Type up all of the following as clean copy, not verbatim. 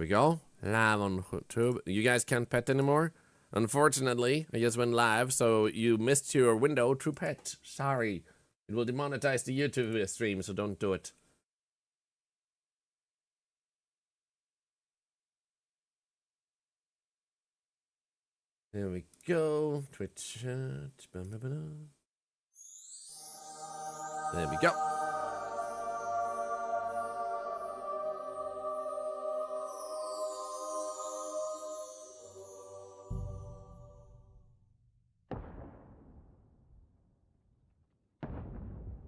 we go. Live on YouTube. You guys can't pet anymore? Unfortunately, I just went live, so you missed your window to pet. Sorry. It will demonetize the YouTube stream, so don't do it. There we go. Twitch chat. There we go.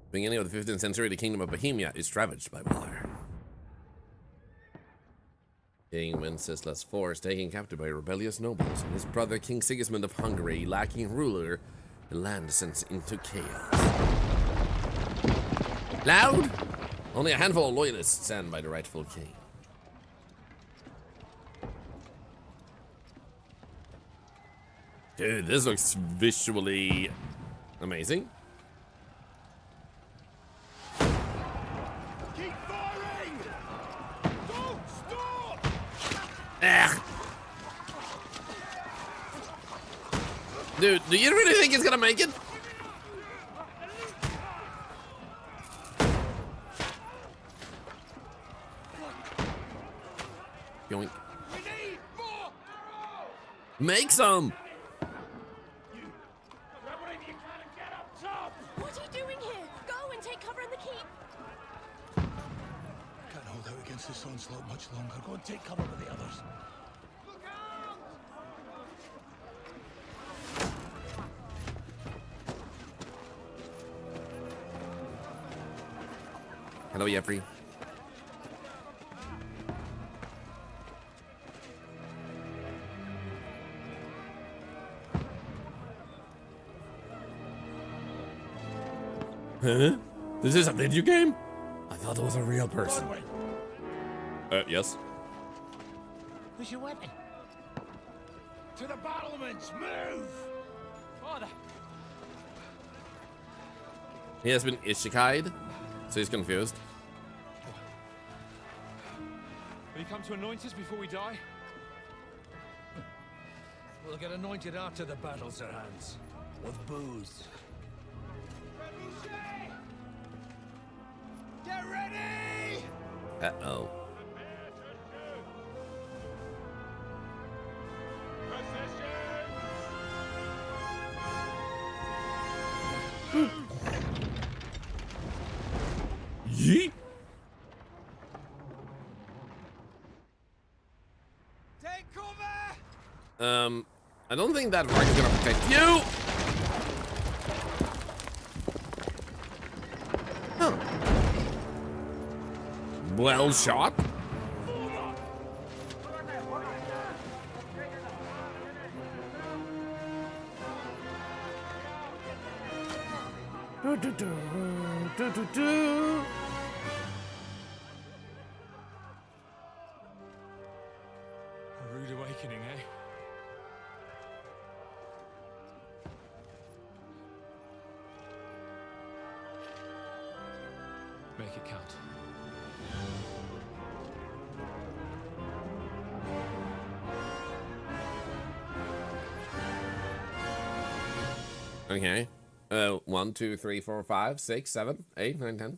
Beginning of the 15th century, the kingdom of Bohemia is ravaged by war. King Wenceslas IV, taken captive by rebellious nobles, and his brother King Sigismund of Hungary, lacking ruler, the land descends into chaos. Loud? Only a handful of loyalists stand by the rightful king. Dude, this looks visually amazing. Keep firing! Don't stop! Ugh. Dude, do you really think it's gonna make it? Yoink. We need more! Make some! What are you doing here? Go and take cover in the keep. Can't hold out against this onslaught much longer. Go and take cover with the others. Look out! Hello, Jeffrey. Huh? This is a video game? I thought it was a real person. Yes. Where's your weapon? To the battlements! Move! Father! He has been ishikai'd, so he's confused. Will you come to anoint us before we die? We'll get anointed after the battles are hands. With booze. Get ready! Uh-oh. Yeet. Take cover! I don't think that rock is gonna protect you. Huh. Well shot. A rude awakening, eh? Make it count. Okay. 1, 2, 3, 4, 5, 6, 7, 8, 9, 10.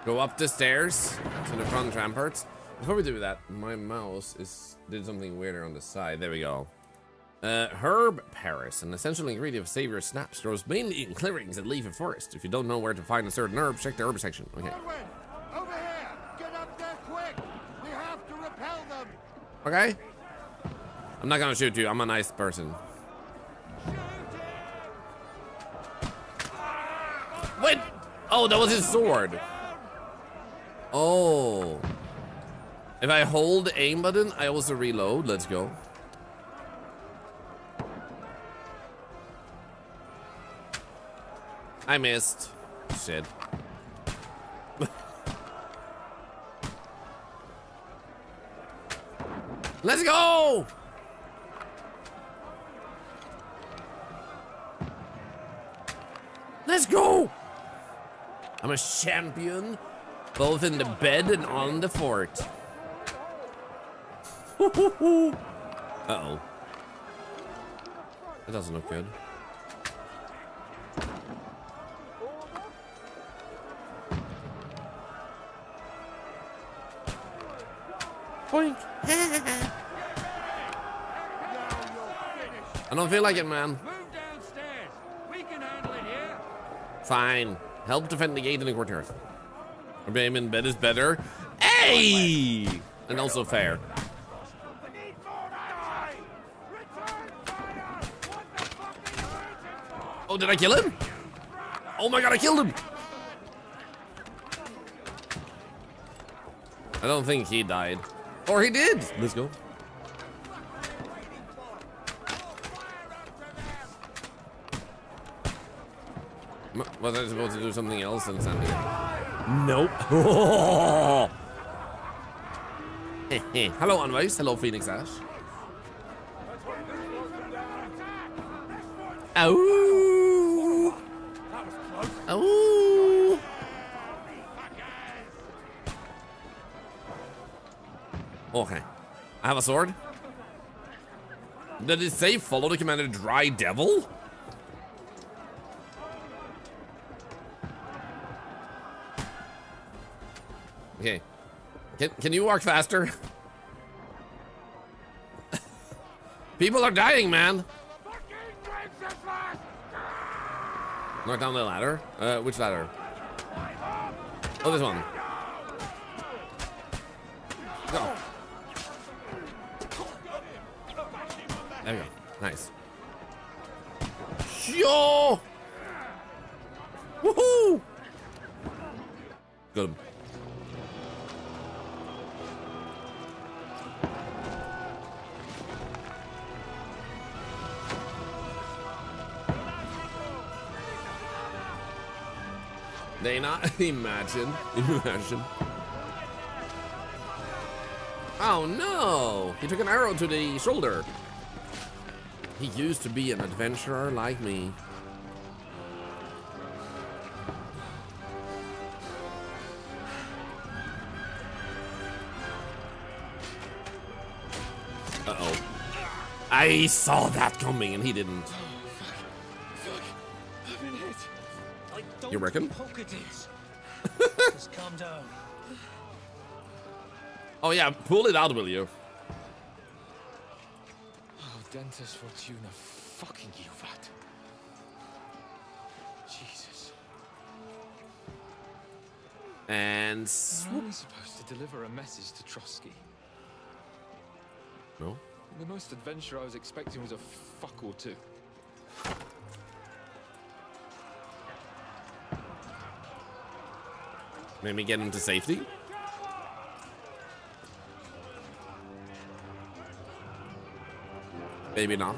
Go up the stairs to the front ramparts. Before we do that, my mouse did something weirder on the side. There we go. Herb Paris, an essential ingredient of Savior Snaps, grows mainly in clearings that leaf a forest. If you don't know where to find a certain herb, check the herb section. Okay. Over here! Get up there quick! We have to repel them! Okay. I'm not gonna shoot you. I'm a nice person. Wait! Oh, that was his sword. Oh. If I hold the aim button, I also reload. Let's go. I missed. Shit. Let's go! Let's go! I'm a champion, both in the bed and on the fort. Uh-oh. That doesn't look good. Boink. I don't feel like it, man. Move downstairs. We can handle it here. Fine. Help defend the gate in the courtyard. Obeying in bed is better. Hey! And also fair. Oh, did I kill him? Oh my god, I killed him! I don't think he died. Or he did! Let's go. Was I supposed to do something else than standing? Nope. Hello, Unvice. Hello, Phoenix Ash. Ow! Ow! Okay. I have a sword. Did it say follow the commander Dry Devil? Okay. Can you walk faster? People are dying, man. Knock down the ladder. Which ladder? Oh, this one. Go. There we go. Nice. Yo! Woohoo! Got him. They not imagine. Oh no! He took an arrow to the shoulder. He used to be an adventurer like me. Uh-oh. I saw that coming and he didn't. I've been hit. I don't You reckon? poke at it. Just calm down. Oh yeah, pull it out, will you? Oh, Dentes Fortuna, fucking you, that. Jesus. And How are we supposed to deliver a message to Trotsky? no. The most adventure I was expecting was a fuck or two. Maybe get him to safety. Maybe not.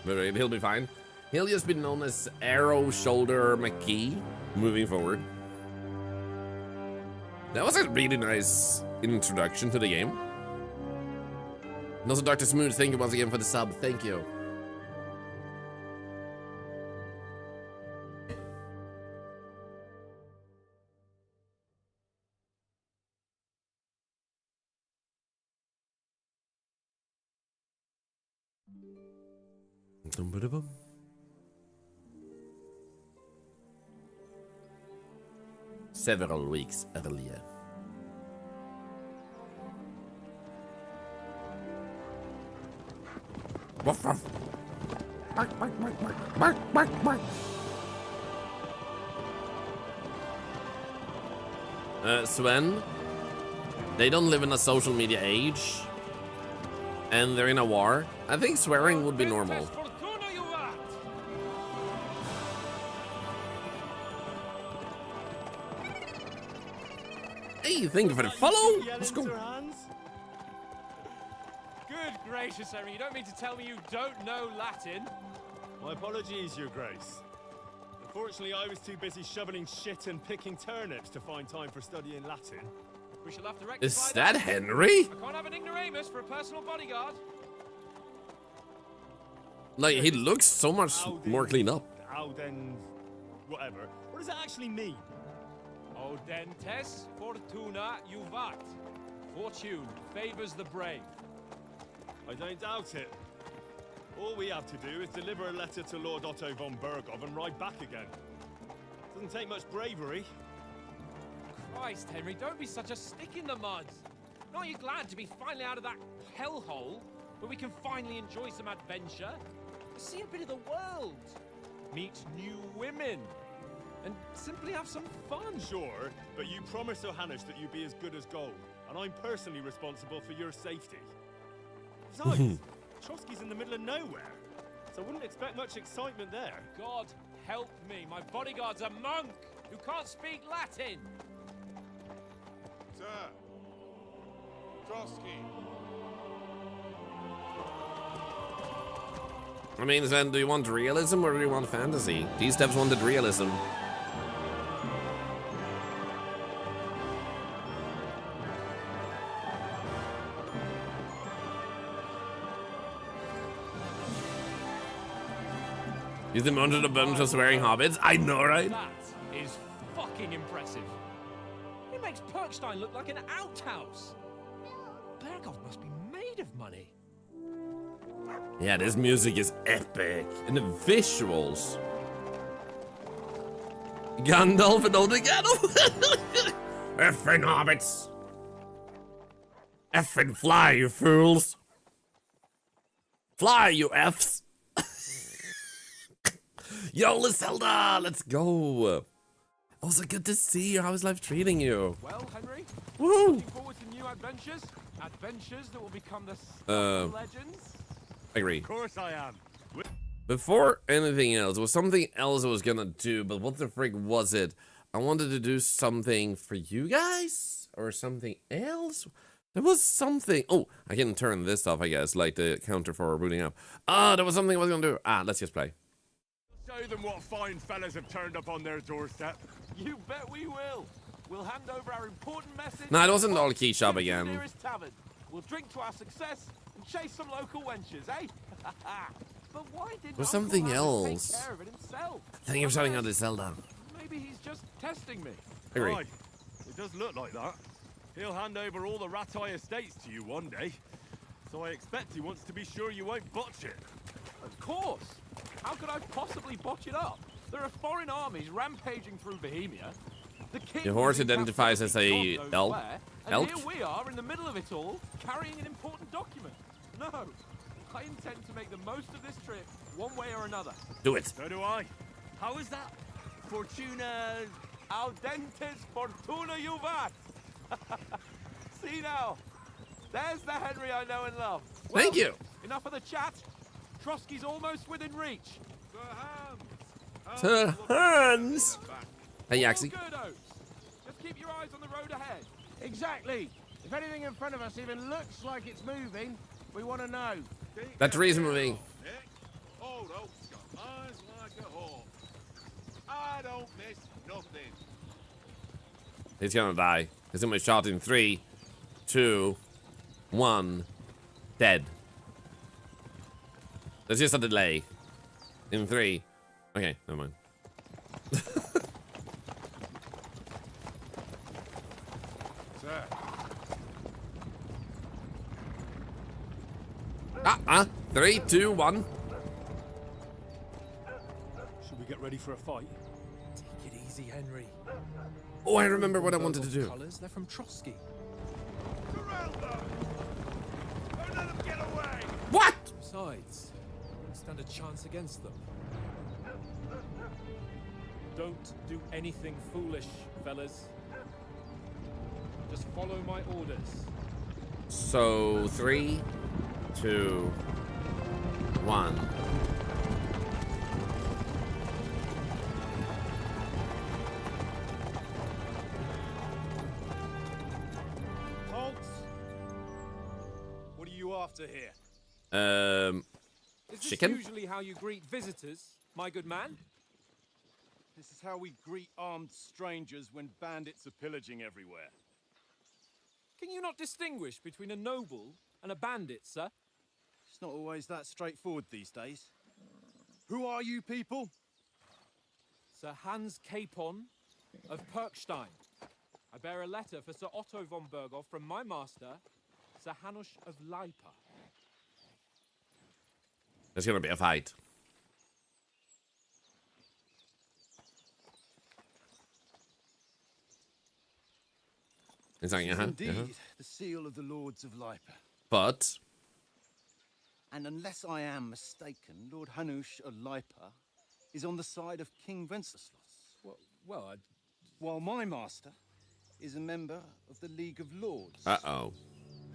But he'll be fine. He'll just be known as Arrow Shoulder McGee moving forward. That was a really nice introduction to the game. And also, Dr. Smooth, thank you once again for the sub. Thank you. Dum-ba-da-bum. Several weeks earlier. Woof, woof. Bark, bark, bark, bark, bark, bark, bark. Sven, they don't live in a social media age, and they're in a war. I think swearing would be normal. Hey, thank you for the follow. Let's go. Good gracious, Henry, you don't mean to tell me you don't know Latin? My apologies, Your Grace. Unfortunately, I was too busy shoveling shit and picking turnips to find time for studying Latin. We shall have to rectify Is that Henry? I can't have an ignoramus for a personal bodyguard. Like, he looks so much more cleaned up. Auden... whatever. What does that actually mean? Audentes fortuna juvat. Fortune favors the brave. I don't doubt it. All we have to do is deliver a letter to Lord Otto von Bergov and ride back again. Doesn't take much bravery. Christ, Henry, don't be such a stick in the mud. Aren't you glad to be finally out of that hellhole where we can finally enjoy some adventure? See a bit of the world, meet new women, and simply have some fun. Sure, but you promised Johannes that you'd be as good as gold, and I'm personally responsible for your safety. Besides, Trotsky's in the middle of nowhere, so I wouldn't expect much excitement there. God help me, my bodyguard's a monk who can't speak Latin. Sir, Trotsky. I mean, then, do you want realism or do you want fantasy? These devs wanted realism. He's the mounted a bunch of swearing hobbits. I know, right? That is fucking impressive. It makes Perkstein look like an outhouse. Bergov must be made of money. Yeah, this music is epic. And the visuals. Gandalf and all the Gandalf. Effing hobbits. Effing fly, you fools. Fly, you Fs. Yo, Zelda, let's go. Also, good to see you. How is life treating you? Well, Henry, Woo! looking forward to new adventures? Adventures that will become the legends? Agree. Of course I am. Before anything else, there was something else I was gonna do, but what the frick was it? I wanted to do something for you guys? Or something else? There was something. Oh, I can turn this off, I guess, like the counter for booting up. Ah, there was something I was gonna do. Ah, let's just play. Show them what fine fellas have turned up on their doorstep. You bet we will. We'll hand over our important message. No, it wasn't all key shop to the again. nearest tavern. We'll drink to our success and chase some local wenches, eh? But why didn't There's Uncle something Hannes else. take care of it himself? Thank you for shouting out this Zelda. Maybe he's just testing me. Agree. Aye, it does look like that. He'll hand over all the Ratai estates to you one day. So I expect he wants to be sure you won't botch it. Of course. How could I possibly botch it up? There are foreign armies rampaging through Bohemia. The king The horse is in identifies as captivity a God knows elk. where, and Elk? here we are in the middle of it all, carrying an important document. No, I intend to make the most of this trip, one way or another. Do it. So do I. How is that? Fortuna audentes fortuna juvat. See now, there's the Henry I know and love. Well, Thank you. Enough of the chat. Trotsky's almost within reach. Sir Hans. Hey, All Yaxie. good, Oates. Just keep your eyes on the road ahead. Exactly. If anything in front of us even looks like it's moving, we want to know. That tree's moving. Old Oak's got eyes like a hawk. I don't miss nothing. He's gonna die. He's gonna be shot in 3, 2, 1. Dead. There's just a delay. In 3. Okay, never mind. Sir, 3, 2, 1. Should we get ready for a fight? Take it easy, Henry. Oh, I remember what I wanted to do. Colors, they're from Trotsky. surround them! Don't let them get away! What? Besides, don't stand a chance against them. Don't do anything foolish, fellas. Just follow my orders. So 3, 2, 1. Halt! What are you after here? Is this Chicken? usually how you greet visitors, my good man? This is how we greet armed strangers when bandits are pillaging everywhere. Can you not distinguish between a noble and a bandit, sir? It's not always that straightforward these days. Who are you people? Sir Hans Capon of Perkstein. I bear a letter for Sir Otto von Berghoff from my master, Sir Hanush of Lipa. There's gonna be a fight. It's like, Indeed, the seal of the Lords of Lipa. But And unless I am mistaken, Lord Hanush of Lipa is on the side of King Wenceslas. While my master is a member of the League of Lords. uh-oh.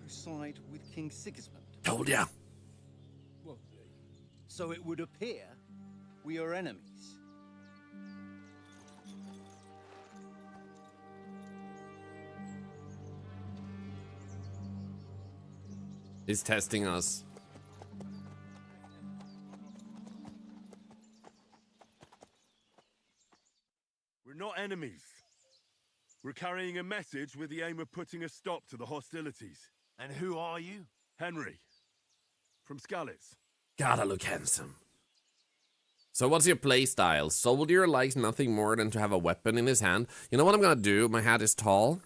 Who side with King Sigismund. Told ya. Well, So it would appear we are enemies. He's testing us. We're not enemies. We're carrying a message with the aim of putting a stop to the hostilities. And who are you? Henry, from Skalitz. Gotta look handsome. So what's your playstyle? Soldier likes nothing more than to have a weapon in his hand. You know what I'm gonna do? My hat is tall.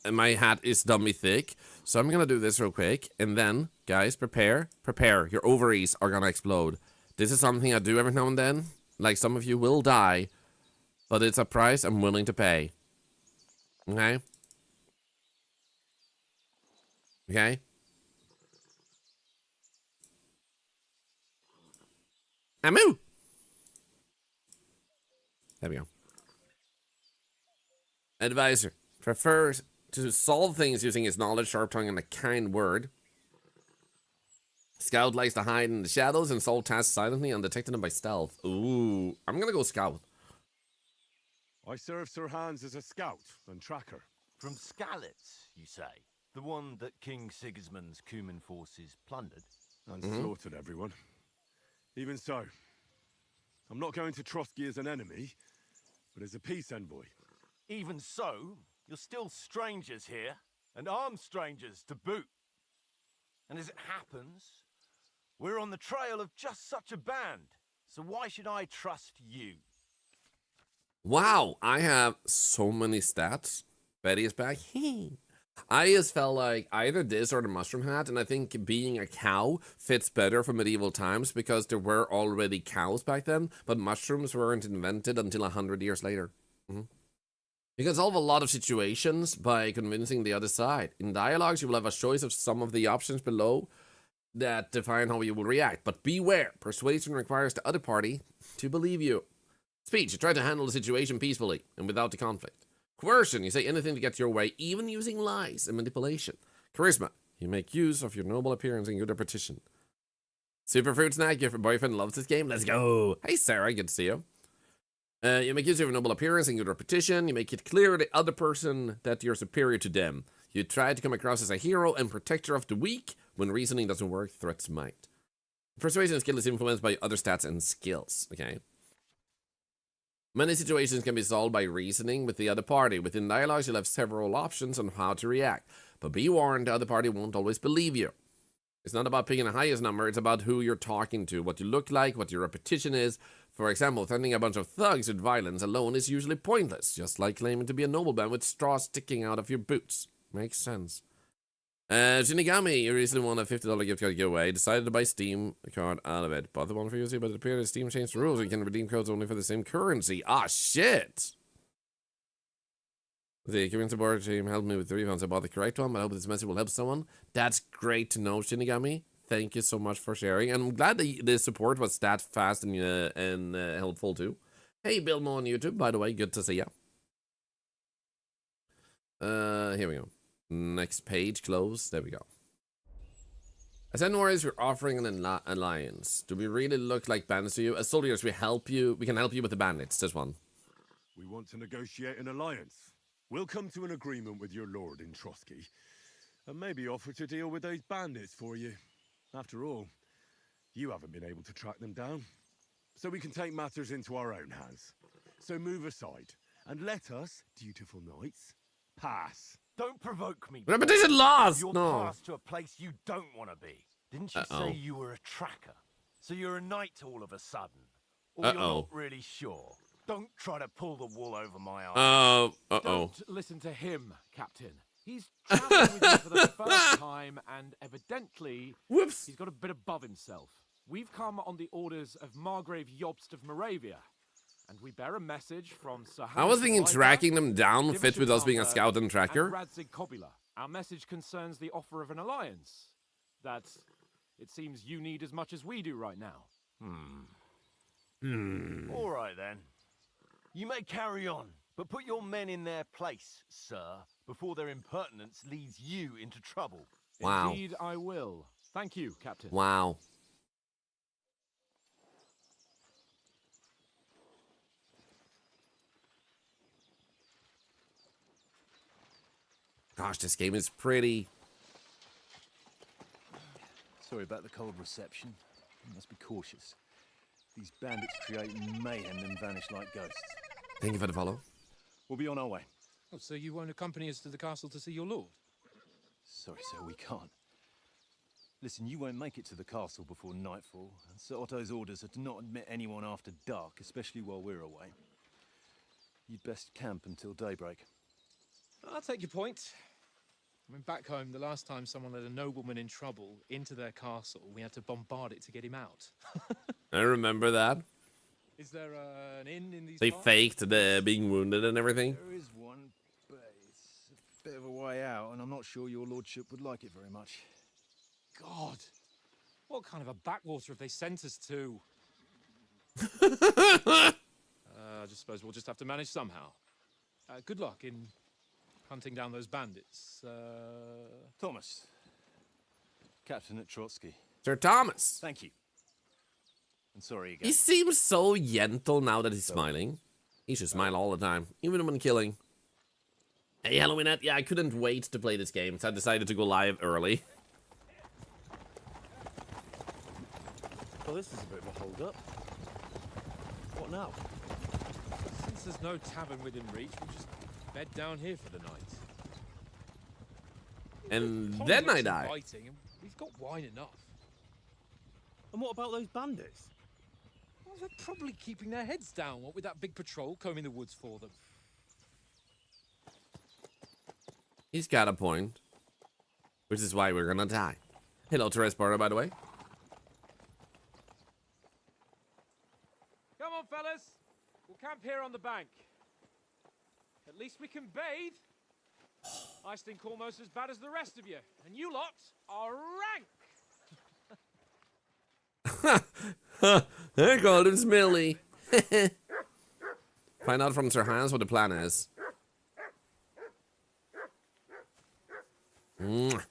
And my hat is dummy thick. So I'm gonna do this real quick. And then, guys, prepare. Prepare. Your ovaries are gonna explode. This is something I do every now and then. Like, some of you will die. But it's a price I'm willing to pay. Okay? Okay? Amu! There we go. Advisor. Prefers to solve things using his knowledge, sharp tongue, and a kind word. Scout likes to hide in the shadows and solve tasks silently, undetected and by stealth. Ooh. I'm gonna go scout. I serve Sir Hans as a scout and tracker. From Skalitz, you say? The one that King Sigismund's Cuman forces plundered? And slaughtered everyone. Even so, I'm not going to Trotsky as an enemy, but as a peace envoy. Even so, you're still strangers here, and armed strangers to boot. And as it happens, we're on the trail of just such a band, so why should I trust you? Wow, I have so many stats. Betty is back. I just felt like either this or the mushroom hat, and I think being a cow fits better for medieval times because there were already cows back then, but mushrooms weren't invented until 100 years later. You can solve a lot of situations by convincing the other side. In dialogues, you will have a choice of some of the options below that define how you will react, but beware, persuasion requires the other party to believe you. Speech, you try to handle the situation peacefully and without the conflict. Coercion, you say anything to get your way, even using lies and manipulation. Charisma, you make use of your noble appearance and good repetition. Super fruit snack, your boyfriend loves this game, let's go. Hey Sarah, good to see you. You make use of your noble appearance and good repetition. You make it clear to the other person that you're superior to them. You try to come across as a hero and protector of the weak. When reasoning doesn't work, threats might. Persuasion skill is influenced by other stats and skills, okay? Many situations can be solved by reasoning with the other party. Within dialogues, you'll have several options on how to react. But be warned, the other party won't always believe you. It's not about picking the highest number, it's about who you're talking to, what you look like, what your repetition is. For example, threatening a bunch of thugs with violence alone is usually pointless, just like claiming to be a nobleman with straws sticking out of your boots. Makes sense. Shinigami, you recently won a $50 gift card giveaway. Decided to buy Steam card out of it. Bought the one for UC, but it appeared that Steam changed the rules. You can redeem codes only for the same currency. Ah, shit! The community support team helped me with the refunds. I bought the correct one, but I hope this message will help someone. That's great to know, Shinigami. Thank you so much for sharing. And I'm glad that the support was that fast and helpful too. Hey, Bill Mo on YouTube, by the way. Good to see ya. Here we go. Next page, close. There we go. As Warriors, we're offering an alliance. Do we really look like bandits to you? As soldiers, we can help you with the bandits. This one. We want to negotiate an alliance. We'll come to an agreement with your lord in Trotsky, and maybe offer to deal with those bandits for you. After all, you haven't been able to track them down, so we can take matters into our own hands. So move aside and let us, dutiful knights, pass. Don't provoke me. Repetition lost! You're No. passed to a place you don't want to be. Didn't you Uh-oh. say you were a tracker? So you're a knight all of a sudden? Or you're Uh-oh. not really sure? Don't try to pull the wool over my eyes. Uh-oh. Don't listen to him, Captain. He's traveling with you for the first time, and evidently, Whoops. he's got a bit above himself. We've come on the orders of Margrave Jobst of Moravia, and we bear a message from Sir I was Hans thinking Ryder, tracking them down Division fit with us being a Commander, scout and and tracker. Radzig Kobula. Our message concerns the offer of an alliance that it seems you need as much as we do right now. All right, then. You may carry on, but put your men in their place, sir, before their impertinence leads you into trouble. Wow. Indeed, I will. Thank you, Captain. Wow. Gosh, this game is pretty. Sorry about the cold reception. You must be cautious. These bandits create mayhem and vanish like ghosts. Thank you for the follow. We'll be on our way. Oh, so you won't accompany us to the castle to see your lord? Sorry, sir, we can't. Listen, you won't make it to the castle before nightfall, and Sir Otto's orders are to not admit anyone after dark, especially while we're away. You'd best camp until daybreak. I'll take your point. I mean, back home, the last time someone let a nobleman in trouble into their castle, we had to bombard it to get him out. I remember that. Is there an inn in these They parts? faked the being wounded and everything. There is one, but it's a bit of a way out, and I'm not sure your lordship would like it very much. God, what kind of a backwater have they sent us to? I just suppose we'll just have to manage somehow. Good luck in hunting down those bandits. Thomas, Captain at Trotsky. Sir Thomas. Thank you. And sorry again. He seems so gentle now that he's smiling. He should smile all the time, even when killing. Hey, Halloweenette. Yeah, I couldn't wait to play this game, so I decided to go live early. Well, this is a bit of a hold-up. What now? Since there's no tavern within reach, we'll just bed down here for the night. And Pond then I looks die. inviting, and we've got wine enough. And what about those bandits? Well, they're probably keeping their heads down, what with that big patrol combing the woods for them. He's got a point. Which is why we're gonna die. Hello, Teresparta, by the way. Come on, fellas. We'll camp here on the bank. At least we can bathe. I stink almost as bad as the rest of you, and you lot are rank. They're called him Smelly. Find out from Sir Hans what the plan is. Mwah.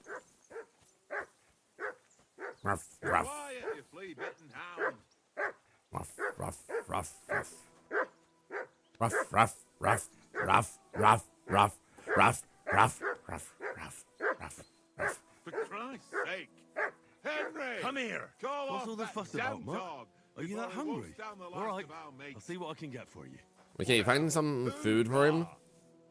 Ruff, ruff. Quiet, you flea-bitten hound. Ruff, ruff, ruff, ruff. Ruff, ruff, ruff, ruff, ruff, ruff, ruff, ruff, ruff, ruff, ruff, ruff. For Christ's sake. Henry! Come here. Call What's off all the that fuss about, damn Mutt? dog Are you before that he hungry? wolfs down the All last right. of our mates. I'll see what I can get for you. Okay, find some food for him.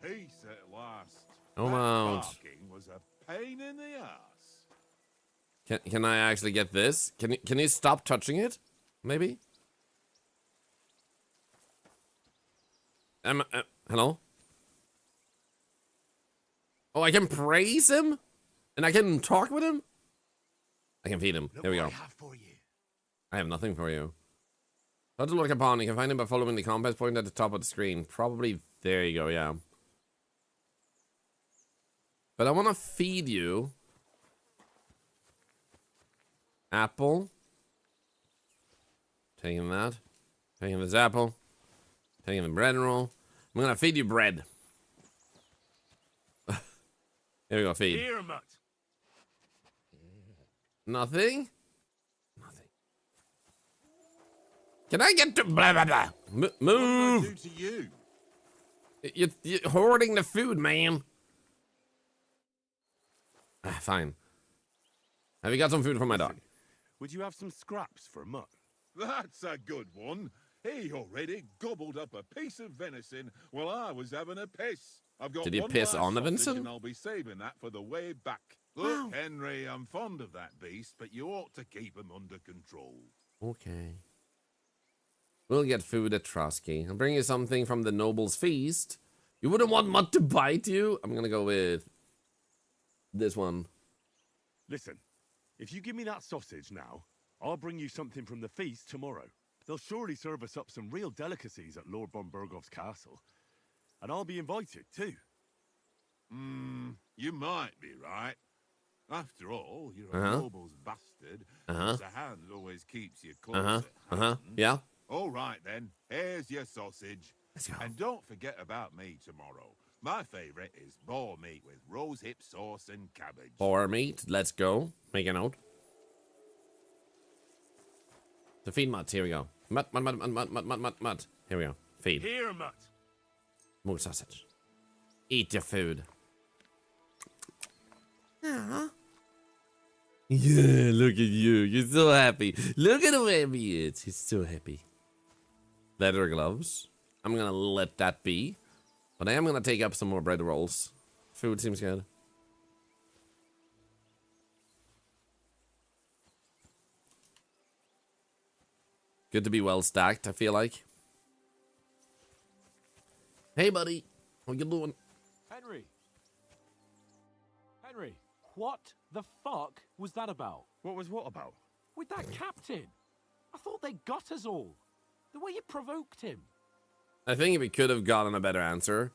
Peace at last. Oh, That wow. barking was a pain in the ass. Can I actually get this? Can you stop touching it? Maybe? Hello? Oh, I can praise him? And I can talk with him? I can feed him. Look There we what go. I have for you. I have nothing for you. How to look upon. You can find him by following the compass point at the top of the screen. Probably there you go, yeah. But I want to feed you. Apple. Taking that. Taking this apple. Taking the bread and roll. I'm gonna feed you bread. Here we go, feed. Here, Mutt. Nothing? Nothing. Can I get to blah blah blah? What Move! did I do to you? You're hoarding the food, man. Ah, fine. Have you got some food for my dog? Would you have some scraps for Mutt? That's a good one. He already gobbled up a piece of venison while I was having a piss. I've got Did he one piss last on the sausage venison? and I'll be saving that for the way back. Look, Henry, I'm fond of that beast, but you ought to keep him under control. Okay. We'll get food at Trotsky. I'll bring you something from the noble's feast. You wouldn't want Mutt to bite you? I'm gonna go with this one. Listen, if you give me that sausage now, I'll bring you something from the feast tomorrow. They'll surely serve us up some real delicacies at Lord von Bergov's castle. And I'll be invited, too. You might be right. After all, you're a noble's bastard. And the hand always keeps you close at hand. Yeah. All right, then. Here's your sausage. Let's go. And don't forget about me tomorrow. My favourite is boar meat with rose hip sauce and cabbage. Boar meat. Let's go. Make a note. To feed Mutt. Here we go. Mutt. Here we go. Feed. Here, Mutt. More sausage. Eat your food. Aww. Yeah, look at you. You're so happy. Look at the way he is. He's so happy. Leather gloves. I'm gonna let that be. But I am gonna take up some more bread rolls. Food seems good. Good to be well stacked, I feel like. Hey, buddy. How you doing? Henry! Henry, what the fuck was that about? What was what about? With that captain? I thought they got us all. The way you provoked him. I think we could have gotten a better answer.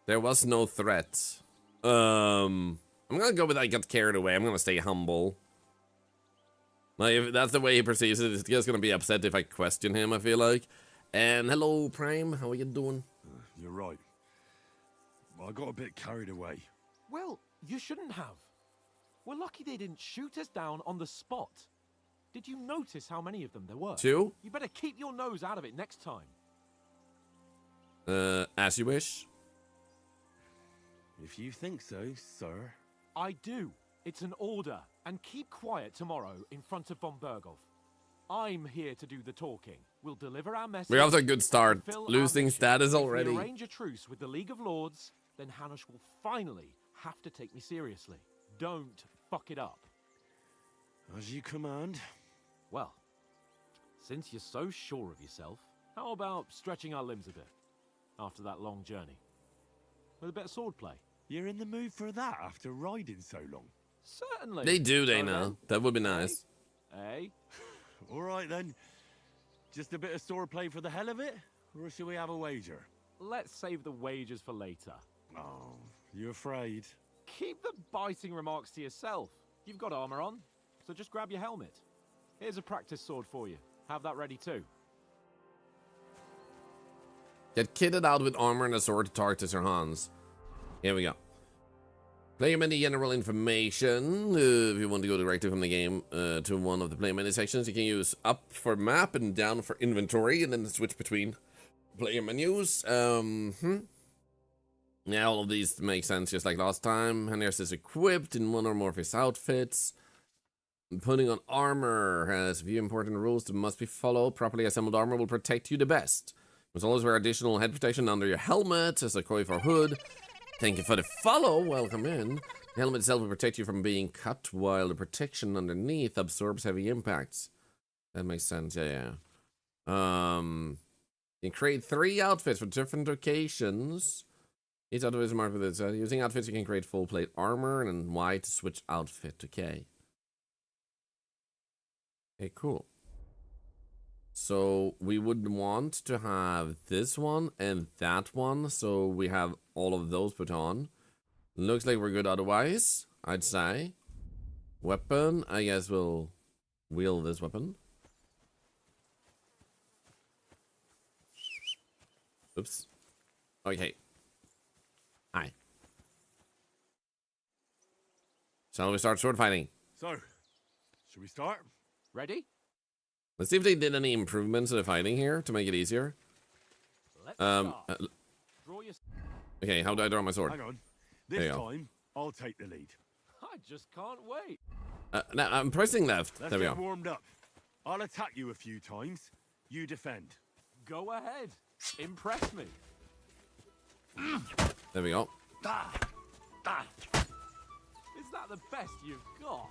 There was no threat. I'm gonna go with I got carried away. I'm gonna stay humble. Like, if that's the way he perceives it, he's just gonna be upset if I question him, I feel like. And hello, Prime. How are you doing? You're right. I got a bit carried away. Well, you shouldn't have. We're lucky they didn't shoot us down on the spot. Did you notice how many of them there were? 2? You better keep your nose out of it next time. As you wish. If you think so, sir. I do. It's an order. And keep quiet tomorrow in front of von Bergov. I'm here to do the talking. We'll deliver our message. We're off to a good start. fulfill our Losing mission. status If already. we arrange a truce with the League of Lords, then Hanush will finally have to take me seriously. Don't fuck it up. As you command. Well, since you're so sure of yourself, how about stretching our limbs a bit after that long journey? With a bit of swordplay. You're in the mood for that after riding so long? Certainly. They do, they So know. then, That would be nice. eh? All right, then. Just a bit of swordplay for the hell of it? Or shall we have a wager? Let's save the wagers for later. Oh, you afraid? Keep the biting remarks to yourself. You've got armor on, so just grab your helmet. Here's a practice sword for you. Have that ready too. Get kitted out with armor and a sword to target Sir Hans. Here we go. Player menu general information. If you want to go directly from the game to one of the player menu sections, you can use up for map and down for inventory, and then switch between player menus. Yeah, all of these make sense just like last time. Henrius is equipped in one or more of his outfits. Putting on armor has a few important rules that must be followed. Properly assembled armor will protect you the best. You must always wear additional head protection under your helmet as a coif or hood. Thank you for the follow. Welcome in. The helmet itself will protect you from being cut, while the protection underneath absorbs heavy impacts. That makes sense. Yeah. You can create 3 outfits for different occasions. Each outfit is marked with it. Using outfits, you can create full plate armor, and then Y to switch outfit. Okay. Okay, cool. So we would want to have this one and that one, so we have all of those put on. Looks like we're good otherwise, I'd say. Weapon, I guess we'll wield this weapon. Oops. Okay. Hi. Shall we start sword fighting? So, should we start? Ready? Let's see if they did any improvements to the fighting here to make it easier. Let's start. Draw your... Okay, how do I draw my sword? Hang on. There This you go. time, I'll take the lead. I just can't wait. Now I'm pressing left. Let's There we get go. warmed up. I'll attack you a few times. You defend. Go ahead. Impress me. There we go. Is that the best you've got?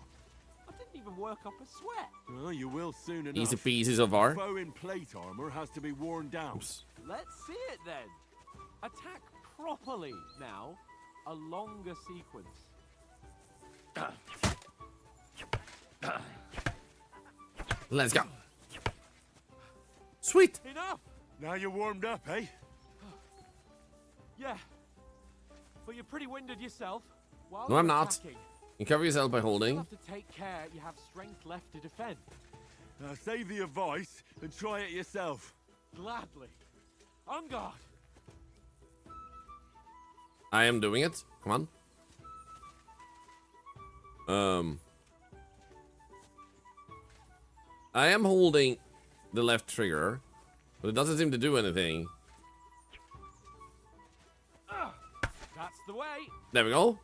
I didn't even work up a sweat. Well, you will soon enough. Easy peasy so far. Foe in plate armor has to be worn down. Oops. Let's see it then. Attack properly now. A longer sequence. Let's go. Sweet. Enough. Now you're warmed up, eh? Yeah. But you're pretty winded yourself. While No, you're I'm not. attacking, You cover yourself by you'll holding. have to take care you have strength left to defend. Now save the advice and try it yourself. Gladly. On guard. I am doing it. Come on. I am holding the left trigger, but it doesn't seem to do anything. That's the way. There we go.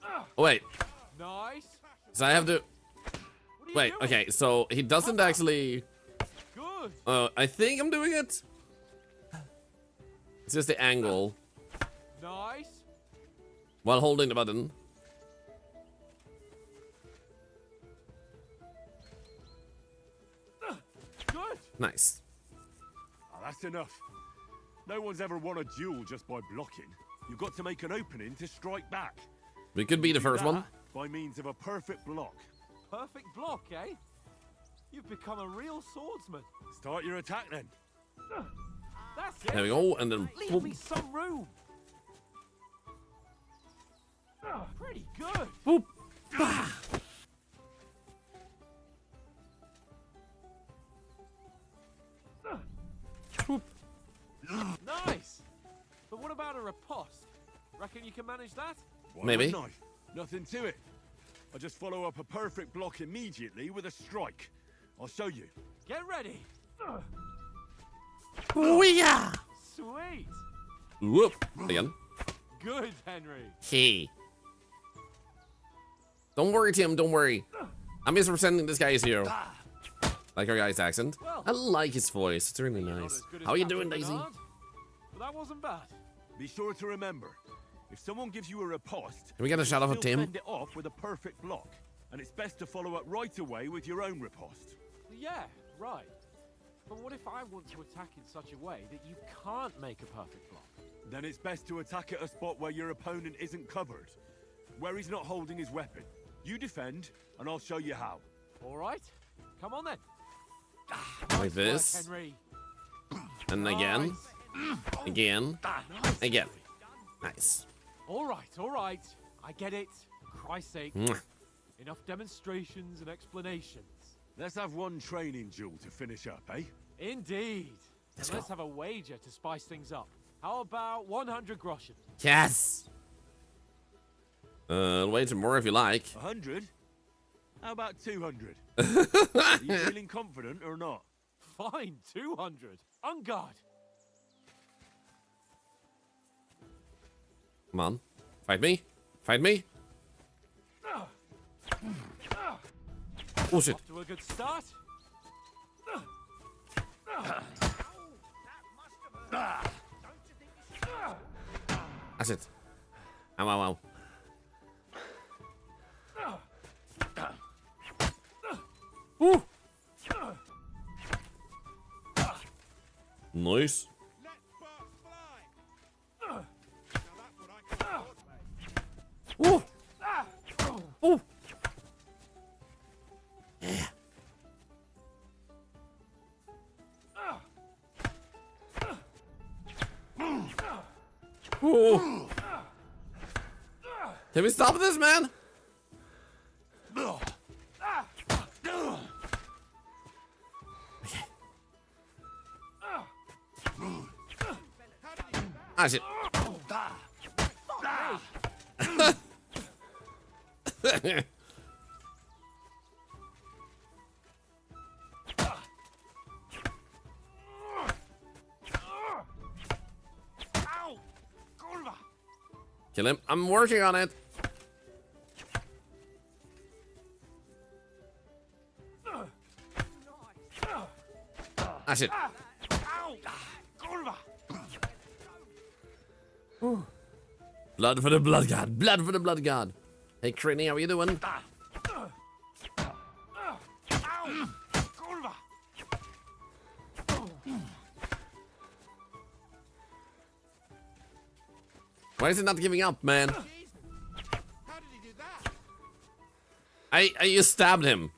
Oh, wait. Nice. So I have to... What are you Wait, doing? okay, so he doesn't actually... Good. I think I'm doing it. It's just the angle Nice. while holding the button. Good. Nice. Ah, that's enough. No one's ever won a duel just by blocking. You've got to make an opening to strike back. We could be the first That one. by means of a perfect block. Perfect block, eh? You've become a real swordsman. Start your attack then. That's it. There we go, and then Leave boom. me some room. Pretty good. Boop. Boop. Nice. But what about a riposte? Reckon you can manage that? Why Maybe. wouldn't I? Nothing to it. I just follow up a perfect block immediately with a strike. I'll show you. Get ready. Booyah! Sweet. Whoop. Again. Good, Henry. Hey. Don't worry, Tim. Don't worry. I'm just representing this guy's hero. Like our guy's accent. I like his voice. It's really Not nice. as good as How you Captain doing, Daisy? Bernard, but that wasn't bad. Be sure to remember, if someone gives you a riposte, Can we get a shot of still Tim? send it off with a perfect block. And it's best to follow up right away with your own riposte. Yeah, right. But what if I want to attack in such a way that you can't make a perfect block? Then it's best to attack at a spot where your opponent isn't covered. Where he's not holding his weapon. You defend, and I'll show you how. All right. Come on then. Like this. Henry. And again. Nice. Again. Nice. Again. Nice. All right, all right. I get it. Christ's sake. Mwah. Enough demonstrations and explanations. Let's have one training duel to finish up, eh? Indeed. Let's And let's go. have a wager to spice things up. How about 100 groschen? Yes. Wait some more if you like. 100? How about 200? Are you feeling confident or not? Fine, 200. On guard. Come on. Fight me. Fight me. Oh shit. Off to a good start. That's it. Ow, ow, ow. Woo. Nice. Woo. Ooh. Yeah. Ooh. Can we stop this, man? Ah, shit. Kill him. I'm working on it. Smash it. Blood for the blood god. Blood for the blood god. Hey, Crinny, how are you doing? Why is it not giving up, man? How did he do that? I just stabbed him.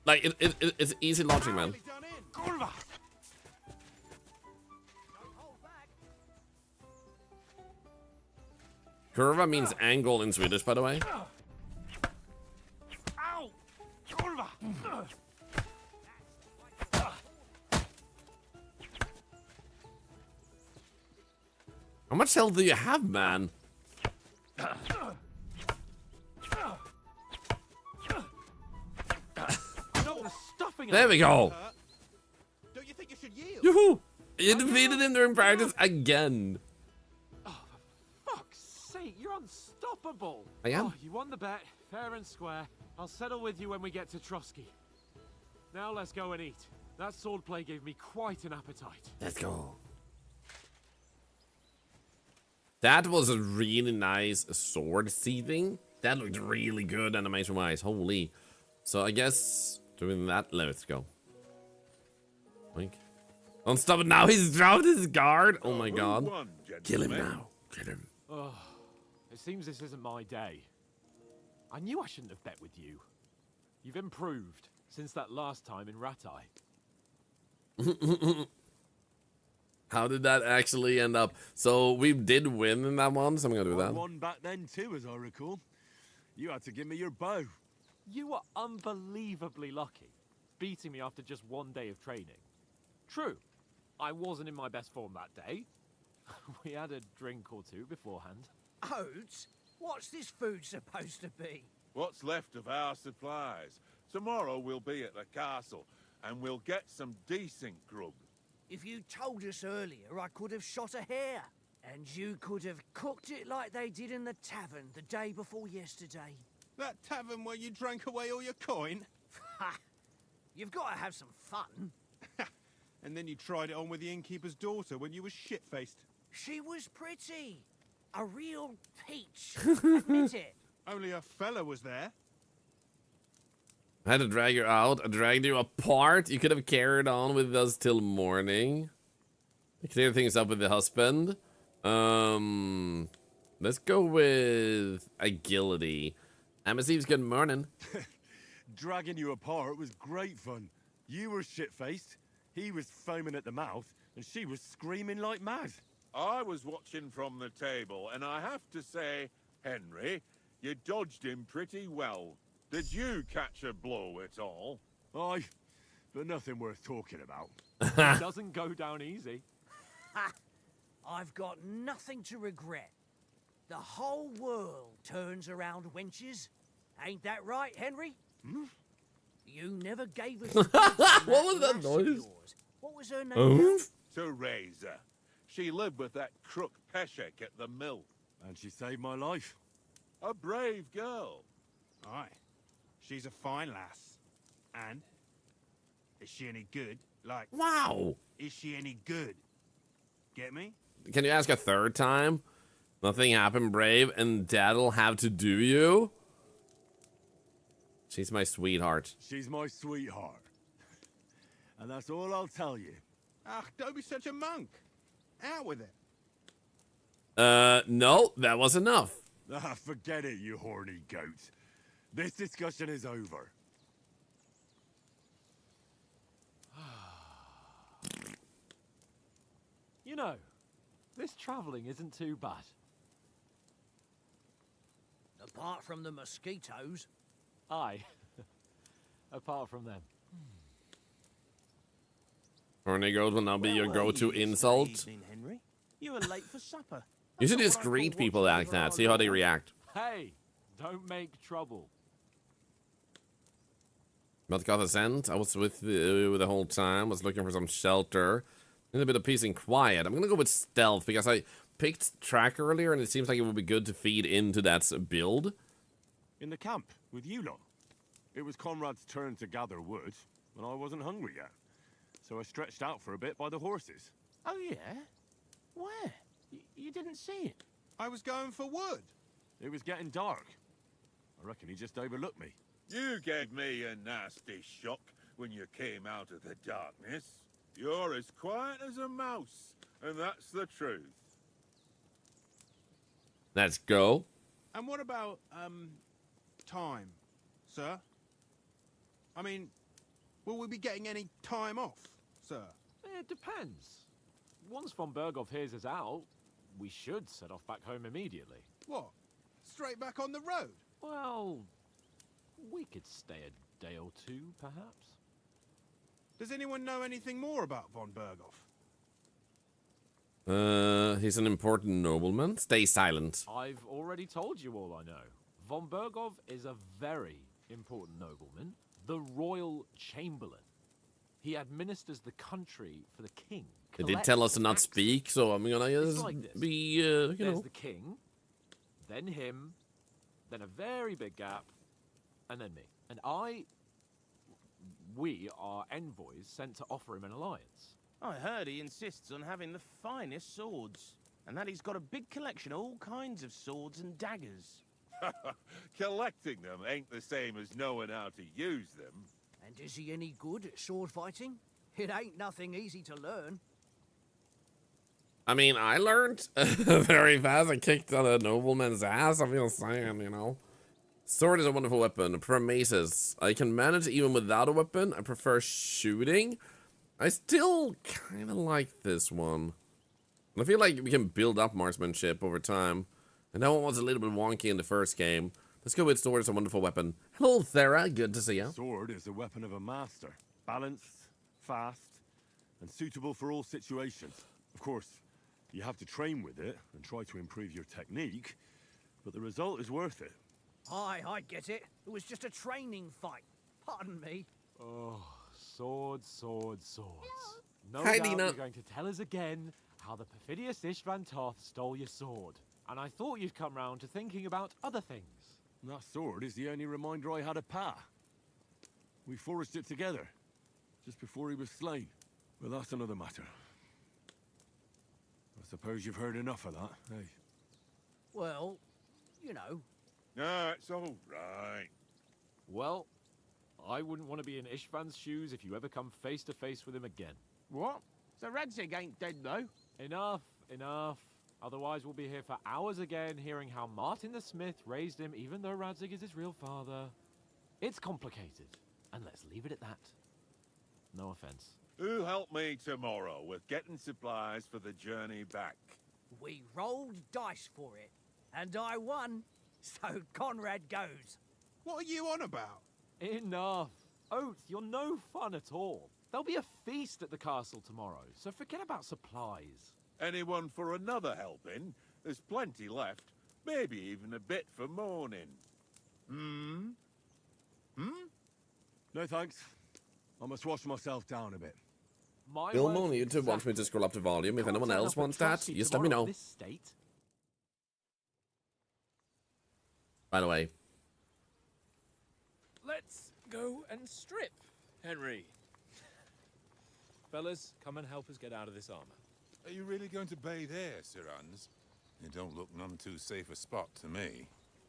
Like, it's easy logic, man. Kurva means angle in Swedish, by the way. How much health do you have, man? There we go. Don't you think you should yield? Yoo-hoo! You defeated him during practice again. Oh, for fuck's sake, you're unstoppable. I am. Oh, you won the bet, fair and square. I'll settle with you when we get to Trotsky. Now let's go and eat. That swordplay gave me quite an appetite. Let's go. That was a really nice sword seething. That looked really good animation-wise. Holy. So I guess doing that, let's go. Like, don't stop it now. He's dropped his guard. Oh my god. Kill him now. Kill him. Oh, it seems this isn't my day. I knew I shouldn't have bet with you. You've improved since that last time in Ratai. How did that actually end up? So we did win in that one, so I'm gonna do I that. won back then too, as I recall. You had to give me your bow. You were unbelievably lucky, beating me after just one day of training. True, I wasn't in my best form that day. We had a drink or two beforehand. Oats? What's this food supposed to be? What's left of our supplies. Tomorrow we'll be at the castle, and we'll get some decent grub. If you told us earlier, I could have shot a hare. And you could have cooked it like they did in the tavern the day before yesterday. That tavern where you drank away all your coin? Ha! You've got to have some fun. And then you tried it on with the innkeeper's daughter when you were shit-faced. She was pretty. A real peach. Admit it. Only a fella was there. I had to drag you out. I dragged you apart. You could have carried on with us till morning. Clear things up with the husband. Let's go with agility. Steve's good morning. Dragging you apart was great fun. You were shit-faced, he was foaming at the mouth, and she was screaming like mad. I was watching from the table, and I have to say, Henry, you dodged him pretty well. Did you catch a blow at all? Aye, but nothing worth talking about. It doesn't go down easy. Ha! I've got nothing to regret. The whole world turns around wenches. Ain't that right, Henry? Hmm? You never gave us... What was that noise? What was her name? Teresa. She lived with that crook Peshek at the mill. And she saved my life. A brave girl. Aye. She's a fine lass. And? Is she any good? Like... Wow. Is she any good? Get me? Can you ask a third time? Nothing happened, brave, and dad'll have to do you? She's my sweetheart. She's my sweetheart. And that's all I'll tell you. Ah, don't be such a monk. Out with it. No, that was enough. Ah, forget it, you horny goat. This discussion is over. You know, this traveling isn't too bad. Apart from the mosquitoes. Aye. Apart from them. Horny goat will now be your go-to insult. Evening, Henry? You were late for supper. You should just greet people like that, see how they react. Hey, don't make trouble. But got a scent. I was with you the whole time. Was looking for some shelter. Need a bit of peace and quiet. I'm gonna go with stealth because I picked track earlier and it seems like it would be good to feed into that build. In the camp, with you lot. It was Conrad's turn to gather wood, and I wasn't hungry yet. so I stretched out for a bit by the horses. Oh, yeah? Where? You didn't see it? I was going for wood. It was getting dark. I reckon he just overlooked me. You gave me a nasty shock when you came out of the darkness. You're as quiet as a mouse, and that's the truth. Let's go. And what about, time, sir? I mean, will we be getting any time off, sir? It depends. Once von Berghoff hears us out, we should set off back home immediately. What? Straight back on the road? Well, we could stay a day or two, perhaps. Does anyone know anything more about von Berghoff? He's an important nobleman. Stay silent. I've already told you all I know. Von Berghoff is a very important nobleman, the royal chamberlain. He administers the country for the king. They did tell us to not speak, so I'm gonna just be, you There's know. the king, then him, then a very big gap, and then me. And we are envoys sent to offer him an alliance. I heard he insists on having the finest swords, and that he's got a big collection of all kinds of swords and daggers. Collecting them ain't the same as knowing how to use them. And is he any good at sword fighting? It ain't nothing easy to learn. I mean, I learned very fast. I kicked on a nobleman's ass, I'm just saying, you know. Sword is a wonderful weapon. Maces. I can manage even without a weapon. I prefer shooting. I still kind of like this one. And I feel like we can build up marksmanship over time. And that one was a little bit wonky in the first game. Let's go with sword as a wonderful weapon. Hello, Thera. Good to see you. Sword is the weapon of a master. Balanced, fast, and suitable for all situations. Of course, you have to train with it and try to improve your technique, but the result is worth it. Aye, I get it. It was just a training fight. Pardon me. Oh, swords, swords, swords. No Hi, doubt Dina. you're going to tell us again how the perfidious Ishvan Toth stole your sword. And I thought you'd come round to thinking about other things. That sword is the only reminder I had of Pa. We forged it together, just before he was slain. But that's another matter. I suppose you've heard enough of that, eh? Well, you know. No, it's all right. Well, I wouldn't want to be in Ishvan's shoes if you ever come face to face with him again. What? So Radzig ain't dead, though? Enough, enough. Otherwise, we'll be here for hours again, hearing how Martin the Smith raised him, even though Radzig is his real father. It's complicated, and let's leave it at that. No offense. Who help me tomorrow with getting supplies for the journey back? We rolled dice for it, and I won, so Conrad goes. What are you on about? Enough. Oath, you're no fun at all. There'll be a feast at the castle tomorrow, so forget about supplies. Anyone for another helping? There's plenty left. Maybe even a bit for morning. No thanks. I must wash myself down a bit. Bill Moon on YouTube wants me to scroll up the volume. If anyone else wants that, just let me know. By the way. Let's go and strip, Henry. Fellas, come and help us get out of this armor. Are you really going to bathe here, Sir Hans? It don't look none too safe a spot to me.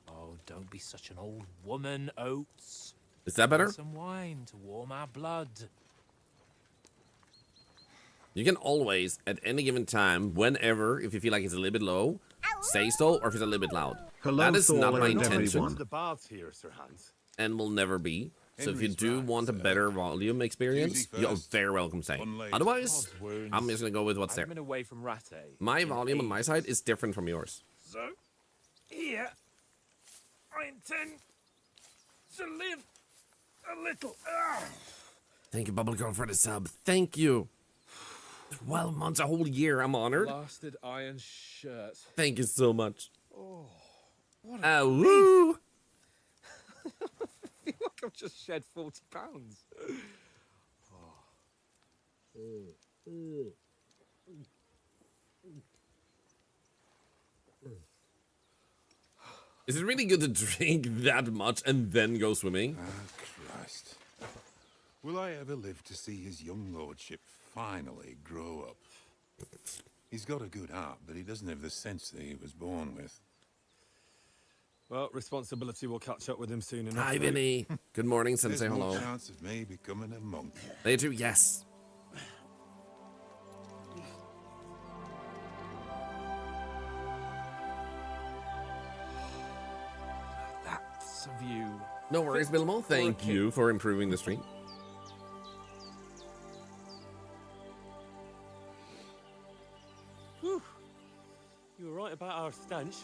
Oh, don't be such an old woman, Oates. Is that better? Some wine to warm our blood. You can always, at any given time, whenever, if you feel like it's a little bit low, say so, or if it's a little bit loud. That is not my intention, The baths here, Sir Hans. and will never be. So if you Henry's do right, want a sir. better volume experience, Duty you're first, very welcome saying. one later. Otherwise, God's wounds. I'm just gonna go with what's I've there. been away from Rattay. My in volume on my ages. side is different from yours. So, here, I intend to live a little. Thank you, Bubble Girl, for the sub. Thank you. 12 months, a whole year. I'm honored. Blasted iron shirt. Thank you so much. Oh, what a Woo! I feel like I've just shed 40 pounds. Is it really good to drink that much and then go swimming? Ah, Christ. Will I ever live to see his young lordship finally grow up? He's got a good heart, but he doesn't have the sense that he was born with. Well, responsibility will catch up with him soon enough. Hi, Vinny. Good morning, Sensei. There's Hello. no chance of me becoming a monk. Later, yes. That's a view. No worries, Bilmo. Thank you for improving the stream. Whew. You were right about our stench.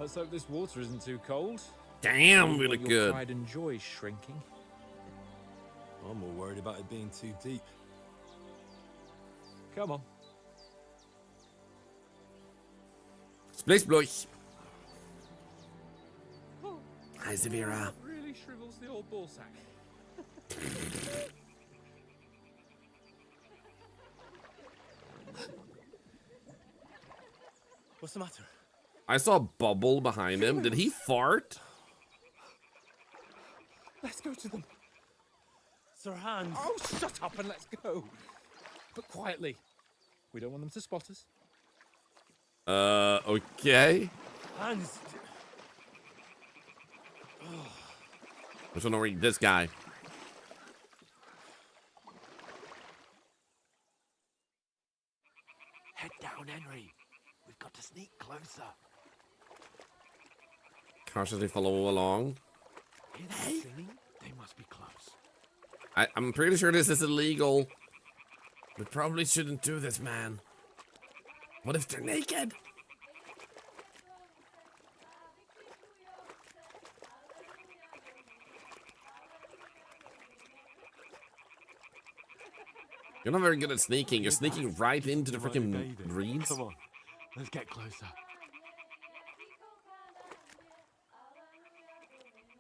Let's hope this water isn't too cold. Damn, we look Your good. pride and joy shrinking. I'm more worried about it being too deep. Come on. Splish blush. Hi, Severa. Really shrivels the old ball sack. What's the matter? I saw a bubble behind him. Did he fart? Let's go to them. Sir Hans. Oh, shut up and let's go. But quietly. We don't want them to spot us. Okay. Hans. I just want to read this guy. Head down, Henry. We've got to sneak closer. Cautiously follow along. Hear that singing? They must be close. I'm pretty sure this is illegal. We probably shouldn't do this, man. What if they're naked? You're not very good at sneaking. You're sneaking right into the freaking reeds. Come on, let's get closer.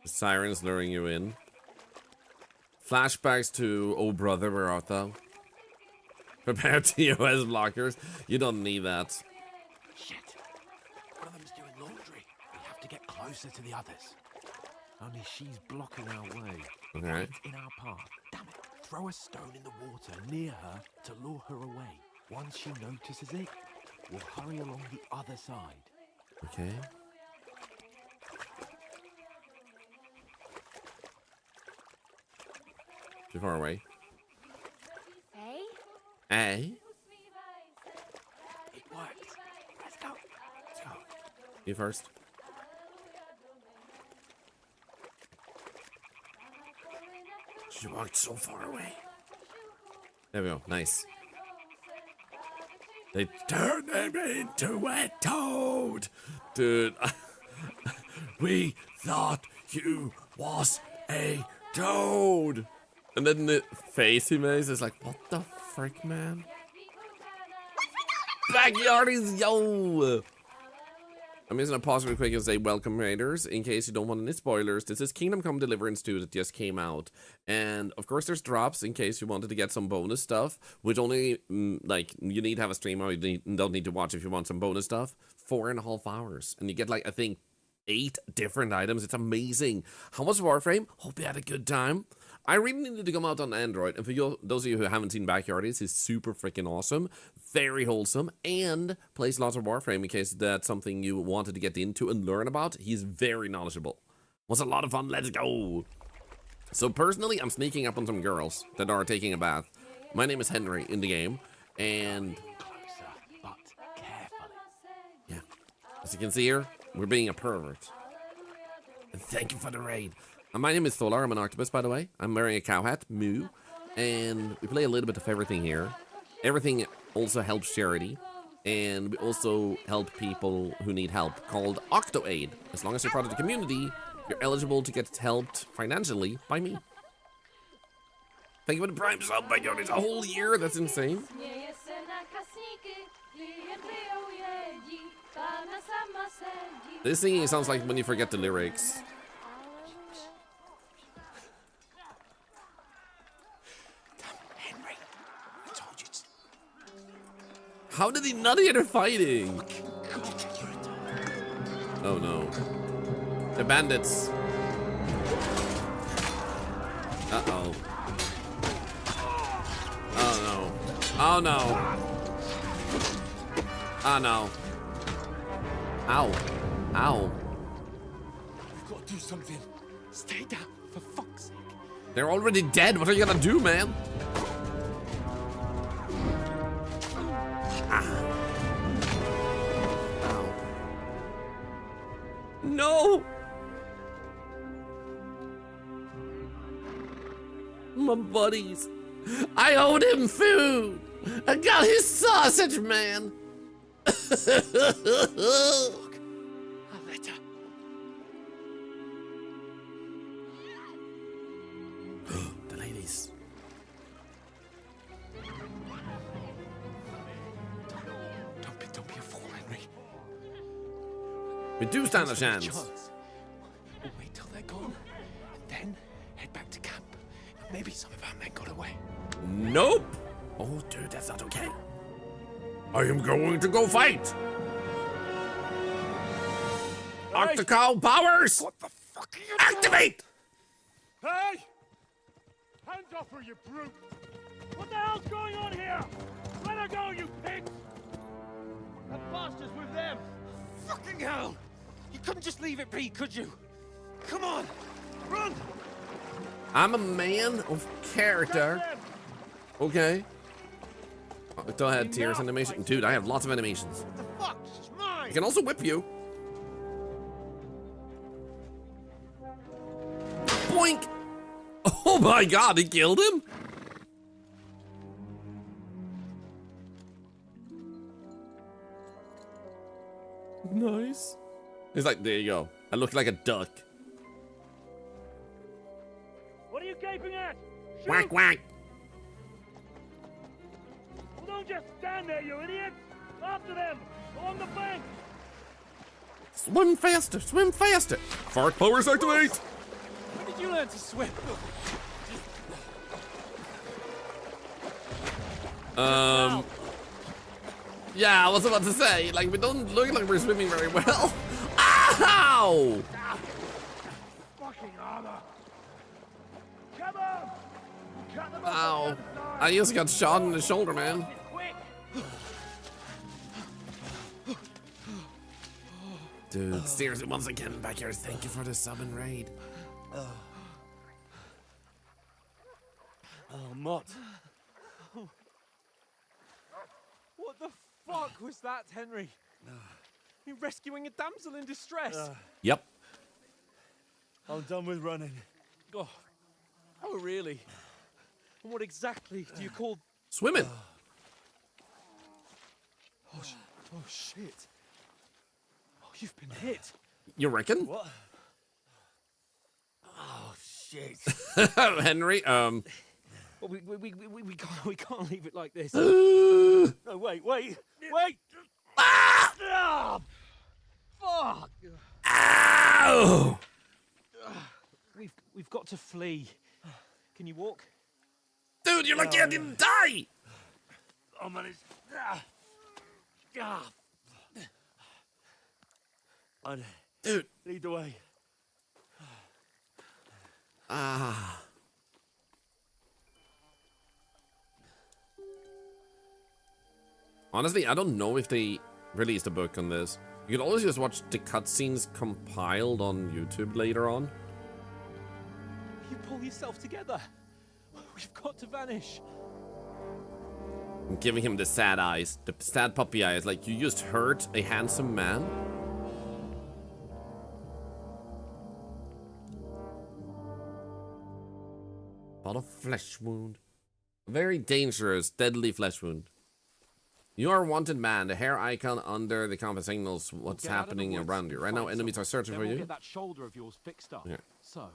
The sirens luring you in. Flashbacks to Oh Brother, Where Art Thou? Prepare TOS blockers. You don't need that. Shit. One of them's doing laundry. We have to get closer to the others. Only she's blocking our way. Okay. Right in our path. Damn it. Throw a stone in the water near her to lure her away. Once she notices it, we'll hurry along the other side. Okay. Too far away. Hey? Hey. It worked. Let's go. Let's go. You first. She walked so far away. There we go. Nice. They turned him into a toad. Dude. We thought you was a toad. And then the face he makes is like, what the frick, man? Backyardies, yo! I'm just gonna pause real quick and say welcome, raiders. In case you don't want any spoilers, this is Kingdom Come Deliverance 2 that just came out. And of course there's drops in case you wanted to get some bonus stuff, which only, like, you need to have a stream or you don't need to watch if you want some bonus stuff. 4.5 hours. And you get, like, I think 8 different items. It's amazing. How much Warframe? Hope you had a good time. I really needed to come out on Android, and for you, those of you who haven't seen Backyardies, it's super freaking awesome, very wholesome, and plays lots of Warframe in case that's something you wanted to get into and learn about. He's very knowledgeable. Was a lot of fun. Let's go. So personally, I'm sneaking up on some girls that are taking a bath. My name is Henry in the game, and Closer, but carefully. yeah, as you can see here, we're being a pervert. And thank you for the raid. My name is Thorlar. I'm an octopus, by the way. I'm wearing a cow hat, moo, and we play a little bit of everything here. Everything also helps charity, and we also help people who need help, called OctoAid. As long as you're part of the community, you're eligible to get helped financially by me. Thank you for the prime sub, my God, it's a whole year. That's insane. This singing sounds like when you forget the lyrics. How did he not hear her fighting? Oh no. The bandits. Uh-oh. Oh, no. Oh, no. Oh, no. Ow. Ow. We've got to do something. Stay down, for fuck's sake. They're already dead. What are you gonna do, man? Ah. Ow. No! My buddies. I owed him food. I got his sausage, man. Look, a letter. The ladies. Don't be a fool, Henry. We do stand a chance. We'll wait till they're gone, and then head back to camp. Maybe some of our men got away. Nope. Oh, dude, that's not okay. I am going to go fight. Octocow powers. What the fuck are you Activate. Hey! Hands off her, you brute! What the hell's going on here? Let her go, you pigs! That bastard's with them! Fucking hell! You couldn't just leave it be, could you? Come on, run! I'm a man of character. Okay. Oh, go ahead, Tears animation. Dude, I have lots of animations. What the fuck? She's mine! I can also whip you. Boink! Oh my god, he killed him? Nice. He's like, there you go. I look like a duck. What are you gaping at? Shoot! Quack, quack. Well, don't just stand there, you idiots! After them! Along the bank! Swim faster, swim faster. Fart powers activate. When did you learn to swim? Yeah, I was about to say, like, we don't look like we're swimming very well. Ow! Fucking armor! Come on! Cut them off Ow. on the other side. I just got shot in the shoulder, man. Quick! Dude, seriously, once again, back here, thank you for the sub and raid. Oh, Mott. What the fuck was that, Henry? You rescuing a damsel in distress? Yep. I'm done with running. Oh really? And what exactly do you call... Swimming. Oh, shit. Oh, you've been hit. You reckon? What? Oh, shit. Henry, Well, we can't leave it like this. No, wait! Ah! Fuck! Ow! We've got to flee. Can you walk? Dude, you're lucky I didn't die. I'm on his... Dude. Lead the way. Ah. Honestly, I don't know if they released a book on this. You can always just watch the cutscenes compiled on YouTube later on. You pull yourself together. We've got to vanish. I'm giving him the sad eyes, the sad puppy eyes, like you just hurt a handsome man. But a flesh wound. A very dangerous, deadly flesh wound. You are a wanted man. The hair icon under the compass signals what's happening around you. Right now, enemies are searching for we'll you. Get that shoulder of yours fixed up. Yeah. So,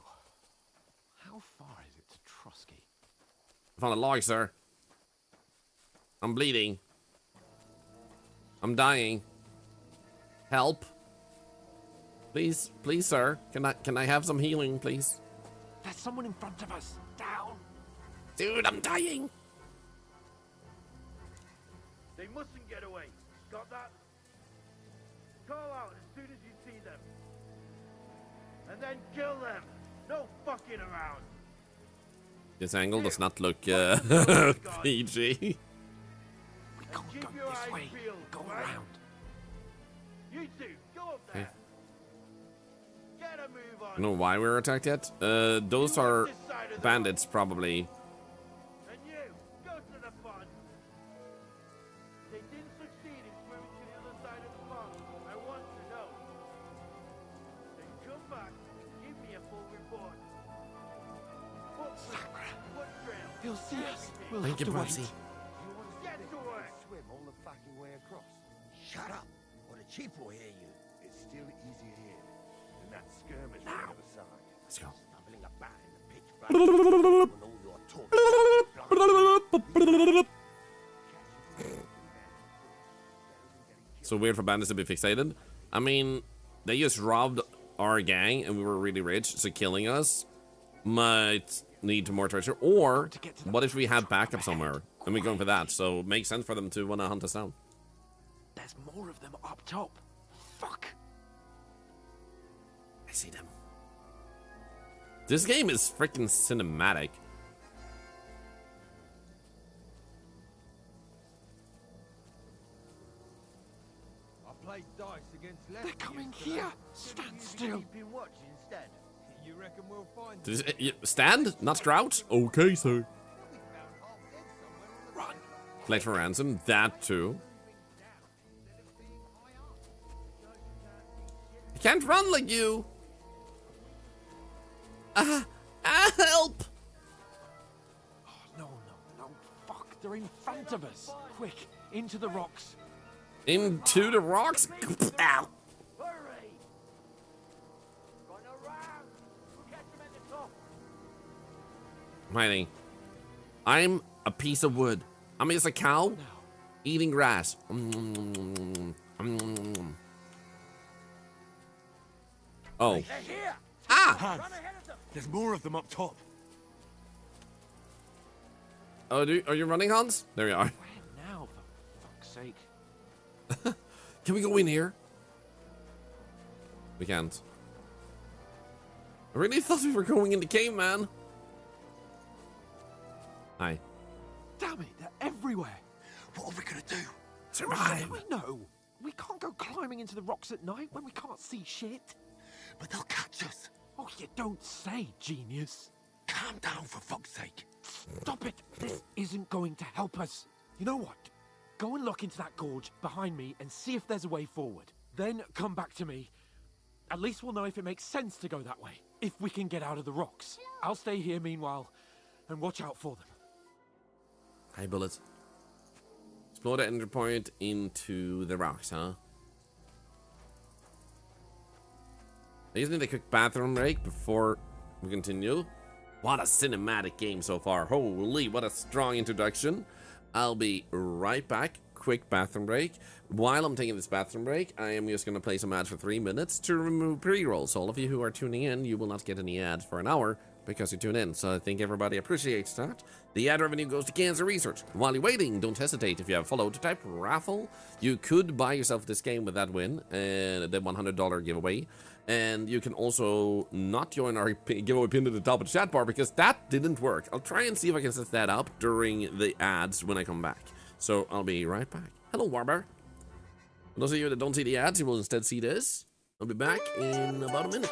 how far is it to Trusky? I found a log, sir. I'm bleeding. I'm dying. Help. Please, please, sir. Can I have some healing, please? There's someone in front of us. Down. Dude, I'm dying. They mustn't get away. Got that? Call out as soon as you see them. And then kill them. No fucking around. This angle does not look PG. We can't go this way. Go around. You two, go up there. Get a move on. I don't know why we were attacked yet. Those are bandits, probably. And you, go to the pond. They didn't succeed in swimming to the other side of the pond. I want to know. Then come back and give me a full report. Foot trail. He'll see us. We'll Thank you, have to wait. Bubsy. Get to work. Swim all the fucking way across. Shut up, or the chief will hear you. It's still easier here than that skirmish on the other side. Let's go. Stumbling about in the pitch black when all your talk. So weird for bandits to be fixated. I mean, they just robbed our gang and we were really rich, so killing us might lead to more treasure. Or what if we had backup somewhere and we're going for that? So it makes sense for them to want to hunt us down. There's more of them up top. Fuck. I see them. This game is freaking cinematic. I played dice against They're coming here. Stand still. Keep watch instead. You reckon we'll find Stand, not crouch. Okay, sir. Run. Collect for ransom. That too. I can't run like you. Help! Oh, no. Fuck. They're in front of us. Quick. Into the rocks. Into the rocks. Ow. Hurry! Run around. We'll catch them at the top. I'm hiding. I'm a piece of wood. I'm just a cow eating grass. Oh. They're here. Ah! Run ahead of them. There's more of them up top. Oh, are you running, Hans? There we are. Where now, for fuck's sake? Can we go in here? We can't. I really thought we were going in the cave, man. Hi. Damn it, they're everywhere. What are we gonna do? Survive. I know. We can't go climbing into the rocks at night when we can't see shit. But they'll catch us. Oh, you don't say, genius. Calm down, for fuck's sake. Stop it. This isn't going to help us. You know what? Go and look into that gorge behind me and see if there's a way forward. Then come back to me. At least we'll know if it makes sense to go that way. If we can get out of the rocks. I'll stay here meanwhile and watch out for them. Hi, Bullet. Explore the enter point into the rocks, huh? I just need a quick bathroom break before we continue. What a cinematic game so far. Holy, what a strong introduction. I'll be right back. Quick bathroom break. While I'm taking this bathroom break, I am just going to play some ads for 3 minutes to remove pre-rolls. So all of you who are tuning in, you will not get any ads for an hour because you tune in. So I think everybody appreciates that. The ad revenue goes to cancer research. While you're waiting, don't hesitate. If you have followed, to type raffle. You could buy yourself this game with that win and the $100 giveaway. And you can also not join our giveaway pin at the top of the chat bar because that didn't work. I'll try and see if I can set that up during the ads when I come back. So I'll be right back. Hello, Warbear. For those of you that don't see the ads, you will instead see this. I'll be back in about a minute.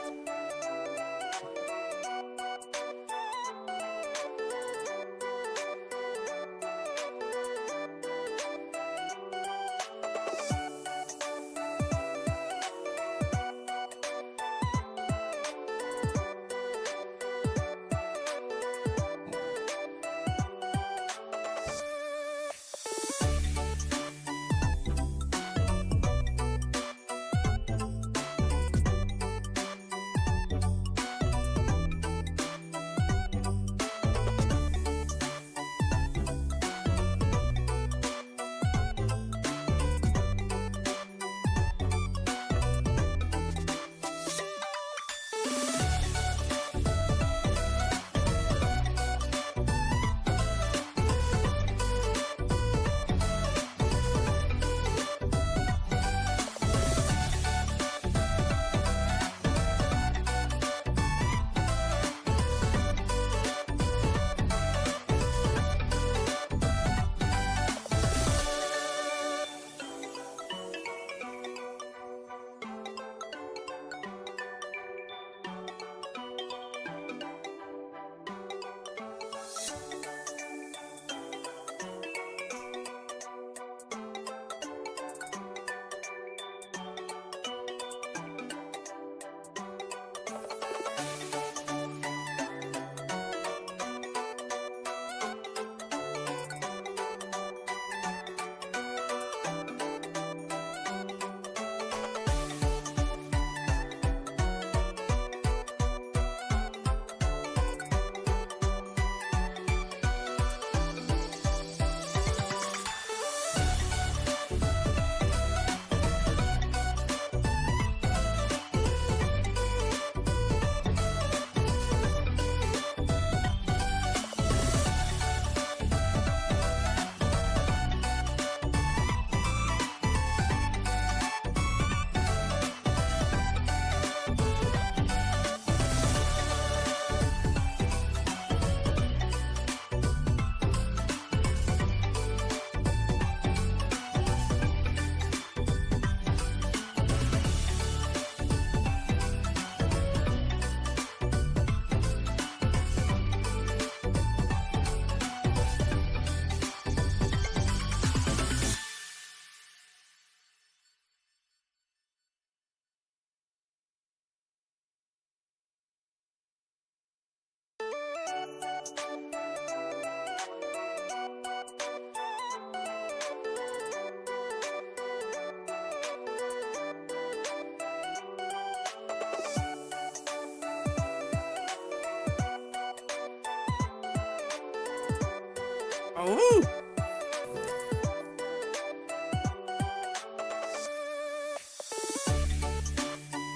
Oh!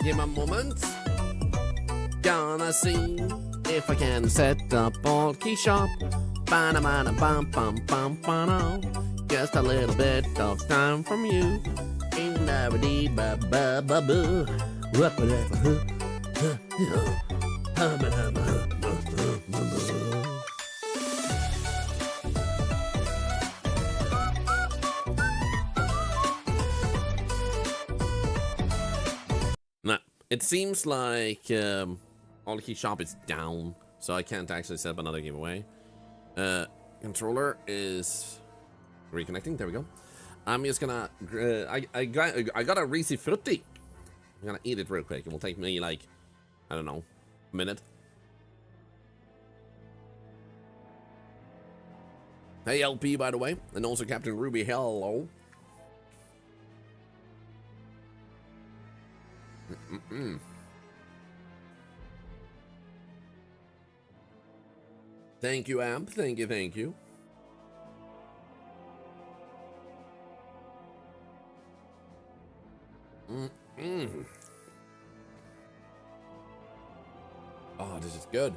Give me a moment. Gonna see if I can set up all key shop. Ba-na-ba-na-bum-bum-bum-bum. Just a little bit of time from you. Nah, it seems like all key shop is down, so I can't actually set up another giveaway. Controller is reconnecting. There we go. I'm just gonna. I got a Reese Frutti. I'm gonna eat it real quick. It will take me like, I don't know, a minute. Hey LP, by the way, and also Captain Ruby. Hello. Thank you, Amp. Thank you. Thank you. Oh, this is good.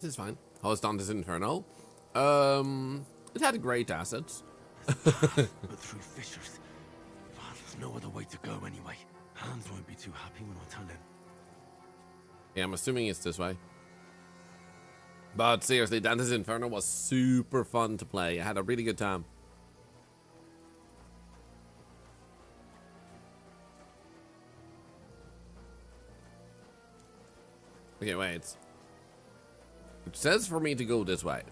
This is fine. How is Dante's Inferno? It had great assets. But through fissures. Well, there's no other way to go anyway. Hans won't be too happy when I tell him. Yeah, I'm assuming it's this way. But seriously, Dante's Inferno was super fun to play. I had a really good time. Okay, wait. It says for me to go this way.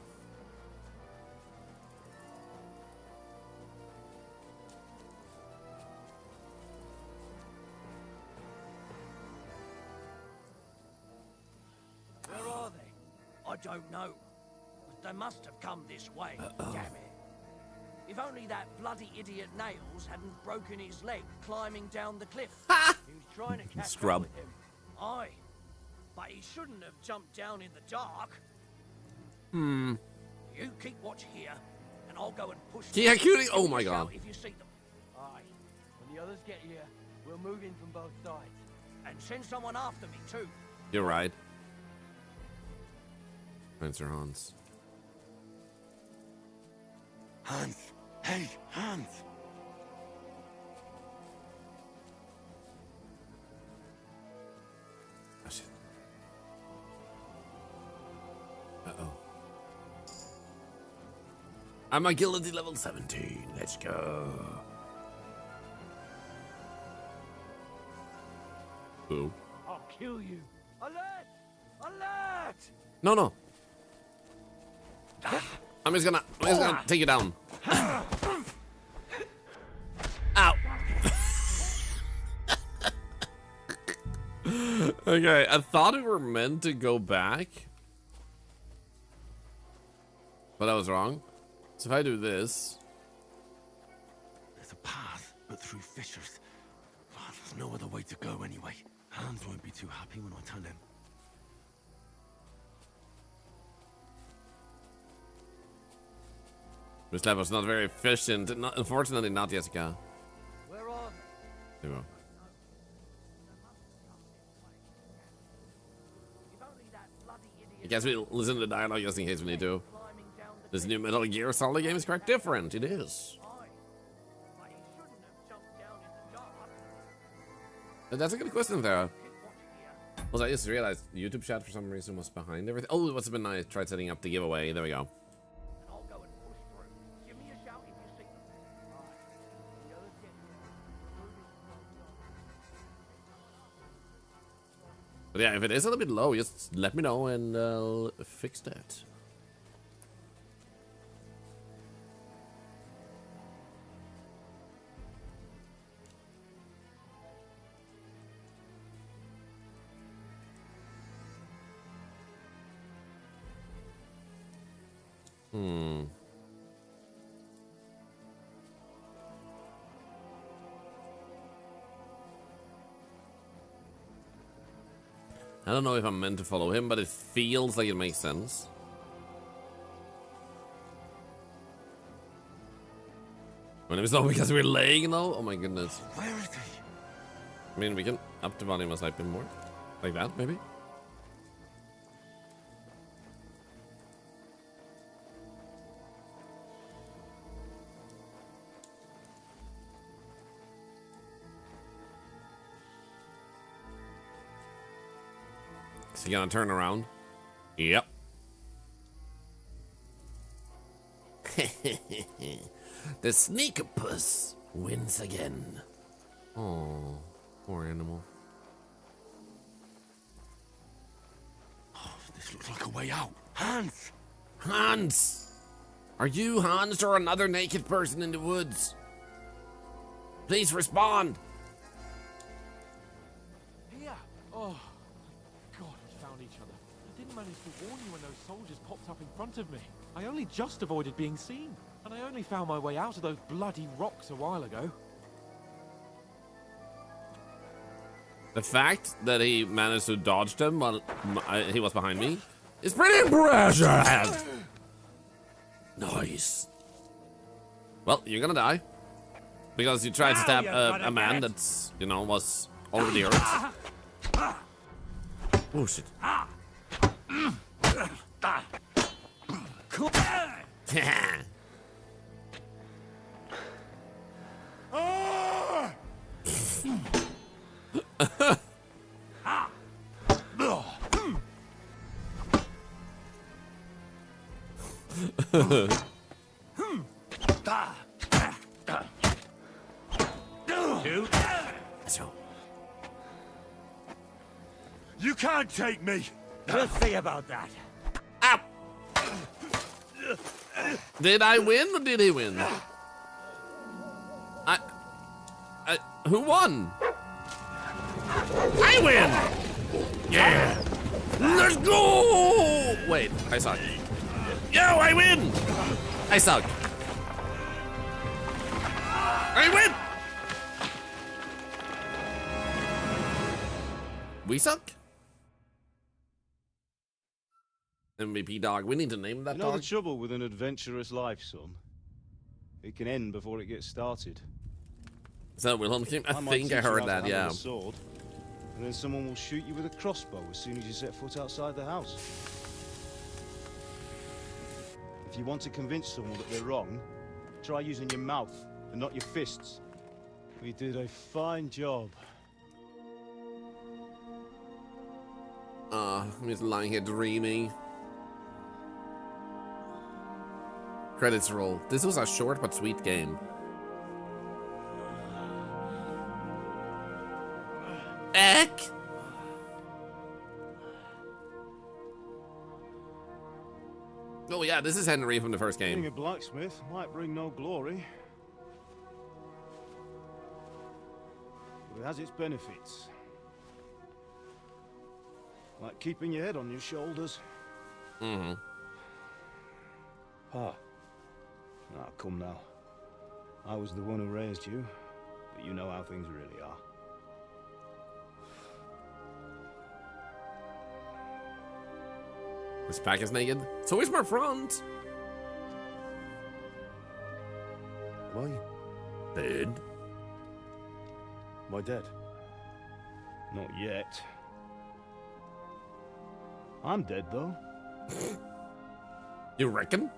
Where are they? I don't know. But they must have come this way. Damn it. If only that bloody idiot Nails hadn't broken his leg climbing down the cliff. He was trying to catch up with him. Aye. But he shouldn't have jumped down in the dark. You keep watch here, and I'll go and push them. Yeah, cutie. Oh my god. If you see them. Aye. When the others get here, we'll move in from both sides. And send someone after me, too. You're right. Spencer Hans. Hans! Hey, Hans! Oh shit. Uh-oh. I'm agility level 17. Let's go. Boo. I'll kill you. Alert! Alert! No, no. I'm just gonna take you down. Ow. Okay, I thought we were meant to go back, but I was wrong. So if I do this, There's a path, but through fissures. Well, there's no other way to go anyway. Hans won't be too happy when I tell him. this level's not very efficient. Not, unfortunately, not Jessica. Where are they? There we go. If only that bloody idiot I guess we listen to the dialogue just in case we need to. climbing down the This new Metal Gear Solid game is quite different. It is. Aye. But he shouldn't have jumped down in the dark. That's a good question there. Keep watch here. Also, I just realized YouTube chat for some reason was behind everything. Oh, it must have been I tried setting up the giveaway. There we go. And I'll go and push But yeah, if it is a little bit low, just let me know and I'll fix that. I don't know if I'm meant to follow him, but it feels like it makes sense. When it was not because we're laying though? Oh my goodness. Where is he? I mean, we can up the volume a slight bit more. Like that, maybe? Is he gonna turn around? Yep. The sneakopus wins again. Oh, poor animal. Oh, this looks like a way out. Hans! Hans! Are you Hans or another naked person in the woods? Please respond! Here! Oh, God, we found each other. I didn't manage to warn you when those soldiers popped up in front of me. I only just avoided being seen. And I only found my way out of those bloody rocks a while ago. The fact that he managed to dodge them while he was behind me is pretty impressive! Nice. Well, you're gonna die. Because you tried to stab a man that's, you know, was already hurt. Oh, shit. You can't take me! We'll see about that. Ow! Did I win or did he win? Who won? I win! Yeah! Let's go! Wait, I suck. Yo, I win! I suck. I win! We suck? MVP dog. We need to name that You know dog. the trouble with an adventurous life, son? It can end before it gets started. Is that Wilhelm team? I might think teach I you heard how to that, handle yeah. a sword, and then someone will shoot you with a crossbow as soon as you set foot outside the house. If you want to convince someone that they're wrong, try using your mouth and not your fists. We did a fine job. I'm just lying here dreaming. Credits roll. This was a short but sweet game. Eck! Oh yeah, this is Henry from the first Being game. a blacksmith might bring no glory, but it has its benefits. Like keeping your head on your shoulders. Mm-hmm. Pa. Ah, come now. I was the one who raised you, but you know how things really are. This pack is naked. So where's my front? Am I? Dead. Am I dead? Not yet. I'm dead, though. You reckon?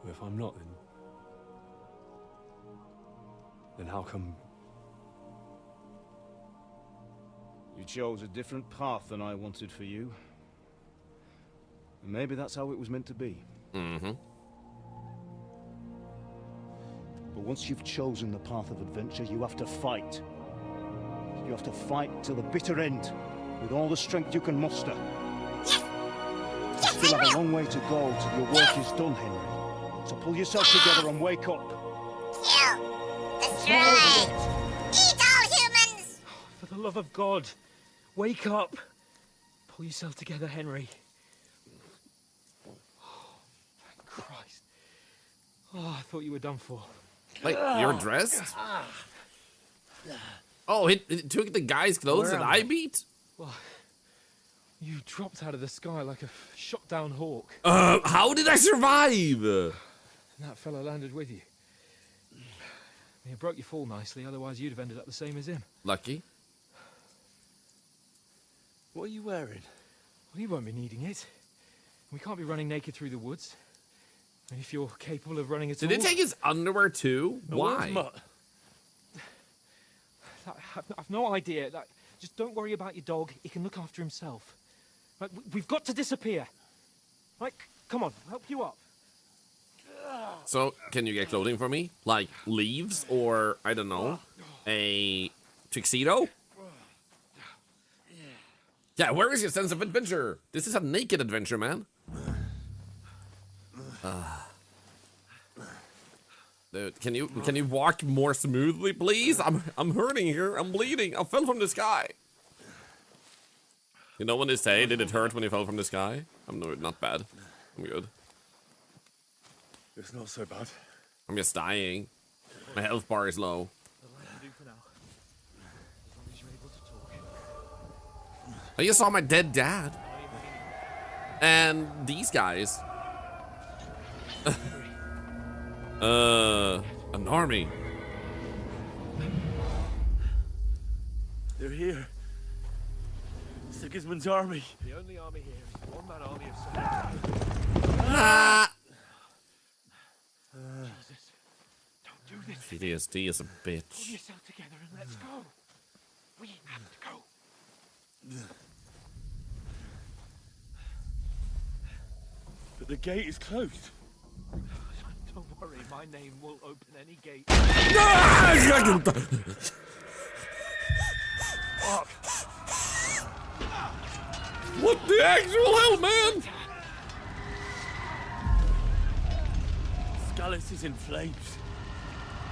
If I'm not, then how come you chose a different path than I wanted for you? Maybe that's how it was meant to be. Mm-hmm. But once you've chosen the path of adventure, you have to fight. You have to fight till the bitter end, with all the strength you can muster. You still have a long way to go till your work is done, Henry. So pull yourself together and wake up. Kill! Destroy! Eat all humans! For the love of God, wake up. Pull yourself together, Henry. Oh, thank Christ. Oh, I thought you were done for. Wait, you're dressed? Oh, it took the guy's clothes that I beat? Well, you dropped out of the sky like a shot-down hawk. How did I survive? And that fella landed with you. You broke your fall nicely, otherwise you'd have ended up the same as him. Lucky. What are you wearing? Well, you won't be needing it. We can't be running naked through the woods. And if you're capable of running at all... Did it take his underwear too? Why? I've no idea. Just don't worry about your dog. He can look after himself. We've got to disappear. Come on, I'll help you up. So, can you get clothing for me? Like leaves or, I don't know, a tuxedo? Yeah, where is your sense of adventure? This is a naked adventure, man. Dude, can you walk more smoothly, please? I'm hurting here. I'm bleeding. I fell from the sky. You know when they say, did it hurt when you fell from the sky? I'm not bad. I'm good. It's not so bad. I'm just dying. My health bar is low. I just saw my dead dad. And these guys. An army. They're here. Sigismund's army. The only army here is a one-man army of soldiers. Jesus, don't do this. PTSD is a Pull bitch. yourself together and let's go. We have to go. But the gate is closed. Don't worry, my name will open any gate. What the actual hell, man? Scallis is in flames.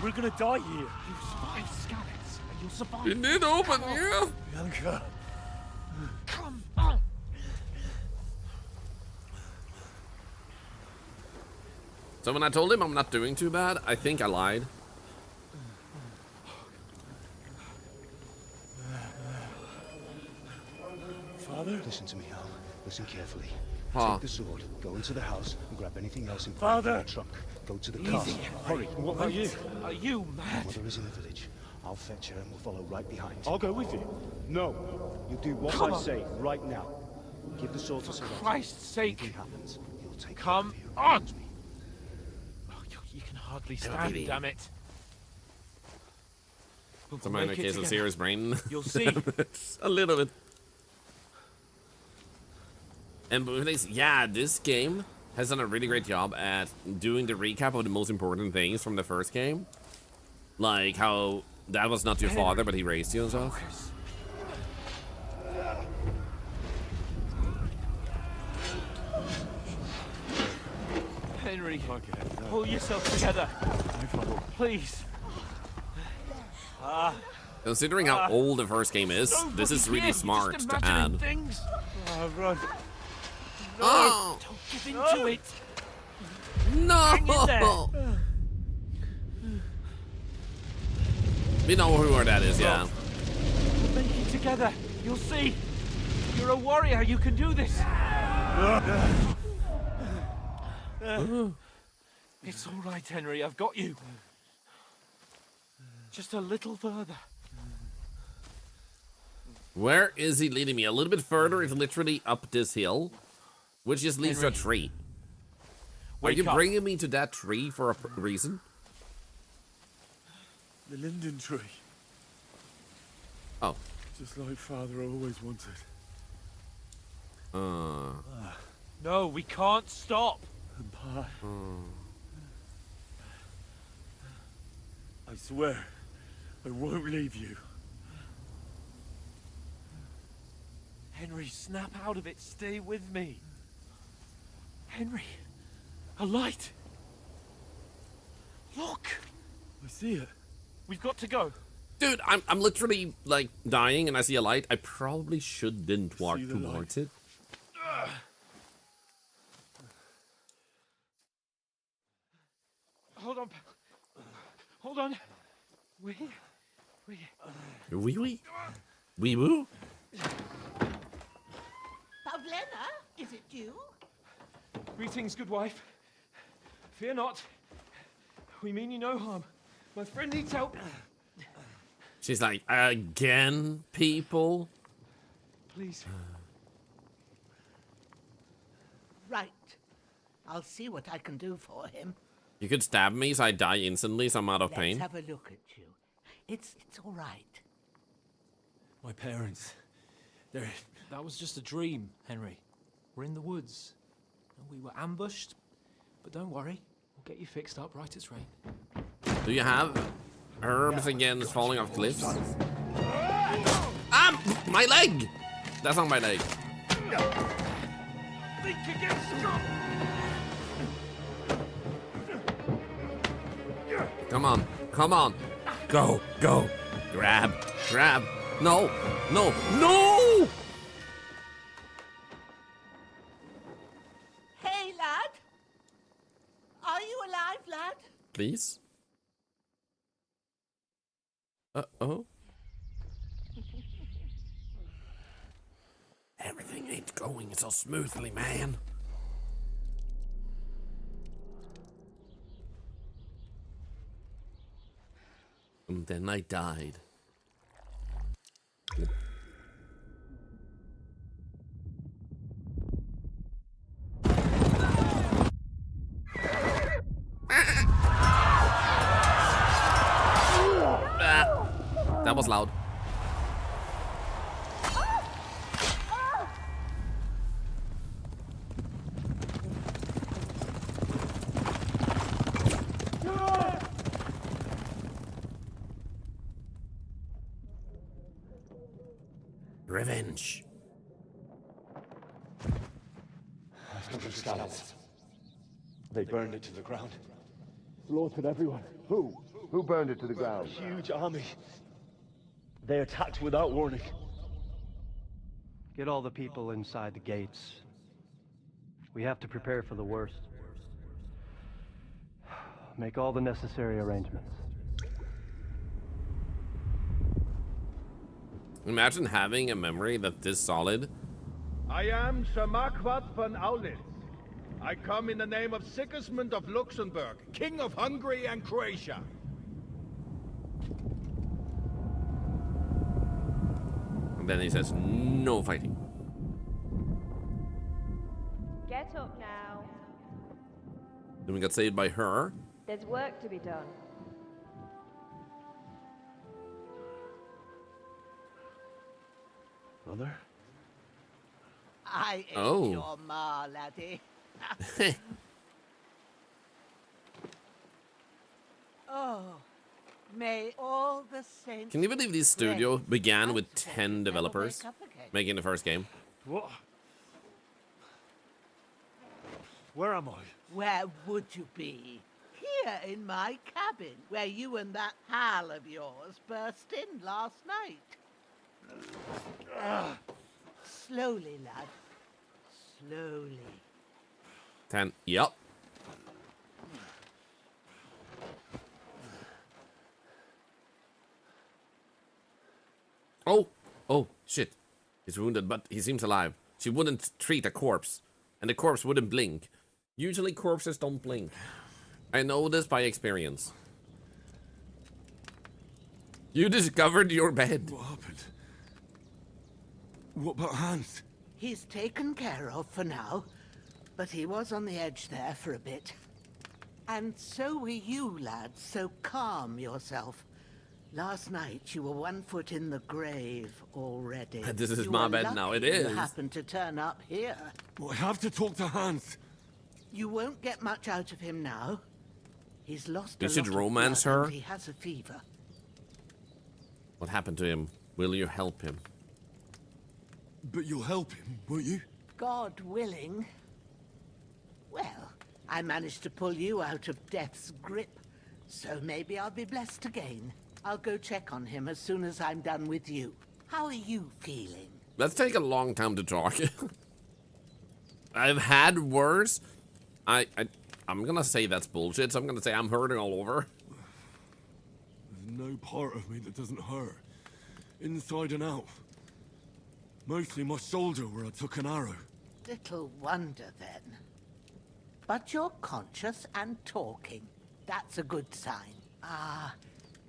We're gonna die here. You survived Scallis, and you'll survive. It did open, yeah. Bianca. Come on. So when I told him I'm not doing too bad, I think I lied. Father? Listen to me, Al. Listen carefully. Huh. Take the sword, go into the house, and grab anything else in Father! the trunk. Go to the castle. Hurry. What about you? Are you mad? Mother is in the village. I'll fetch her and we'll follow right behind. I'll go with you. No. You do what Come I on. say right now. Give the sword to For Sir Christ's sake. Anything happens, he'll take Come care of you. on. Oh, you can hardly stand, baby. damn it. We'll It's a minor make it case of together. serious brain. You'll see. A little bit. And yeah, this game has done a really great job at doing the recap of the most important things from the first game. Like how that was not your father, but he raised you and stuff. Henry, pull yourself together. Please. Considering how old the first game is, this is really smart to add. Things. Oh, run. No, Oh. don't give in to it. No! Hang in there. We know who that is, yeah. We'll make it together. You'll see. You're a warrior. You can do this. It's all right, Henry. I've got you. Just a little further. Where is he leading me? A little bit further is literally up this hill, which just leads to a Henry. tree. Are Wake you up. bringing me to that tree for a reason? The linden tree. Oh. Just like Father always wanted. No, we can't stop. Pa. I swear, I won't leave you. Henry, snap out of it. Stay with me. Henry, a light. Look. I see it. We've got to go. Dude, I'm literally like dying and I see a light. I probably shouldn't walk towards it. Hold on. Hold on. Wee woo? Pavlena, is it you? Greetings, good wife. Fear not. We mean you no harm. My friend needs help. She's like, again, people? Please. Right. I'll see what I can do for him. You could stab me so I die instantly so I'm out of pain. Let's have a look at you. It's all right. My parents. That was just a dream, Henry. We're in the woods. We were ambushed. But don't worry. We'll get you fixed up right as rain. Do you have herbs against falling off cliffs? Ah! My leg! That's not my leg. Think again, Scott! Come on, come on. Go, go. Grab, grab. No, no, no! Hey, lad. Are you alive, lad? Please? Uh-oh. Everything ain't going so smoothly, man. And then I died. That was loud. Revenge. I've come from scouts. They burned it to the ground. Slaughtered everyone. Who? Who burned it to the ground? A huge army. They attacked without warning. Get all the people inside the gates. We have to prepare for the worst. Make all the necessary arrangements. Imagine having a memory that's this solid. I am Sir Marquardt von Aulitz. I come in the name of Sigismund of Luxembourg, King of Hungary and Croatia. And then he says, no fighting. Get up now. Then we got saved by her. There's work to be done. Mother? I ain't Oh. your ma, laddie. Oh, may all the saints... Can you believe this studio began with 10 developers making the first game? What? Where am I? Where would you be? Here in my cabin, where you and that pal of yours burst in last night. Slowly, lad. Slowly. 10. Yup. Oh. Oh, shit. He's wounded, but he seems alive. She wouldn't treat a corpse. And the corpse wouldn't blink. Usually corpses don't blink. I know this by experience. You discovered your bed. What happened? What about Hans? He's taken care of for now, but he was on the edge there for a bit. And so were you, lad, so calm yourself. Last night you were 1 foot in the grave already. This is You my were bed now, it lucky is. You happened to turn up here. Well, I have to talk to Hans. You won't get much out of him now. He's lost You a should lot romance of blood her. and he has a fever. What happened to him? Will you help him? But you'll help him, won't you? God willing. Well, I managed to pull you out of death's grip, so maybe I'll be blessed again. I'll go check on him as soon as I'm done with you. How are you feeling? Let's take a long time to talk. I've had worse. I'm gonna say that's bullshit, so I'm gonna say I'm hurting all over. There's no part of me that doesn't hurt. Inside and out. Mostly my shoulder where I took an arrow. Little wonder then. But you're conscious and talking. That's a good sign. Ah,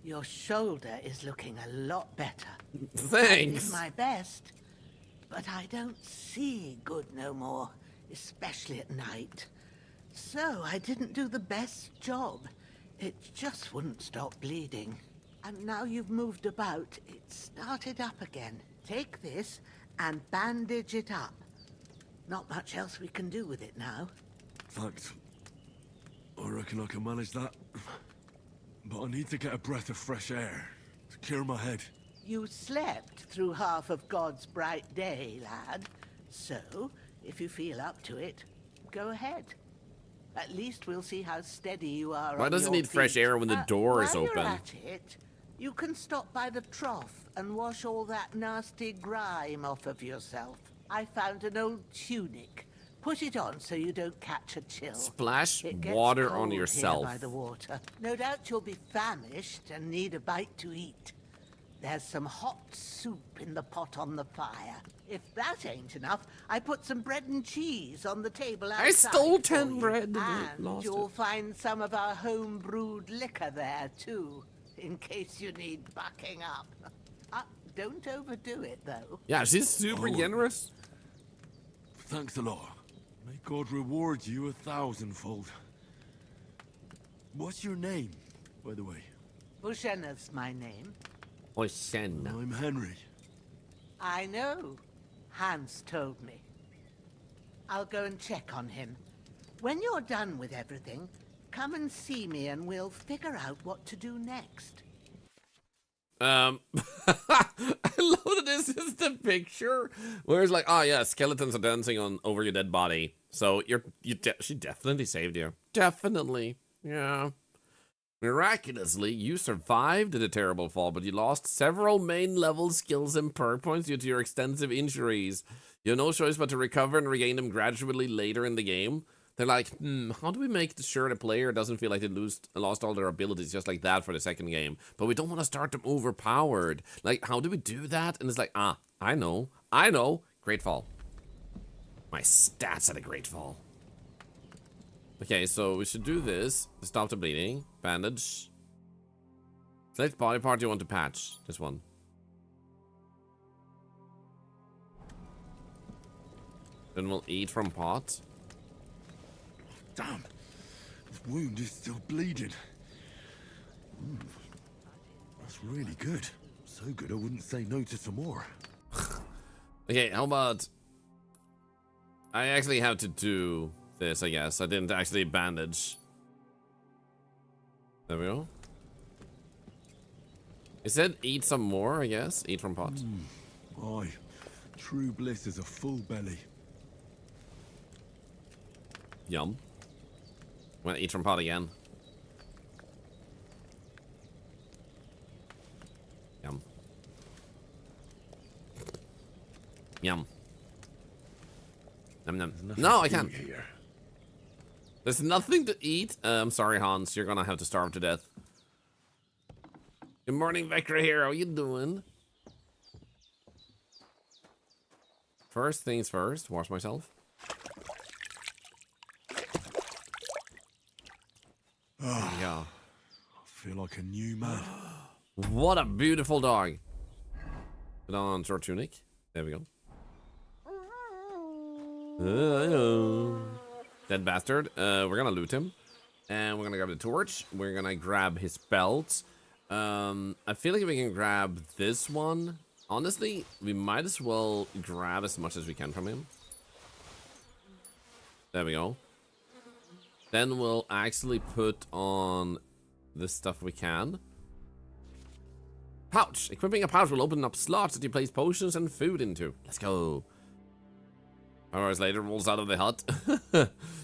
your shoulder is looking a lot better. Thanks. I did my best, but I don't see good no more, especially at night. So I didn't do the best job. It just wouldn't stop bleeding. And now you've moved about, it started up again. Take this and bandage it up. Not much else we can do with it now. Thanks. I reckon I can manage that. But I need to get a breath of fresh air to clear my head. You slept through half of God's bright day, lad. So, if you feel up to it, go ahead. At least we'll see how steady you are. Why does it need fresh air when the door is while open? You're at it, you can stop by the trough and wash all that nasty grime off of yourself. I found an old tunic. Put it on so you don't catch a chill. Splash It gets water cold on here yourself. by the water. No doubt you'll be famished and need a bite to eat. There's some hot soup in the pot on the fire. If that ain't enough, I put some bread and cheese on the table outside. I stole for 10 you. bread and And lost you'll it. find some of our home-brewed liquor there, too, in case you need bucking up. Don't overdo it, though. Yeah, she's super generous. Thanks a lot. May God reward you 1,000-fold. What's your name, by the way? Bushenna's my name. Bushenna. I'm Henry. I know. Hans told me. I'll go and check on him. When you're done with everything, come and see me and we'll figure out what to do next. I love that this is the picture where it's like, oh yeah, skeletons are dancing on over your dead body. So she definitely saved you. Definitely. Yeah. Miraculously, you survived the terrible fall, but you lost several main level skills and perk points due to your extensive injuries. You have no choice but to recover and regain them gradually later in the game. They're like, how do we make sure the player doesn't feel like they lost all their abilities just like that for the second game? But we don't want to start them overpowered. Like, how do we do that? And it's like, I know. Great fall. My stats had a great fall. Okay, so we should do this to stop the bleeding. Bandage. Select body part you want to patch. This one. Then we'll eat from pot. Damn. This wound is still bleeding. That's really good. So good I wouldn't say no to some more. Okay, how about... I actually have to do this, I guess. I didn't actually bandage. There we go. It said eat some more, I guess. Eat from pot. Aye. True bliss is a full belly. Yum. Want to eat from pot again. Yum. Yum. Num num. No, I can't. Here. There's nothing to eat. I'm sorry, Hans. You're gonna have to starve to death. Good morning, Vector here. How you doing? First things first. Wash myself. Yeah. I feel like a new man. What a beautiful dog. Put on short tunic. There we go. Dead bastard. We're gonna loot him. And we're gonna grab the torch. We're gonna grab his belt. I feel like if we can grab this one, honestly, we might as well grab as much as we can from him. There we go. Then we'll actually put on the stuff we can. Pouch. Equipping a pouch will open up slots that you place potions and food into. Let's go. Hours later, rolls out of the hut.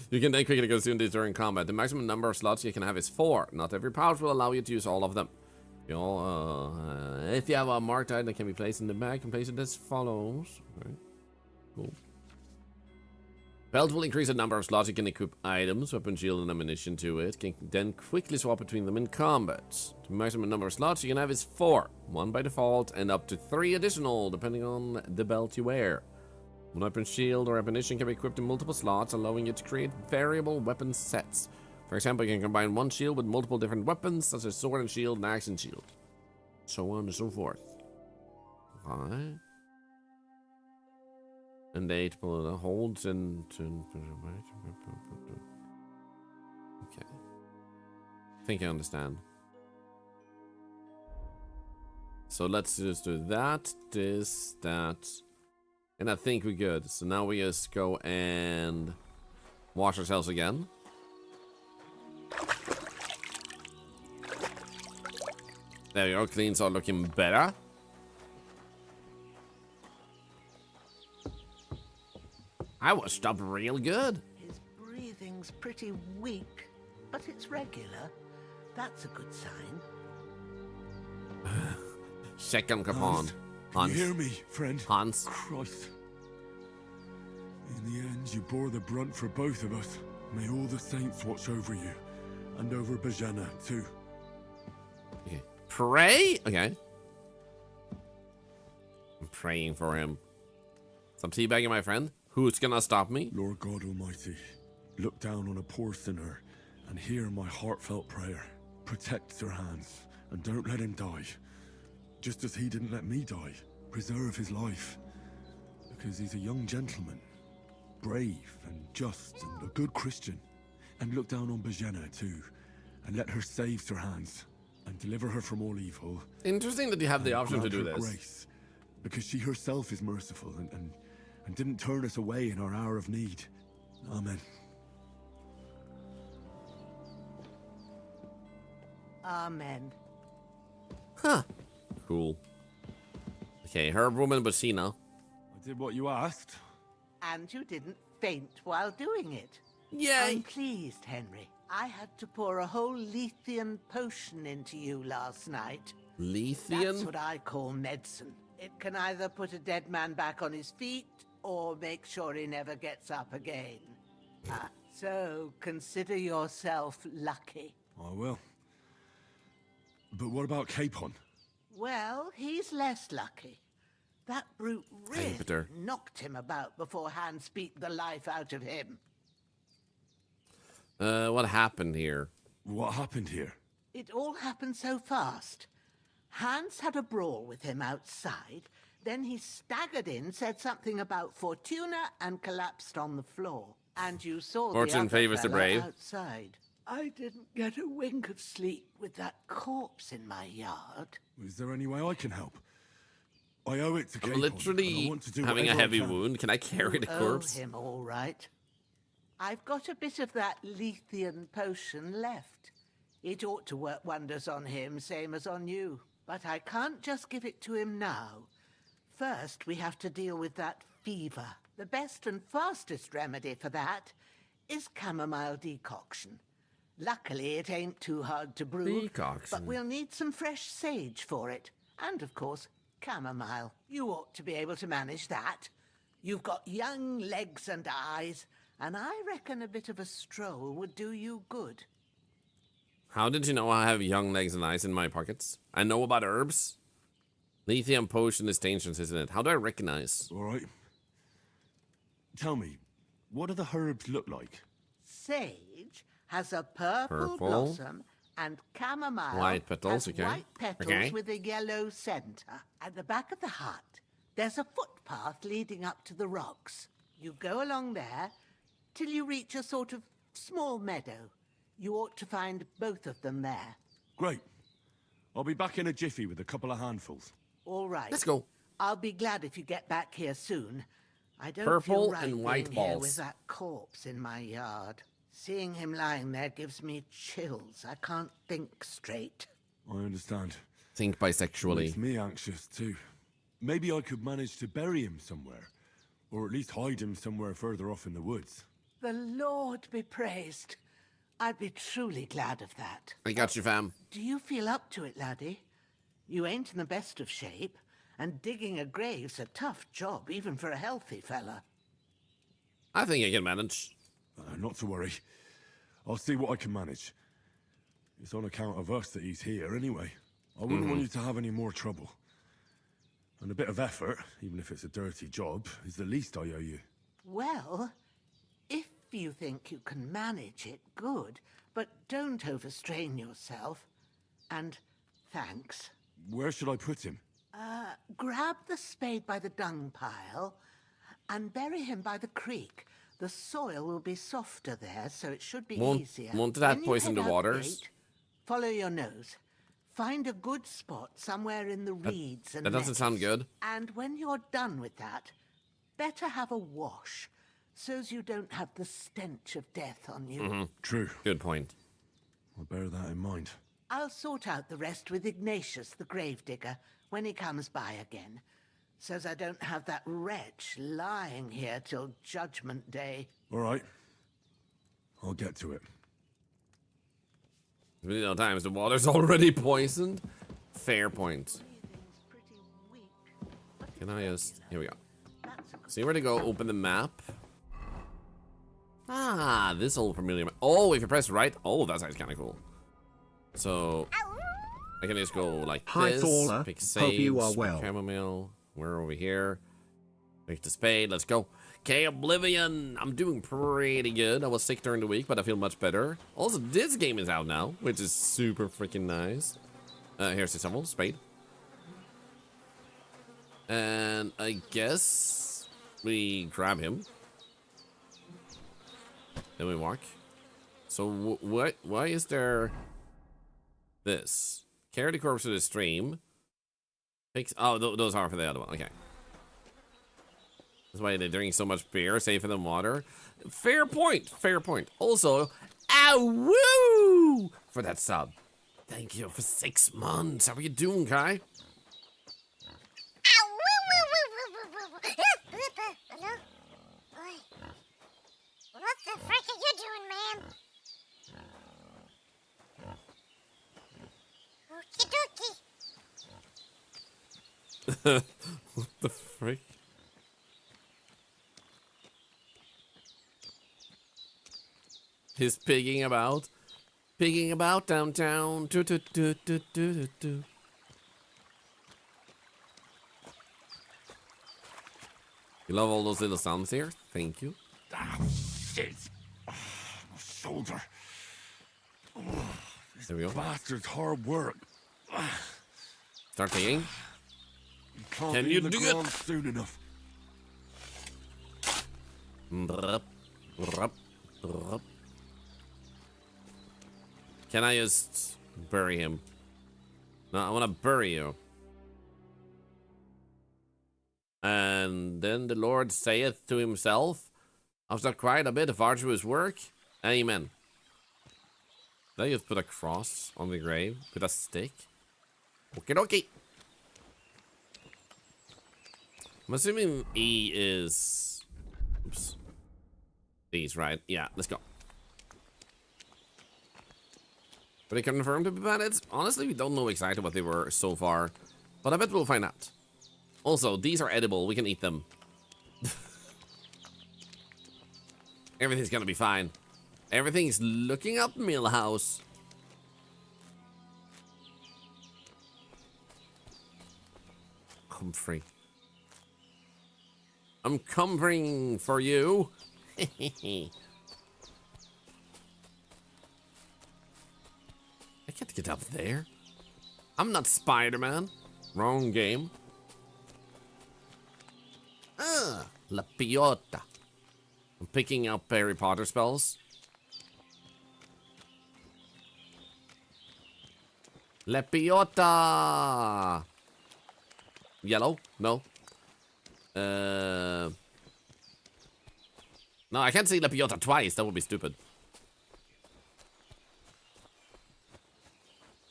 You can then quickly consume these during combat. The maximum number of slots you can have is 4. Not every pouch will allow you to use all of them. If you have a marked item that can be placed in the bag, you can place it as follows. Okay. Cool. Belt will increase the number of slots you can equip items, weapon, shield, and ammunition to it. You can then quickly swap between them in combat. The maximum number of slots you can have is 4. 1 by default, and up to 3 additional, depending on the belt you wear. One weapon, shield, or ammunition can be equipped in multiple slots, allowing you to create variable weapon sets. For example, you can combine one shield with multiple different weapons, such as sword and shield and axe and shield. So on and so forth. Okay. And 8 holds and... Okay. I think I understand. So let's just do that, this, that. And I think we're good. So now we just go and wash ourselves again. There we go. Clean, so looking better. I washed up real good. His breathing's pretty weak, but it's regular. That's a good sign. Second Capon. Hans. You hear me, friend? Hans. Christ. In the end, you bore the brunt for both of us. May all the saints watch over you. And over Bajana, too. Okay. Pray? Okay. I'm praying for him. Some teabagging, my friend. Who's gonna stop me? Lord God Almighty, look down on a poor sinner and hear my heartfelt prayer. Protect Sir Hans and don't let him die. Just as he didn't let me die. Preserve his life. Because he's a young gentleman. Brave and just and a good Christian. And look down on Bajana too. And let her save Sir Hans. And deliver her from all evil. Interesting that you have the option to do this. Grace, because she herself is merciful and didn't turn us away in our hour of need. Amen. Amen. Huh. Cool. Okay, Herb Woman Bacina. I did what you asked. And you didn't faint while doing it. Yay! I'm pleased, Henry. I had to pour a whole Lethean potion into you last night. Lethean? That's what I call medicine. It can either put a dead man back on his feet or make sure he never gets up again. So consider yourself lucky. I will. But what about Capon? Well, he's less lucky. That brute really knocked him about before Hans beat the life out of him. What happened here? What happened here? It all happened so fast. Hans had a brawl with him outside, then he staggered in, said something about Fortuna, and collapsed on the floor. And you saw Fortune the other favors the fella brave. outside. I didn't get a wink of sleep with that corpse in my yard. Is there any way I can help? I owe it to Capon. I'm literally having a heavy wound. Can I carry the corpse? Owe him all right. I've got a bit of that Lethean potion left. It ought to work wonders on him, same as on you. But I can't just give it to him now. First, we have to deal with that fever. The best and fastest remedy for that is chamomile decoction. Luckily, it ain't too hard to brew. Decoction. But we'll need some fresh sage for it. And, of course, chamomile. You ought to be able to manage that. You've got young legs and eyes, and I reckon a bit of a stroll would do you good. How did you know I have young legs and eyes in my pockets? I know about herbs. Lithium potion is dangerous, isn't it? How do I recognize? All right. Tell me, what do the herbs look like? Sage has a purple blossom and chamomile white petals, has okay. white petals with a yellow center. At the back of the hut, there's a footpath leading up to the rocks. You go along there till you reach a sort of small meadow. You ought to find both of them there. Great. I'll be back in a jiffy with a couple of handfuls. All right. Let's go. I'll be glad if you get back here soon. I don't Purple feel right and white being here balls. with that corpse in my yard. Seeing him lying there gives me chills. I can't think straight. I understand. Think bisexually. Makes me anxious too. Maybe I could manage to bury him somewhere. Or at least hide him somewhere further off in the woods. The Lord be praised. I'd be truly glad of that. I got you, fam. Do you feel up to it, laddie? You ain't in the best of shape, and digging a grave's a tough job, even for a healthy fella. I think I can manage. Not to worry. I'll see what I can manage. It's on account of us that he's here anyway. I wouldn't want you to have any more trouble. And a bit of effort, even if it's a dirty job, is the least I owe you. Well, if you think you can manage it, good. But don't overstrain yourself. And thanks. Where should I put him? Grab the spade by the dung pile and bury him by the creek. The soil will be softer there, so it should be easier. Won't that When you poison head the out waters? gate, follow your nose. Find a good spot somewhere in the reeds and That doesn't nettles. sound good. And when you're done with that, better have a wash, so's you don't have the stench of death on you. True. Good point. I'll bear that in mind. I'll sort out the rest with Ignatius, the gravedigger, when he comes by again, so's I don't have that wretch lying here till Judgment Day. All right. I'll get to it. Really no time. The water's already poisoned. Fair point. Can I just... Here we go. See where to go. Open the map. Ah, this old familiar map. Oh, if you press right. Oh, that's actually kind of cool. So... I can just go like Hi, this. Thorlar. Pick Hope sage, you are pick well. chamomile. We're over here. Pick the spade. Let's go. Okay, Oblivion. I'm doing pretty good. I was sick during the week, but I feel much better. Also, this game is out now, which is super freaking nice. Here's the shovel, spade. And I guess we grab him. Then we walk. So why is there this? Carry the corpse to the stream. Oh, those are for the other one. Okay. That's why they drink so much beer, safer than water. Fair point. Fair point. Also, woo for that sub. Thank you for 6 months. How are you doing, Kai? Hello? Oi. What the frick are you doing, man? Okie dokie. What the frick? He's pigging about downtown. Do, do, do, do, do, do, do. You love all those little sounds here? Thank you. Ah, shit. Oh, my shoulder. Oh, this There we go. bastard's hard work. Start digging. Can't Can be you in the do it? ground soon enough. Brup, brup, brup. Can I just bury him? No, I want to bury you. And then the Lord saith to himself, after quite a bit of arduous work, amen. Did I just put a cross on the grave with a stick? Okie dokie. I'm assuming E is... Oops. E's right. Yeah, let's go. But they confirmed to be bandits? Honestly, we don't know exactly what they were so far. But I bet we'll find out. Also, these are edible. We can eat them. Everything's gonna be fine. Everything's looking up, Millhouse. Comfrey. I'm comforting for you. I can't get up there. I'm not Spider-Man. Wrong game. La Piota. I'm picking up Harry Potter spells. Lepiota! Yellow? No. No, I can't say Lepiota twice. That would be stupid.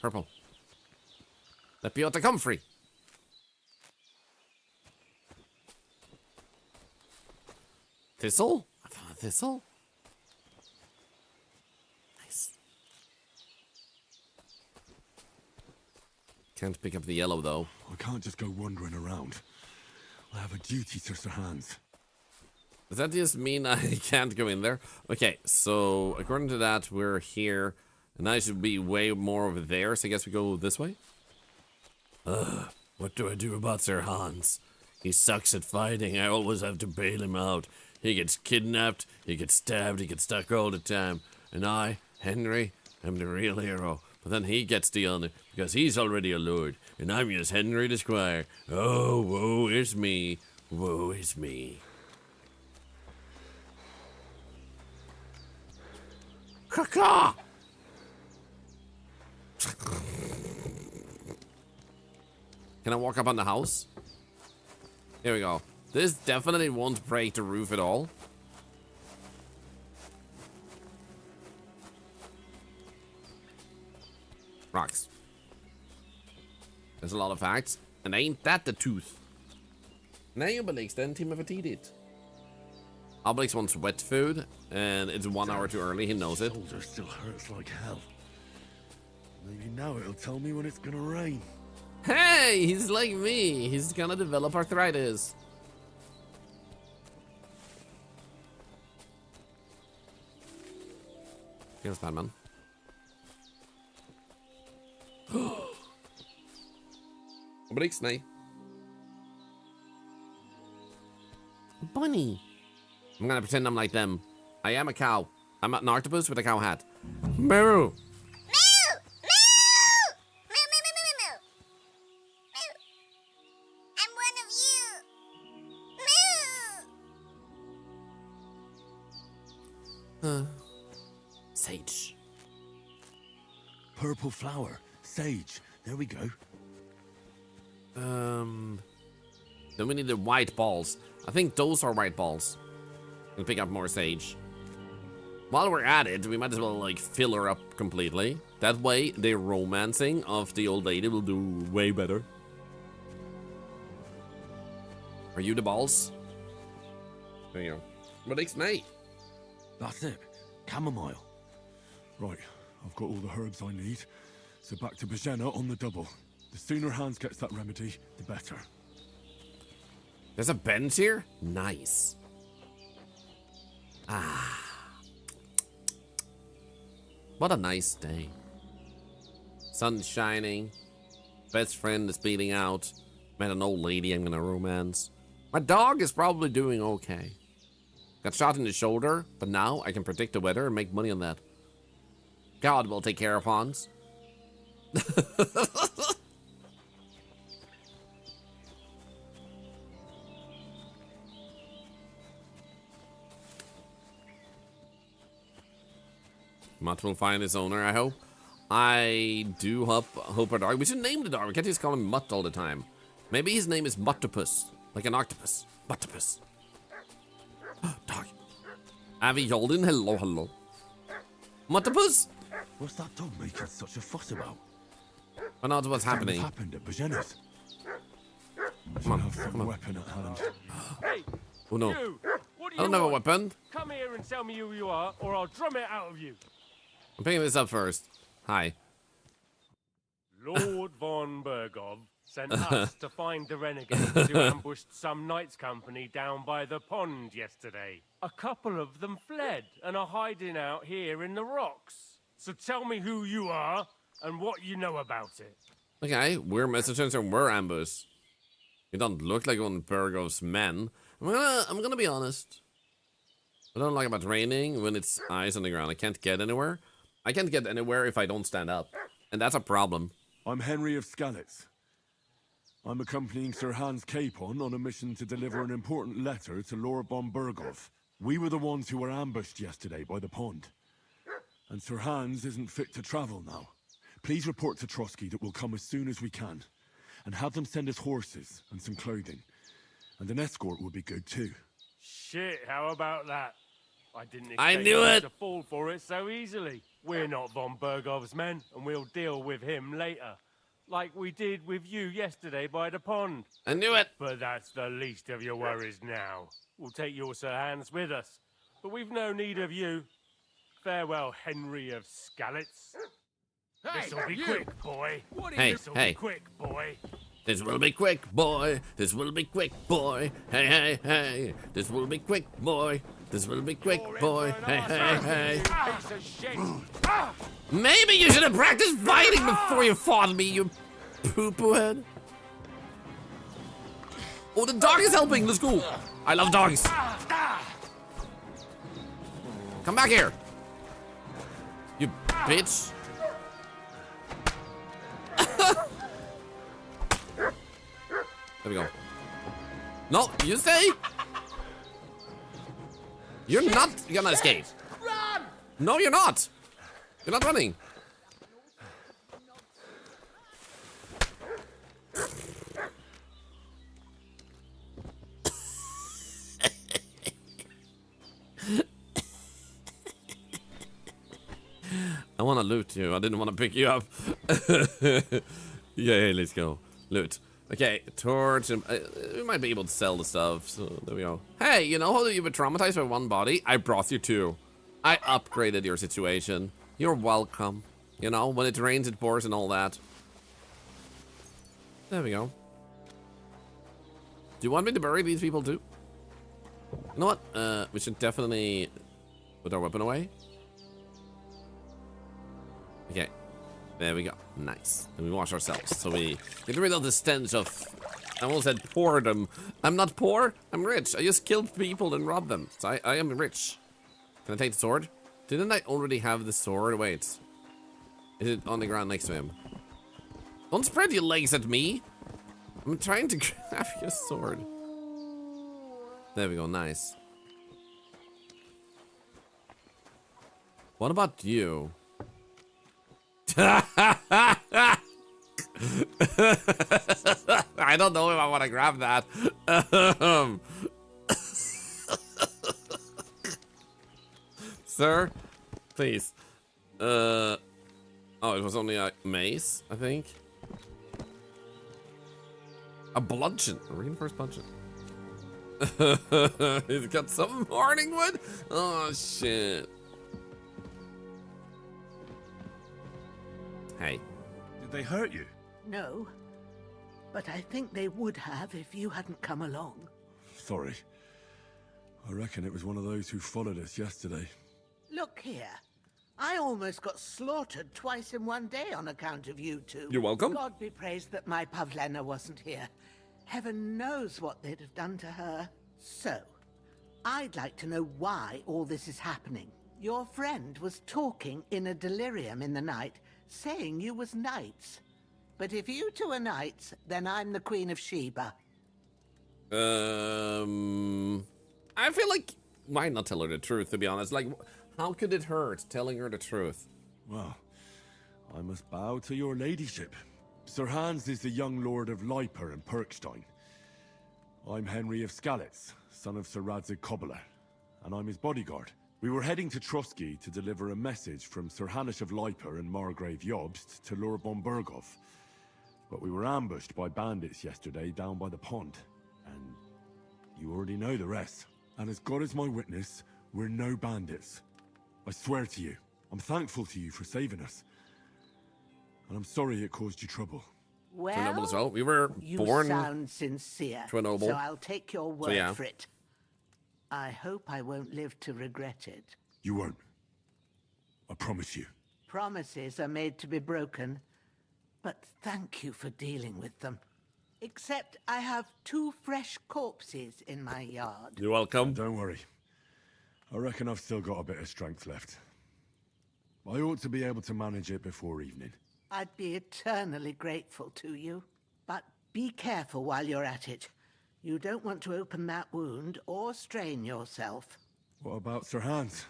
Purple. Lepiota comfrey. Thistle? I found a thistle. Nice. Can't pick up the yellow though. I can't just go wandering around. I have a duty to Sir Hans. Does that just mean I can't go in there? Okay, so according to that, we're here, and I should be way more over there, so I guess we go this way? What do I do about Sir Hans? He sucks at fighting, I always have to bail him out. He gets kidnapped, he gets stabbed, he gets stuck all the time. And I, Henry, I'm the real hero. But then he gets the honor, because he's already a lord, and I'm just Henry the Squire. Oh, woe is me, woe is me. Caw. Can I walk up on the house? Here we go. This definitely won't break the roof at all. Rocks. There's a lot of facts. And ain't that the tooth? Nej, Obelix, den timme för tidigt. Obelix wants wet food, and it's 1 hour too early. He knows it. Shoulder still hurts like hell. Maybe now it'll tell me when it's gonna rain. Hey, he's like me. He's gonna develop arthritis. Here's Batman. Obelix, nej. Bunny. I'm gonna pretend I'm like them. I am a cow. I'm an octopus with a cow hat. Moo! Sage. Purple flower. Sage. There we go. Then we need the white balls. I think those are white balls. We'll pick up more sage. While we're at it, we might as well like fill her up completely. That way, the romancing of the old lady will do way better. Are you the balls? There you go. What makes me? That's it. Chamomile. Right, I've got all the herbs I need. So back to Bajena on the double. The sooner Hans gets that remedy, the better. There's a bench here? Nice. Ah. What a nice day. Sun shining. Best friend is bleeding out. Met an old lady I'm gonna romance. My dog is probably doing okay. Got shot in the shoulder, but now I can predict the weather and make money on that. God will take care of Hans. Mutt will find his owner, I hope. I do hope our dog. We should name the dog. We can't just call him Mutt all the time. Maybe his name is Muttopus, like an octopus. Muttopus. Dog. Avi Yolden, hello, hello. Muttopus? What's that dog making such a fuss about? I know what's happening. What happened at Bajena's? Come on, have some come on. weapon at hand. Hey, Oh no. you! What do I don't you have a want? weapon. Come here and tell me who you are, or I'll drum it out of you. I'm picking this up first. Hi. Lord von Bergov sent us to find the renegades who ambushed some knights' company down by the pond yesterday. A couple of them fled and are hiding out here in the rocks. So tell me who you are and what you know about it. Okay, we're messengers and we're ambush. You don't look like one of Bergov's men. I'm gonna be honest. I don't like about raining when it's ice on the ground. I can't get anywhere. I can't get anywhere if I don't stand up. And that's a problem. I'm Henry of Skalitz. I'm accompanying Sir Hans Capon on a mission to deliver an important letter to Lord von Bergov. We were the ones who were ambushed yesterday by the pond. And Sir Hans isn't fit to travel now. Please report to Trotsky that we'll come as soon as we can. And have them send us horses and some clothing. And an escort would be good too. Shit, how about that? I didn't I expect knew him it. to fall for it so easily. We're not von Bergov's men, and we'll deal with him later. Like we did with you yesterday by the pond. I knew it. But that's the least of your worries now. We'll take your Sir Hans with us. But we've no need of you. Farewell, Henry of Skalitz. This'll be quick, boy. This'll be quick, boy. This will be quick, boy. This will be quick, boy. Hey, hey, hey. This will be quick, boy. This will be quick, boy. Hey, hey, hey. Piece of shit. Maybe you should have practiced fighting before you fought me, you poo-poo head. Oh, the dog is helping. Let's go. I love dogs. Come back here. You bitch. There we go. No, you stay. You're not gonna escape. Run! No, you're not. You're not running. I want to loot you. I didn't want to pick you up. Yeah, let's go. Loot. Okay, torch. We might be able to sell the stuff, so there we go. Hey, you know how you were traumatized by one body? I brought you two. I upgraded your situation. You're welcome. You know, when it rains, it pours and all that. There we go. Do you want me to bury these people too? You know what? We should definitely put our weapon away. Okay. There we go. Nice. And we wash ourselves. So we get rid of the stench of... I almost said poordom. I'm not poor. I'm rich. I just killed people and robbed them. So I am rich. Can I take the sword? Didn't I already have the sword? Wait. Is it on the ground next to him? Don't spread your legs at me. I'm trying to grab your sword. There we go. Nice. What about you? I don't know if I want to grab that. Sir, please. Oh, it was only a mace, I think. A bludgeon, a reinforced bludgeon. He's got some morning wood. Oh shit. Hey. Did they hurt you? No, but I think they would have if you hadn't come along. Sorry. I reckon it was one of those who followed us yesterday. Look here. I almost got slaughtered twice in one day on account of you two. You're welcome. God be praised that my Pavlena wasn't here. Heaven knows what they'd have done to her. So, I'd like to know why all this is happening. Your friend was talking in a delirium in the night, saying you was knights. But if you two are knights, then I'm the Queen of Sheba. I feel like, why not tell her the truth, to be honest? Like, how could it hurt telling her the truth? Well, I must bow to your ladyship. Sir Hans is the young lord of Leiper and Perkstein. I'm Henry of Skalitz, son of Sir Radzig Kobyla, and I'm his bodyguard. We were heading to Trotsky to deliver a message from Sir Hanush of Leiper and Margrave Jobst to Lord von Bergov. But we were ambushed by bandits yesterday down by the pond. And you already know the rest. And as God is my witness, we're no bandits. I swear to you, I'm thankful to you for saving us. And I'm sorry it caused you trouble. Well, To a noble as well. We were you born sound sincere, to a noble. so I'll take your word yeah. for it. I hope I won't live to regret it. You won't. I promise you. Promises are made to be broken, but thank you for dealing with them. Except I have 2 fresh corpses in my yard. You're welcome. Don't worry. I reckon I've still got a bit of strength left. I ought to be able to manage it before evening. I'd be eternally grateful to you. But be careful while you're at it. You don't want to open that wound or strain yourself. What about Sir Hans?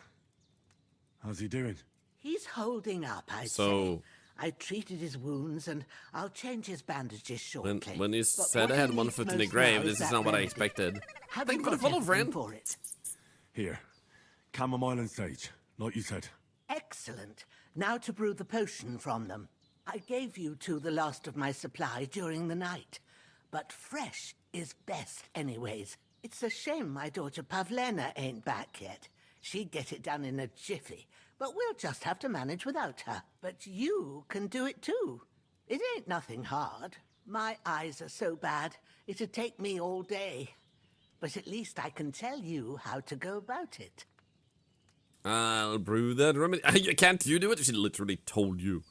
How's he doing? He's holding up, I'd So, say. I treated his wounds, and I'll change his bandages shortly. When you But said what I had he one needs foot in the most grave, now this is that not what I remedy. expected. Have Thank you you for the got follow, everything friend. for it? Here. Chamomile and sage, like you said. Excellent. Now to brew the potion from them. I gave you two the last of my supply during the night. But fresh is best anyways. It's a shame my daughter Pavlena ain't back yet. She'd get it done in a jiffy, but we'll just have to manage without her. But you can do it too. It ain't nothing hard. My eyes are so bad, it'd take me all day. But at least I can tell you how to go about it. I'll brew that remedy. Can't you do it? She literally told you.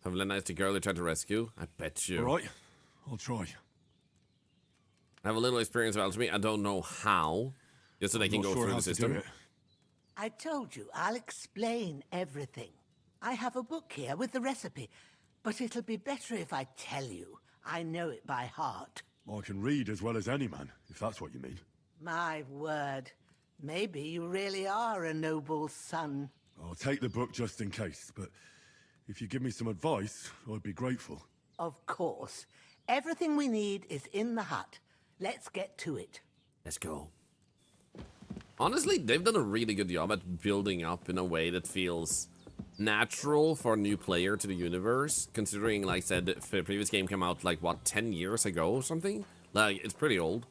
Pavlena is the girl they tried to rescue. I bet you. All right, I'll try. I have a little experience of alchemy. I don't know how. Just so they can Not go sure through how the to do system. it. I told you, I'll explain everything. I have a book here with the recipe, but it'll be better if I tell you. I know it by heart. I can read as well as any man, if that's what you mean. My word. Maybe you really are a noble son. I'll take the book just in case, but if you give me some advice, I'd be grateful. Of course. Everything we need is in the hut. Let's get to it. Let's go. Honestly, they've done a really good job at building up in a way that feels natural for a new player to the universe, considering, like I said, the previous game came out, like, what, 10 years ago or something? Like, it's pretty old.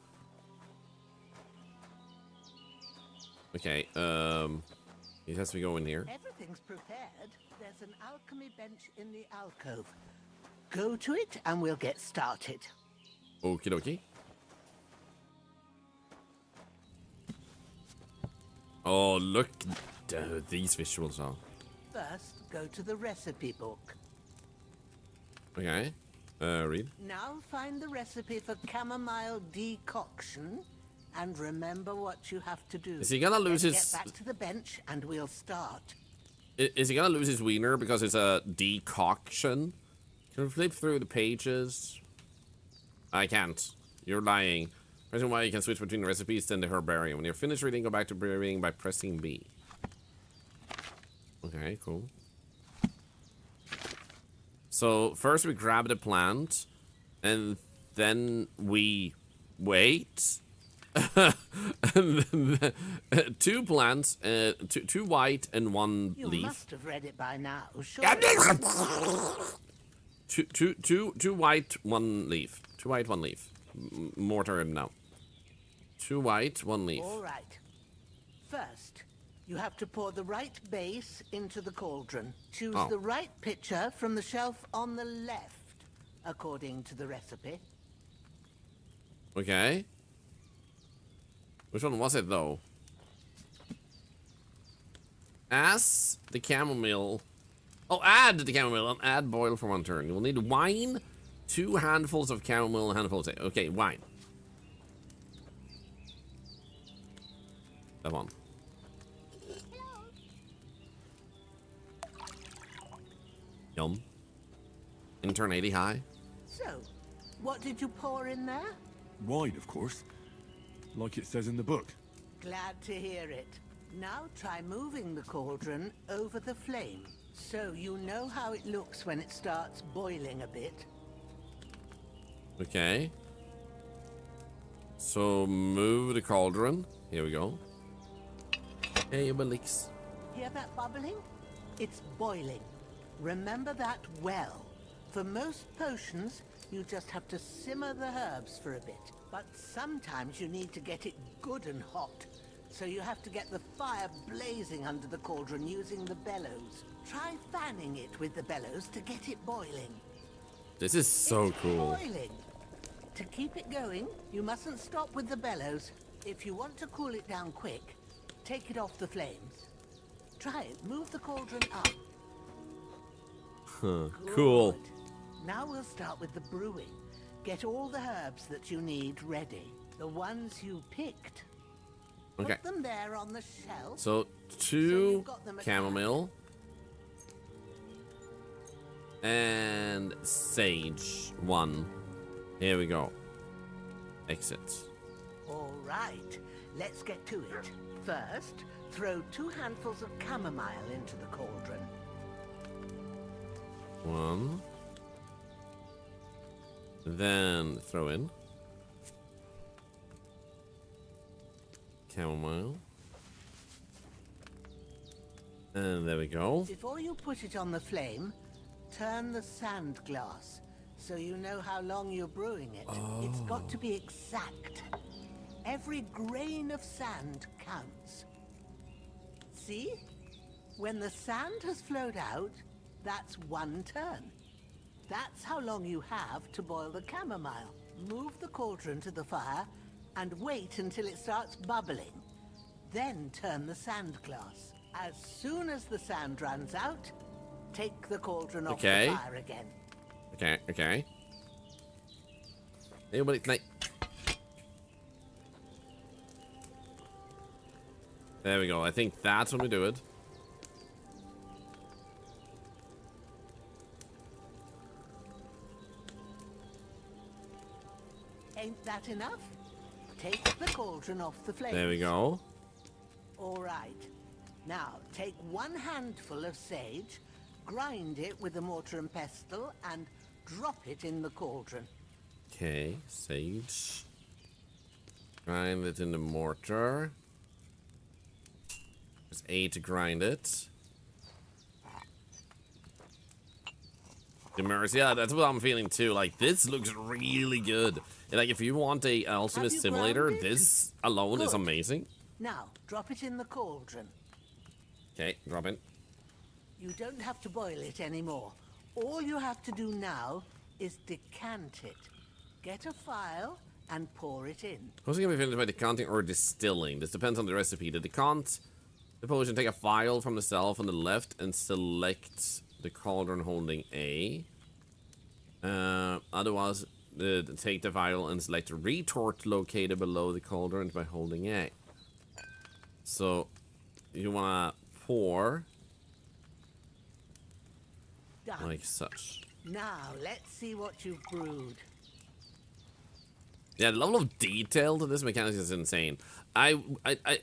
Okay, it has to go in here. Everything's prepared. There's an alchemy bench in the alcove. Go to it and we'll get started. Okie dokie. Oh, look. These visuals are. First, go to the recipe book. Okay. Read. Now find the recipe for chamomile decoction and remember what you have to do. Is he gonna lose Then his... Get back to the bench and we'll start. Is he gonna lose his wiener because it's a decoction? Can we flip through the pages? I can't. You're lying. Reason why you can switch between recipes then the herbarium. When you're finished reading, go back to brewing by pressing B. Okay, cool. So first we grab the plant, and then we wait. And then, two plants, two white and one You leaf. must have read it by now. Sure. Two white, one leaf. Two white, one leaf. Mortar now. Two white, one leaf. All right. First, you have to pour the right base into the cauldron. Choose Oh. the right pitcher from the shelf on the left, according to the recipe. Okay. Which one was it, though? As the chamomile... Oh, add the chamomile and add boil for 1 turn. You will need wine, 2 handfuls of chamomile, and handfuls of... Okay, wine. That one. Yum. Intern 80 high. So, what did you pour in there? Wine, of course. Like it says in the book. Glad to hear it. Now try moving the cauldron over the flame, so you know how it looks when it starts boiling a bit. Okay. So move the cauldron. Here we go. Hey, Obelix. Hear that bubbling? It's boiling. Remember that well. For most potions, you just have to simmer the herbs for a bit. But sometimes you need to get it good and hot. So you have to get the fire blazing under the cauldron using the bellows. Try fanning it with the bellows to get it boiling. This is so cool. Boiling. To keep it going, you mustn't stop with the bellows. If you want to cool it down quick, take it off the flames. Try it. Move the cauldron up. Huh. Cool. Now we'll start with the brewing. Get all the herbs that you need ready. The ones you picked. Okay. Put them there on the shelf. So 2 chamomile and sage 1. Here we go. Exit. All right. Let's get to it. First, throw 2 handfuls of chamomile into the cauldron. 1. Then throw in chamomile. And there we go. Before you put it on the flame, turn the sand glass so you know how long you're brewing it. It's got to be exact. Every grain of sand counts. See? When the sand has flowed out, that's 1 turn. That's how long you have to boil the chamomile. Move the cauldron to the fire and wait until it starts bubbling. Then turn the sand glass. As soon as the sand runs out, take the cauldron off the fire again. Okay. Hey, buddy, tonight. There we go. I think that's when we do it. Ain't that enough? Take the cauldron off the flame. There we go. All right. Now, take 1 handful of sage, grind it with a mortar and pestle, and drop it in the cauldron. Okay, sage. Grind it in the mortar. There's A to grind it. Immerse, yeah, that's what I'm feeling too. Like, this looks really good. And, like, if you want a ultimate simulator, this alone is amazing. Now, drop it in the cauldron. Okay, drop in. You don't have to boil it anymore. All you have to do now is decant it. Get a phial and pour it in. What's it gonna be finished by decanting or distilling? This depends on the recipe. The decant the potion, take a phial from the shelf on the left and select the cauldron holding A. Otherwise, take the vial and select a retort located below the cauldron by holding A. So, you wanna pour Done. like such. Now, let's see what you've brewed. Yeah, the level of detail to this mechanic is insane. I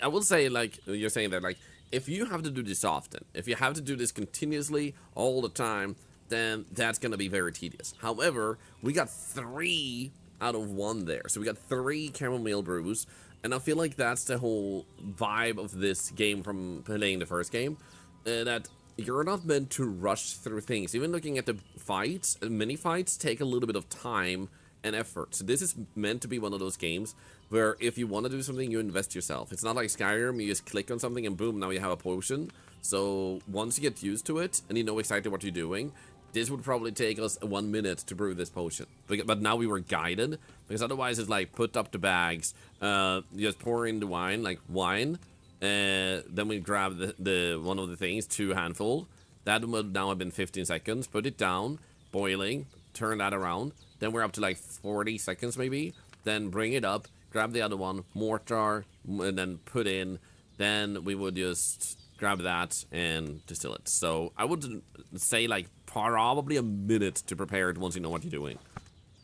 will say, like, you're saying that, like, if you have to do this often, if you have to do this continuously all the time, then that's going to be very tedious. However, we got 3 out of 1 there. So we got 3 chamomile brews, and I feel like that's the whole vibe of this game from playing the first game, that you're not meant to rush through things. Even looking at the fights, mini fights take a little bit of time and effort. So this is meant to be one of those games where if you want to do something, you invest yourself. It's not like Skyrim, you just click on something and boom, now you have a potion. So once you get used to it and you know exactly what you're doing, this would probably take us 1 minute to brew this potion. But now we were guided, because otherwise it's like put up the bags, just pour in the wine, like wine, then we grab the one of the things, 2 handful. That would now have been 15 seconds. Put it down, boiling, turn that around. Then we're up to like 40 seconds maybe. Then bring it up, grab the other one, mortar, and then put in. Then we would just grab that and distill it. So I would say like probably a minute to prepare it once you know what you're doing.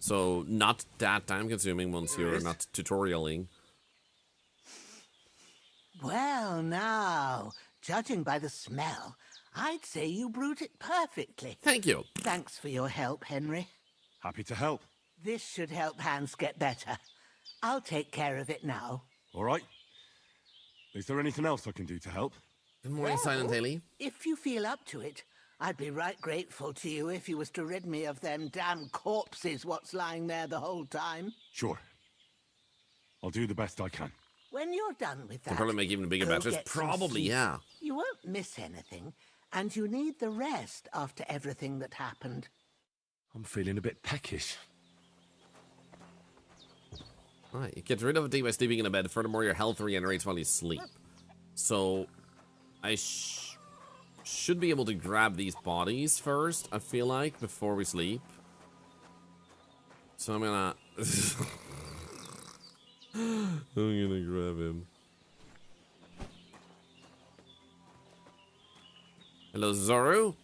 So not that time consuming once you're not tutorialing. Well, now, judging by the smell, I'd say you brewed it perfectly. Thank you. Thanks for your help, Henry. Happy to help. This should help Hans get better. I'll take care of it now. All right. Is there anything else I can do to help? Good morning, Silent Haley. If you feel up to it, I'd be right grateful to you if you was to rid me of them damn corpses what's lying there the whole time. Sure. I'll do the best I can. When you're done with that, Can probably make even bigger go batches. get some Probably, sleep. yeah. You won't miss anything, and you need the rest after everything that happened. I'm feeling a bit peckish. Alright, you get rid of it by sleeping in a bed. Furthermore, your health regenerates while you sleep. So, I should be able to grab these bodies first, I feel like, before we sleep. So I'm gonna... I'm gonna grab him. Hello, Zoru?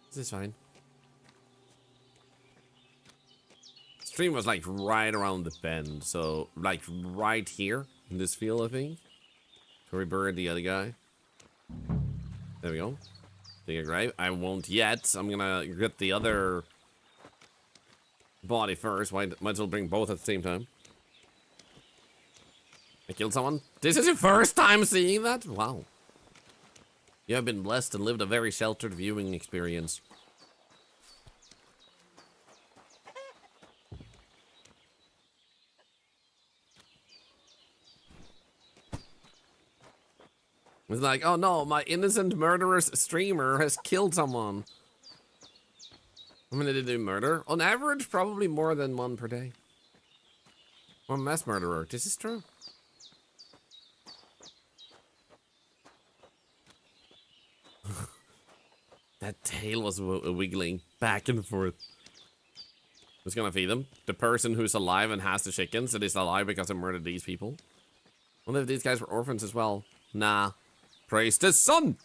This is fine. Stream was like right around the bend, so like right here. in this field, I think. Before we bury the other guy. There we go. Dig a grave. I won't yet. I'm gonna get the other body first. Might as well bring both at the same time. I killed someone. This is your first time seeing that? Wow. You have been blessed and lived a very sheltered viewing experience. It's like, oh no, my innocent murderous streamer has killed someone. How many did they murder? On average, probably more than one per day. One mass murderer. This is true. That tail was wiggling back and forth. Who's gonna feed them? The person who's alive and has the chickens that is alive because I murdered these people? What if these guys were orphans as well? Nah. Praise the sun!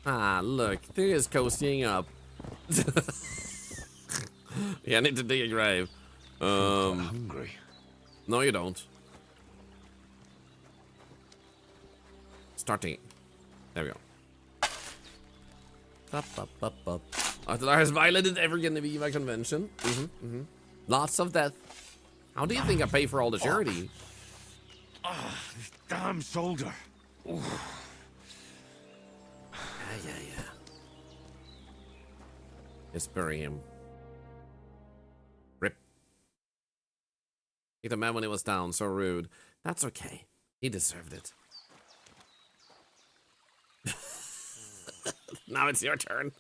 Ah, look. Thea is cozying up. Yeah, I need to dig a grave. I'm hungry. No, you don't. Start digging. There we go. Thorlar has violated every Genevieve convention. Lots of death. How do you think I pay for all the charity? This damn shoulder. Yeah. Let's bury him. Rip. Hit a man when he was down, so rude. That's okay. He deserved it. Now it's your turn.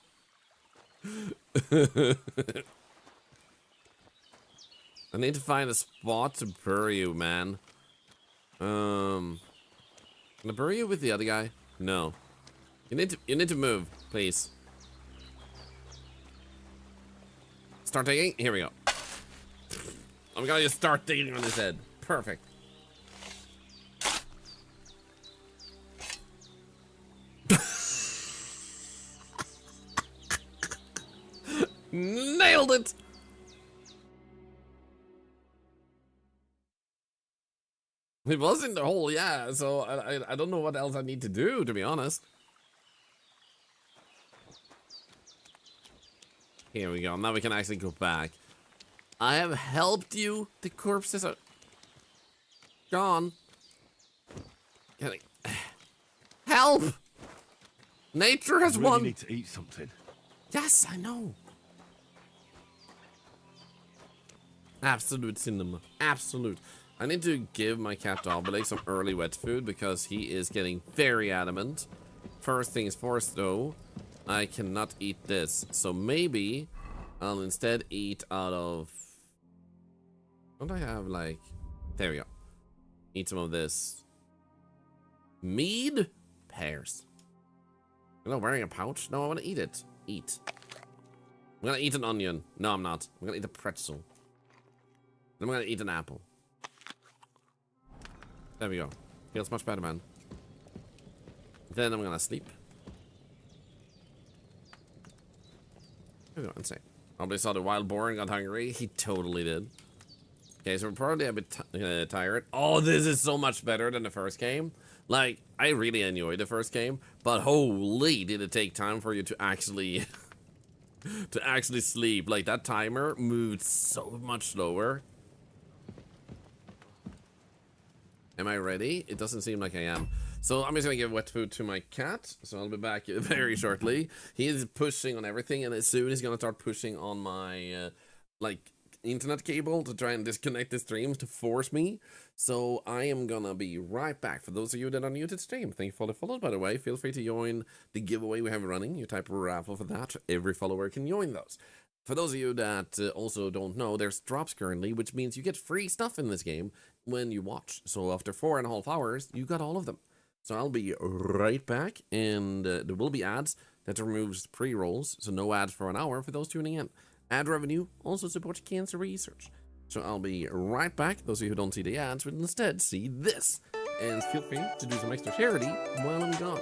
I need to find a spot to bury you, man. Can I bury you with the other guy? No. You need to move, please. Start digging? Here we go. I'm gonna just start digging on his head. Perfect. Nailed it! It was in the hole, yeah, so I don't know what else I need to do, to be honest. Here we go, now we can actually go back. I have helped you. The corpses are gone. Help! Nature has won. Need to eat something. Yes, I know. Absolute cinema. Absolute. I need to give my cat Obelix some early wet food because he is getting very adamant. First things first, though, I cannot eat this. So maybe I'll instead eat out of... Don't I have, like... There we go. Eat some of this. Mead? Pears. I'm not wearing a pouch? No, I want to eat it. Eat. I'm gonna eat an onion. No, I'm not. I'm gonna eat a pretzel. Then I'm gonna eat an apple. There we go. Feels much better, man. Then I'm gonna sleep. There we go, insane. Probably saw the wild boar and got hungry. He totally did. Okay, so we're probably a bit tired. Oh, this is so much better than the first game. Like, I really enjoyed the first game, but holy, did it take time for you to actually to actually sleep. Like, that timer moved so much slower. Am I ready? It doesn't seem like I am. So I'm just gonna give wet food to my cat. So I'll be back very shortly. He is pushing on everything, and soon he's gonna start pushing on my like internet cable to try and disconnect the stream to force me. So I am gonna be right back. For those of you that are new to the stream, thank you for the follow, by the way. Feel free to join the giveaway we have running. You type raffle for that. Every follower can join those. For those of you that also don't know, there's drops currently, which means you get free stuff in this game when you watch. So after 4.5 hours, you got all of them. So I'll be right back, and there will be ads. That removes pre-rolls, so no ads for an hour for those tuning in. Ad revenue also supports cancer research. So I'll be right back. Those of you who don't see the ads will instead see this. And feel free to do some extra charity while I'm gone.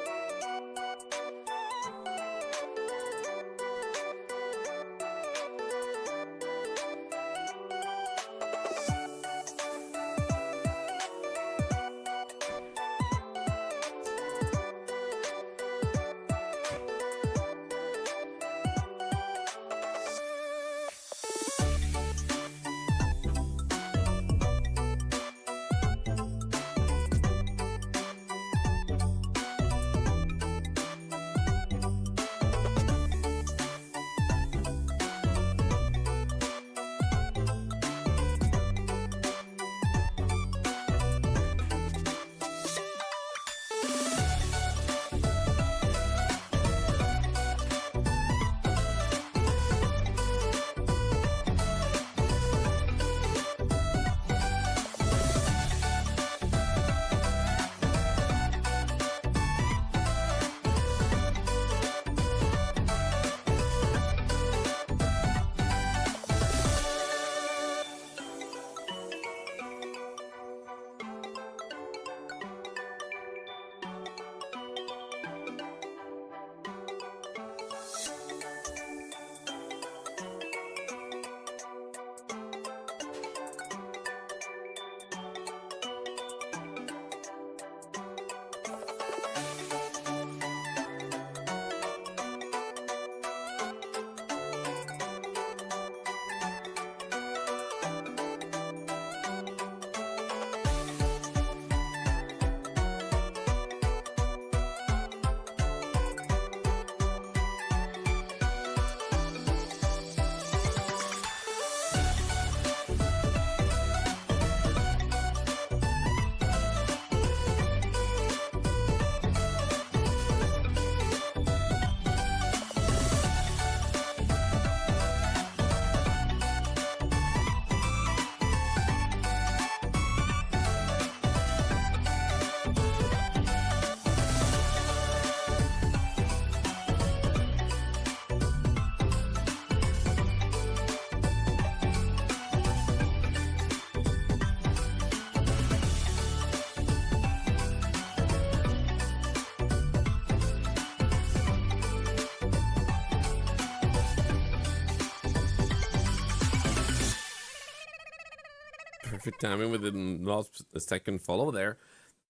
Perfect timing with the last second follow there.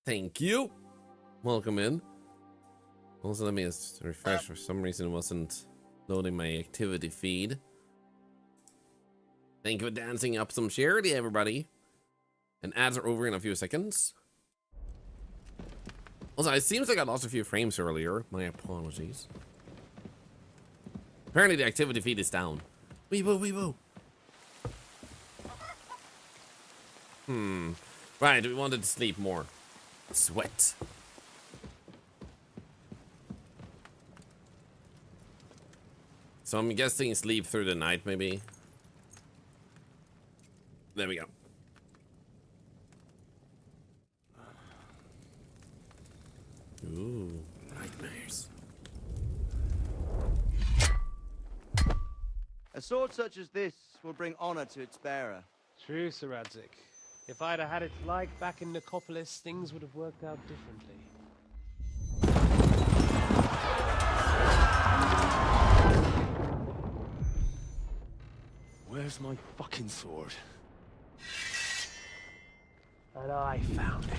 Thank you. Welcome in. Also, let me just refresh. For some reason, it wasn't loading my activity feed. Thank you for dancing up some charity, everybody. And ads are over in a few seconds. Also, it seems like I lost a few frames earlier. My apologies. Apparently, the activity feed is down. Weebo, weebo. Right, we wanted to sleep more. Sweat. So I'm guessing sleep through the night, maybe. There we go. Ooh, nightmares. A sword such as this will bring honor to its bearer. True, Sir Radzik. If I'd have had it like back in Nicopolis, things would have worked out differently. Where's my fucking sword? And I found it.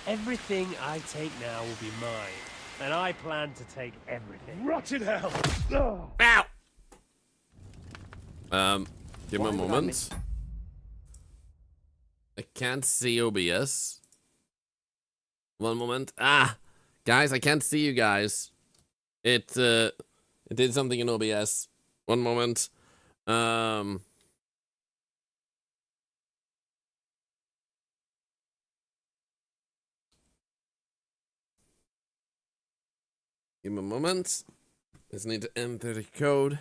Everything I take now will be mine. And I plan to take everything. Rotted hell! Ow! Give me a moment. I can't see OBS. One moment. Ah! Guys, I can't see you guys. It did something in OBS. One moment. Give me a moment. Just need to enter the code.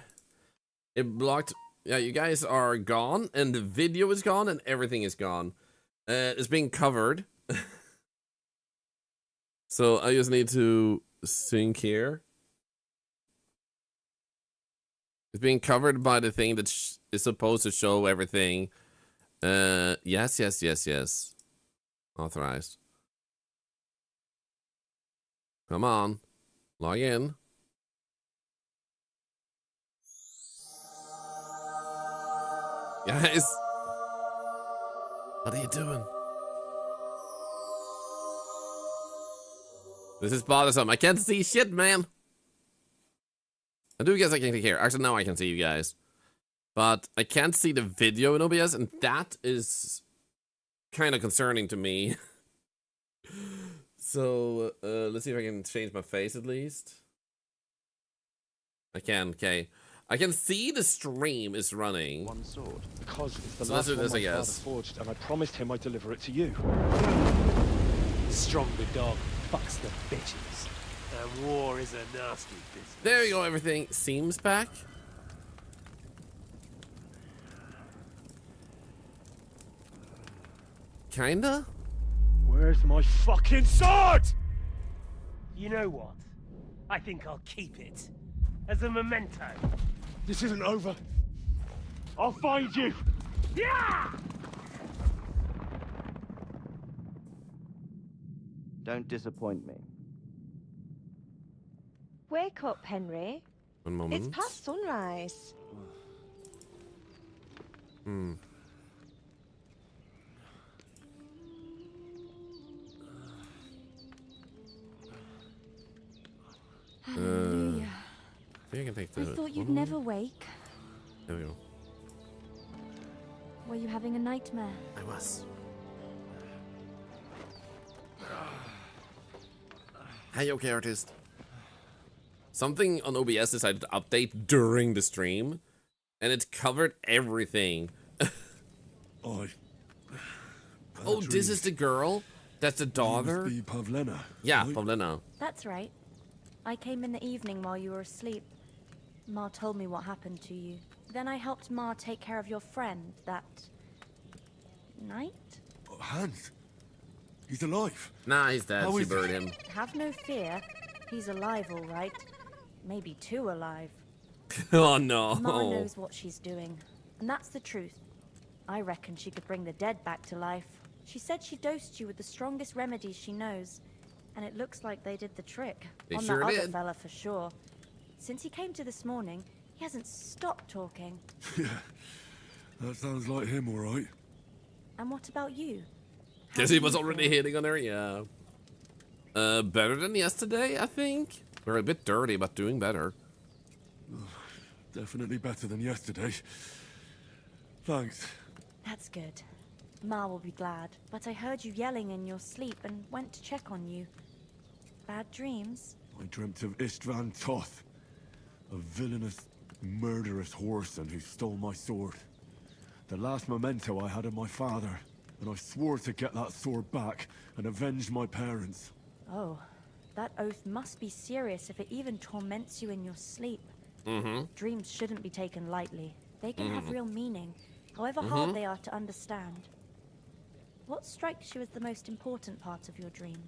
It blocked. Yeah, you guys are gone, and the video is gone, and everything is gone. It's being covered. So I just need to sync here. It's being covered by the thing that is supposed to show everything. Yes. Authorized. Come on. Log in. Guys. What are you doing? This is bothersome. I can't see shit, man. I do guess I can take care. Actually, now I can see you guys. But I can't see the video in OBS, and that is kind of concerning to me. So, let's see if I can change my face at least. I can, okay. I can see the stream is running. One sword. Because it's the So last let's do one this, my I guess. father forged, and I promised him I'd deliver it to you. Stronger dog fucks the bitches. And war is a nasty business. There we go, everything seems back. Kinda? Where's my fucking sword? You know what? I think I'll keep it. As a memento. This isn't over. I'll find you. Yeah! Don't disappoint me. Wake up, Henry. One moment. It's past sunrise. Hallelujah. I think I can take the. I thought you'd never wake. There we go. Were you having a nightmare? I was. Hey, okay, artist. Something on OBS decided to update during the stream, and it covered everything. Oh, this is the girl? That's the daughter? You must be Pavlena. Yeah, Pavlena. That's right. I came in the evening while you were asleep. Ma told me what happened to you. Then I helped Ma take care of your friend that night? Hans. He's alive. Nah, he's dead. How She is he? buried him. Have no fear. He's alive, all right. Maybe too alive. Oh, no. Ma knows what she's doing. And that's the truth. I reckon she could bring the dead back to life. She said she dosed you with the strongest remedies she knows. And it looks like they did the trick. They on sure that other did. fella for sure. Since he came to this morning, he hasn't stopped talking. Yeah, that sounds like him, all right. And what about you? How Guess do he was you already feel? hitting on her, yeah. Better than yesterday, I think. We're a bit dirty, but doing better. Definitely better than yesterday. Thanks. That's good. Ma will be glad, but I heard you yelling in your sleep and went to check on you. Bad dreams? I dreamt of Istvan Toth, a villainous, murderous whoreson who stole my sword. The last memento I had of my father, and I swore to get that sword back and avenge my parents. Oh, that oath must be serious if it even torments you in your sleep. Dreams shouldn't be taken lightly. They can have real meaning, however hard they are to understand. What strikes you as the most important part of your dream?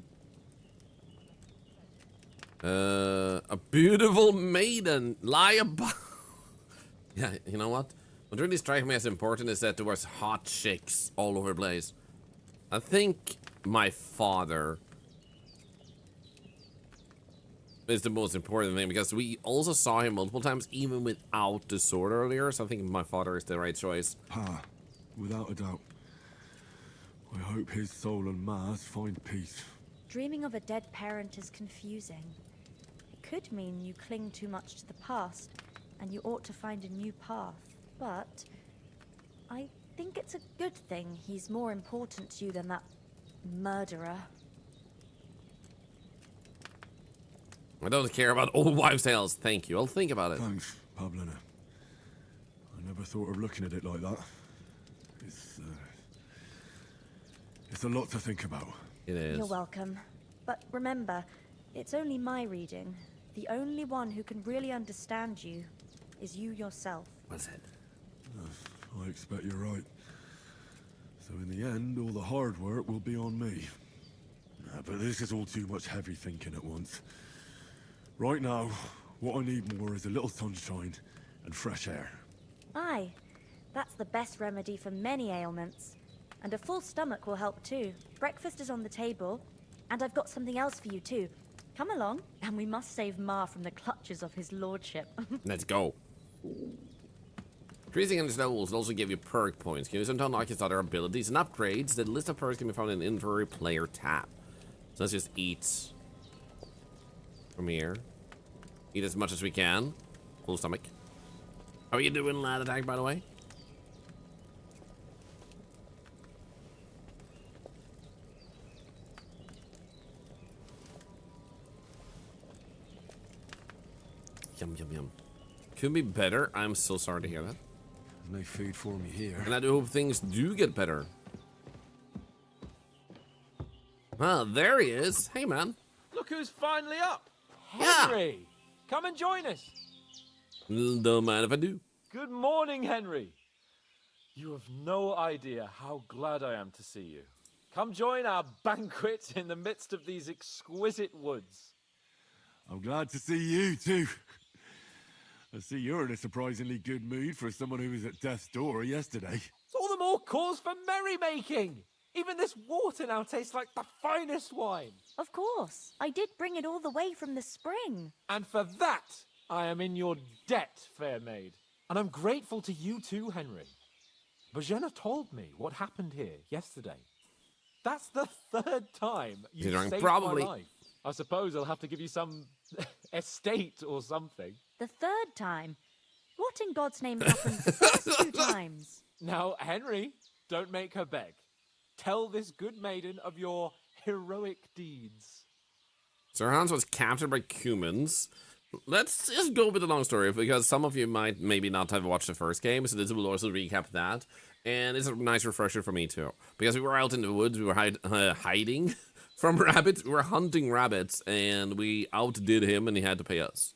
A beautiful maiden lie about. Yeah, you know what? What really strikes me as important is that there was hot chicks all over the place. I think my father is the most important thing because we also saw him multiple times, even without the sword earlier. So I think my father is the right choice. Pa, without a doubt. I hope his soul and Ma's find peace. Dreaming of a dead parent is confusing. It could mean you cling too much to the past, and you ought to find a new path. But I think it's a good thing he's more important to you than that murderer. I don't care about old wives' tales. Thank you. I'll think about it. Thanks, Pablina. I never thought of looking at it like that. It's a lot to think about. It is. You're welcome. But remember, it's only my reading. The only one who can really understand you is you yourself. What's it? I expect you're right. So in the end, all the hard work will be on me. But this is all too much heavy thinking at once. Right now, what I need more is a little sunshine and fresh air. Aye, that's the best remedy for many ailments. And a full stomach will help too. Breakfast is on the table, and I've got something else for you too. Come along, and we must save Ma from the clutches of his lordship. Let's go. Increasing in his levels will also give you perk points. Can use them to unlock his other abilities and upgrades. The list of perks can be found in the inventory player tab. So let's just eat from here. Eat as much as we can. Full stomach. How are you doing, lad attack, by the way? Yum, yum, yum. Could be better. I'm so sorry to hear that. No food for me here. And I do hope things do get better. Well, there he is. Hey, man. Look who's finally up. Yeah. Henry, come and join us. Don't mind if I do. Good morning, Henry. You have no idea how glad I am to see you. Come join our banquet in the midst of these exquisite woods. I'm glad to see you too. I see you're in a surprisingly good mood for someone who was at death's door yesterday. It's all the more cause for merrymaking. Even this water now tastes like the finest wine. Of course. I did bring it all the way from the spring. And for that, I am in your debt, fair maid. And I'm grateful to you too, Henry. Bojena told me what happened here yesterday. That's the third time you've saved my life. I suppose I'll have to give you some estate or something. The third time? What in God's name happened the first 2 times? Now, Henry, don't make her beg. Tell this good maiden of your heroic deeds. Sir Hans was captured by humans. Let's just go with the long story, because some of you might maybe not have watched the first game, so this will also recap that. And it's a nice refresher for me too. Because we were out in the woods, we were hiding from rabbits, we were hunting rabbits, and we outdid him and he had to pay us.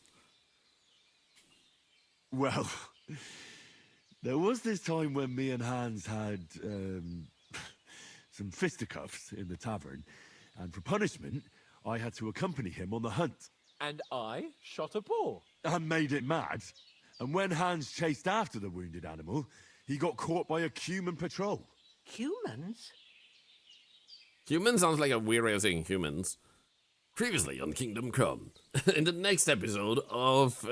Well, there was this time when me and Hans had some fisticuffs in the tavern, and for punishment, I had to accompany him on the hunt. And I shot a boar. And made it mad. And when Hans chased after the wounded animal, he got caught by a human patrol. Humans? Human sounds like a weird way of saying humans. Previously on Kingdom Come, in the next episode of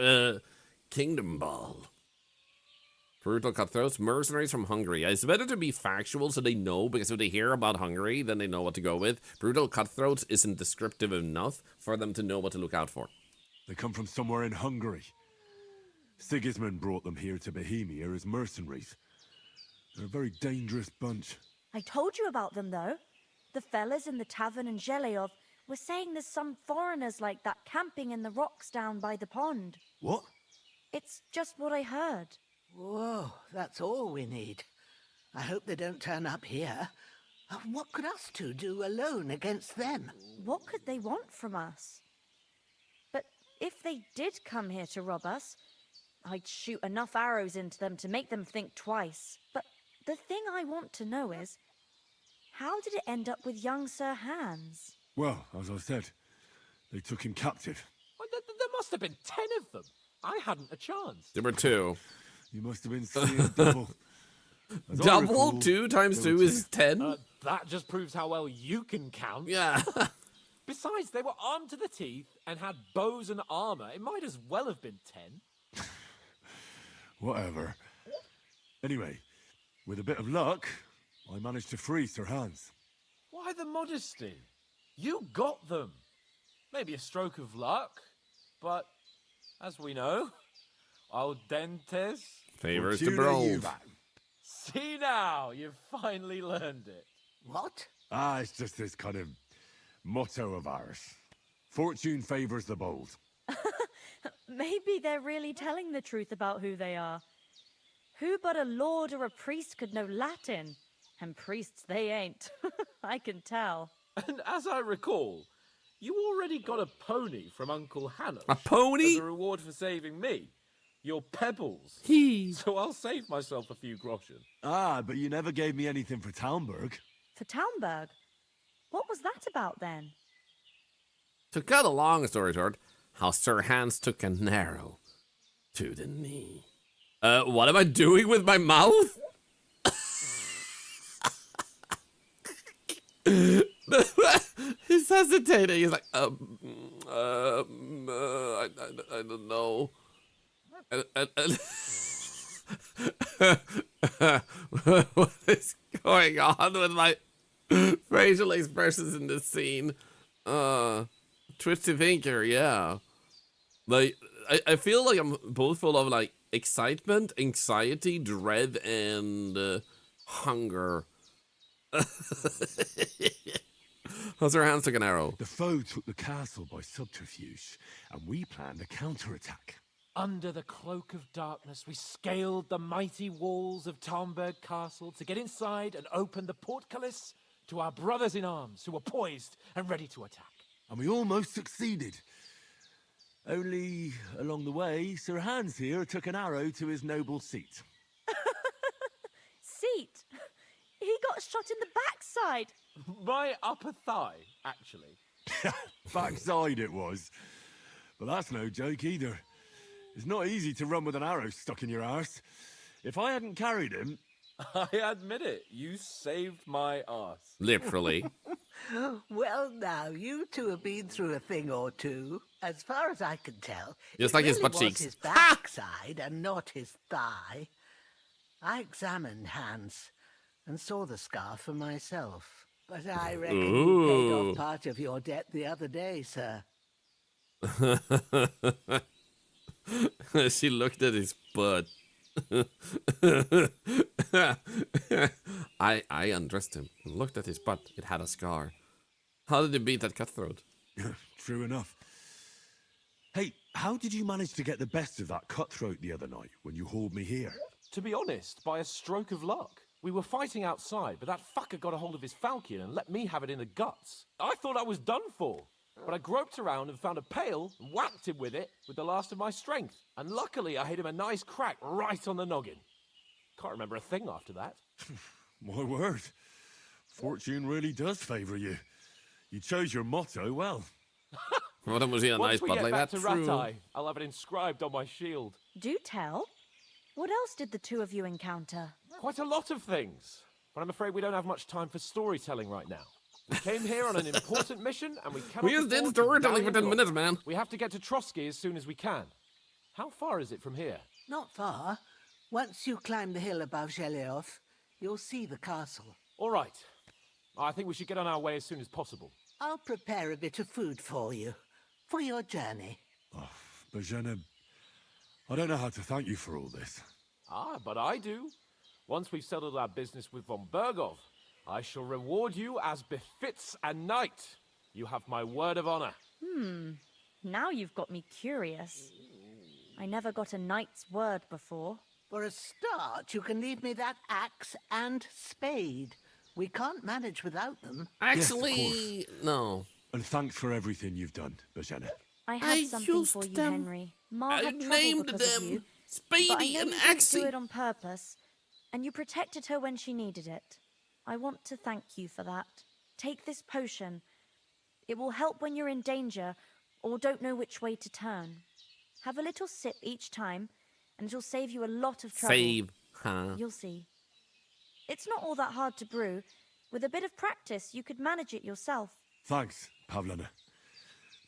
Kingdom Ball. Brutal cutthroats, mercenaries from Hungary. It's better to be factual so they know, because if they hear about Hungary, then they know what to go with. Brutal cutthroats isn't descriptive enough for them to know what to look out for. They come from somewhere in Hungary. Sigismund brought them here to Bohemia as mercenaries. They're a very dangerous bunch. I told you about them, though. The fellas in the tavern in Zheleyov were saying there's some foreigners like that camping in the rocks down by the pond. What? It's just what I heard. Whoa, that's all we need. I hope they don't turn up here. What could us two do alone against them? What could they want from us? But if they did come here to rob us, I'd shoot enough arrows into them to make them think twice. But the thing I want to know is, how did it end up with young Sir Hans? Well, as I said, they took him captive. Well, there must have been 10 of them. I hadn't a chance. There were 2. You must have been seeing double. As I Double? recall, 2 times 2 is 10? That just proves how well you can count. Yeah. Besides, they were armed to the teeth and had bows and armor. It might as well have been 10. Whatever. Anyway, with a bit of luck, I managed to free Sir Hans. Why the modesty? You got them. Maybe a stroke of luck, but as we know, al dentes favors the Fortuna brave. juvat. See now, you've finally learned it. What? It's just this kind of motto of ours. Fortune favors the bold. Maybe they're really telling the truth about who they are. Who but a lord or a priest could know Latin? And priests they ain't. I can tell. And as I recall, you already got a pony from Uncle Hannah. A pony? As a reward for saving me. Your pebbles. So I'll save myself a few groschen. But you never gave me anything for Talmberg. For Talmberg? What was that about then? To cut a long story short, how Sir Hans took an arrow to the knee. What am I doing with my mouth? He's hesitating. He's like, I don't know. What is going on with my facial expressions in this scene? Twisty thinker, yeah. Like, I feel like I'm both full of like excitement, anxiety, dread, and hunger. How's our hands took an arrow? The foe took the castle by subterfuge, and we planned a counterattack. Under the cloak of darkness, we scaled the mighty walls of Talmberg Castle to get inside and open the portcullis to our brothers in arms who were poised and ready to attack. And we almost succeeded. Only, along the way, Sir Hans here took an arrow to his noble seat. Seat? He got shot in the backside. My upper thigh, actually. Backside it was. But that's no joke either. It's not easy to run with an arrow stuck in your arse. If I hadn't carried him... I admit it, you saved my arse. Literally. Well, now, you two have been through a thing or two. As far as I can tell, Just it like his really butt was cheeks. his backside and not his thigh. I examined Hans and saw the scar for myself. But I reckon you paid off part of your debt the other day, sir. She looked at his butt. I undressed him and looked at his butt. It had a scar. How did he beat that cutthroat? True enough. Hey, how did you manage to get the best of that cutthroat the other night when you hauled me here? To be honest, by a stroke of luck. We were fighting outside, but that fucker got a hold of his falchion and let me have it in the guts. I thought I was done for. But I groped around and found a pail and whacked him with it with the last of my strength. And luckily I hit him a nice crack right on the noggin. Can't remember a thing after that. My word. Fortune really does favour you. You chose your motto well. Well, was he a nice butt like that? Once we get back to Ratai, I'll have it inscribed on my shield. Do tell. What else did the two of you encounter? Quite a lot of things. But I'm afraid we don't have much time for storytelling right now. We came here on an important mission, and we cannot. We just did storytelling for 10 minutes, man. We have to get to Trotsky as soon as we can. How far is it from here? Not far. Once you climb the hill above Geleoth, you'll see the castle. All right. I think we should get on our way as soon as possible. I'll prepare a bit of food for you, for your journey. Oh, Bajena, I don't know how to thank you for all this. Ah, but I do. Once we've settled our business with von Bergov, I shall reward you as befits a knight. You have my word of honor. Now you've got me curious. I never got a knight's word before. For a start, you can leave me that axe and spade. We can't manage without them. Actually, no. And thanks for everything you've done, Bajena. I have something for you, Henry. Ma I had trouble named because of them you, Speedy but I know and you didn't Axie. do it on purpose, and you protected her when she needed it. I want to thank you for that. Take this potion. It will help when you're in danger or don't know which way to turn. Have a little sip each time, and it'll save you a lot of trouble. Save, huh? You'll see. It's not all that hard to brew. With a bit of practice, you could manage it yourself. Thanks, Pavlana.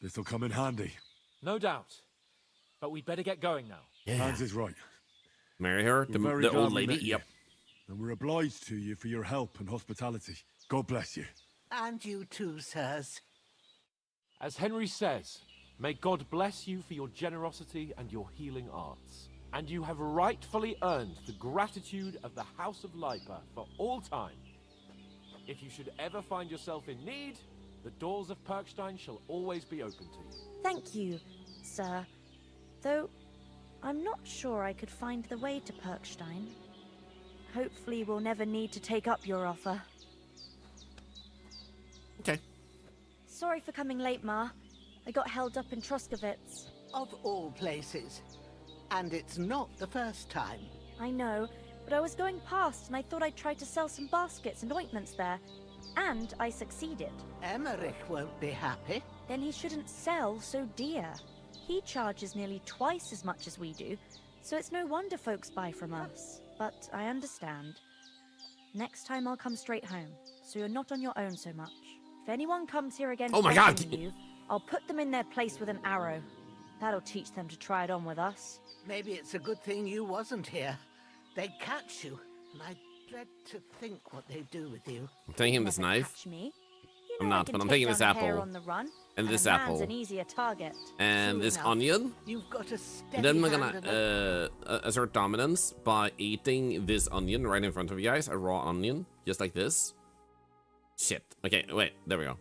This'll come in handy. No doubt. But we'd better get going now. Hans is right. Marry her, We're very the glad old we lady. met you. Yep. And we're obliged to you for your help and hospitality. God bless you. And you too, sirs. As Henry says, may God bless you for your generosity and your healing arts. And you have rightfully earned the gratitude of the House of Lipa for all time. If you should ever find yourself in need, the doors of Perkstein shall always be open to you. Thank you, sir. Though, I'm not sure I could find the way to Perkstein. Hopefully we'll never need to take up your offer. Okay. Sorry for coming late, Ma. I got held up in Troskowitz. Of all places. And it's not the first time. I know, but I was going past and I thought I'd try to sell some baskets and ointments there. And I succeeded. Emmerich won't be happy. Then he shouldn't sell so dear. He charges nearly twice as much as we do, so it's no wonder folks buy from us. But I understand. Next time I'll come straight home, so you're not on your own so much. If anyone comes here again Oh my God! threatening you, I'll put them in their place with an arrow. That'll teach them to try it on with us. Maybe it's a good thing you wasn't here. They'd catch you, and I dread to think what they'd do with you. I'm taking this knife. Catch me. You I'm know I not, can but I'm take taking this down a hare apple. on the run, And this a man's apple. an easier target. And True this enough. onion. You've got a steady And then we're hand gonna assert dominance by eating this onion right in front of you guys. A raw onion, just like this. Shit. Okay, wait. There we go.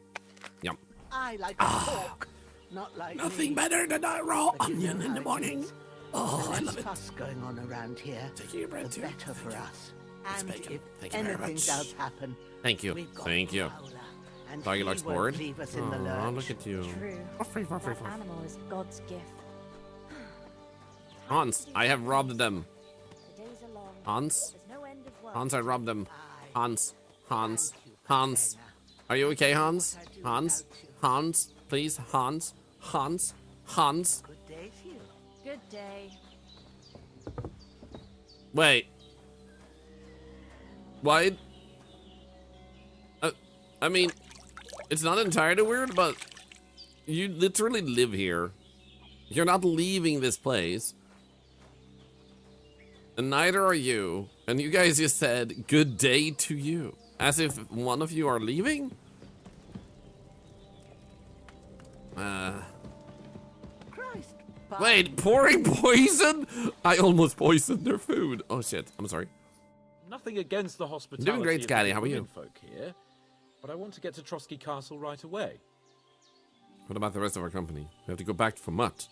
Yum. I like a pork, not like Nothing me. better than a raw But you know onion in how the it morning. is. Oh, the I less love it. fuss going on around here, Taking your bread the too. better for us. It's And bacon. if Thank you very anything much. does happen, Thank you. we've got Thank you. Fowler, and Doggy he likes won't board. leave us in the Aw, lurch. look at you. True. Ruffy, ruffy, That ruffy. animal is God's gift. Hans, I have robbed them. The days are long. Hans? There's no end of work. Hans, I robbed them. Hans. Hans. Hans. Are you okay, Hans? Hans? Hans? Please, Hans? Hans? Hans? Good day to you. Good day. Wait. Why? I mean, it's not entirely weird, but you literally live here. You're not leaving this place. And neither are you. And you guys just said, good day to you. As if one of you are leaving? Christ, Wait, pouring poison? I almost poisoned their food. Oh shit, I'm sorry. Nothing against the hospitality Doing great, of Scotty. the How are you? womenfolk here, but I want to get to Trotsky Castle right away. What about the rest of our company? We have to go back for Mutt.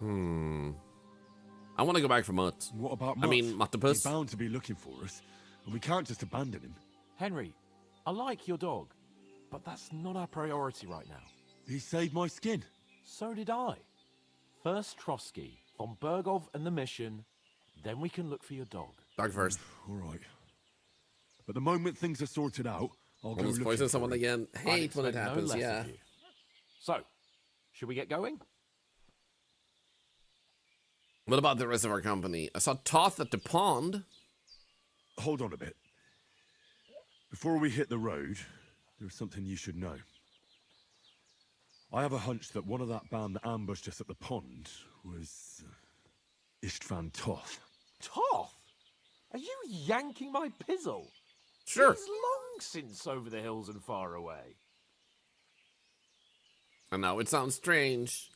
I want to go back for Mutt. What about I mean, Mutt? Muttopus. He's bound to be looking for us, and we can't just abandon him. Henry, I like your dog, but that's not our priority right now. He saved my skin. So did I. First Trotsky, von Bergov and the mission, then we can look for your dog. Dog first. All right. But the moment things are sorted out, I'll go Almost looking poison for someone him. again. I'd Hate when it expect no happens, less yeah. of you. So, should we get going? What about the rest of our company? I saw Toth at the pond. Hold on a bit. Before we hit the road, there's something you should know. I have a hunch that one of that band that ambushed us at the pond was Istvan Toth. Toth? Are you yanking my pizzle? Sure. He's long since over the hills and far away. I know, it sounds strange.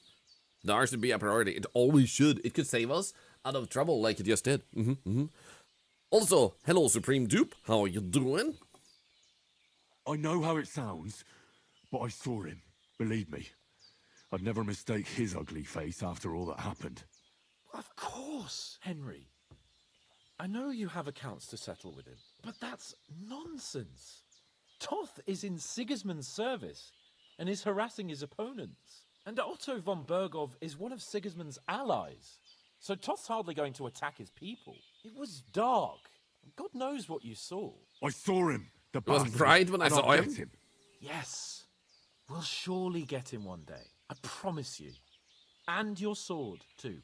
The R should be a priority. It always should. It could save us out of trouble like it just did. Also, hello, Supreme Dupe. How are you doing? I know how it sounds, but I saw him. Believe me. I'd never mistake his ugly face after all that happened. Of course, Henry. I know you have accounts to settle with him, but that's nonsense. Toth is in Sigismund's service and is harassing his opponents. And Otto von Bergov is one of Sigismund's allies. So Toth's hardly going to attack his people. It was dark. God knows what you saw. I saw him. The It was bastard, bright when I and saw I'll him. get him. Yes. We'll surely get him one day. I promise you. And your sword, too.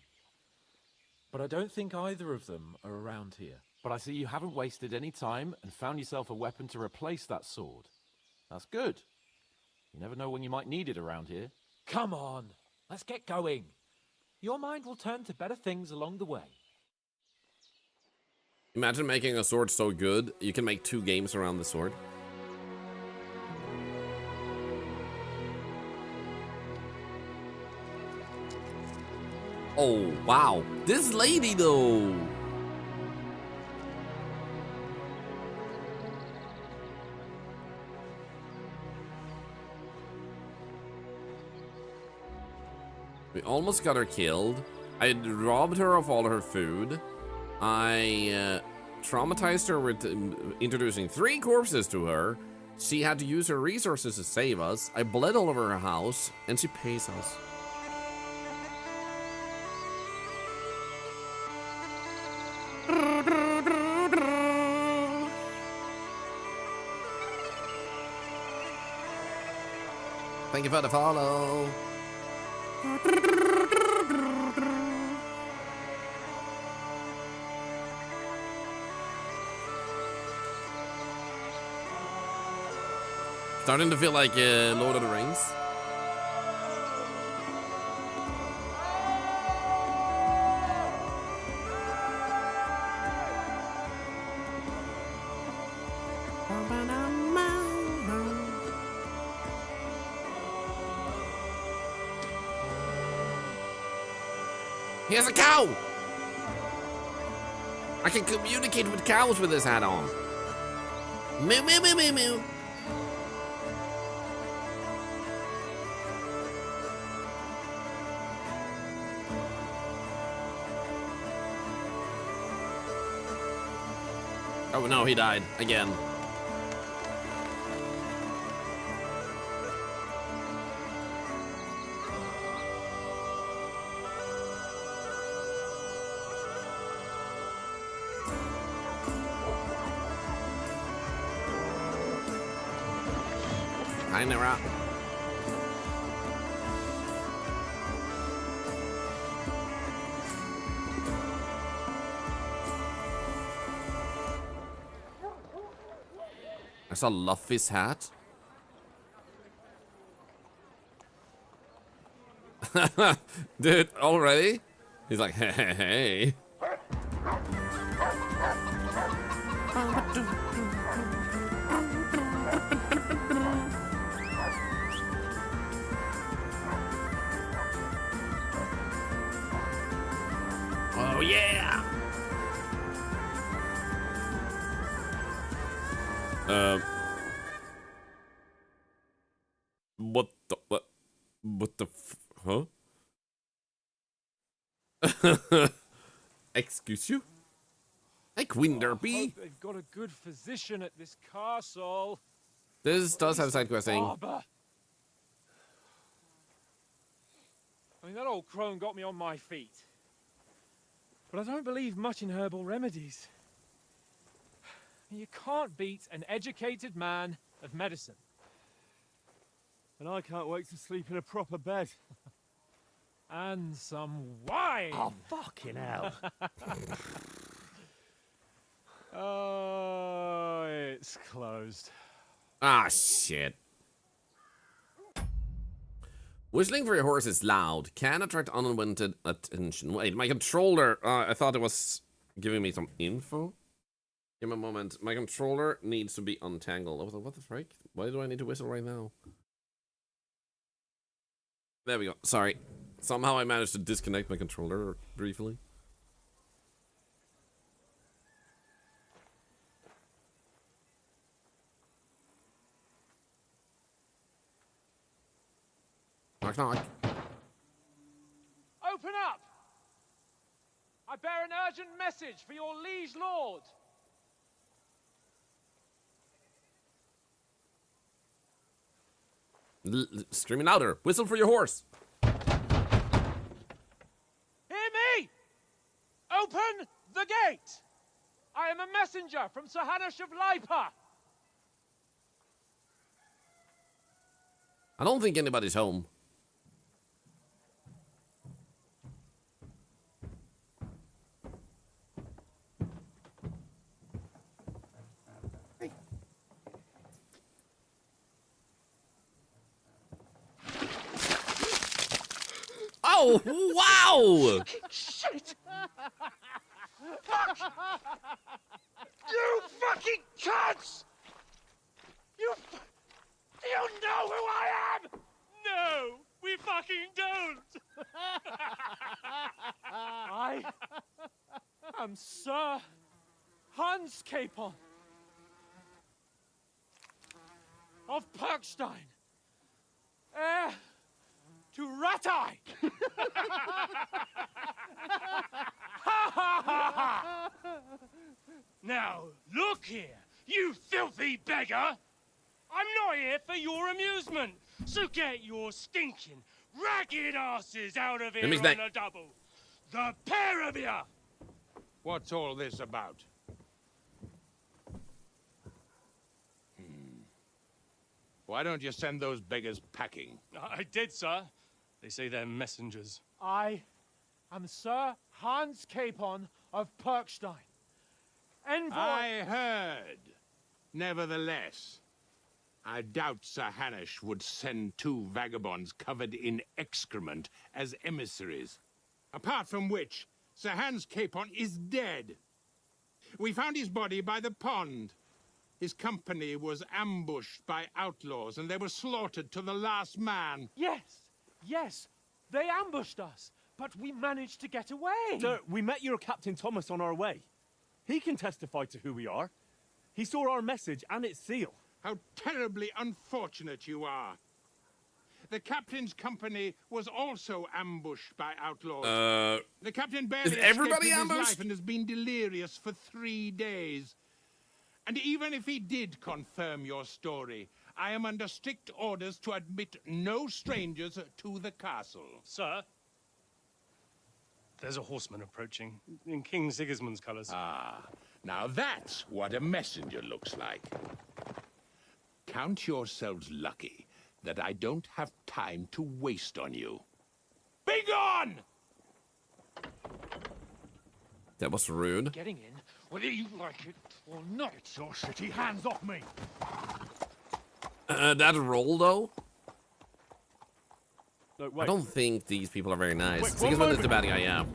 But I don't think either of them are around here. But I see you haven't wasted any time and found yourself a weapon to replace that sword. That's good. You never know when you might need it around here. Come on, let's get going. Your mind will turn to better things along the way. Imagine making a sword so good, you can make 2 games around the sword. Oh, wow. This lady, though. We almost got her killed. I robbed her of all her food. I traumatized her with introducing 3 corpses to her. She had to use her resources to save us. I bled all over her house, and she pays us. Thank you for the follow. Starting to feel like Lord of the Rings. He has a cow! I can communicate with cows with this hat on. Moo, moo, moo, moo, moo. Oh no, he died again. Kinda right. I saw Luffy's hat. Dude, already? He's like, hey, hey, hey. Oh yeah! What the huh? Excuse you? Hey, Queen Derby. They've got a good physician at this castle. This does have side questing. Barber. I mean, that old crone got me on my feet. But I don't believe much in herbal remedies. You can't beat an educated man of medicine. And I can't wait to sleep in a proper bed. And some wine! Oh, fucking hell. Oh, it's closed. Ah, shit. Whistling for your horse is loud. Can attract unwanted attention. Wait, my controller. I thought it was Giving me some info. Give me a moment. My controller needs to be untangled. What the frick? Why do I need to whistle right now? There we go. Sorry. Somehow I managed to disconnect my controller briefly. Knock, knock. Open up! I bear an urgent message for your liege lord. Screaming louder. Whistle for your horse. Hear me! Open the gate! I am a messenger from Sir Hanush of Lipa. I don't think anybody's home. Oh, wow! Shit! Fuck! You fucking cunts! You know who I am? No, we fucking don't! I am Sir Hans Capon of Perkstein, heir to Ratai! Now, look here, you filthy beggar! I'm not here for your amusement, so get your stinking, ragged asses out of here on a double. The pair of you! What's all this about? Why don't you send those beggars packing? I did, sir. They say they're messengers. I am Sir Hans Capon of Perkstein. Envoy... I heard. Nevertheless, I doubt Sir Hanush would send two vagabonds covered in excrement as emissaries. Apart from which, Sir Hans Capon is dead. We found his body by the pond. His company was ambushed by outlaws, and they were slaughtered to the last man. Yes, they ambushed us, but we managed to get away. Sir, we met your Captain Thomas on our way. He can testify to who we are. He saw our message and its seal. How terribly unfortunate you are. The captain's company was also ambushed by outlaws. The captain barely is everybody escaped with his ambushed? life and has been delirious for 3 days. And even if he did confirm your story, I am under strict orders to admit no strangers to the castle. Sir, there's a horseman approaching in King Sigismund's colours. Ah, now that's what a messenger looks like. Count yourselves lucky that I don't have time to waste on you. Be gone! That was rude. Getting in, whether you like it or not. Your shitty hands off me! That roll, though? No, I don't think these people are very nice. Wait, Sigismund is the bad guy, yeah.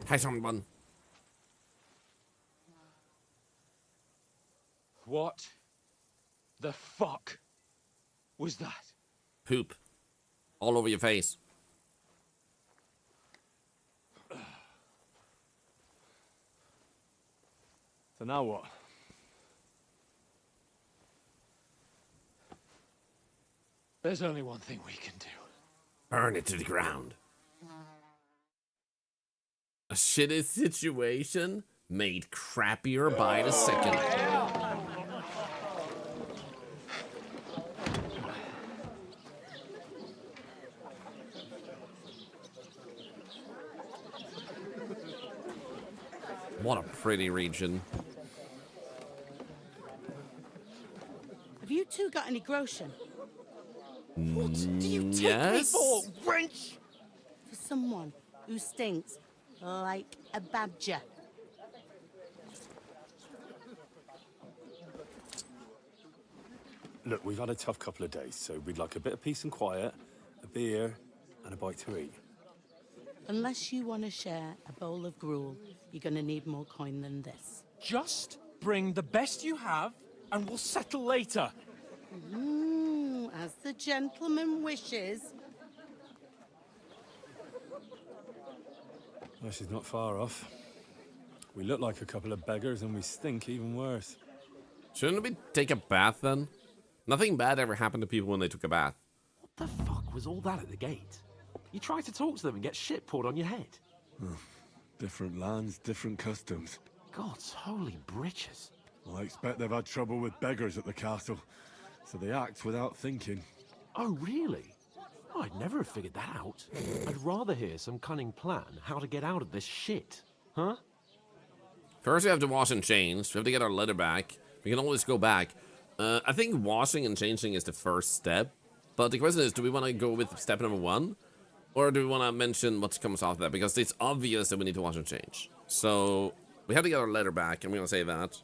Hi, someone. What the fuck was that? Poop. All over your face. So now what? There's only one thing we can do. Burn it to the ground. A shitty situation made crappier by the second. What a pretty region. Have you two got any groschen? What do you take me for, wench? For someone who stinks like a badger. Look, we've had a tough couple of days, so we'd like a bit of peace and quiet, a beer, and a bite to eat. Unless you want to share a bowl of gruel, you're going to need more coin than this. Just bring the best you have, and we'll settle later. As the gentleman wishes. Well, she's not far off. We look like a couple of beggars, and we stink even worse. Shouldn't we take a bath then? Nothing bad ever happened to people when they took a bath. What the fuck was all that at the gate? You try to talk to them and get shit poured on your head. Different lands, different customs. God's holy britches. I expect they've had trouble with beggars at the castle, so they act without thinking. Oh, really? I'd never have figured that out. I'd rather hear some cunning plan how to get out of this shit. Huh? First we have to wash and change. We have to get our letter back. We can always go back. I think washing and changing is the first step. But the question is, do we want to go with step number 1? Or do we want to mention what comes after that? Because it's obvious that we need to wash and change. So, we have to get our letter back, and we're going to say that.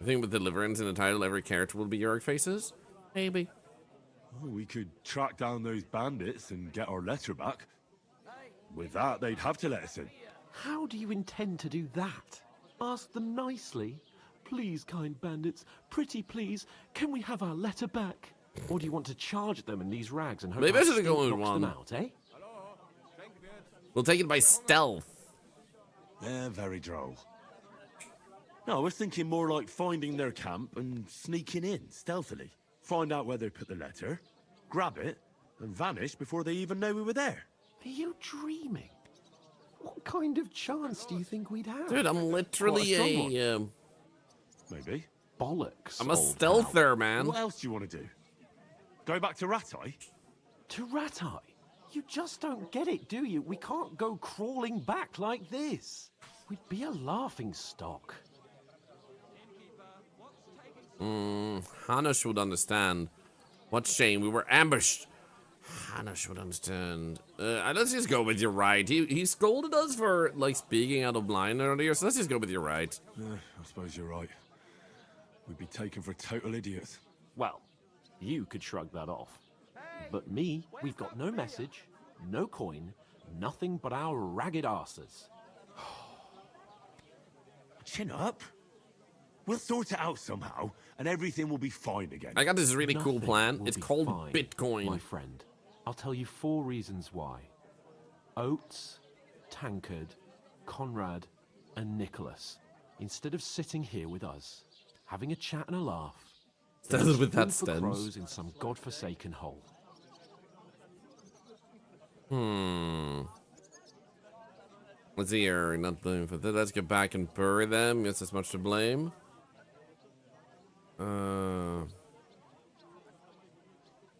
I think with Deliverance in the title, every character will be Yorick faces. Maybe. Well, we could track down those bandits and get our letter back. With that, they'd have to let us in. How do you intend to do that? Ask them nicely. Please, kind bandits, pretty please, can we have our letter back? Or do you want to charge them in these rags and hope Maybe I should go with knocks one. them out, eh? We'll take it by stealth. Yeah, very droll. No, I was thinking more like finding their camp and sneaking in, stealthily. Find out where they put the letter, grab it, and vanish before they even know we were there. Are you dreaming? What kind of chance do you think we'd have? Dude, I'm literally a... Maybe. Bollocks. I'm a stealther, man. What else do you want to do? Go back to Ratai? To Ratai? You just don't get it, do you? We can't go crawling back like this. We'd be a laughing stock. Hanush would understand. What shame, we were ambushed. Hanush would understand. Let's just go with your right. He scolded us for, like, speaking out of line earlier, so let's just go with your right. I suppose you're right. We'd be taken for total idiots. Well, you could shrug that off. But me, we've got no message, no coin, nothing but our ragged arses. Chin up. We'll sort it out somehow, and everything will be fine again. I got this really cool plan. It's called fine, Bitcoin. My friend, I'll tell you 4 reasons why. Oates, Tankard, Conrad, and Nicholas. Instead of sitting here with us, having a chat and a laugh, Started with that for stench. crows in some godforsaken hole. Let's see here. Not blaming for that. Let's get back and bury them. Yes, as much to blame.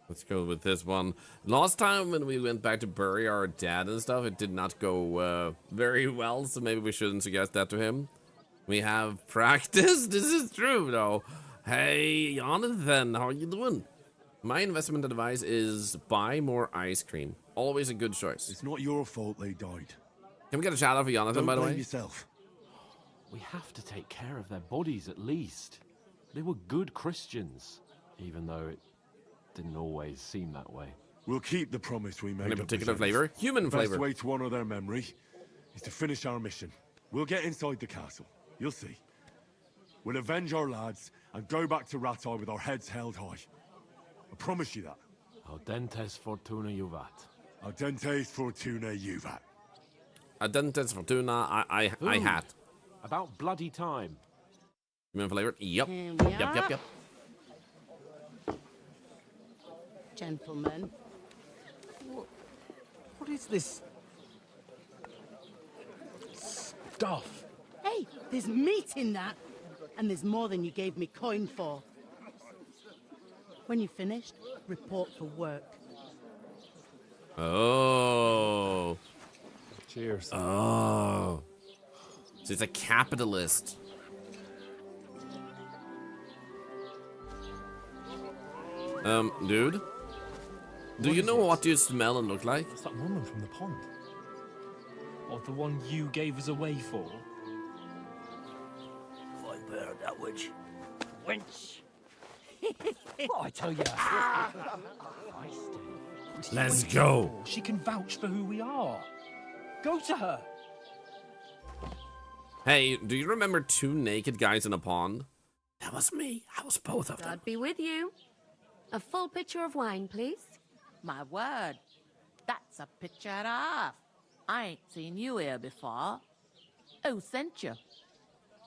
Let's go with this one. Last time when we went back to bury our dad and stuff, it did not go very well, so maybe we shouldn't suggest that to him. We have practice. This is true, though. Hey, Jonathan, how are you doing? My investment advice is buy more ice cream. Always a good choice. It's not your fault they died. Can we get a shout out for Jonathan, by the way? Yourself. We have to take care of their bodies at least. They were good Christians, even though it didn't always seem that way. We'll keep the promise we made. Any particular flavor? Human flavor. The best way to honor their memory is to finish our mission. We'll get inside the castle. You'll see. We'll avenge our lads and go back to Ratai with our heads held high. I promise you that. Audentes fortuna juvat. Audentes fortuna juvat. Audentes fortuna, I had. About bloody time. Human flavor? Yep. Here we are. Yep. Gentlemen. What is this stuff? Hey, there's meat in that. And there's more than you gave me coin for. When you're finished, report for work. Oh. Cheers. Oh. So he's a capitalist. Dude? Do you know what you smell and look like? It's that woman from the pond. Or the one you gave us away for? I bear that witch. Wench. What I tell you? Feisty. Let's go. She can vouch for who we are. Go to her. Hey, do you remember 2 naked guys in a pond? That was me. I was both of them. God be with you. A full pitcher of wine, please. My word, that's a picture and a half. I ain't seen you here before. Who sent you?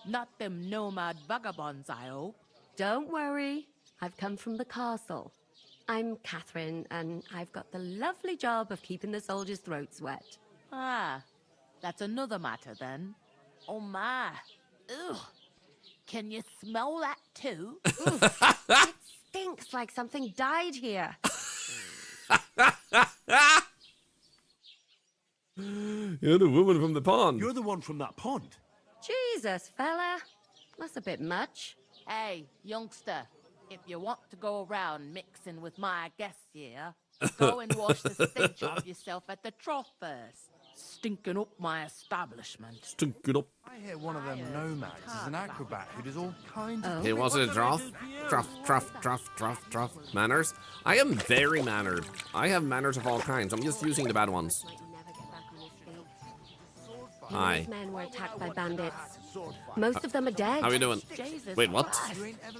Not them nomad vagabonds, I hope. Don't worry. I've come from the castle. I'm Catherine, and I've got the lovely job of keeping the soldiers' throats wet. Ah, that's another matter then. Oh my. Ugh. Can you smell that too? It stinks like something died here. You're the woman from the pond. You're the one from that pond. Jesus, fella. That's a bit much. Hey, youngster, if you want to go around mixing with my guests here, go and wash the stench off yourself at the trough first. Stinking up my establishment. Stinking up. I hear one of them nomads is an acrobat who does all kinds of... Hey, was it a trough? Trough. Manners? I am very mannered. I have manners of all kinds. I'm just using the bad ones. Hi. These men were attacked by bandits. Most of them are dead. How are you doing? Wait, what?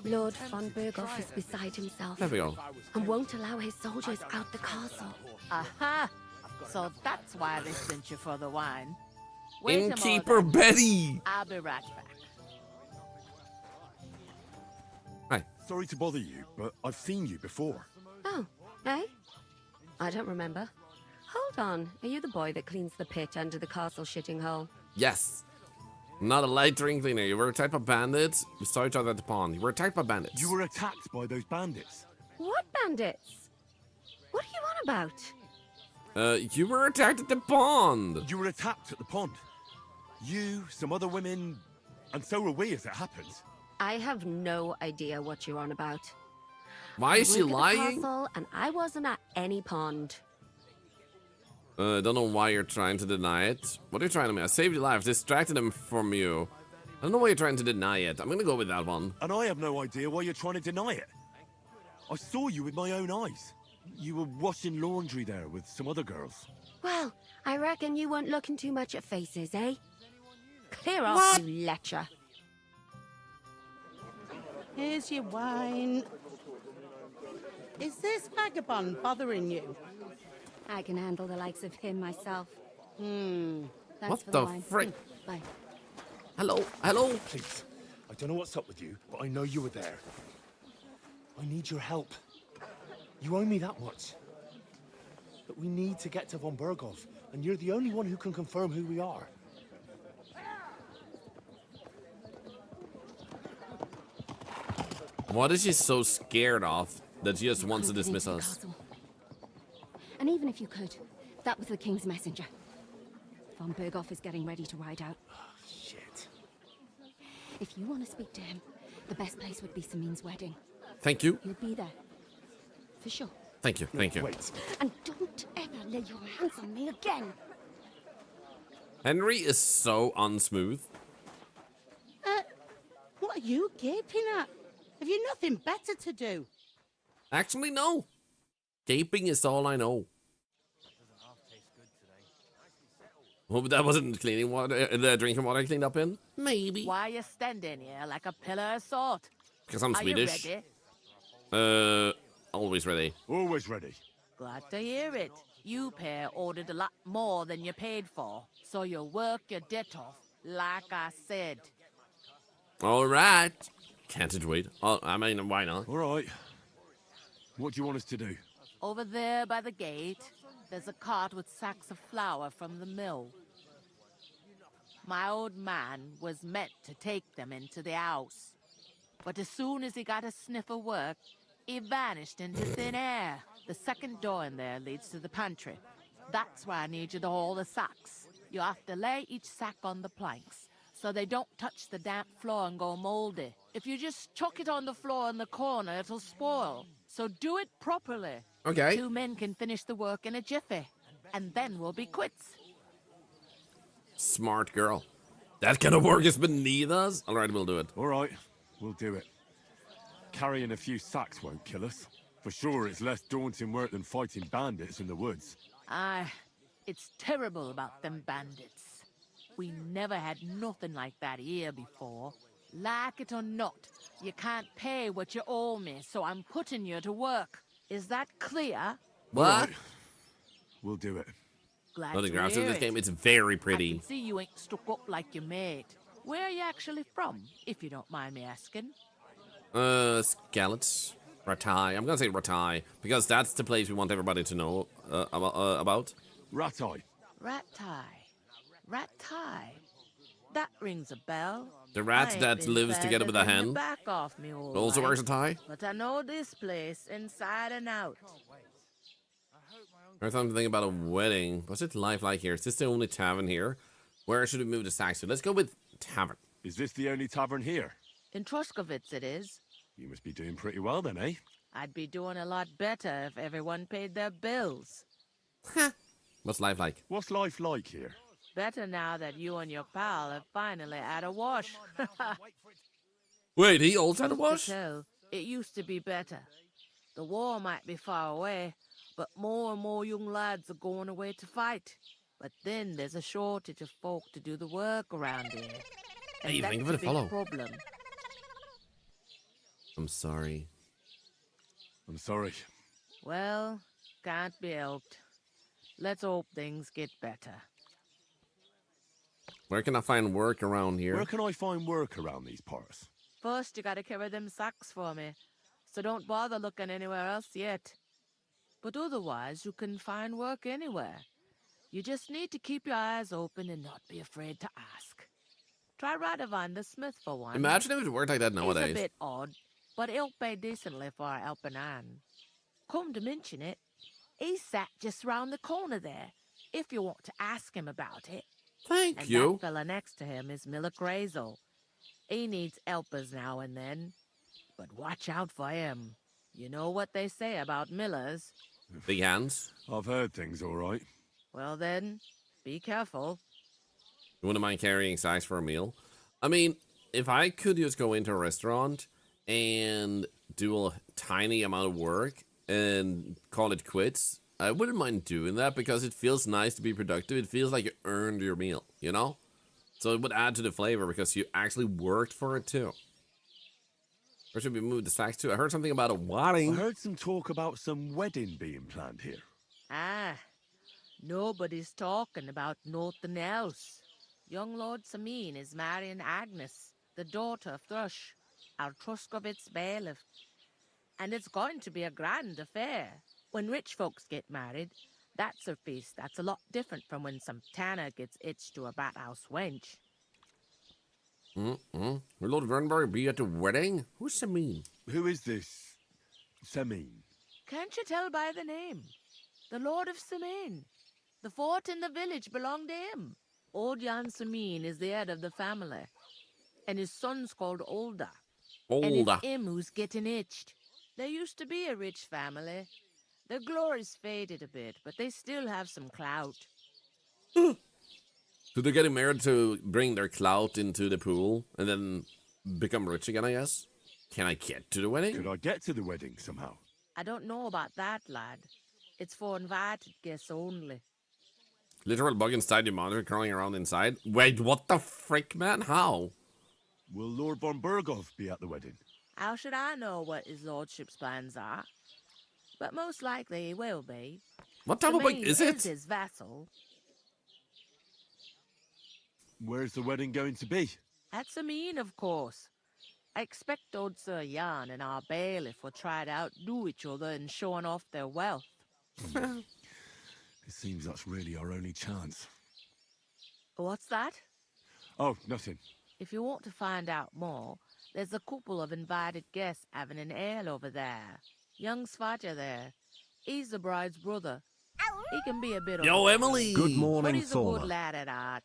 Lord von Berghoff is beside himself. There we go. And won't allow his soldiers out the castle. Aha! So that's why they sent you for the wine. Wait a Innkeeper moment. Betty! I'll be right back. Hi. Sorry to bother you, but I've seen you before. Oh, eh? I don't remember. Hold on. Are you the boy that cleans the pit under the castle shitting hole? Yes. Not a light drink cleaner. You were a type of bandits. We saw each other at the pond. You were a type of bandits. You were attacked by those bandits. What bandits? What are you on about? You were attacked at the pond. You were attacked at the pond. You, some other women, and so were we, as it happens. I have no idea what you're on about. Why is she I work at the lying? castle, and I wasn't at any pond. I don't know why you're trying to deny it. What are you trying to do? I saved your life, distracted him from you. I don't know why you're trying to deny it. I'm gonna go with that one. And I have no idea why you're trying to deny it. I saw you with my own eyes. You were washing laundry there with some other girls. Well, I reckon you weren't looking too much at faces, eh? Clear off, you lecher. Here's your wine. Is this vagabond bothering you? I can handle the likes of him myself. Hmm. Thanks What for the wine. frick? Bye. Hello? Hello? Please, I don't know what's up with you, but I know you were there. I need your help. You owe me that much. But we need to get to von Berghoff, and you're the only one who can confirm who we are. What is she so scared of that she just wants to dismiss Into the us? castle. And even if you could, that was the king's messenger. Von Berghoff is getting ready to ride out. Shit. If you want to speak to him, the best place would be Samin's wedding. Thank you. You'll be there. For sure. Thank you. Thank you. Wait. And don't ever lay your hands on me again. Henry is so unsmooth. What are you gaping at? Have you nothing better to do? Actually, no. Gaping is all I know. Hope that wasn't cleaning water, the drinking water I cleaned up in. Maybe. Why are you standing here like a pillar of salt? Because I'm Are Swedish. you ready? Always ready. Always ready. Glad to hear it. You pair ordered a lot more than you paid for, so you'll work your debt off, like I said. All right. Can't it wait? Oh, I mean, why not? All right. What do you want us to do? Over there by the gate, there's a cart with sacks of flour from the mill. My old man was meant to take them into the house. But as soon as he got a sniff of work, he vanished into thin air. The second door in there leads to the pantry. That's why I need you to haul the sacks. You have to lay each sack on the planks, so they don't touch the damp floor and go moldy. If you just chuck it on the floor in the corner, it'll spoil. So do it properly. Okay. 2 men can finish the work in a jiffy, and then we'll be quits. Smart girl. That kind of work is beneath us. All right, we'll do it. All right, we'll do it. Carrying a few sacks won't kill us. For sure, it's less daunting work than fighting bandits in the woods. Aye, it's terrible about them bandits. We never had nothing like that here before. Like it or not, you can't pay what you owe me, so I'm putting you to work. Is that clear? What? All right. We'll do it. Glad Oh, the to graphics in hear this it. game, it's very I pretty. can see you ain't stuck up like your mate. Where are you actually from, if you don't mind me asking? Skeleton. Ratai. I'm gonna say Ratai, because that's the place we want everybody to know about. Ratai. Ratai. That rings a bell. The rat I ain't that been lives further together with a than the hen. Back off me all Also life, wears a tie. But I know this place inside and out. I heard something about a wedding. What's it life like here? Is this the only tavern here? Where should we move to Saxon? Let's go with tavern. Is this the only tavern here? In Troskovitz it is. You must be doing pretty well then, eh? I'd be doing a lot better if everyone paid their bills. What's life like? What's life like here? Better now that you and your pal have finally had a wash. Wait, he also had a Truth wash? to tell, it used to be better. The war might be far away, but more and more young lads are going away to fight. But then there's a shortage of folk to do the work around here. And Hey, that's think of a it, big follow. problem. I'm sorry. I'm sorry. Well, can't be helped. Let's hope things get better. Where can I find work around here? Where can I find work around these parts? First, you gotta carry them sacks for me, so don't bother looking anywhere else yet. But otherwise, you can find work anywhere. You just need to keep your eyes open and not be afraid to ask. Try Radovan the smith for one. Imagine if it worked like that He's nowadays. a bit odd, but he'll pay decently for a helping hand. Come to mention it, he's sat just round the corner there, if you want to ask him about it. Thank and you. that fella next to him is Miller Crazel. He needs helpers now and then, but watch out for him. You know what they say about Millers. Big hands. I've heard things all right. Well then, be careful. You wouldn't mind carrying sacks for a meal? I mean, if I could just go into a restaurant and do a tiny amount of work and call it quits, I wouldn't mind doing that because it feels nice to be productive. It feels like you earned your meal, you know? So it would add to the flavor because you actually worked for it too. Where should we move the sacks to? I heard something about a wedding. I heard some talk about some wedding being planned here. Ah, nobody's talking about nothing else. Young Lord Samin is marrying Agnes, the daughter of Thrush, our Truskovitz bailiff. And it's going to be a grand affair. When rich folks get married, that's a feast that's a lot different from when some tanner gets hitched to a bathouse wench. Will Lord Vernberg be at the wedding? Who's Samin? Who is this Samin? Can't you tell by the name? The Lord of Samin. The fort in the village belonged to him. Old Jan Samin is the head of the family, and his son's called Olda. And Olda. it's him who's getting hitched. There used to be a rich family. Their glory's faded a bit, but they still have some clout. So they're getting married to bring their clout into the pool and then become rich again, I guess? Can I get to the wedding? Could I get to the wedding somehow? I don't know about that, lad. It's for invited guests only. Literal bug inside your monitor crawling around inside? Wait, what the frick, man? How? Will Lord von Burgov be at the wedding? How should I know what his lordship's plans are? But most likely he will be. What type of bug Samin is it? his vassal. Where's the wedding going to be? At Samin, of course. I expect old Sir Jan and our bailiff will try to outdo each other in showing off their wealth. It seems that's really our only chance. What's that? Oh, nothing. If you want to find out more, there's a couple of invited guests having an ale over there. Young Svatja there. He's the bride's brother. He can be a bit Yo, of Emily! Good but morning, he's a good Thorlar. lad at heart.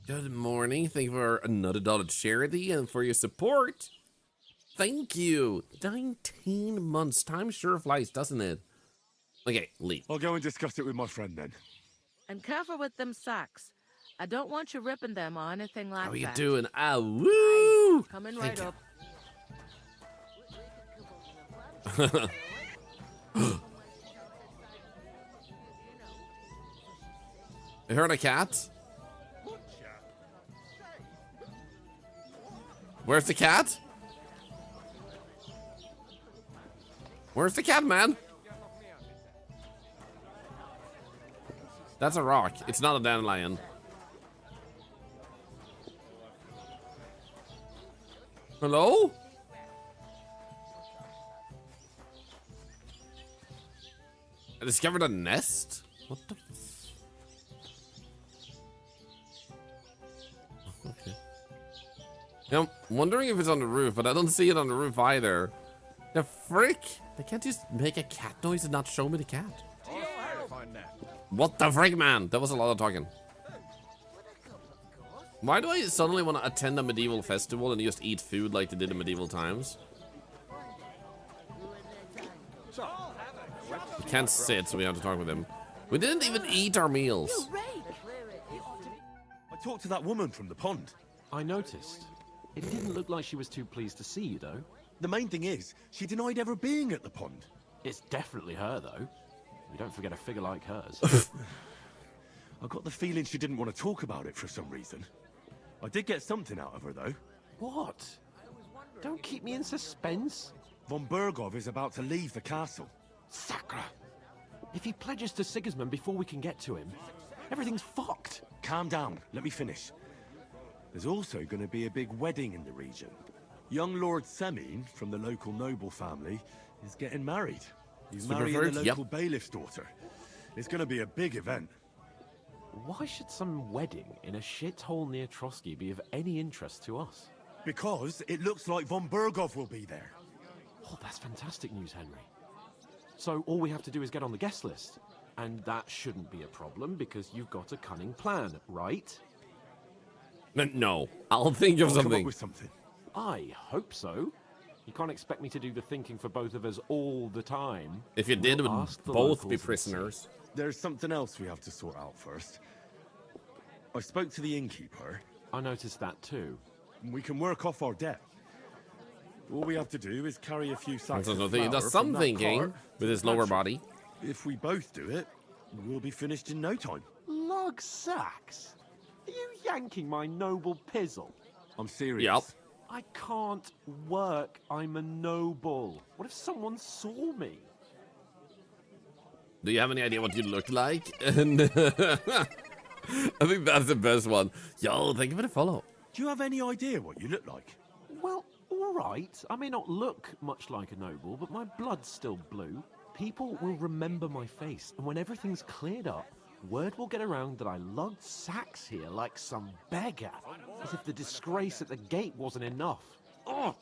Good morning. Thank you for another dollar charity and for your support. Thank you. 19 months. Time sure flies, doesn't it? Okay, leave. I'll go and discuss it with my friend then. And careful with them socks. I don't want you ripping them or anything like How are you that. doing? Ah, woo! Coming Thank right you. up. You heard a cat? Where's the cat? Where's the cat, man? That's a rock. It's not a dandelion. Hello? I discovered a nest? What the? Okay. Yeah, I'm wondering if it's on the roof, but I don't see it on the roof either. The frick? They can't just make a cat noise and not show me the cat. What the frick, man? That was a lot of talking. Why do I suddenly want to attend a medieval festival and just eat food like they did in medieval times? We can't sit, so we have to talk with him. We didn't even eat our meals. I talked to that woman from the pond. I noticed. It didn't look like she was too pleased to see you, though. The main thing is, she denied ever being at the pond. It's definitely her, though. You don't forget a figure like hers. I got the feeling she didn't want to talk about it for some reason. I did get something out of her, though. What? Don't keep me in suspense. Von Bergov is about to leave the castle. Sacre! If he pledges to Sigismund before we can get to him, everything's fucked. Calm down. Let me finish. There's also going to be a big wedding in the region. Young Lord Semin, from the local noble family, is getting married. He's marrying the local bailiff's daughter. It's going to be a big event. Why should some wedding in a shithole near Trotsky be of any interest to us? Because it looks like Von Bergov will be there. Oh, that's fantastic news, Henry. So all we have to do is get on the guest list. And that shouldn't be a problem because you've got a cunning plan, right? No, I'll think of something. Come up with something. I hope so. You can't expect me to do the thinking for both of us all the time. If you did, we'd both be prisoners. There's something else we have to sort out first. I spoke to the innkeeper. I noticed that too. We can work off our debt. All we have to do is carry a few sacks of flour He does some from that thinking cart with his lower body. If we both do it, we'll be finished in no time. Lug sacks? Are you yanking my noble pizzle? I'm serious. Yep. I can't work. I'm a noble. What if someone saw me? Do you have any idea what you look like? And I think that's the best one. Yo, thank you for the follow. Do you have any idea what you look like? Well, all right. I may not look much like a noble, but my blood's still blue. People will remember my face, and when everything's cleared up, word will get around that I lugged sacks here like some beggar, as if the disgrace at the gate wasn't enough. Oh!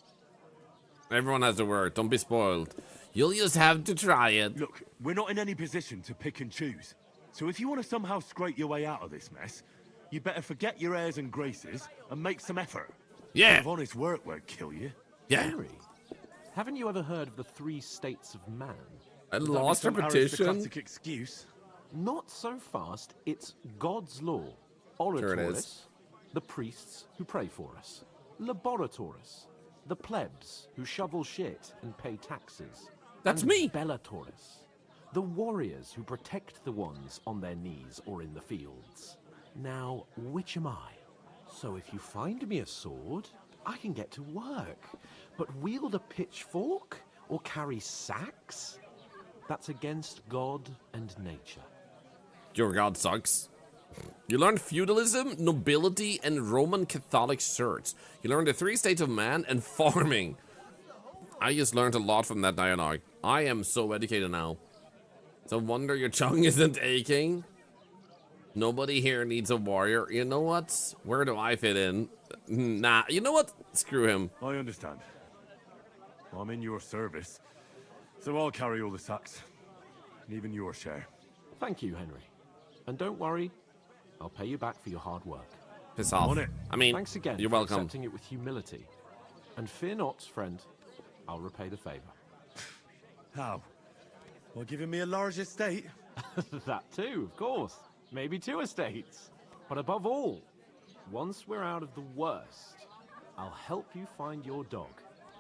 Everyone has the word. Don't be spoiled. You'll just have to try it. Look, we're not in any position to pick and choose. So if you want to somehow scrape your way out of this mess, you better forget your airs and graces and make some effort. Yeah. If honest work won't kill you. Yeah. Henry, haven't you ever heard of the 3 states of man? I lost repetition. Aristocratic excuse. Not so fast. It's God's law. Sure it Oratoris, is. the priests who pray for us. Laboratoris, the plebs who shovel shit and pay taxes. That's and me. Bellatoris, the warriors who protect the ones on their knees or in the fields. Now, which am I? So if you find me a sword, I can get to work. But wield a pitchfork or carry sacks? That's against God and nature. Your god sucks. You learned feudalism, nobility, and Roman Catholic church. You learned the 3 states of man and farming. I just learned a lot from that dialogue. I am so educated now. It's a wonder your tongue isn't aching. Nobody here needs a warrior. You know what? Where do I fit in? Nah, you know what? Screw him. I understand. I'm in your service, so I'll carry all the sacks, and even your share. Thank you, Henry. And don't worry, I'll pay you back for your hard work. Piss off. On it. I mean, thanks again you're for welcome. accepting it with humility. And fear not, friend, I'll repay the favor. How? By giving me a large estate? That too, of course. Maybe 2 estates. But above all, once we're out of the worst, I'll help you find your dog.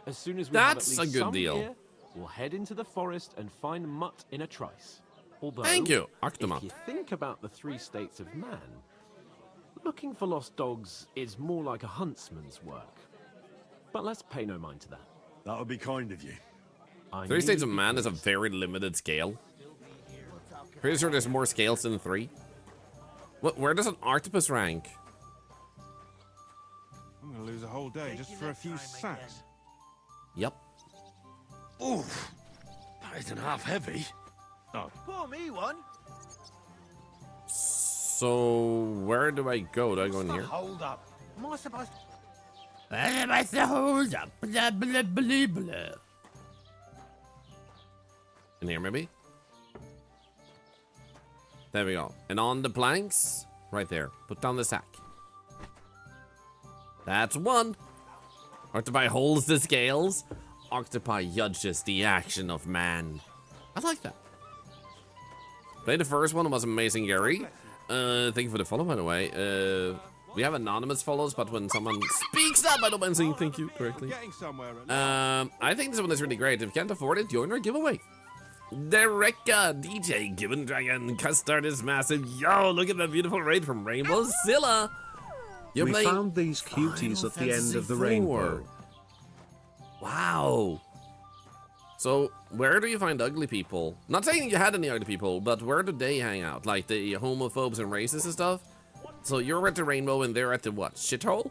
As soon as we have at That's least a good some deal. gear, we'll head into the forest and find Mutt in a trice. Although, Thank you, Octomut. If you think about the 3 states of man, looking for lost dogs is more like a huntsman's work. But let's pay no mind to that. That would be kind of you. 3 states of man is a very limited scale. Pretty sure there's more scales than 3. Where does an octopus rank? I'm gonna lose a whole day just for a few sacks. Yep. Oof. That isn't half heavy. Oh. Pour me one. So, where do I go? Do I go in here? Hold up. Am I supposed to... Hold up. Blah, blah, blah, blah. In here, maybe? There we go. And on the planks, right there. Put down the sack. That's 1. Octopi holds the scales. Octopi judges the action of man. I like that. Played the first one. It was amazing, Gary. Thank you for the follow, by the way. We have anonymous follows, but when someone speaks up, I don't mind saying thank you correctly. I think this one is really great. If you can't afford it, join our giveaway. Dereka, DJ, Gibbon Dragon, Custard is massive. Yo, look at that beautiful raid from Rainbow Zilla. We found these cuties at the end of the rainbow. Wow. So, where do you find ugly people? Not saying you had any ugly people, but where do they hang out? Like the homophobes and racists and stuff? So you're at the rainbow and they're at the what? Shithole?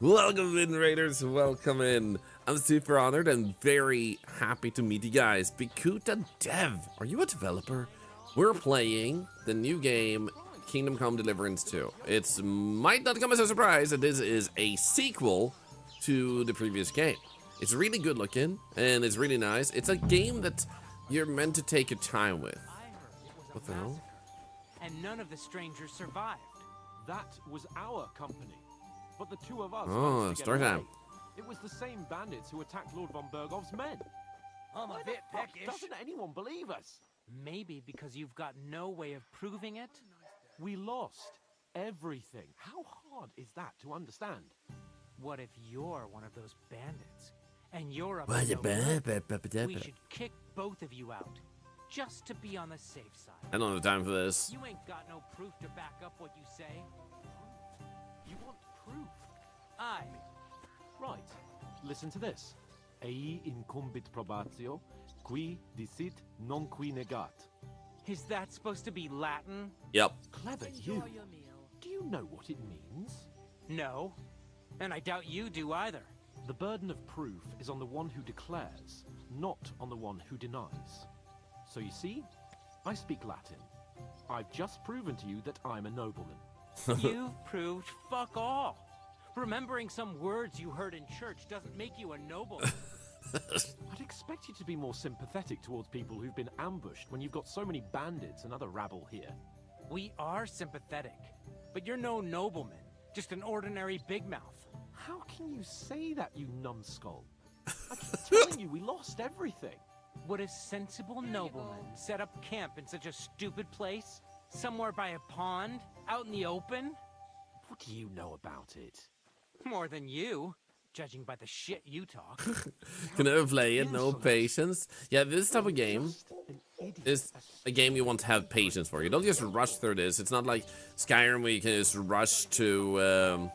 Welcome in, Raiders. Welcome in. I'm super honored and very happy to meet you guys. Bikuta Dev, are you a developer? We're playing the new game, Kingdom Come Deliverance 2. It might not come as a surprise that this is a sequel to the previous game. It's really good looking and it's really nice. It's a game that you're meant to take your time with. What the hell? And none of the strangers survived. That was our company. But the 2 of us Oh, managed to story get away. time. It was the same bandits who attacked Lord von Bergov's men. I'm a bit peckish. Doesn't anyone believe us? Maybe because you've got no way of proving it? We lost everything. How hard is that to understand? What if you're one of those bandits? And you're a Well, We should kick both of you out. Just to be on the safe side. I don't have time for this. You ain't got no proof to back up what you say. You want proof? Aye. Right. Listen to this. Ei incumbit probatio, qui dicit non qui negat. Is that supposed to be Latin? Yep. Clever you. Do you know what it means? No. And I doubt you do either. The burden of proof is on the one who declares, not on the one who denies. So you see, I speak Latin. I've just proven to you that I'm a nobleman. You've proved fuck all. Remembering some words you heard in church doesn't make you a nobleman. I'd expect you to be more sympathetic towards people who've been ambushed when you've got so many bandits and other rabble here. We are sympathetic, but you're no nobleman, just an ordinary big mouth. How can you say that, you numbskull? I keep telling you we lost everything. Would a sensible nobleman set up camp in such a stupid place? Somewhere by a pond? Out in the open? What do you know about it? More than you, judging by the shit you talk. Can never play it, no patience. Yeah, this type of game is a game you want to have patience for. You don't just rush through this. It's not like Skyrim where you can just rush to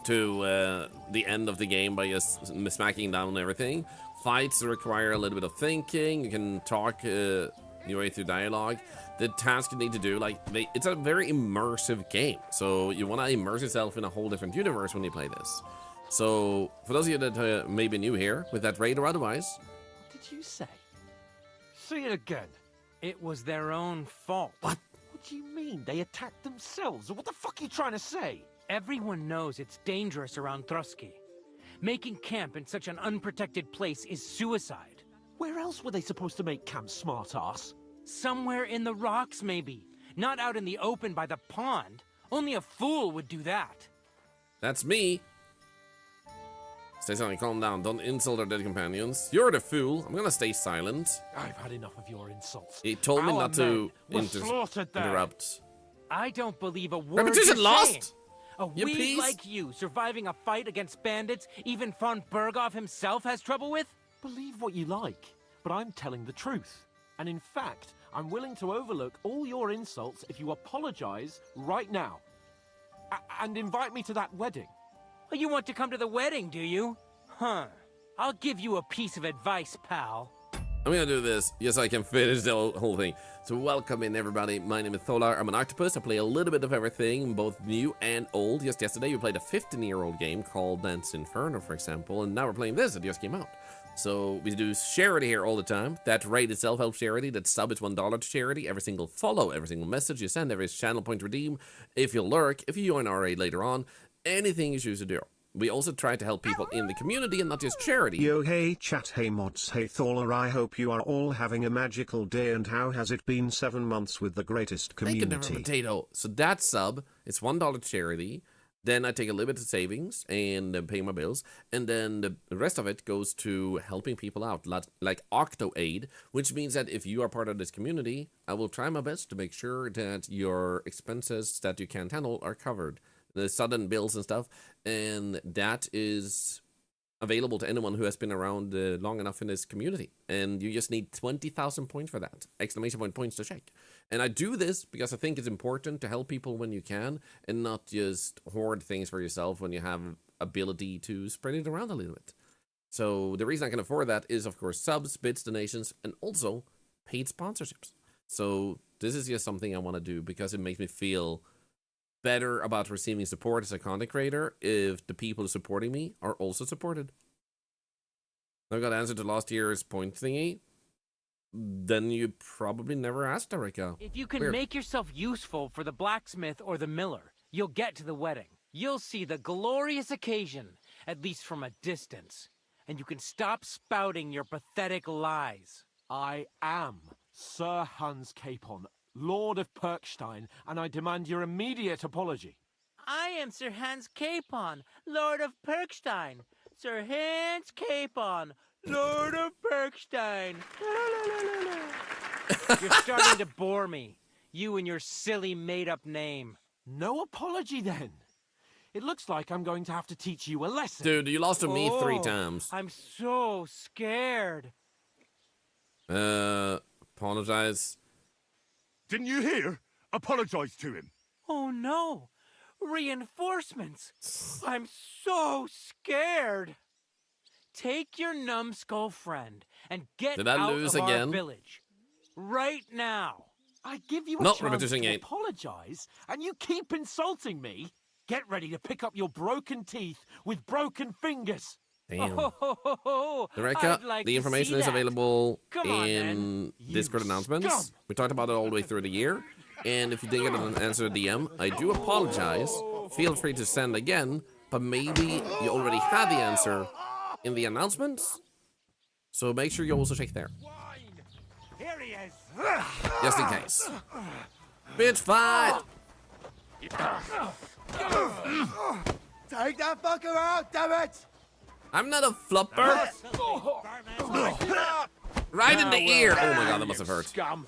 the end of the game by just smacking down everything. Fights require a little bit of thinking. You can talk your way through dialogue. The task you need to do, it's a very immersive game. So you want to immerse yourself in a whole different universe when you play this. So for those of you that may be new here, with that raid or otherwise. What did you say? Say it again. It was their own fault. What? What do you mean? They attacked themselves? What the fuck are you trying to say? Everyone knows it's dangerous around Trotsky. Making camp in such an unprotected place is suicide. Where else were they supposed to make camp, smartass? Somewhere in the rocks, maybe. Not out in the open by the pond. Only a fool would do that. That's me. Stay silent, calm down. Don't insult our dead companions. You're the fool. I'm gonna stay silent. I've had enough of your insults. He told me Our not to men were slaughtered there. interrupt. I don't believe a word Repetition you're lost? saying. A You weed piece? like you, surviving a fight against bandits, even von Berghoff himself has trouble with? Believe what you like, but I'm telling the truth. And in fact, I'm willing to overlook all your insults if you apologize right now. And invite me to that wedding. Oh, you want to come to the wedding, do you? Huh. I'll give you a piece of advice, pal. I'm gonna do this just so I can finish the whole thing. So welcome in everybody, my name is Thorlar, I'm an octopus, I play a little bit of everything, both new and old. Just yesterday we played a 15-year-old game called Dance Inferno, for example, and now we're playing this, it just came out. So we do charity here all the time. That rate is self-help charity, that sub is $1 to charity, every single follow, every single message you send, every channel point redeem, if you lurk, if you join our raid later on, anything you choose to do. We also try to help people in the community and not just charity. Yo, hey chat, hey mods, hey Thorlar, I hope you are all having a magical day, and how has it been 7 months with the greatest community? Thank you, potato. So that sub, it's $1 to charity, then I take a little bit of savings and pay my bills, and then the rest of it goes to helping people out, like Octo Aid, which means that if you are part of this community, I will try my best to make sure that your expenses that you can't handle are covered. The sudden bills and stuff, and that is available to anyone who has been around long enough in this community, and you just need 20,000 points for that, exclamation point points to check. And I do this because I think it's important to help people when you can, and not just hoard things for yourself when you have ability to spread it around a little bit. So the reason I can afford that is, of course, subs, bits, donations, and also paid sponsorships. So this is just something I want to do because it makes me feel better about receiving support as a content creator if the people supporting me are also supported. I've got answer to last year's point thingy. Then you probably never asked, Erika. If you can make yourself useful for the blacksmith or the miller, you'll get to the wedding. You'll see the glorious occasion, at least from a distance. And you can stop spouting your pathetic lies. I am Sir Hans Capon, Lord of Perkstein, and I demand your immediate apology. I am Sir Hans Capon, Lord of Perkstein. Sir Hans Capon, Lord of Perkstein. You're starting to bore me. You and your silly made-up name. No apology, then. It looks like I'm going to have to teach you a lesson. Dude, you lost to me 3 times. I'm so scared. Apologize. Didn't you hear? Apologize to him. Oh no! Reinforcements! I'm so scared! Take your numbskull friend and get Did I out lose of again? our village. Right now. I give you a No, chance repetition to eight. apologize, and you keep insulting me. Get ready to pick up your broken teeth with broken fingers. Damn. Oh, Eureka, I'd like the to information see is that. available Come on, in Discord announcements. scum. We talked about it all the way through the year. And if you didn't get an answer to DM, I do apologize. Feel free to send again, but maybe you already had the answer in the announcements. So make sure you also check there. Here he is. Just in case. Bitch fight! Take that fucker out, damn it! I'm not a flupper. Right in the ear. Oh my god, that must have hurt. Scum.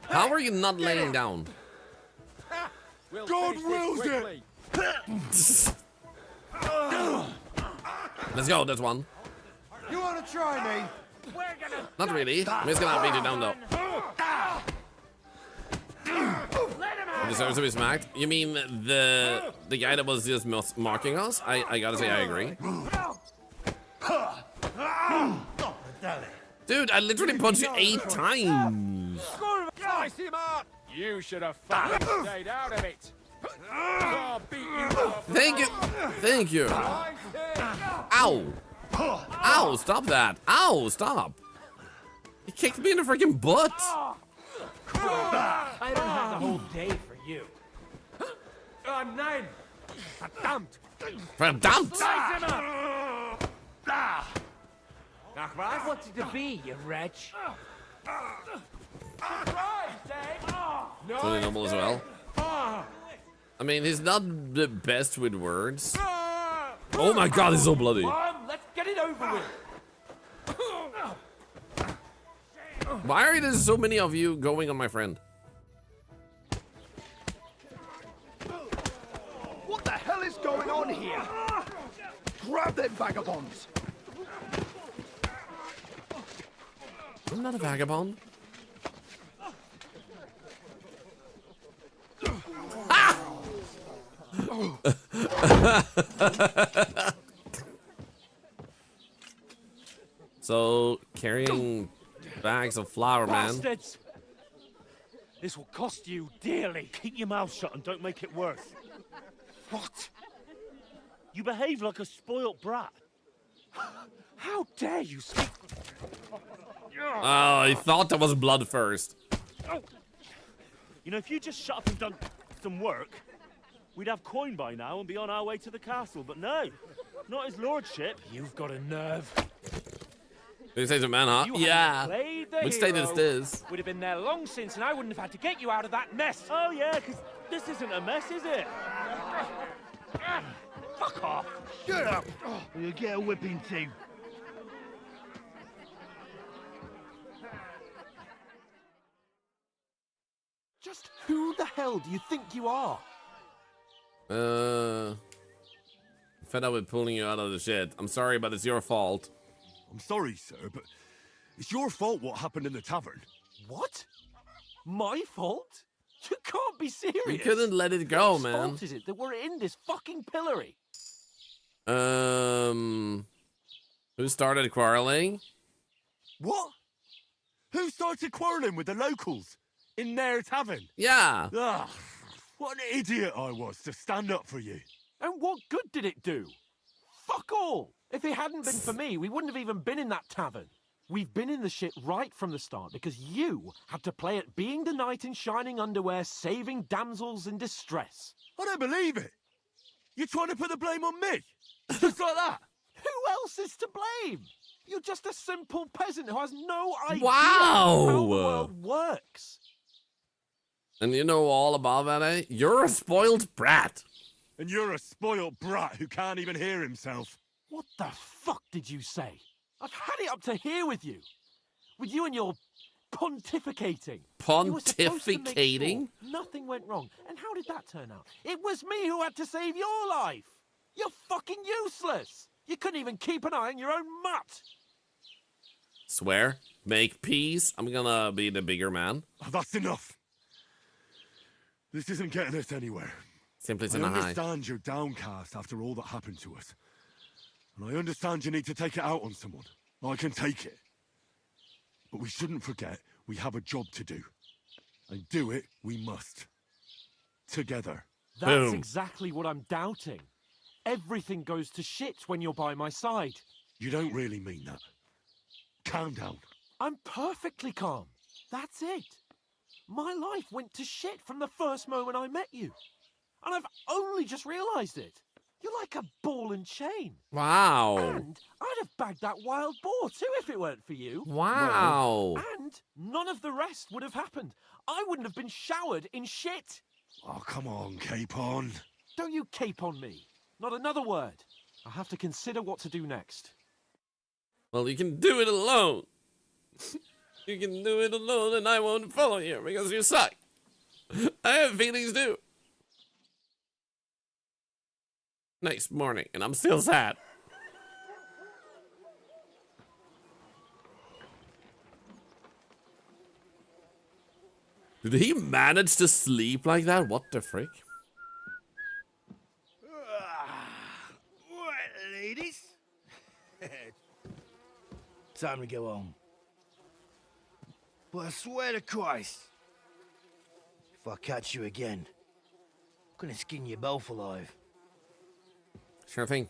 How are you not laying down? God wills it! Let's go, that's one. You want to try me? Not really. I'm just gonna beat you down though. He deserves to be smacked. You mean the guy that was just mocking us? I gotta say I agree. Dude, I literally punched you 8 times. Slice him up! You should have fucking stayed out of it. I'll beat you up. Thank you. Thank you. Ow. Ow, stop that. Ow, stop. He kicked me in the freaking butt. I don't have the whole day for you. Nein! Verdammt! Verdammt. Slice him up! What's it to be, you wretch? Totally normal as well. I mean, he's not the best with words. Oh my god, he's so bloody. Let's get it over with. Why are there so many of you going on my friend? on here! Grab them vagabonds! I'm not a vagabond. So, carrying bags of flour, man. Bastards! This will cost you dearly. Keep your mouth shut and don't make it worse. What? You behave like a spoilt brat. How dare you speak? Oh, I thought there was blood first. You know, if you just shut up and done some work, we'd have coin by now and be on our way to the castle. But no, not his lordship. You've got a nerve. You say some man, huh? Yeah. Which state is this? We'd have been there long since, and I wouldn't have had to get you out of that mess. Oh yeah, because this isn't a mess, is it? Fuck off. Get up, or you get a whipping too. Just who the hell do you think you are? Fed up with pulling you out of the shit. I'm sorry, but it's your fault. I'm sorry, sir, but it's your fault what happened in the tavern. What? My fault? You can't be serious. You couldn't let it go, Whose man. fault is it that we're in this fucking pillory? Who started quarreling? What? Who started quarreling with the locals in their tavern? Yeah. Ah, what an idiot I was to stand up for you. And what good did it do? Fuck all. If it hadn't been for me, we wouldn't have even been in that tavern. We've been in the shit right from the start because you had to play at being the knight in shining underwear, saving damsels in distress. I don't believe it. You're trying to put the blame on me? Just like that? Who else is to blame? You're just a simple peasant who has no idea Wow. how the world works. And you know all about that, eh? You're a spoiled brat. And you're a spoiled brat who can't even hear himself. What the fuck did you say? I've had it up to here with you. With you and your pontificating. You were supposed to make Pontificating? sure nothing went wrong. And how did that turn out? It was me who had to save your life. You're fucking useless. You couldn't even keep an eye on your own mutt. Swear, make peace. I'm gonna be the bigger man. Oh, that's enough. This isn't getting us anywhere. Simply I understand you're downcast after all that happened to us. And I understand you need to take it out on someone. I can take it. But we shouldn't forget we have a job to do. And do it we must. Together. That's exactly what I'm doubting. Everything goes to shit when you're by my side. You don't really mean that. Calm down. I'm perfectly calm. That's it. My life went to shit from the first moment I met you. And I've only just realised it. You're like a ball and chain. Wow. And I'd have bagged that wild boar too if it weren't for you. Wow. And none of the rest would have happened. I wouldn't have been showered in shit. Oh, come on, Capon. Don't you cape on me. Not another word. I have to consider what to do next. Well, you can do it alone. You can do it alone and I won't follow you because you suck. I have feelings too. Next morning, and I'm still sad. Did he manage to sleep like that? What the frick? Right, ladies. Time to go home. But I swear to Christ, if I catch you again, I'm gonna skin you both alive. Sure thing.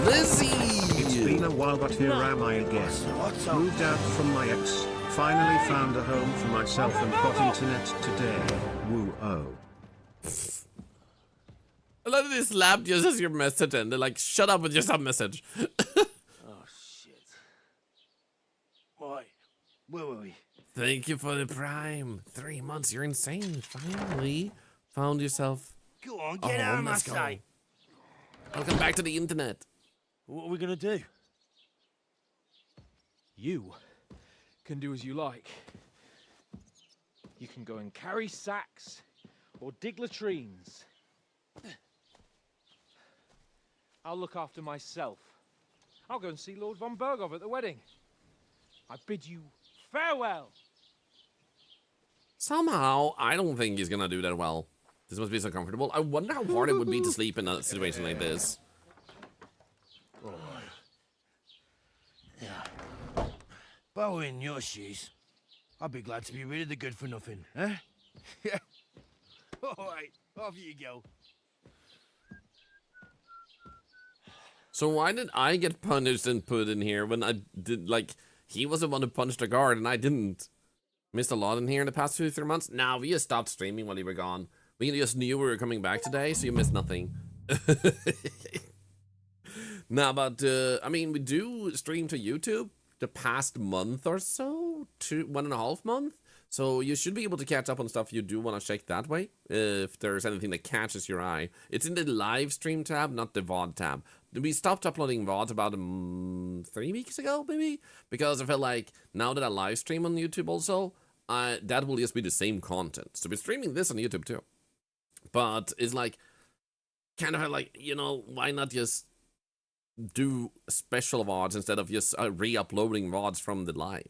Lizzie! It's been a while, but here am I again. Moved out from my ex, finally found a home for myself and got internet today. Woo-oh. I love that they slapped just as your message and they're like, shut up with your sub message. Oh, shit. Right, where were we? Thank you for the prime. 3 months, you're insane. Finally found yourself. Go on, get out of my sight. Welcome back to the internet. What are we gonna do? You can do as you like. You can go and carry sacks or dig latrines. I'll look after myself. I'll go and see Lord von Bergov at the wedding. I bid you farewell. Somehow, I don't think he's gonna do that well. This must be so comfortable. I wonder how hard it would be to sleep in a situation like this. If I were in your shoes, I'd be glad to be rid of the good for nothing, eh? Yeah. Alright, off you go. So why did I get punished and put in here when I did, like, he was the one who punched the guard and I didn't? Missed a lot in here in the past 2-3 months? Nah, we just stopped streaming while you were gone. We just knew we were coming back today, so you missed nothing. Nah, but, I mean, we do stream to YouTube the past month or so, 1.5 months. So you should be able to catch up on stuff you do want to check that way, if there's anything that catches your eye. It's in the live stream tab, not the VOD tab. We stopped uploading VODs about 3 weeks ago, maybe? Because I felt like, now that I live stream on YouTube also, that will just be the same content. So we're streaming this on YouTube too. But it's like, kind of like, you know, why not just do special VODs instead of just re-uploading VODs from the live?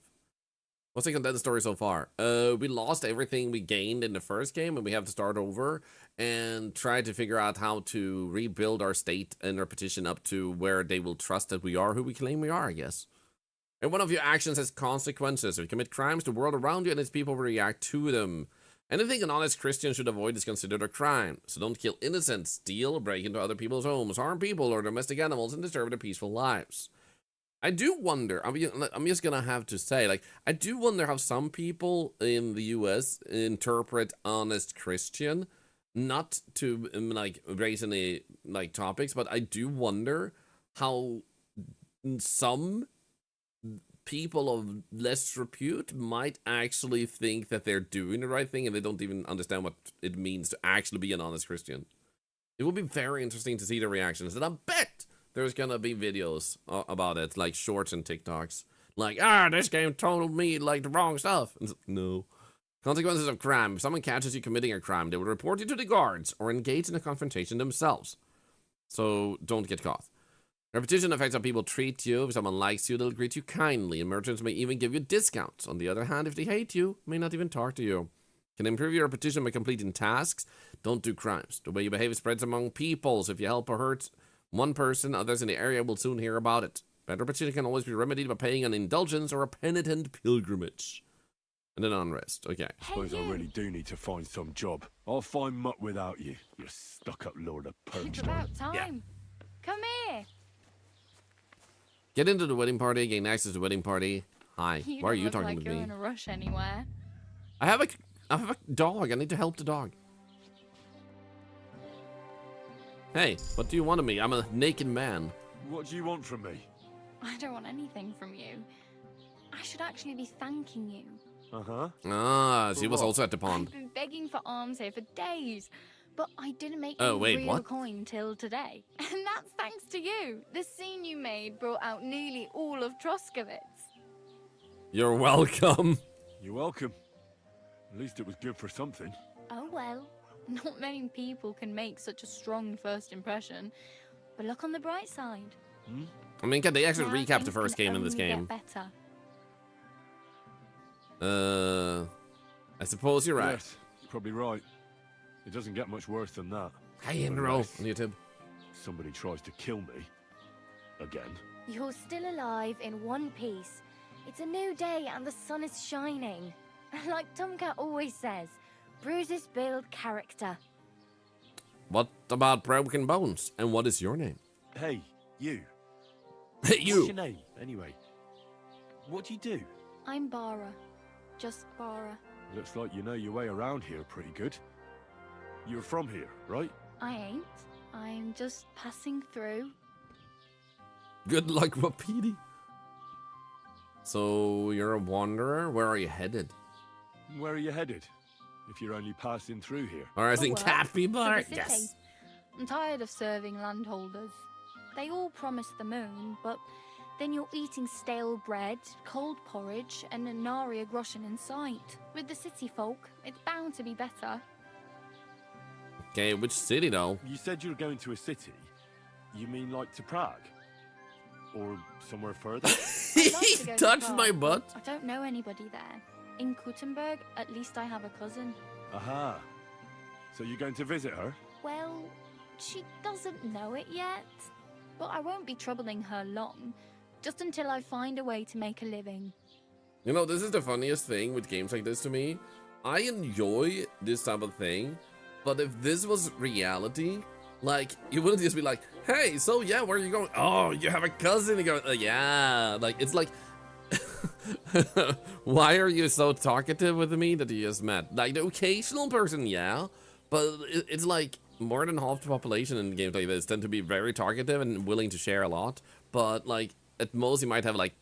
What's the content story so far? We lost everything we gained in the first game and we have to start over and try to figure out how to rebuild our state and our petition up to where they will trust that we are who we claim we are, I guess. And one of your actions has consequences. If you commit crimes, the world around you and its people will react to them. Anything an honest Christian should avoid is considered a crime. So don't kill innocents, steal, break into other people's homes, harm people or domestic animals, and disturb their peaceful lives. I do wonder, I'm just gonna have to say, like, I do wonder how some people in the US interpret honest Christian, not to, like, raise any, like, topics, but I do wonder how some people of less repute might actually think that they're doing the right thing and they don't even understand what it means to actually be an honest Christian. It will be very interesting to see the reactions, and I bet there's gonna be videos about it, like shorts and TikToks. Like, this game told me, like, the wrong stuff. No. Consequences of crime. If someone catches you committing a crime, they will report you to the guards or engage in a confrontation themselves. So, don't get caught. Repetition affects how people treat you. If someone likes you, they'll greet you kindly, and merchants may even give you discounts. On the other hand, if they hate you, may not even talk to you. Can improve your reputation by completing tasks. Don't do crimes. The way you behave spreads among people, so if you help or hurt one person, others in the area will soon hear about it. Bad reputation can always be remedied by paying an indulgence or a penitent pilgrimage. And then unrest. Okay. I suppose I really do need to find some job. I'll find mutt without you. You stuck-up lord of It's perch. about time. Come here. Get into the wedding party, gain access to the wedding party. Hi. Why are you talking like with you're me? in a rush anywhere. I have a dog. I need to help the dog. Hey, what do you want of me? I'm a naked man. What do you want from me? I don't want anything from you. I should actually be thanking you. Uh-huh. Ah, she was also at the pond. I've been begging for alms here for days, but I didn't make Oh, any wait, real what? coin till today. And that's thanks to you. The scene you made brought out nearly all of Troskowitz. You're welcome. You're welcome. At least it was good for something. Oh well, not many people can make such a strong first impression. But look on the bright side. Hmm? I mean, can they actually Now recap the things first can game in this only game? get better. I suppose you're right. Yes, you're probably right. It doesn't get much worse than that. Hey, Enro Unless on YouTube. somebody tries to kill me. Again. You're still alive in one piece. It's a new day and the sun is shining. Like Tomcat always says, bruises build character. What about broken bones? And what is your name? Hey, you. Hey, you. What's your name, anyway? What do you do? I'm Bara. Just Bara. Looks like you know your way around here pretty good. You're from here, right? I ain't. I'm just passing through. Good luck, Wapiti. So, you're a wanderer? Where are you headed? Where are you headed? If you're only passing through here. Or as in work, Capybara? to the city. Yes. I'm tired of serving landholders. They all promise the moon, but Then you're eating stale bread, cold porridge, and a nary a groschen in sight. With the city folk, it's bound to be better. Okay, which city though? You said you were going to a city. You mean like to Prague? Or somewhere further? I'd like to go to touched Prague, my butt. but I don't know anybody there. In Kuttenberg, at least I have a cousin. Aha. So you're going to visit her? Well, she doesn't know it yet. But I won't be troubling her long. Just until I find a way to make a living. You know, this is the funniest thing with games like this to me. I enjoy this type of thing, but if this was reality, like, you wouldn't just be like, hey, so yeah, where are you going? Oh, you have a cousin? You go, yeah. Like, it's like, why are you so talkative with me that you just met? Like, the occasional person, yeah, but it's like more than half the population in games like this tend to be very talkative and willing to share a lot, but like, at most you might have like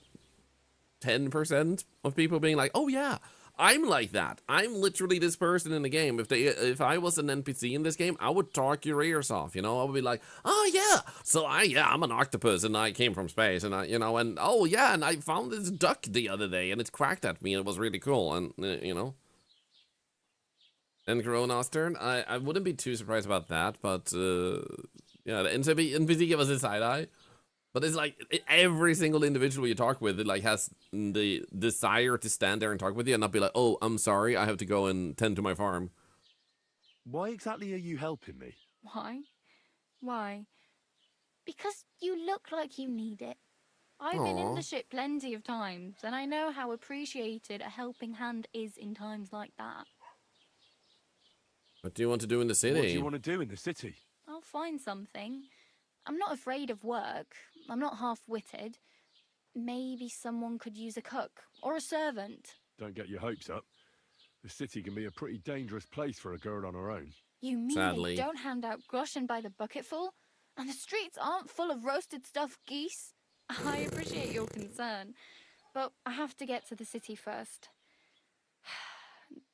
10% of people being like, oh yeah, I'm like that. I'm literally this person in the game. If I was an NPC in this game, I would talk your ears off, you know? I would be like, oh yeah, so I'm an octopus and I came from space and and oh yeah, and I found this duck the other day and it quacked at me and it was really cool and, And Corona's turn, I wouldn't be too surprised about that, but yeah, the NPC give us a side eye. But it's like every single individual you talk with, it like has the desire to stand there and talk with you and not be like, oh, I'm sorry, I have to go and tend to my farm. Why exactly are you helping me? Why? Why? Because you look like you need it. I've been in the ship plenty of times, and I know how appreciated a helping hand is in times like that. What do you want to do in the city? What do you want to do in the city? I'll find something. I'm not afraid of work. I'm not half-witted. Maybe someone could use a cook or a servant. Don't get your hopes up. The city can be a pretty dangerous place for a girl on her own. You mean Sadly. they don't hand out groschen by the bucketful? And the streets aren't full of roasted stuffed geese? I appreciate your concern, but I have to get to the city first.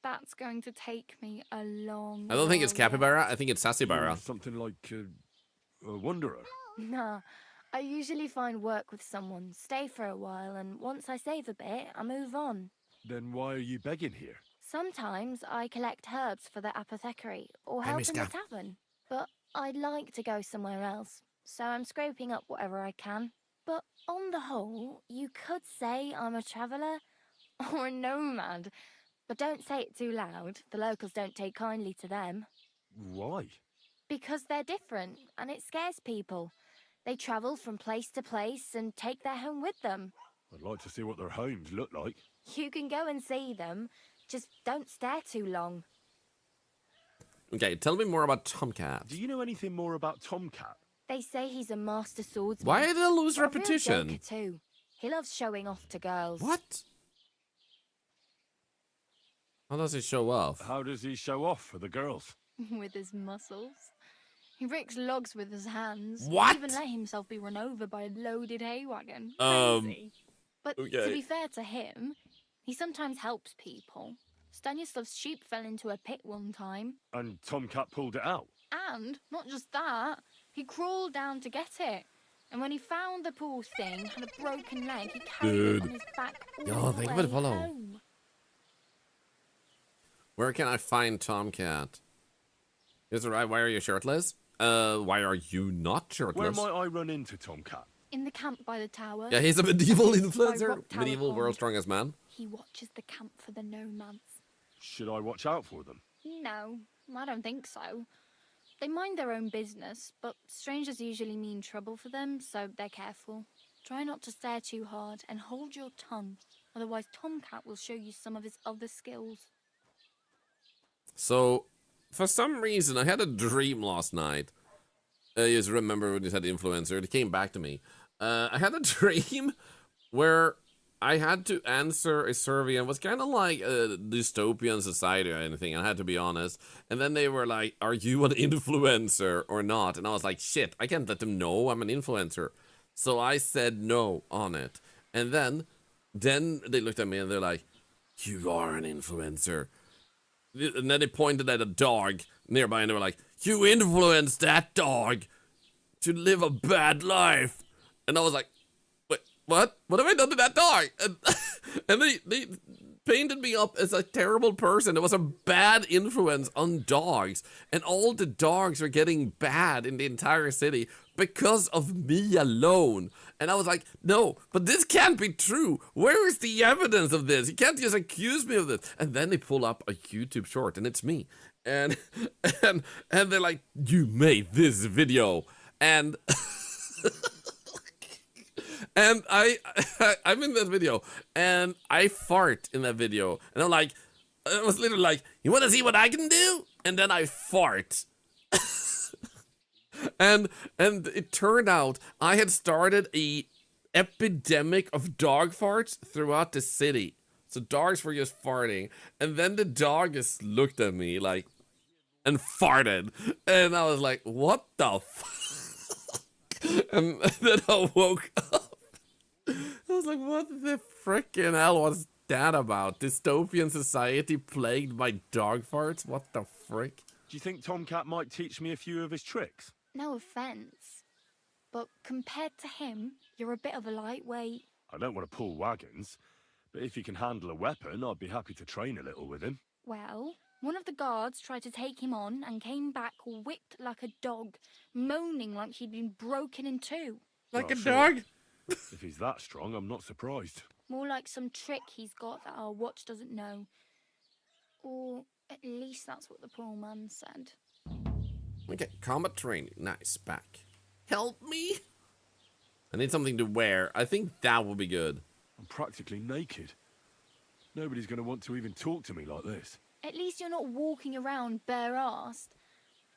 That's going to take me a long I don't think it's while yet. capybara, I think it's sassybara. Something like a wanderer. Nah, I usually find work with someone, stay for a while, and once I save a bit, I move on. Then why are you begging here? Sometimes I collect herbs for the apothecary, or help in the tavern. But I'd like to go somewhere else, so I'm scraping up whatever I can. But on the whole, you could say I'm a traveller, or a nomad. But don't say it too loud, the locals don't take kindly to them. Why? Because they're different, and it scares people. They travel from place to place and take their home with them. I'd like to see what their homes look like. You can go and see them, just don't stare too long. Okay, tell me more about Tomcat. Do you know anything more about Tomcat? They say he's a master swordsman. Why did I lose but a real repetition? joker too. He loves showing off to girls. What? How does he show off? How does he show off for the girls? With his muscles. He ricks logs with his hands. What? Even let himself be run over by a loaded hay wagon. Um, Crazy. But okay. to be fair to him, he sometimes helps people. Stanislav's sheep fell into a pit one time. And Tomcat pulled it out? And, not just that, he crawled down to get it. And when he found the poor thing had a broken leg, he carried it on his back all the thank you way for the follow. home. Where can I find Tomcat? Is it right? Why are you shirtless? Why are you not shirtless? Where might I run into Tomcat? In the camp by the tower. Yeah, he's a medieval By influencer. Rock Tower Medieval Pond. world's strongest man. He watches the camp for the nomads. Should I watch out for them? No, I don't think so. They mind their own business, but strangers usually mean trouble for them, so they're careful. Try not to stare too hard and hold your tongue, otherwise Tomcat will show you some of his other skills. So, for some reason, I had a dream last night. You just remember when you said influencer, it came back to me. I had a dream where I had to answer a survey and it was kind of like a dystopian society or anything, I had to be honest. And then they were like, are you an influencer or not? And I was like, shit, I can't let them know I'm an influencer. So I said no on it. And then they looked at me and they're like, you are an influencer. And then they pointed at a dog nearby and they were like, you influenced that dog to live a bad life. And I was like, what have I done to that dog? And they painted me up as a terrible person. It was a bad influence on dogs, and all the dogs were getting bad in the entire city because of me alone. And I was like, no, but this can't be true. Where is the evidence of this? You can't just accuse me of this. And then they pull up a YouTube short, and it's me. And they're like, you made this video. And and I'm in that video, and I fart in that video, and I'm like, it was literally like, you want to see what I can do? And then I fart. and it turned out I had started a epidemic of dog farts throughout the city. So dogs were just farting, and then the dog just looked at me like, and farted, and I was like, what the fuck? And then I woke up. I was like, what the frickin' hell was that about? Dystopian society plagued by dog farts? What the frick? Do you think Tomcat might teach me a few of his tricks? No offense, but compared to him, you're a bit of a lightweight. I don't want to pull wagons, but if he can handle a weapon, I'd be happy to train a little with him. Well, one of the guards tried to take him on and came back whipped like a dog, moaning like she'd been broken in two. Like Well, a sure. dog? If he's that strong, I'm not surprised. More like some trick he's got that our watch doesn't know. Or at least that's what the poor man said. Okay, combat training. Nice, back. Help me? I need something to wear. I think that will be good. I'm practically naked. Nobody's going to want to even talk to me like this. At least you're not walking around bare-assed.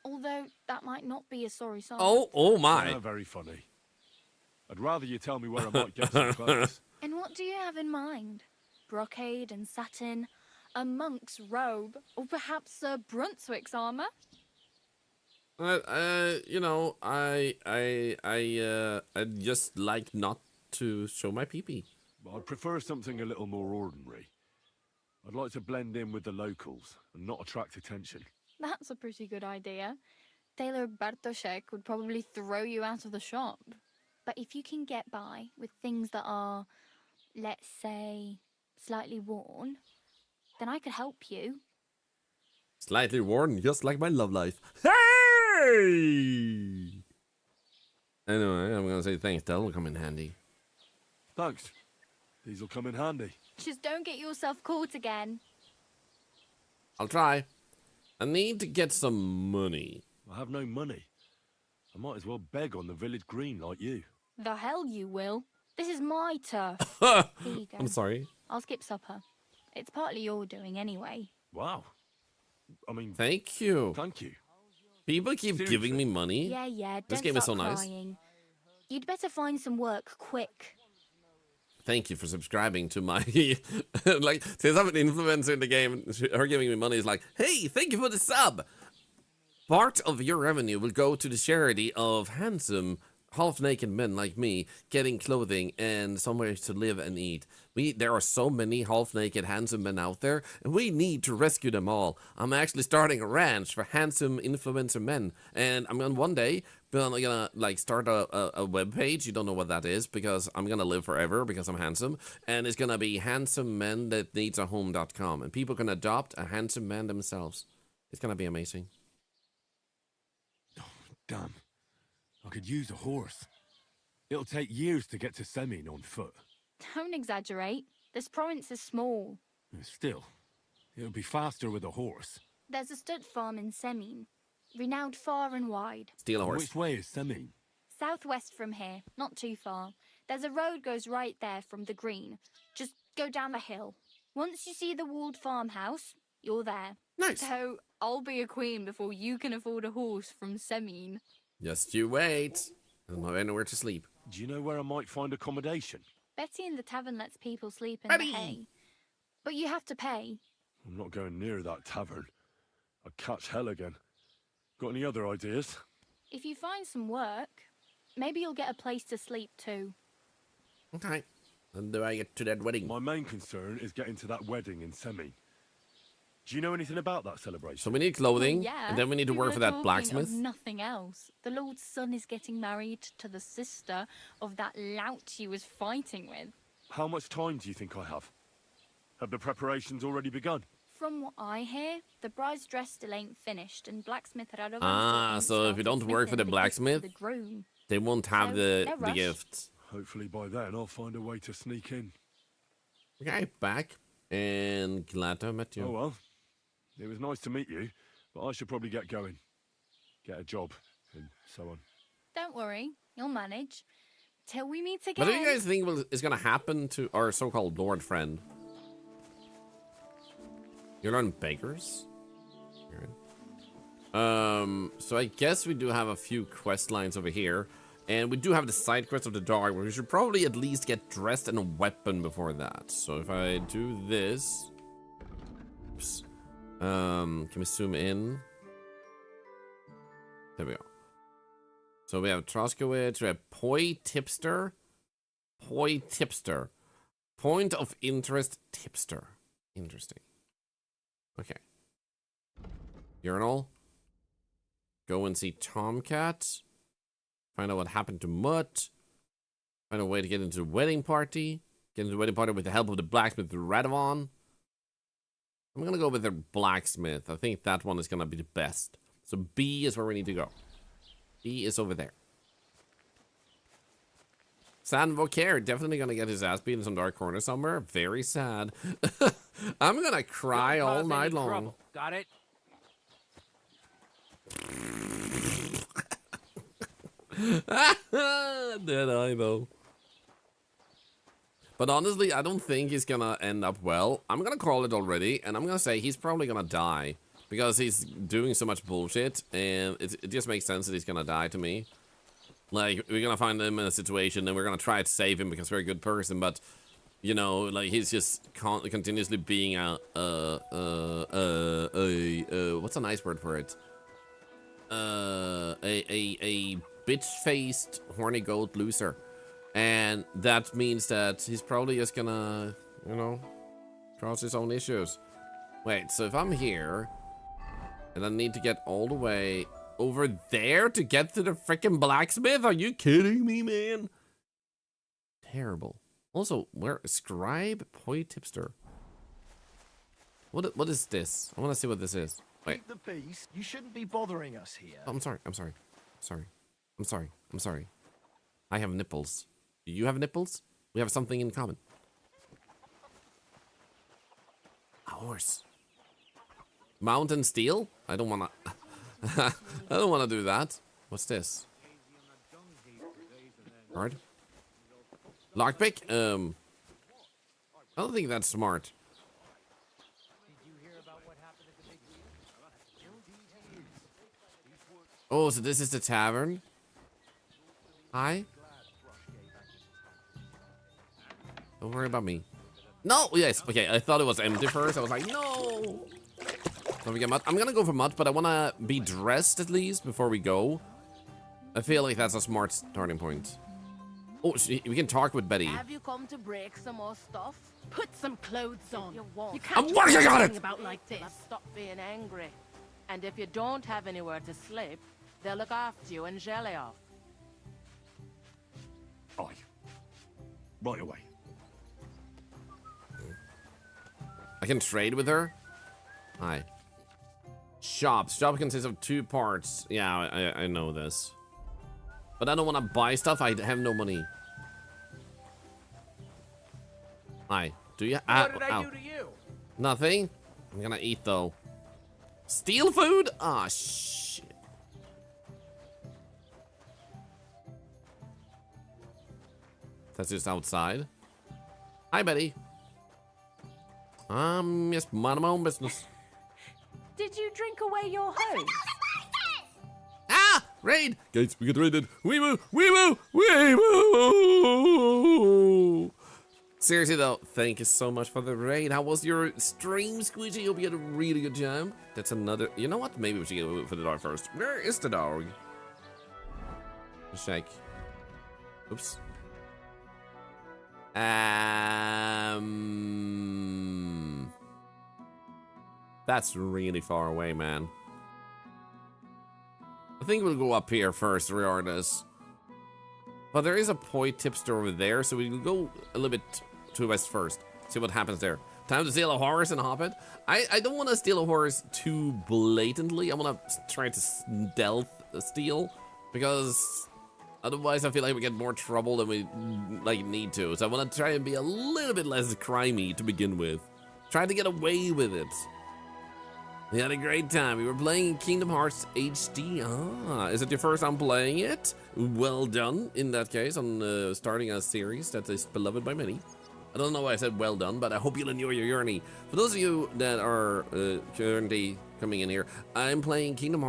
Although that might not be a sorry sign. Oh my. Yeah, very funny. I'd rather you tell me where I might get some clothes. And what do you have in mind? Brocade and satin, a monk's robe, or perhaps a Brunswick's armor? You know, I'd just like not to show my pee-pee. I'd prefer something a little more ordinary. I'd like to blend in with the locals and not attract attention. That's a pretty good idea. Tailor Bartoszek would probably throw you out of the shop. But if you can get by with things that are, let's say, slightly worn, then I could help you. Slightly worn, just like my love life. Hey! Anyway, I'm gonna say thanks. That'll come in handy. Thanks. These'll come in handy. Just don't get yourself caught again. I'll try. I need to get some money. I have no money. I might as well beg on the village green like you. The hell you will. This is my turf. Here you go. I'm sorry. I'll skip supper. It's partly your doing anyway. Wow. I mean... Thank you. Thank you. People keep giving me money. Yeah, This don't game is so start nice. crying. You'd better find some work quick. Thank you for subscribing to my... like, since I'm an influencer in the game, her giving me money is like, hey, thank you for the sub. Part of your revenue will go to the charity of handsome, half-naked men like me getting clothing and somewhere to live and eat. There are so many half-naked, handsome men out there, and we need to rescue them all. I'm actually starting a ranch for handsome influencer men, and I'm gonna one day gonna like start a web page. You don't know what that is because I'm gonna live forever because I'm handsome, and it's gonna be handsome men that needs a home.com, and people can adopt a handsome man themselves. It's gonna be amazing. Damn. I could use a horse. It'll take years to get to Semin on foot. Don't exaggerate. This province is small. Still, it'll be faster with a horse. There's a stud farm in Semin, renowned far and wide. Steal a horse. Which way is Semin? Southwest from here, not too far. There's a road goes right there from the green. Just go down the hill. Once you see the walled farmhouse, you're there. Nice. So I'll be a queen before you can afford a horse from Semin. Just you wait. There's no anywhere to sleep. Do you know where I might find accommodation? Betty in the tavern lets people sleep in Betty! the hay. But you have to pay. I'm not going near that tavern. I'd catch hell again. Got any other ideas? If you find some work, maybe you'll get a place to sleep too. Okay. And do I get to that wedding? My main concern is getting to that wedding in Semin. Do you know anything about that celebration? So we need clothing, Yeah, and then we need to we work were for that talking blacksmith. Of nothing else. The Lord's son is getting married to the sister of that lout he was fighting with. How much time do you think I have? Have the preparations already begun? From what I hear, the bride's dress still ain't finished, and blacksmith had other So if you don't work for the blacksmith, they won't have the gifts. Hopefully by then I'll find a way to sneak in. Okay, back. And glad to have met you. Oh well. It was nice to meet you, but I should probably get going. Get a job, and so on. Don't worry, you'll manage. Till we meet again. What do you guys think is going to happen to our so-called Lord friend? You learn beggars? So I guess we do have a few quest lines over here. And we do have the side quest of the dog, where we should probably at least get dressed and a weapon before that. So if I do this... Oops. Can we zoom in? There we go. So we have Troskowitz, we have Poi Tipster. Poi Tipster. Point of interest tipster. Interesting. Okay. Urinal. Go and see Tomcat. Find out what happened to Mutt. Find a way to get into the wedding party. Get into the wedding party with the help of the blacksmith Radovan. I'm gonna go with the blacksmith. I think that one is gonna be the best. So B is where we need to go. B is over there. Sad Vaucaire, definitely gonna get his ass beat in some dark corner somewhere. Very sad. I'm gonna cry all night long. Trouble. Got it? Dead eye though. But honestly, I don't think he's gonna end up well. I'm gonna call it already, and I'm gonna say he's probably gonna die. Because he's doing so much bullshit, and it just makes sense that he's gonna die to me. Like, we're gonna find him in a situation, and we're gonna try to save him because we're a good person, but, you know, like, he's just continuously being what's a nice word for it? A bitch-faced, horny goat loser. And that means that he's probably just gonna, you know, cause his own issues. Wait, so if I'm here, and I need to get all the way over there to get to the freaking blacksmith? Are you kidding me, man? Terrible. Also, where scribe poi tipster? What is this? I want to see what this is. Wait. Keep the peace. You shouldn't be bothering us here. Oh, I'm sorry. I have nipples. Do you have nipples? We have something in common. A horse. Mountain steel? I don't wanna. I don't wanna do that. What's this? Card. Lockpick? I don't think that's smart. Oh, so this is the tavern? Hi? Don't worry about me. No! Yes, okay, I thought it was empty first. I was like, no! Don't we get mud? I'm gonna go for mud, but I wanna be dressed at least before we go. I feel like that's a smart starting point. Oh, we can talk with Betty. Have you come to break some more stuff? Put some clothes on. You won't. You can't I'm just working be on it! talking about like this. Stop being angry. And if you don't have anywhere to sleep, they'll look after you in Jelly-off. Aye. Right away. I can trade with her? Hi. Shop. Shop consists of 2 parts. Yeah, I know this. But I don't want to buy stuff. I have no money. Hi. Do you? What did I do to you? Nothing. I'm gonna eat though. Steal food? Ah, shit. That's just outside. Hi, Betty. Just mind my own business. Did you drink away your hose? Ah! Raid! Gates, we get raided. Wee woo! Wee woo! Wee woo! Seriously though, thank you so much for the raid. How was your stream, Squeegee? Hope you had a really good time. That's another. You know what? Maybe we should go for the dog first. Where is the dog? Shake. Oops. That's really far away, man. I think we'll go up here first, regardless. But there is a poi tipster over there, so we'll go a little bit to west first. See what happens there. Time to steal a horse and hop it. I don't want to steal a horse too blatantly. I want to try to stealth steal, because otherwise I feel like we get more trouble than we need to. So I want to try and be a little bit less crimey to begin with. Try to get away with it. We had a great time. We were playing Kingdom Hearts HD. Ah, is it your first time playing it? Well done, in that case, on starting a series that is beloved by many. I don't know why I said well done, but I hope you'll enjoy your journey. For those of you that are currently coming in here, I'm playing Kingdom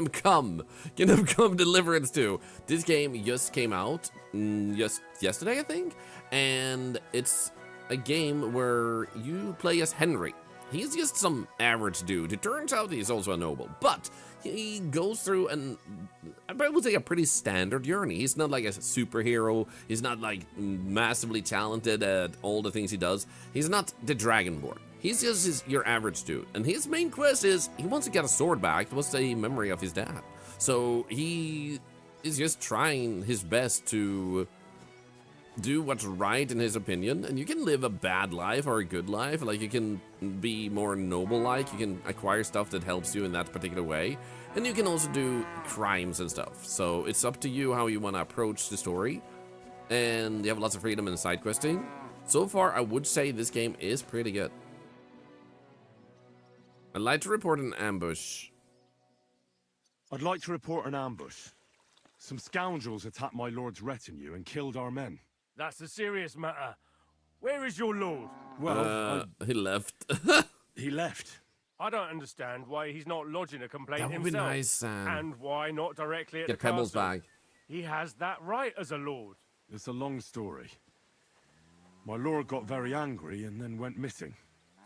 Come Deliverance II. This game just came out just yesterday, I think, and it's a game where you play as Henry. He's just some average dude. It turns out he's also a noble, but he goes through I would say a pretty standard journey. He's not like a superhero. He's not like massively talented at all the things he does. He's not the Dragonborn. He's just your average dude. And his main quest is he wants to get a sword back. It was a memory of his dad. So he is just trying his best to do what's right in his opinion, and you can live a bad life or a good life. Like, you can be more noble-like, you can acquire stuff that helps you in that particular way, and you can also do crimes and stuff. So it's up to you how you want to approach the story, and you have lots of freedom in side questing. So far, I would say this game is pretty good. I'd like to report an ambush. I'd like to report an ambush. Some scoundrels attacked my lord's retinue and killed our men. That's a serious matter. Where is your lord? Well, he left. He left. I don't understand why he's not lodging a complaint That would himself. be nice, Sam. And why not directly at Get the castle? Pebbles back. He has that right as a lord. It's a long story. My lord got very angry and then went missing.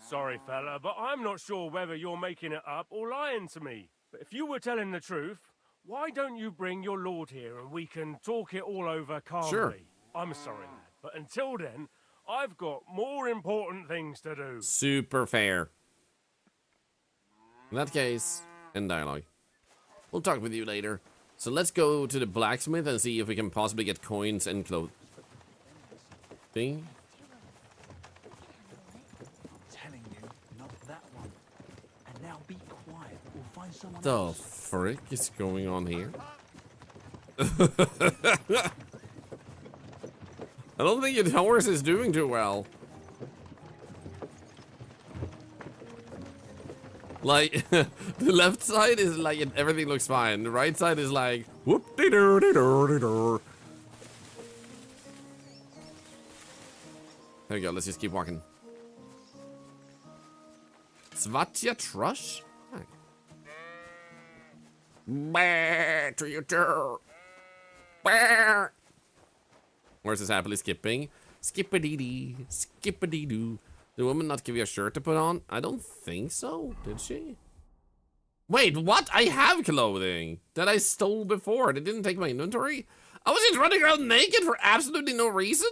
Sorry, fella, but I'm not sure whether you're making it up or lying to me. But if you were telling the truth, why don't you bring your lord here and we can talk it all over calmly? Sure. I'm sorry, lad, but until then, I've got more important things to do. Super fair. In that case, end dialogue. We'll talk with you later. So let's go to the blacksmith and see if we can possibly get coins and clothes. Thing. Telling you, not that one. And now be quiet. We'll find someone The else. frick is going on here? I don't think your horse is doing too well. Like, the left side is like everything looks fine. The right side is like whoop-de-doo-de-doo-de-doo. There we go. Let's just keep walking. Svatya Trush? Bah, to you too. Bah. Where's this happily skipping? Skip-a-dee-dee, skip-a-dee-doo. Did the woman not give you a shirt to put on? I don't think so. Did she? Wait, what? I have clothing that I stole before. They didn't take my inventory? I was just running around naked for absolutely no reason?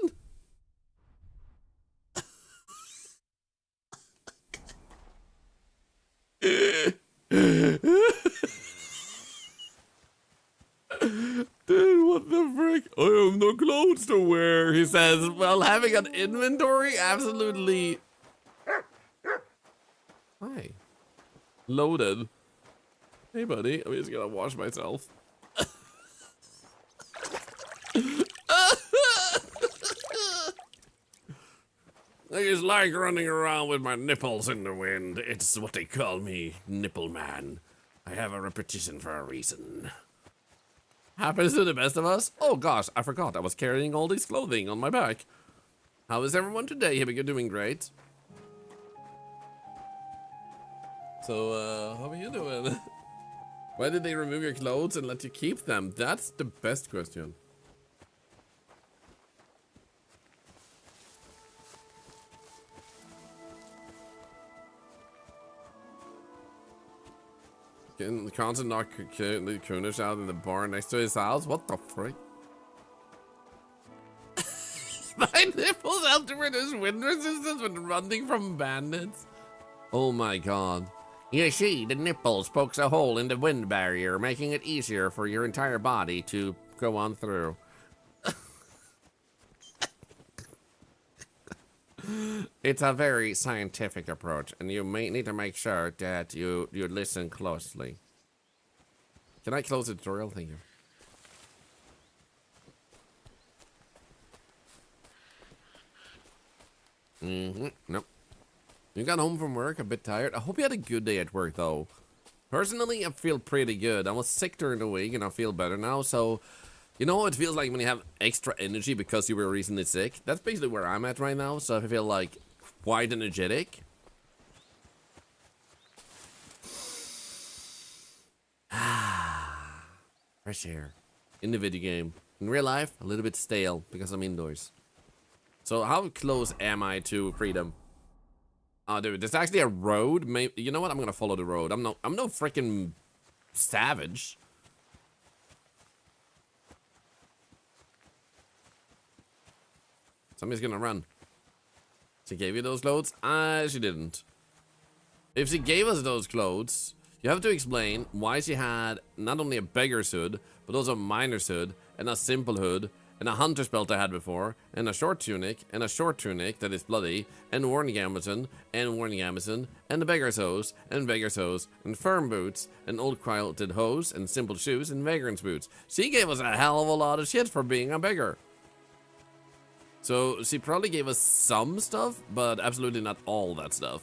Dude, what the frick? I have no clothes to wear, he says. Well, having an inventory, absolutely... Hi. Loaded. Hey, buddy. I'm just gonna wash myself. I just like running around with my nipples in the wind. It's what they call me, Nipple Man. I have a repetition for a reason. Happens to the best of us. Oh gosh, I forgot I was carrying all this clothing on my back. How is everyone today? Hope you're doing great. So, how are you doing? Why did they remove your clothes and let you keep them? That's the best question. Getting the constant knock the Kunish out in the bar next to his house? What the frick? My nipples help to reduce wind resistance when running from bandits. Oh my god. You see, the nipples pokes a hole in the wind barrier, making it easier for your entire body to go on through. It's a very scientific approach, and you may need to make sure that you listen closely. Can I close the tutorial? Thank you. Nope. You got home from work a bit tired. I hope you had a good day at work, though. Personally, I feel pretty good. I was sick during the week, and I feel better now, so... You know what it feels like when you have extra energy because you were recently sick? That's basically where I'm at right now, so I feel like quite energetic. Fresh air. In the video game. In real life, a little bit stale because I'm indoors. So how close am I to freedom? Oh, dude, there's actually a road. Maybe, you know what? I'm gonna follow the road. I'm no freaking savage. Somebody's gonna run. She gave you those clothes? She didn't. If she gave us those clothes, you have to explain why she had not only a beggar's hood, but also a miner's hood, and a simple hood, and a hunter's belt I had before, and a short tunic that is bloody, and worn gambeson, and worn gambeson, and a beggar's hose, and firm boots, and old quilted hose, and simple shoes, and vagrant's boots. She gave us a hell of a lot of shit for being a beggar. So she probably gave us some stuff, but absolutely not all that stuff.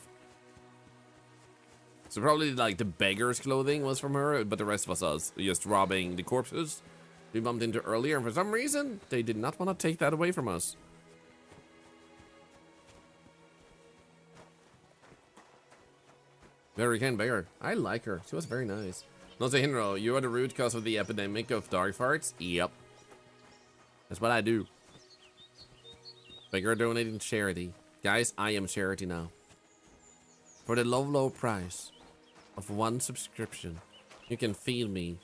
So probably like the beggar's clothing was from her, but the rest was us, just robbing the corpses we bumped into earlier, and for some reason, they did not want to take that away from us. Very kind beggar. I like her. She was very nice. Not say Hinro, you are the root cause of the epidemic of dark farts? Yep. That's what I do. Beggar donating charity. Guys, I am charity now. For the low price of 1 subscription, you can feed me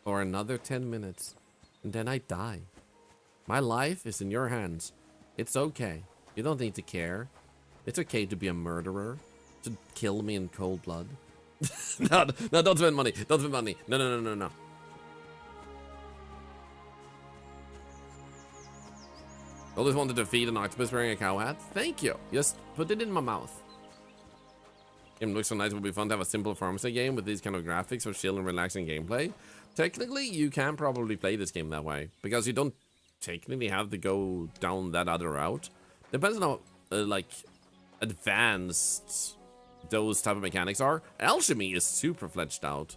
for another 10 minutes, and then I die. My life is in your hands. It's okay. You don't need to care. It's okay to be a murderer, to kill me in cold blood. No, don't spend money. Don't spend money. No. Always wanted to feed an octopus wearing a cow hat. Thank you. Just put it in my mouth. Game looks so nice. It would be fun to have a simple pharmacy game with these kind of graphics for chill and relaxing gameplay. Technically, you can probably play this game that way because you don't technically have to go down that other route. Depends on how like advanced those type of mechanics are. Alchemy is super fledged out.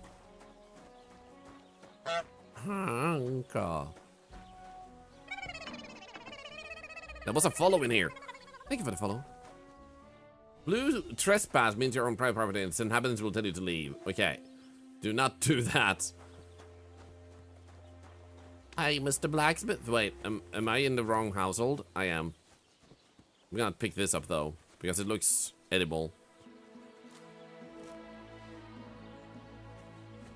There was a follow in here. Thank you for the follow. Blue trespass means your own private property and its inhabitants will tell you to leave. Okay. Do not do that. Hi, Mr. Blacksmith. Wait, am I in the wrong household? I am. I'm gonna pick this up though, because it looks edible.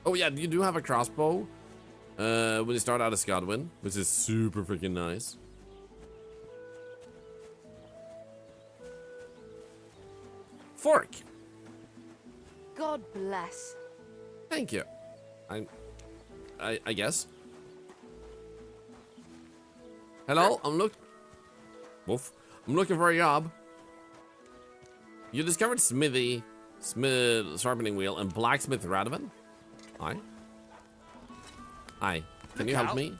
Oh yeah, you do have a crossbow when you start out as Godwin, which is super freaking nice. Fork. God bless. Thank you. I guess. Hello, I'm looking for a job. You discovered Smith sharpening wheel, and blacksmith Radovan. Hi. Hi. Can you help me?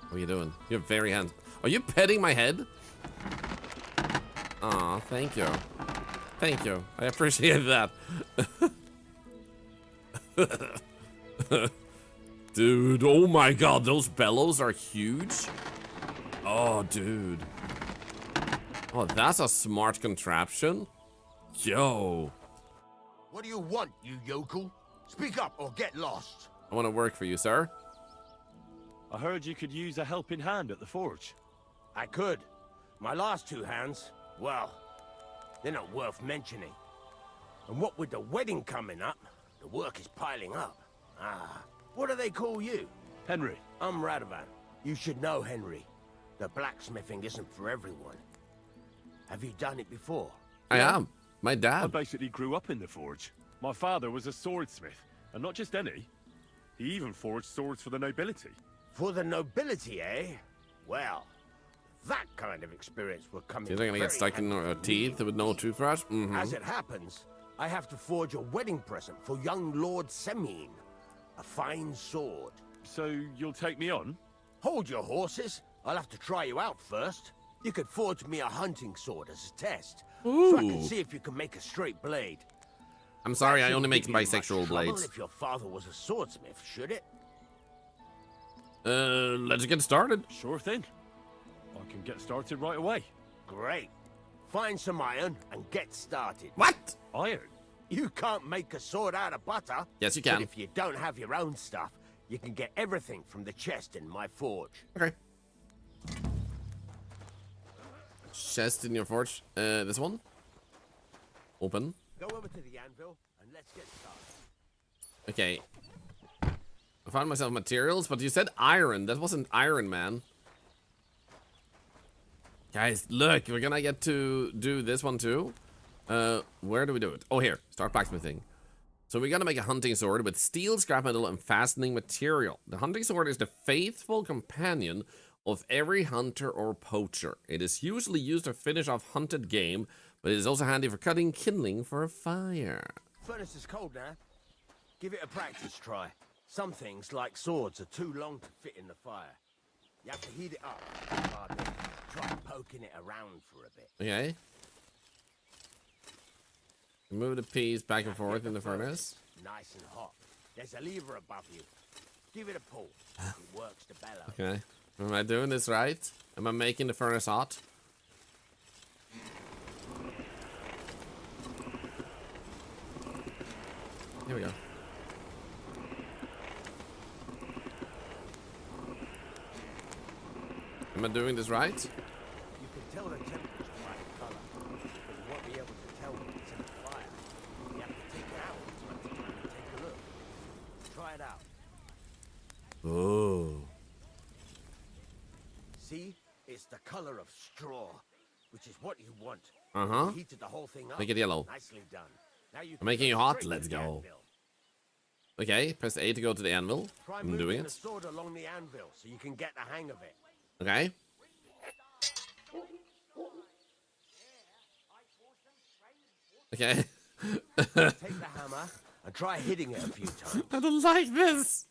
What are you doing? You're very handsome. Are you petting my head? Aw, thank you. Thank you. I appreciate that. Dude, oh my god, those bellows are huge. Oh, dude. Oh, that's a smart contraption. Yo. What do you want, you yokel? Speak up or get lost. I want to work for you, sir. I heard you could use a helping hand at the forge. I could. My last 2 hands, well, they're not worth mentioning. And what with the wedding coming up, the work is piling up. What do they call you? Henry. I'm Radovan. You should know, Henry. The blacksmithing isn't for everyone. Have you done it before? I am. My I dad. basically grew up in the forge. My father was a swordsmith, and not just any. He even forged swords for the nobility. For the nobility, eh? Well, that kind of experience will come in. You're gonna get stuck in our teeth with no toothbrush? Mm-hmm. As it happens, I have to forge a wedding present for young Lord Semine. A fine sword. So you'll take me on? Hold your horses. I'll have to try you out first. You could forge me a hunting sword as a test. So I can see if you can make a straight blade. I'm sorry, I That only make shouldn't give you much bisexual trouble blades. If your father was a swordsmith, should it? Let's get started. Sure thing. I can get started right away. Great. Find some iron and get started. What? Iron? You can't make a sword out of butter. Yes, you can. But if you don't have your own stuff, you can get everything from the chest in my forge. Okay. Chest in your forge. This one. Open. Go over to the anvil and let's get started. Okay. I found myself materials, but you said iron. That wasn't Iron Man. Guys, look, we're gonna get to do this one too. Where do we do it? Oh, here. Start blacksmithing. So we gotta make a hunting sword with steel, scrap metal, and fastening material. The hunting sword is the faithful companion of every hunter or poacher. It is usually used to finish off hunted game, but it is also handy for cutting kindling for a fire. Furnace is cold now. Give it a practice try. Some things, like swords, are too long to fit in the fire. You have to heat it up. Try poking it around for a bit. Okay. Move the piece back and forth in the furnace. Nice and hot. There's a lever above you. Give it a pull. It works the bellow. Okay. Am I doing this right? Am I making the furnace hot? Here we go. Am I doing this right? You can tell the temperature by the color, but you won't be able to tell when it's in the fire. You have to take it out and take a look. Try it out. Oh. See? It's the color of straw, which is what you want. Uh-huh. You heated the whole thing up. Make it yellow. Nicely done. Now you I'm can making you go hot. straight Let's to the go. anvil. Okay, press A to go to the anvil. Try I'm doing moving the it. sword along the anvil so you can get the hang of it. Okay. Okay. Take the hammer and try hitting it a few times. I don't like this.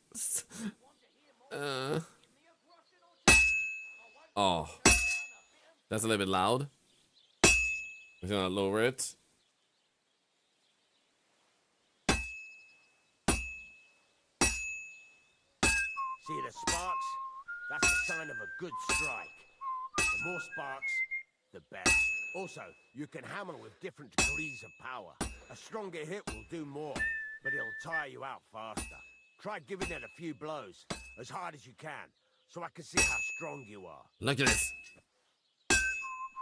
Oh. That's a little bit loud. I'm gonna lower it. See the sparks? That's the sign of a good strike. The more sparks, the better. Also, you can hammer with different degrees of power. A stronger hit will do more, but it'll tire you out faster. Try giving it a few blows, as hard as you can, so I can see how strong you are. Look at this.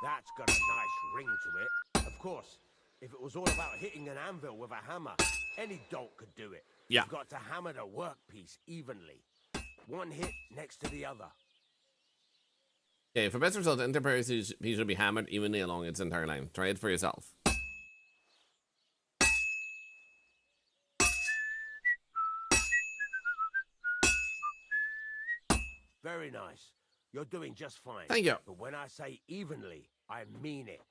That's got a nice ring to it. Of course, if it was all about hitting an anvil with a hammer, any dolt could do it. Yeah. You've got to hammer the workpiece evenly. One hit next to the other. Okay, for best results, Enterprise piece should be hammered evenly along its entire length. Try it for yourself. Very nice. You're doing just fine. Thank you. But when I say evenly, I mean it.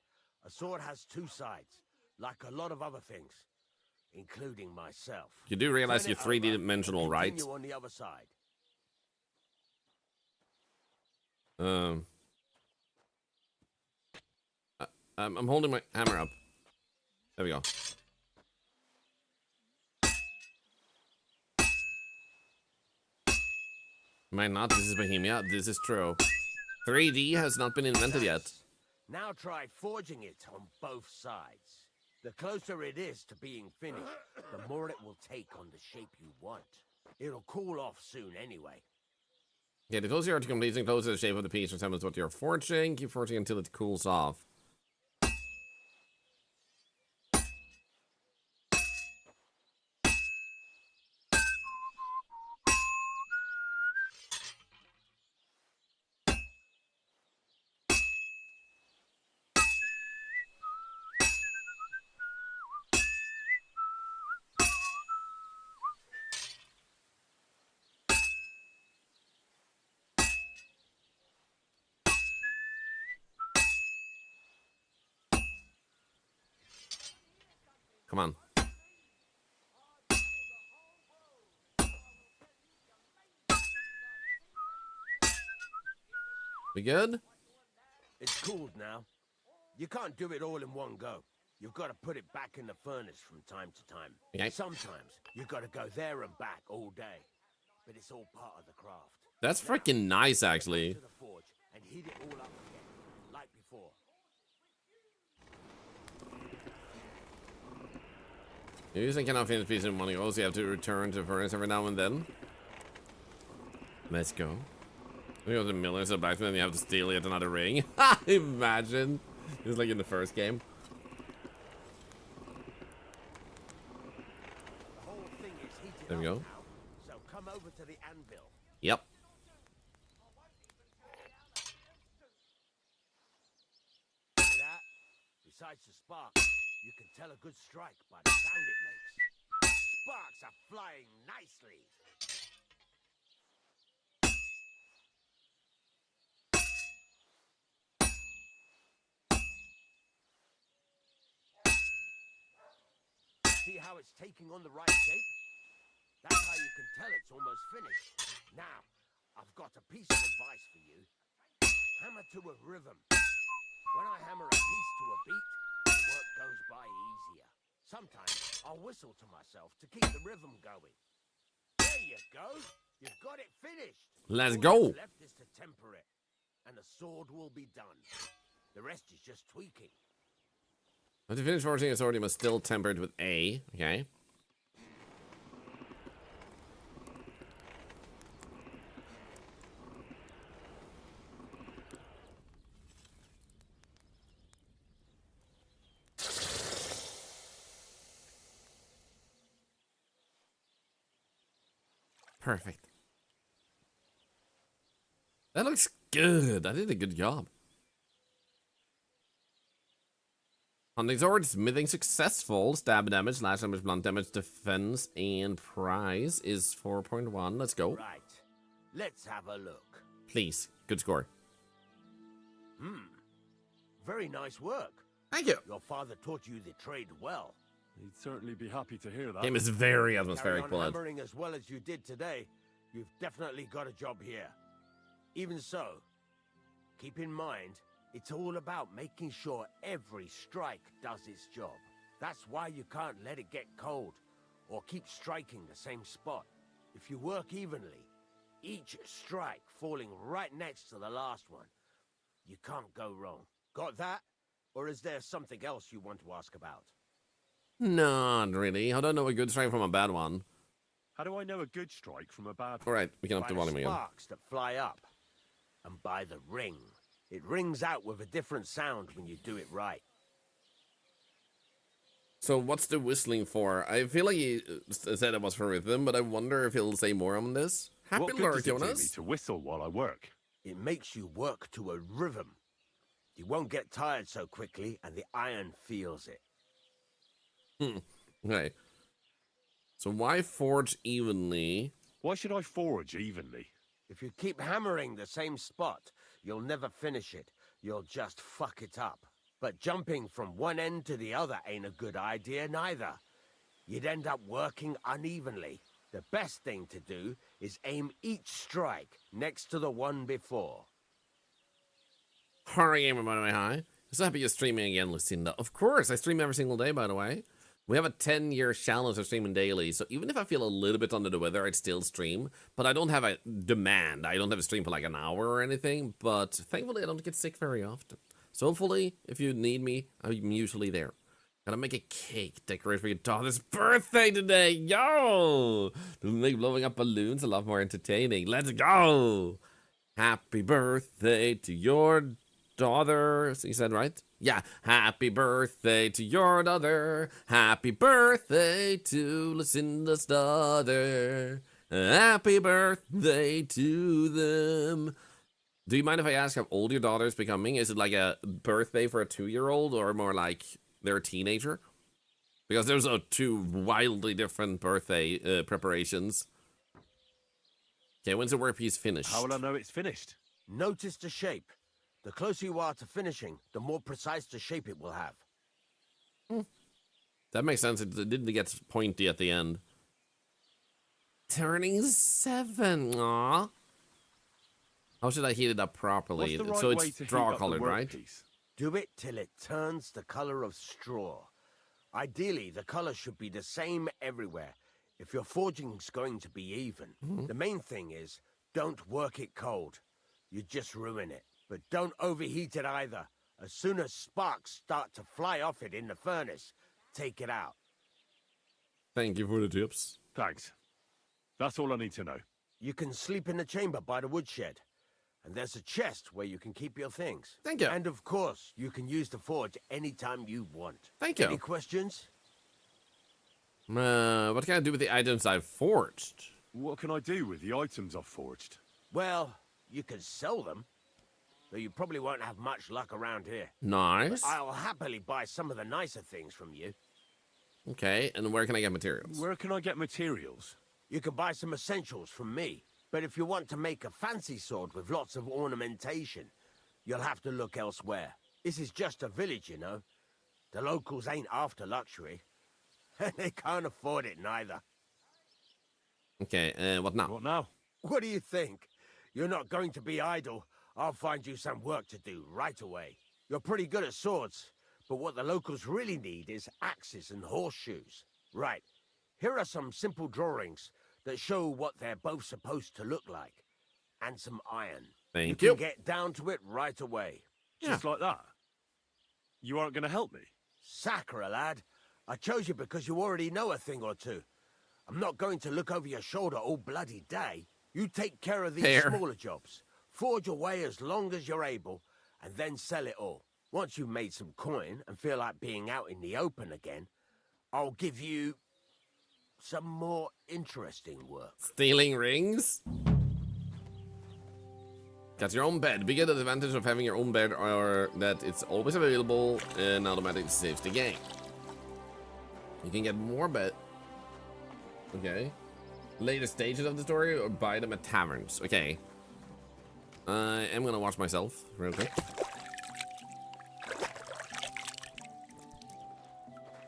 A sword has two sides, like a lot of other things, including myself. You do realize Turn you're it 3D-dimensional, over, right? continue on the other side. I'm holding my hammer up. There we go. Am I not? This is Bohemia. This is true. 3D has not been invented yet. Now try forging it on both sides. The closer it is to being finished, the more it will take on the shape you want. It'll cool off soon anyway. Okay, the closer you are to completing, the closer the shape of the piece resembles what you're forging. Keep forging until it cools off. Come on. We good? It's cooled now. You can't do it all in one go. You've got to put it back in the furnace from time to time. Okay. Sometimes you've got to go there and back all day. But it's all part of the craft. That's freaking nice, actually. To the forge and heat it all up again, like before. You usually cannot finish piece in one go, so you have to return to the furnace every now and then. Let's go. We go to the miller's so back, then you have to steal yet another ring. Imagine. It's like in the first game. The whole thing is heated There we go. now, so come over to the anvil. Yep. That, besides the spark, you can tell a good strike by the sound it makes. Sparks are flying nicely. See how it's taking on the right shape? That's how you can tell it's almost finished. Now, I've got a piece of advice for you. Hammer to a rhythm. When I hammer a piece to a beat, the work goes by easier. Sometimes I'll whistle to myself to keep the rhythm going. There you go. You've got it finished. Let's All go. that's left is to temper it, and the sword will be done. The rest is just tweaking. To finish forging a sword, you must still temper it with A. Okay. Perfect. That looks good. I did a good job. Hunting sword, smithing successful. Stab damage, slash damage, blunt damage, defense, and prize is 4.1. Let's go. Right. Let's have a look. Please. Good score. Very nice work. Thank you. Your father taught you the trade well. He'd certainly be happy to hear that. Game is very Carry atmospheric, on blood. hammering as well as you did today, you've definitely got a job here. Even so, keep in mind, it's all about making sure every strike does its job. That's why you can't let it get cold, or keep striking the same spot. If you work evenly, each strike falling right next to the last one, you can't go wrong. Got that? Or is there something else you want to ask about? Not really. How do I know a good strike from a bad one? How do I know a good strike from a bad one? Alright, we can up By the the volume again. sparks that fly up, and by the ring. It rings out with a different sound when you do it right. So what's the whistling for? I feel like he said it was for rhythm, but I wonder if he'll say more on this. Happy What good lurk, does it do me Jonas. to whistle while I work? It makes you work to a rhythm. You won't get tired so quickly, and the iron feels it. Okay. So why forge evenly? Why should I forge evenly? If you keep hammering the same spot, you'll never finish it. You'll just fuck it up. But jumping from one end to the other ain't a good idea neither. You'd end up working unevenly. The best thing to do is aim each strike next to the one before. Horror gamer, by the way, hi. So happy you're streaming again, Lucinda. Of course, I stream every single day, by the way. We have a 10-year challenge of streaming daily, so even if I feel a little bit under the weather, I'd still stream. But I don't have a demand. I don't have a stream for like an hour or anything, but thankfully I don't get sick very often. So hopefully, if you need me, I'm usually there. Gotta make a cake, decorate for your daughter's birthday today, yo! To make blowing up balloons a lot more entertaining. Let's go! Happy birthday to your daughter, you said, right? Yeah, happy birthday to your daughter. Happy birthday to Lucinda's daughter. Happy birthday to them. Do you mind if I ask how old your daughter's becoming? Is it like a birthday for a 2-year-old or more like they're a teenager? Because those are two wildly different birthday preparations. Okay, when's the workpiece finished? How will I know it's finished? Notice the shape. The closer you are to finishing, the more precise the shape it will have. That makes sense. It didn't get pointy at the end. Turning 7. Aww. How should I heat it up properly? What's the right So way it's to heat straw up the colored, right? workpiece? Do it till it turns the color of straw. Ideally, the color should be the same everywhere. If your forging's going to be even, the main thing is don't work it cold. You just ruin it. But don't overheat it either. As soon as sparks start to fly off it in the furnace, take it out. Thank you for the tips. Thanks. That's all I need to know. You can sleep in the chamber by the woodshed. And there's a chest where you can keep your things. Thank you. And of course, you can use the forge anytime you want. Thank you. Any questions? What can I do with the items I've forged? What can I do with the items I've forged? Well, you can sell them. Though you probably won't have much luck around here. Nice. But I'll happily buy some of the nicer things from you. Okay, and where can I get materials? Where can I get materials? You can buy some essentials from me. But if you want to make a fancy sword with lots of ornamentation, you'll have to look elsewhere. This is just a village, you know. The locals ain't after luxury. And they can't afford it neither. Okay, what now? What now? What do you think? You're not going to be idle. I'll find you some work to do right away. You're pretty good at swords, but what the locals really need is axes and horseshoes. Right, here are some simple drawings that show what they're both supposed to look like. And some iron. Thank you. you. Can get down to it right away. Just like that? You aren't going to help me? Sacre, lad. I chose you because you already know a thing or two. I'm not going to look over your shoulder all bloody day. You take care of these Fair. smaller jobs. Forge away as long as you're able, and then sell it all. Once you've made some coin and feel like being out in the open again, I'll give you some more interesting work. Stealing rings? Got your own bed. Bigger the advantage of having your own bed or that it's always available and automatically saves the game. You can get more bed. Okay. Later stages of the story or buy them at taverns. Okay. I am gonna wash myself real quick.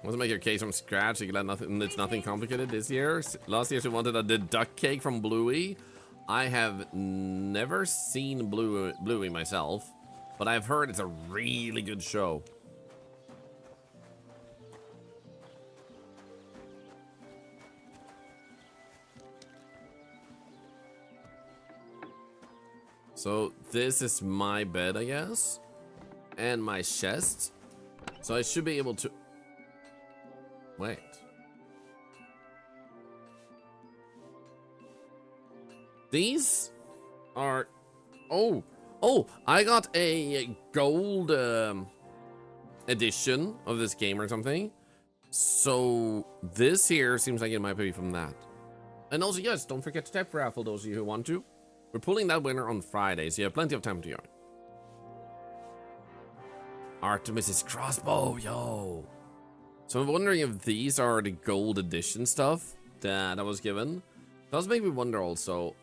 Want to make your cake from scratch? You can let nothing. It's nothing complicated this year. Last year she wanted the duck cake from Bluey. I have never seen Bluey myself, but I've heard it's a really good show. So this is my bed, I guess, and my chest. So I should be able to... Wait. These are... Oh, I got a gold edition of this game or something. So this here seems like it might be from that. And also, yes, don't forget to tap raffle those of you who want to. We're pulling that winner on Friday, so you have plenty of time to join. Artemis's crossbow, yo. So I'm wondering if these are the gold edition stuff that I was given. It does make me wonder also,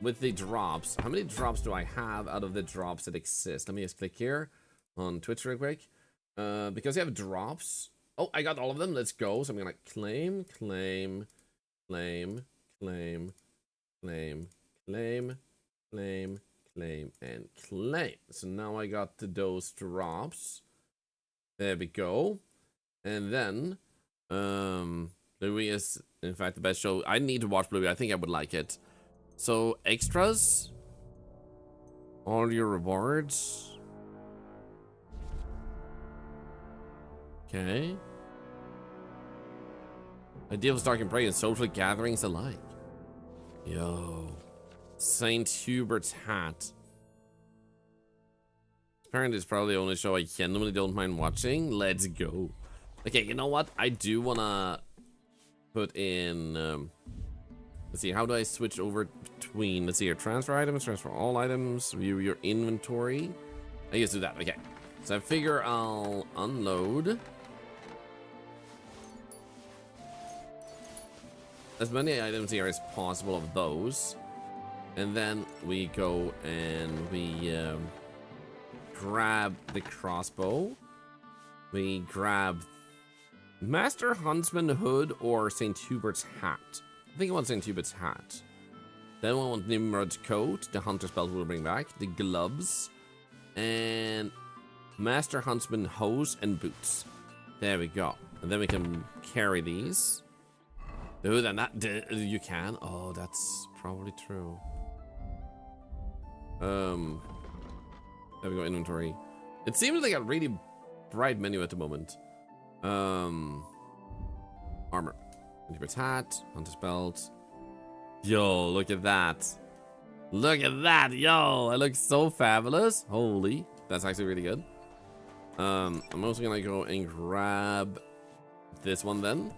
with the drops, how many drops do I have out of the drops that exist? Let me just click here on Twitch real quick. Because you have drops. Oh, I got all of them. Let's go. So I'm gonna claim, claim, claim, claim, claim, claim, claim, claim, and claim. So now I got those drops. There we go. And then Bluey is in fact the best show. I need to watch Bluey. I think I would like it. So extras, all your rewards. Okay. Ideals, Dark and Prey, and social gatherings alike. Yo. St. Hubert's hat. Apparently it's probably the only show I genuinely don't mind watching. Let's go. Okay, you know what? I do wanna put in let's see, how do I switch over between, let's see here, transfer items, transfer all items, view your inventory. I guess do that. Okay. So I figure I'll unload as many items here as possible of those. And then we go and we grab the crossbow. We grab Master Huntsman hood or St. Hubert's hat? I think I want St. Hubert's hat. Then we want Nimrod's coat. The hunter's belt will bring back. The gloves. And Master Huntsman hose and boots. There we go. And then we can carry these. The hood and that. You can. Oh, that's probably true. There we go. Inventory. It seems like a really bright menu at the moment. Armor. Hunter's hat. Hunter's belt. Yo, look at that. Look at that, yo. I look so fabulous. Holy. That's actually really good. I'm also gonna go and grab this one then.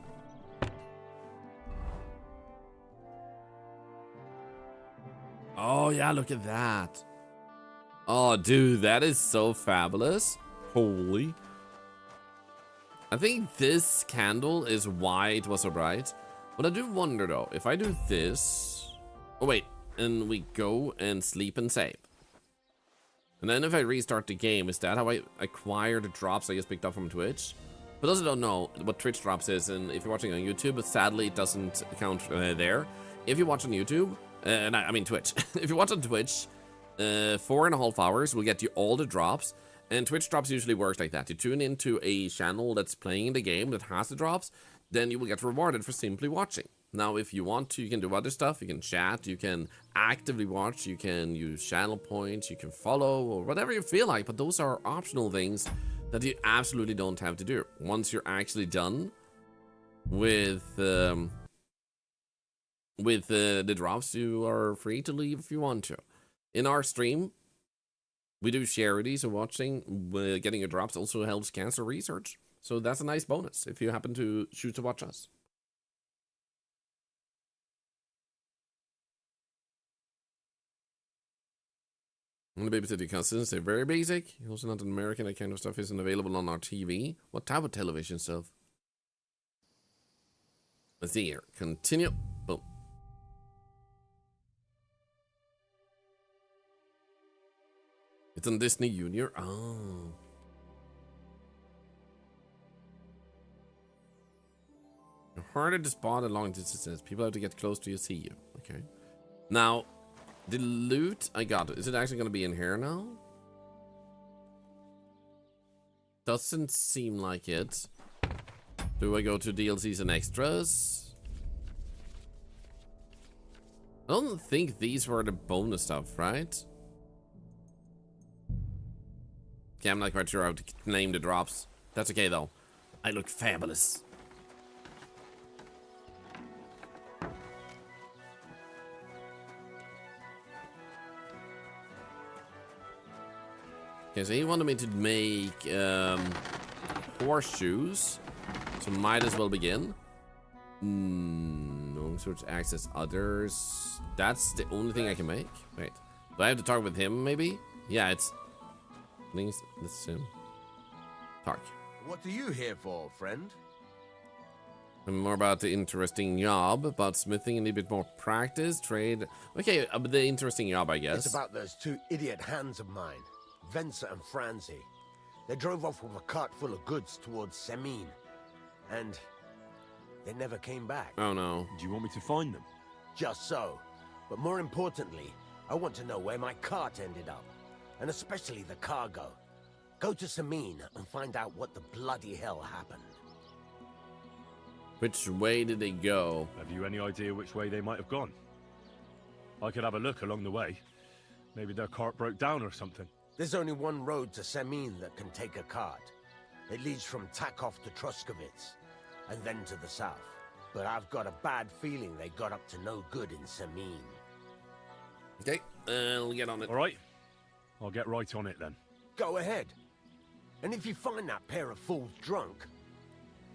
Oh, yeah, look at that. Oh, dude, that is so fabulous. Holy. I think this candle is why it was so bright. But I do wonder though, if I do this... Oh wait, and we go and sleep and save. And then if I restart the game, is that how I acquire the drops I just picked up from Twitch? For those who don't know what Twitch drops is, and if you're watching on YouTube, but sadly it doesn't count there. If you watch on YouTube, I mean Twitch. If you watch on Twitch, 4.5 hours will get you all the drops. And Twitch drops usually works like that. You tune into a channel that's playing the game that has the drops, then you will get rewarded for simply watching. Now, if you want to, you can do other stuff. You can chat, you can actively watch, you can use channel points, you can follow, or whatever you feel like. But those are optional things that you absolutely don't have to do. Once you're actually done with the drops, you are free to leave if you want to. In our stream, we do charities, so watching, getting your drops also helps cancer research. So that's a nice bonus if you happen to choose to watch us. I'm gonna babysit your cousins. They're very basic. You're also not an American. That kind of stuff isn't available on our TV. What type of television stuff? Let's see here. Continue. Boom. It's on Disney Junior. Oh. You're harder to spot at long distances. People have to get close to you, see you. Okay. Now, the loot I got, is it actually going to be in here now? Doesn't seem like it. Do I go to DLCs and extras? I don't think these were the bonus stuff, right? Okay, I'm not quite sure how to name the drops. That's okay, though. I look fabulous. Okay, so he wanted me to make horseshoes, so might as well begin. No search access others. That's the only thing I can make. Wait, do I have to talk with him? Maybe. Yeah, it's. Let's talk. What are you here for, friend? More about the interesting job, about smithing, and a bit more practice, trade. Okay, the interesting job, I guess. It's about those two idiot hands of mine. Venser and Franzi. They drove off with a cart full of goods towards Semine. And they never came back. Oh no. Do you want me to find them? Just so. But more importantly, I want to know where my cart ended up. And especially the cargo. Go to Semine and find out what the bloody hell happened. Which way did they go? Have you any idea which way they might have gone? I could have a look along the way. Maybe their cart broke down or something. There's only one road to Semine that can take a cart. It leads from Takov to Troskovitz, and then to the south. But I've got a bad feeling they got up to no good in Semine. Okay, we'll get on it. All right, I'll get right on it then. Go ahead. And if you find that pair of fools drunk,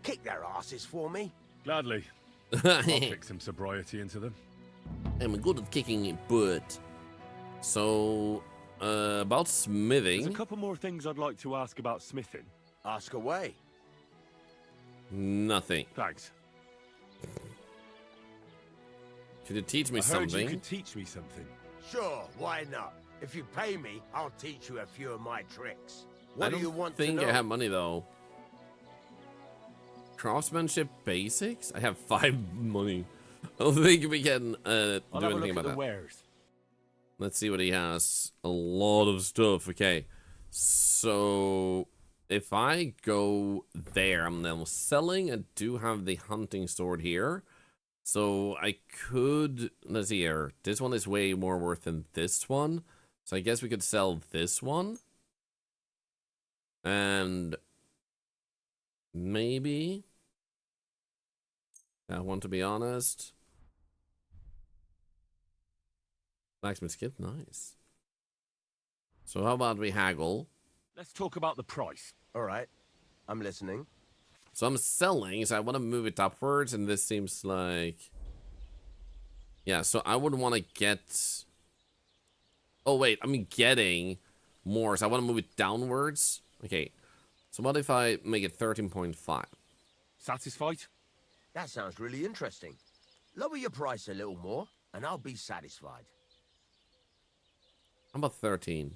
kick their asses for me. Gladly. I'll fix some sobriety into them. I'm good at kicking butt. So, about smithing. There's a couple more things I'd like to ask about smithing. Ask away. Nothing. Thanks. Could you teach me I heard something? You could teach me something. Sure, why not? If you pay me, I'll teach you a few of my tricks. What I do you don't want think to know? I have money though. Craftsmanship basics? I have 5 money. I don't think we can do anything about that. Wares. Let's see what he has. A lot of stuff. Okay. So if I go there, I'm now selling. I do have the hunting stored here. So I could, let's see here. This one is way more worth than this one. So I guess we could sell this one. And maybe that one, to be honest. Blacksmith's kit, nice. So how about we haggle? Let's talk about the price. All right, I'm listening. So I'm selling, so I want to move it upwards, and this seems like... Yeah, so I would want to get... Oh, wait, I'm getting more, so I want to move it downwards. Okay, so what if I make it 13.5? Satisfied? That sounds really interesting. Lower your price a little more, and I'll be satisfied. How about 13?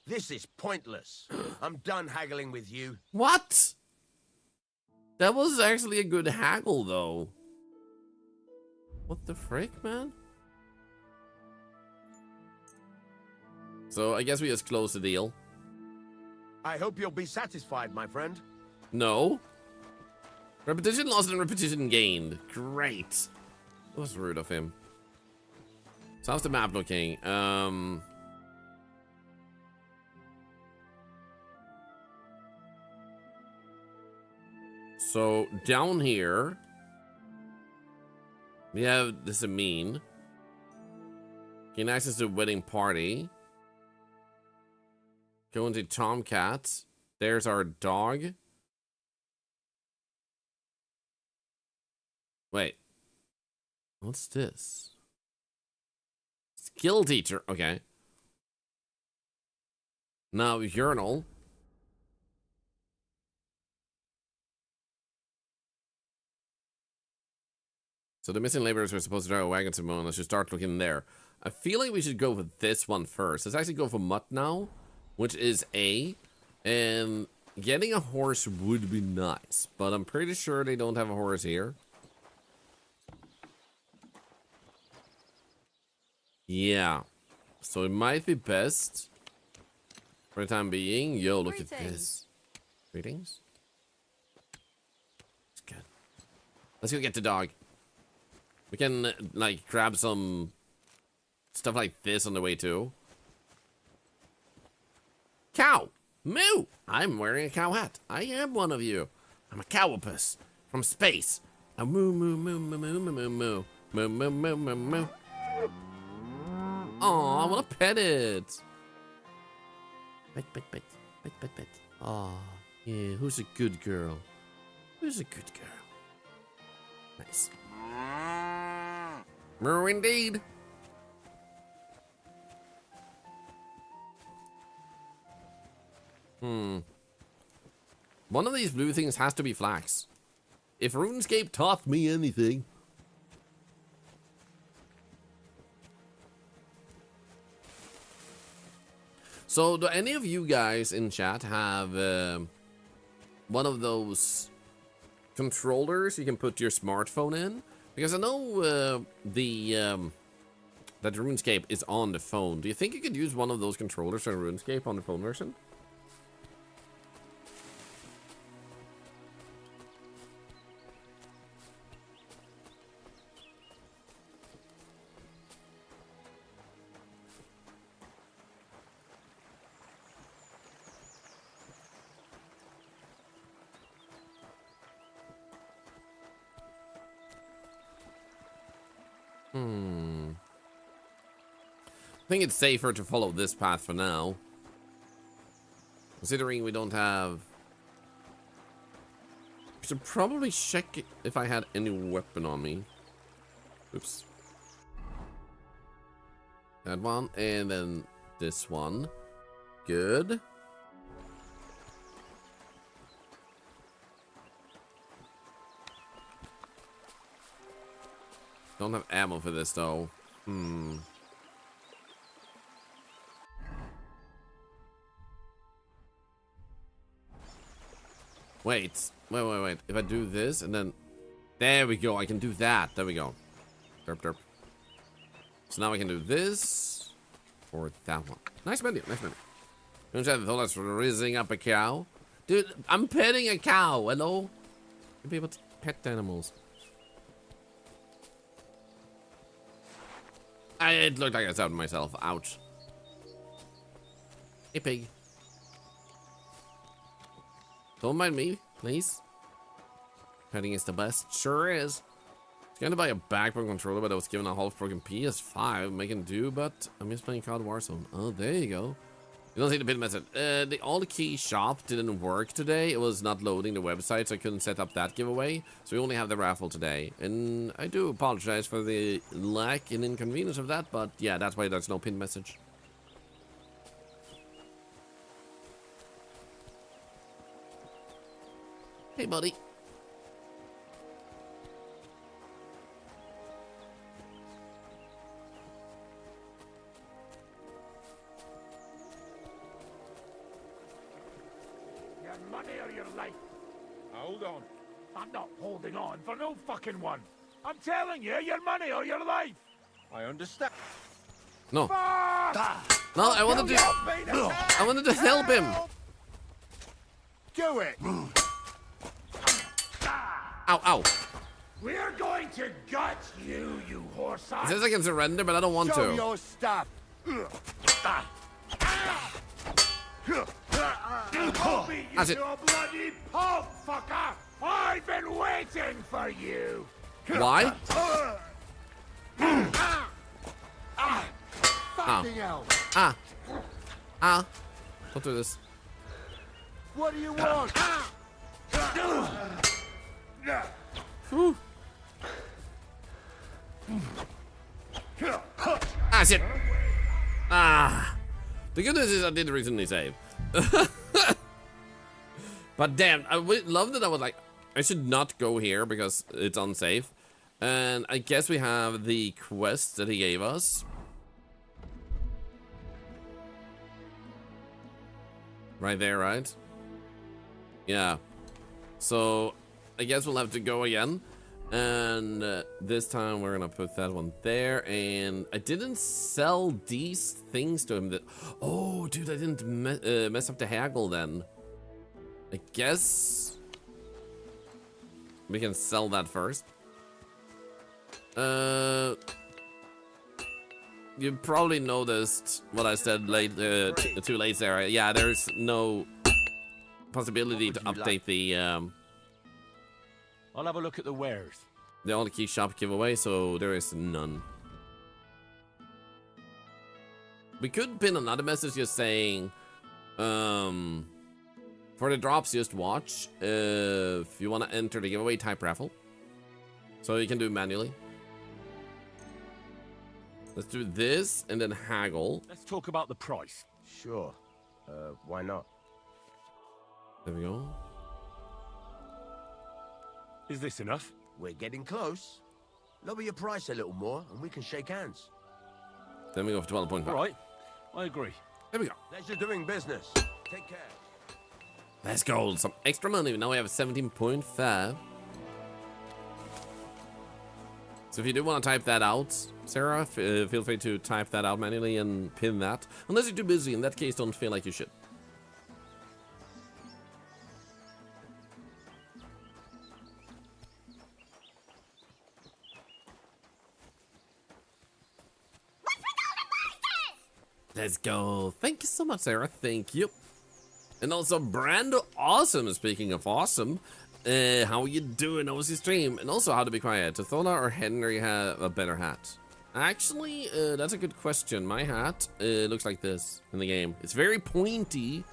This is pointless. I'm done haggling with you. What? That was actually a good haggle, though. What the frick, man? So I guess we just close the deal. I hope you'll be satisfied, my friend. No. Repetition lost and repetition gained. Great. That was rude of him. So how's the map looking? So down here, we have this Amin. Gain access to wedding party. Go into Tomcat. There's our dog. Wait. What's this? Skill teacher. Okay. Now urinal. So the missing laborers were supposed to drive a wagon to Moon. Let's just start looking there. I feel like we should go for this one first. Let's actually go for Mutt now, which is A. And getting a horse would be nice, but I'm pretty sure they don't have a horse here. Yeah. So it might be best for the time being. Yo, look at this. Greetings. It's good. Let's go get the dog. We can, like, grab some stuff like this on the way, too. Cow! Moo! I'm wearing a cow hat. I am one of you. I'm a cowapus from space. A moo, moo, moo, moo, moo, moo, moo, moo. Moo, moo, moo, moo, moo. Aw, I want to pet it. Pet, pet, pet. Pet, pet, pet. Aw, yeah, who's a good girl? Who's a good girl? Nice. Moo indeed. One of these blue things has to be flax. If RuneScape taught me anything. So, do any of you guys in chat have one of those controllers you can put your smartphone in? Because I know that RuneScape is on the phone. Do you think you could use one of those controllers for RuneScape on the phone version? I think it's safer to follow this path for now. Considering we don't have... I should probably check if I had any weapon on me. Oops. That one, and then this one. Good. Don't have ammo for this though. Wait. If I do this and then... There we go. I can do that. There we go. Derp, derp. So now I can do this. Or that one. Nice menu. Nice menu. Don't you have the Thorlar's raising up a cow? Dude, I'm petting a cow. Hello? You'll be able to pet animals. It looked like I stabbed myself. Ouch. Hey, pig. Don't mind me, please. Petting is the best. Sure is. I was going to buy a backbone controller, but I was given a half-broken PS5. Making do, but I miss playing COD Warzone. Oh, there you go. You don't see the pin message. The All Key shop didn't work today. It was not loading the website, so I couldn't set up that giveaway. So we only have the raffle today. And I do apologize for the lack and inconvenience of that, but yeah, that's why there's no pin message. Hey, buddy. Your money or your life? Hold on. I'm not holding on for no fucking one. I'm telling you, your money or your life. I understand. No. No, I wanted to help him. Do it. Ow, ow. We're going to gut you, you horse. It says I can surrender, but I don't want Show to. your stuff. That's it. You bloody pulp, fucker! I've been waiting for you. Why? Fucking hell. Don't do this. What do you want? Whew. That's it. The good news is I did recently save. But damn, I love that I was like, I should not go here because it's unsafe. And I guess we have the quest that he gave us. Right there, right? Yeah. So I guess we'll have to go again. And this time we're gonna put that one there. And I didn't sell these things to him. That, oh, dude, I didn't mess up the haggle then. I guess we can sell that first. You probably noticed what I said late, too late there. Yeah, there's no possibility to update the I'll have a look at the wares. The All Key shop giveaway, so there is none. We could pin another message just saying, for the drops, just watch. If you want to enter the giveaway, type raffle. So you can do it manually. Let's do this and then haggle. Let's talk about the price. Sure. Why not? There we go. Is this enough? We're getting close. Lower your price a little more and we can shake hands. Then we go for 12.5. All right. I agree. There we go. Pleasure doing business. Take care. Let's go. Some extra money. Now we have 17.5. So if you do want to type that out, Sarah, feel free to type that out manually and pin that. Unless you're too busy. In that case, don't feel like you should. Let's go. Thank you so much, Sarah. Thank you. And also, Brando Awesome. Speaking of awesome, how are you doing? How was your stream? And also, how to be quiet. Do Thorlar or Henry have a better hat? Actually, that's a good question. My hat looks like this in the game. It's very pointy.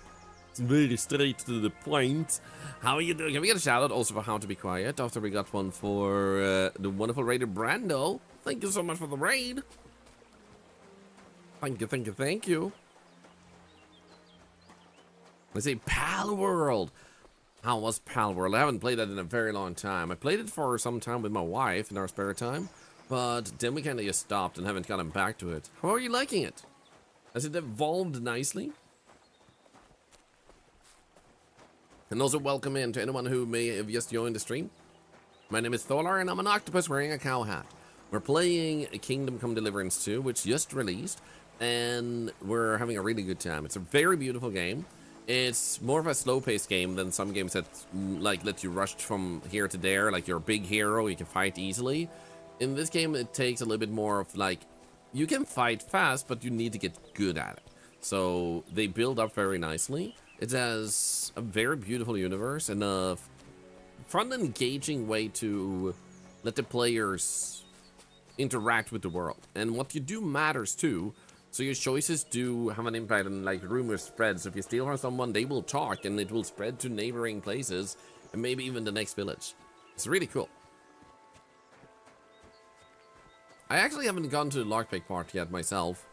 It's very straight to the point. How are you doing? Can we get a shout out also for how to be quiet after we got one for the wonderful raider Brando? Thank you so much for the raid. Thank you, thank you, thank you. Let's see, Pal World. How was Pal World? I haven't played that in a very long time. I played it for some time with my wife in our spare time, but then we kind of just stopped and haven't gotten back to it. How are you liking it? Has it evolved nicely? And also welcome in to anyone who may have just joined the stream. My name is Thorlar, and I'm an octopus wearing a cow hat. We're playing Kingdom Come Deliverance 2, which just released, and we're having a really good time. It's a very beautiful game. It's more of a slow-paced game than some games that like let you rush from here to there, like you're a big hero, you can fight easily. In this game, it takes a little bit more of like, you can fight fast, but you need to get good at it. So they build up very nicely. It has a very beautiful universe and a fun and engaging way to let the players interact with the world. And what you do matters too. So your choices do have an impact, and like rumors spread. So if you steal from someone, they will talk and it will spread to neighboring places and maybe even the next village. It's really cool. I actually haven't gone to the lockpick part yet myself.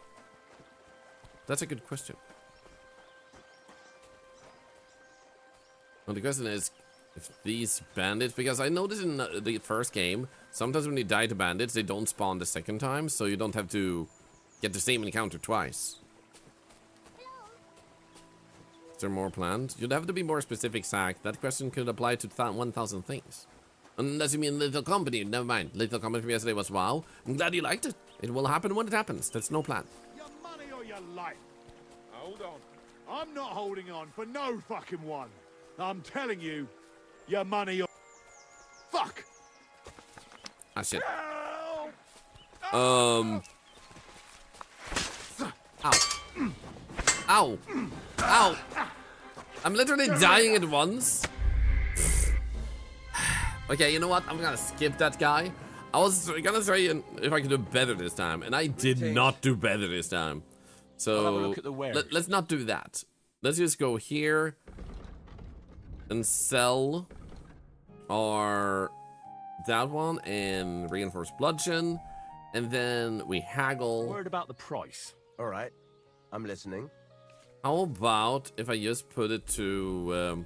That's a good question. Well, the question is, if these bandits, because I noticed in the first game, sometimes when you die to bandits, they don't spawn the second time, so you don't have to get the same encounter twice. Is there more planned? You'd have to be more specific, Zach. That question could apply to 1,000 things. Unless you mean Little Company, never mind. Little Company from yesterday was wow. I'm glad you liked it. It will happen when it happens. That's no plan. Your money or your life? Hold on. I'm not holding on for no fucking one. I'm telling you, your money or... Fuck! Ah, shit. Ow. Ow. Ow. I'm literally dying at once. Okay, you know what? I'm gonna skip that guy. I was gonna say if I could do better this time, and I did not do better this time. So let's not do that. Let's just go here and sell our that one and reinforced bludgeon, and then we haggle. Word about the price. All right, I'm listening. How about if I just put it to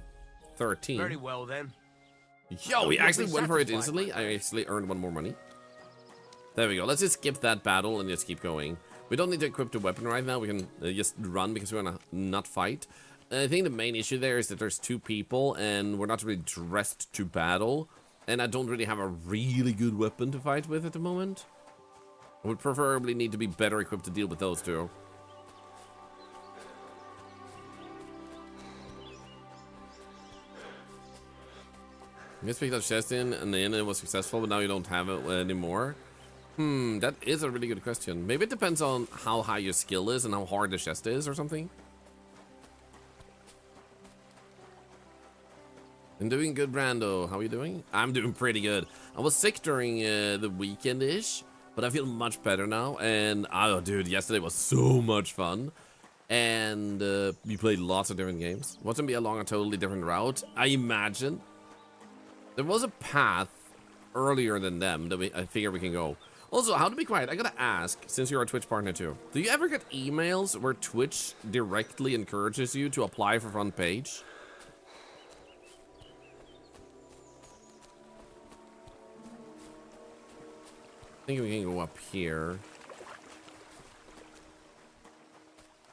13? Very well then. Yo, we actually went for it instantly. I actually earned one more money. There we go. Let's just skip that battle and just keep going. We don't need to equip the weapon right now. We can just run because we're gonna not fight. I think the main issue there is that there's two people and we're not really dressed to battle. And I don't really have a really good weapon to fight with at the moment. I would preferably need to be better equipped to deal with those two. You just picked up chest in and then it was successful, but now you don't have it anymore. That is a really good question. Maybe it depends on how high your skill is and how hard the chest is or something. I'm doing good, Brando. How are you doing? I'm doing pretty good. I was sick during the weekend-ish, but I feel much better now. And, oh, dude, yesterday was so much fun. And we played lots of different games. It wasn't be along a totally different route, I imagine. There was a path earlier than them that I figure we can go. Also, how to be quiet, I gotta ask, since you're a Twitch partner too, do you ever get emails where Twitch directly encourages you to apply for front page? I think we can go up here.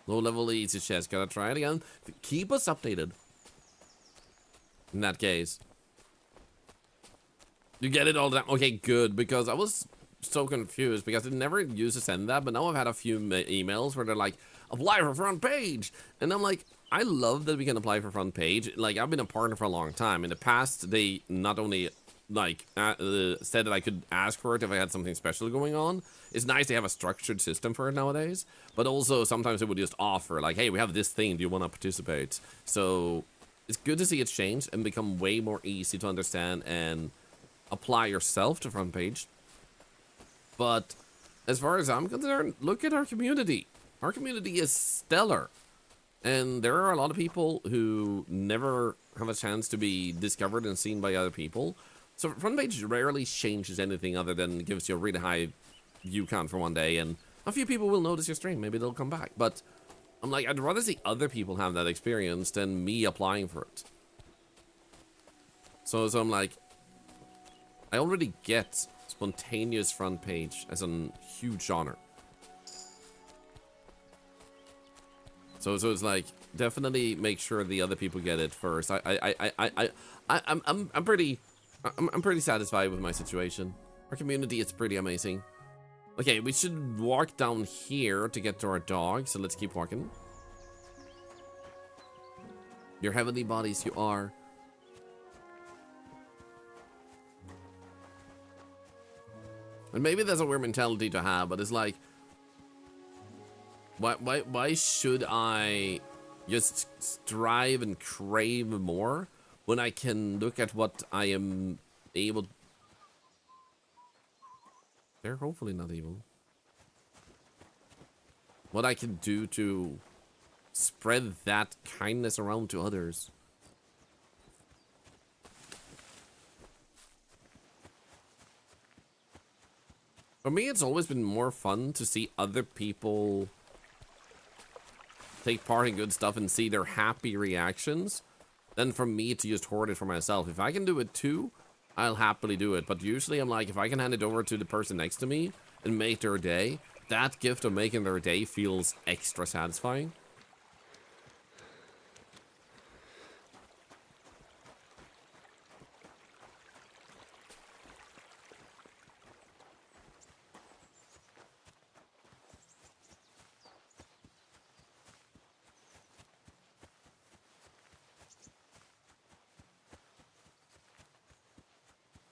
Low level easy chest, gotta try it again. Keep us updated. In that case. You get it all the time. Okay, good, because I was so confused because it never used to send that, but now I've had a few emails where they're like, apply for front page. And I'm like, I love that we can apply for front page. Like, I've been a partner for a long time. In the past, they not only like said that I could ask for it if I had something special going on. It's nice to have a structured system for it nowadays, but also sometimes it would just offer like, hey, we have this thing, do you want to participate? So it's good to see it change and become way more easy to understand and apply yourself to front page. But as far as I'm concerned, look at our community. Our community is stellar. And there are a lot of people who never have a chance to be discovered and seen by other people. So front page rarely changes anything other than gives you a really high view count for one day, and a few people will notice your stream. Maybe they'll come back. But I'm like, I'd rather see other people have that experience than me applying for it. So I'm like, I already get spontaneous front page as a huge honor. So it's like, definitely make sure the other people get it first. I'm pretty satisfied with my situation. Our community is pretty amazing. Okay, we should walk down here to get to our dog, so let's keep walking. Your heavenly bodies, you are. And maybe that's a weird mentality to have, but it's like, why should I just strive and crave more when I can look at what I am able? They're hopefully not evil. What I can do to spread that kindness around to others. For me, it's always been more fun to see other people take part in good stuff and see their happy reactions than for me to just hoard it for myself. If I can do it too, I'll happily do it. But usually I'm like, if I can hand it over to the person next to me and make their day, that gift of making their day feels extra satisfying.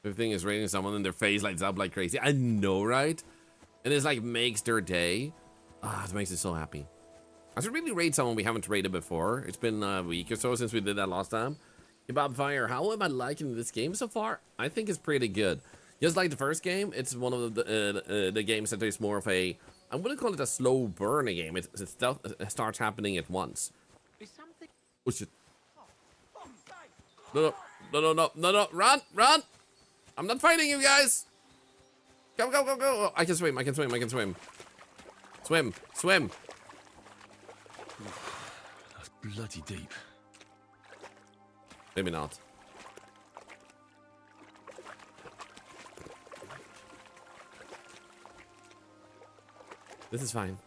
The thing is rating someone and their face lights up like crazy. I know, right? And it's like makes their day. Ah, it makes it so happy. I should really rate someone we haven't rated before. It's been a week or so since we did that last time. Kebab Fire, how am I liking this game so far? I think it's pretty good. Just like the first game, it's one of the games that is more of a, I wouldn't call it a slow burn game. It starts happening at once. Oh shit. No, run! I'm not fighting you guys! Go! Oh, I can swim. Swim! That's bloody deep. Maybe not. This is fine.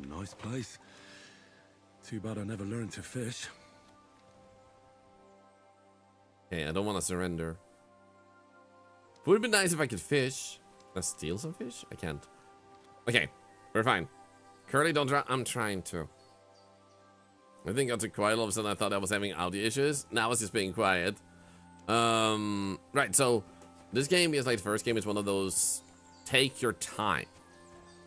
Nice place. Too bad I never learned to fish. Okay, I don't want to surrender. It would be nice if I could fish. Can I steal some fish? I can't. Okay, we're fine. Curly, don't drown. I'm trying to. I think I got too quiet all of a sudden. I thought I was having audio issues. Now it's just being quiet. Right, so this game is like the first game. It's one of those take your time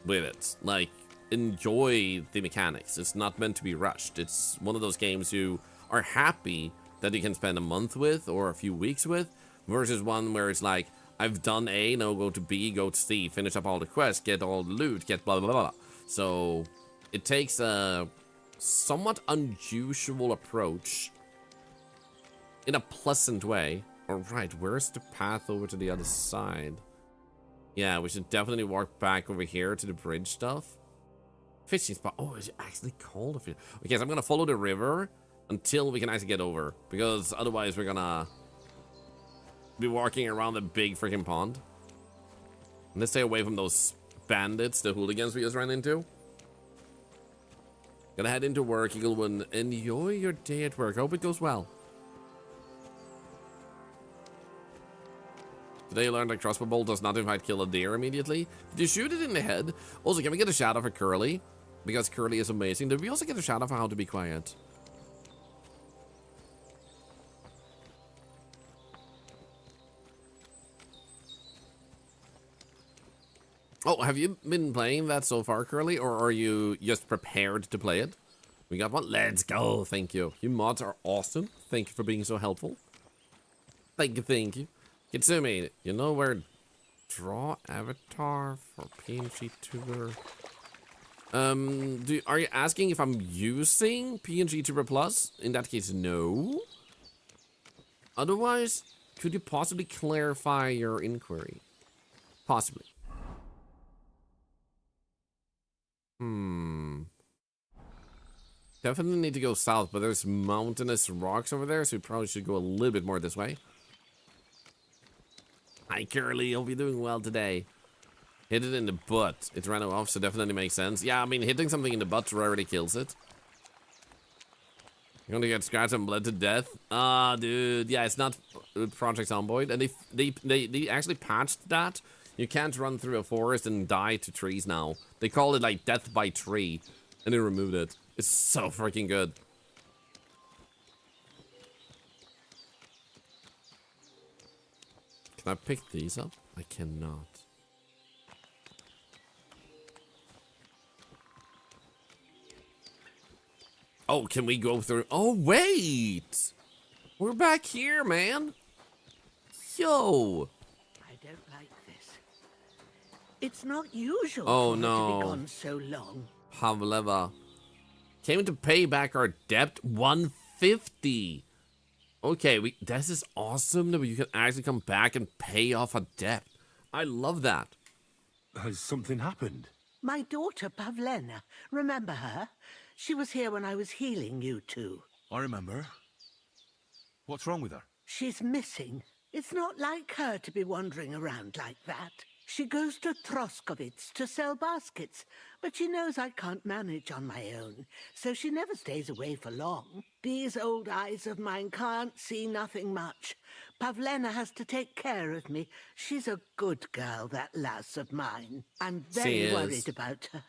with it. Like, enjoy the mechanics. It's not meant to be rushed. It's one of those games you are happy that you can spend a month with or a few weeks with, versus one where it's like, I've done A, now go to B, go to C, finish up all the quests, get all the loot, get blah blah blah. So it takes a somewhat unusual approach in a pleasant way. Alright, where's the path over to the other side? Yeah, we should definitely walk back over here to the bridge stuff. Fishing spot. Oh, is it actually called a fish? Okay, so I'm gonna follow the river until we can actually get over, because otherwise we're gonna be walking around the big freaking pond. Let's stay away from those bandits, the hooligans we just ran into. Gonna head into work. You will enjoy your day at work. Hope it goes well. Today you learned that crossbow bolt does not in fact kill a deer immediately. Did you shoot it in the head? Also, can we get a shout out for Curly? Because Curly is amazing. Did we also get a shout out for How to Be Quiet? Oh, have you been playing that so far, Curly? Or are you just prepared to play it? We got one. Let's go. Thank you. You mods are awesome. Thank you for being so helpful. Thank you. Kitsumi, you know where draw avatar for PNG Tuber? Are you asking if I'm using PNG Tuber Plus? In that case, no. Otherwise, could you possibly clarify your inquiry? Possibly. Definitely need to go south, but there's mountainous rocks over there, so we probably should go a little bit more this way. Hi, Curly. Hope you're doing well today. Hit it in the butt. It ran off, so definitely makes sense. Yeah, I mean, hitting something in the butt rarely kills it. You're gonna get scratched and bled to death. Ah, dude. Yeah, it's not Project Zomboid. And they actually patched that. You can't run through a forest and die to trees now. They call it like death by tree. And they removed it. It's so freaking good. Can I pick these up? I cannot. Oh, can we go through? Oh, wait! We're back here, man. Yo! I don't like this. It's not usual Oh, for her no. to be gone so long. Pavleva. Came to pay back our debt, 150. Okay, this is awesome that you can actually come back and pay off a debt. I love that. Has something happened? My daughter, Pavlena, remember her? She was here when I was healing you two. I remember. What's wrong with her? She's missing. It's not like her to be wandering around like that. She goes to Troskovitz to sell baskets, but she knows I can't manage on my own, so she never stays away for long. These old eyes of mine can't see nothing much. Pavlena has to take care of me. She's a good girl, that lass of mine. I'm very worried about her.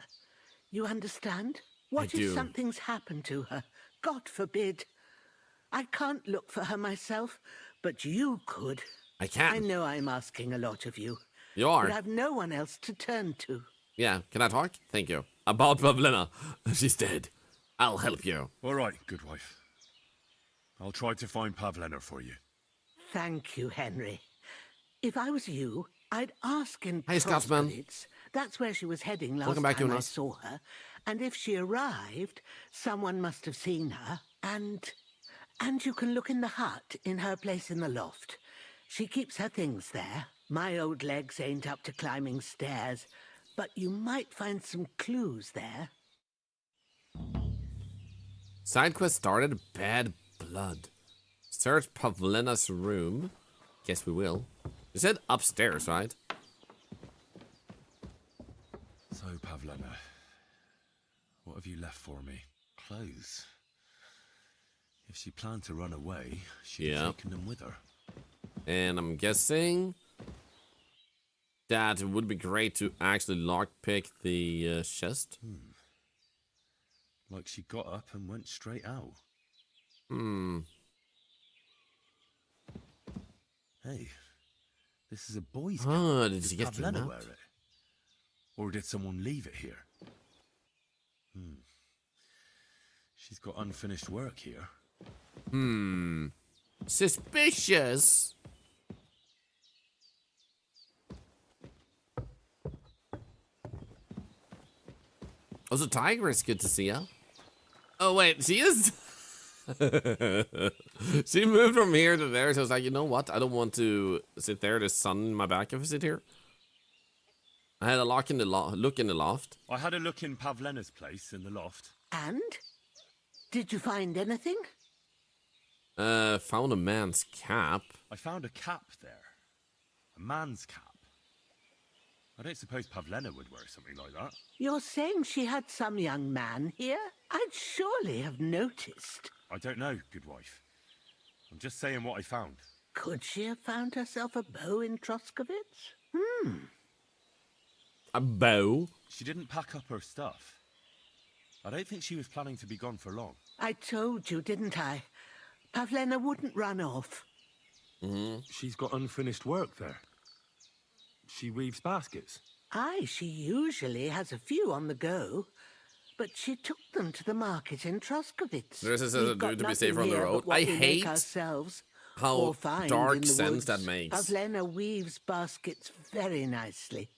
You understand? What if something's happened to her? God forbid. I can't look for her myself, but you could. I can. I know I'm asking a lot of you. You are. But I've no one else to turn to. Yeah, can I talk? Thank you. About Pavlena. She's dead. I'll help you. All right, good wife. I'll try to find Pavlena for you. Thank you, Henry. If I was you, I'd ask in Hey, Scotsman. Troskovitz. That's where she was heading last Welcome back, time I Jonas. saw her. And if she arrived, someone must have seen her. And you can look in the hut in her place in the loft. She keeps her things there. My old legs ain't up to climbing stairs, but you might find some clues there. Side quest started. Bad blood. Search Pavlena's room. Guess we will. You said upstairs, right? So, Pavlena, what have you left for me? Clothes. If she planned to run away, she'd have taken them with her. And I'm guessing that it would be great to actually lockpick the chest. Like she got up and went straight out. Hey, this is a boy's cap. Oh, did she get Pavlena kidnapped? wear it? Or did someone leave it here? She's got unfinished work here. Suspicious. Oh, so Tiger is good to see her. Oh, wait, she is? She moved from here to there, so I was like, you know what? I don't want to sit there. There's sun in my back if I sit here. I had a look in the loft. I had a look in Pavlena's place in the loft. And? Did you find anything? Found a man's cap. I found a cap there. A man's cap. I don't suppose Pavlena would wear something like that. You're saying she had some young man here? I'd surely have noticed. I don't know, good wife. I'm just saying what I found. Could she have found herself a beau in Troskovitz? A bow? She didn't pack up her stuff. I don't think she was planning to be gone for long. I told you, didn't I? Pavlena wouldn't run off. She's got unfinished work there. She weaves baskets. Aye, she usually has a few on the go. But she took them to the market in Troskovitz. This is a dude to be safer on the road. I hate how dark sense that makes. Pavlena weaves baskets very nicely.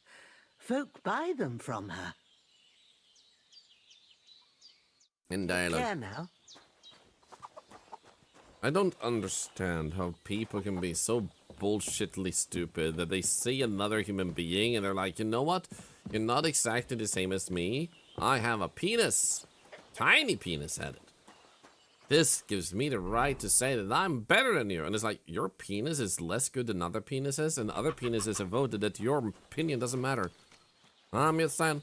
Folk buy them from her. In dialogue. Care now? I don't understand how people can be so bullshitly stupid that they see another human being and they're like, you know what? You're not exactly the same as me. I have a penis. Tiny penis at it. This gives me the right to say that I'm better than you. And it's like, your penis is less good than other penises, and other penises have voted that your opinion doesn't matter. I'm just saying.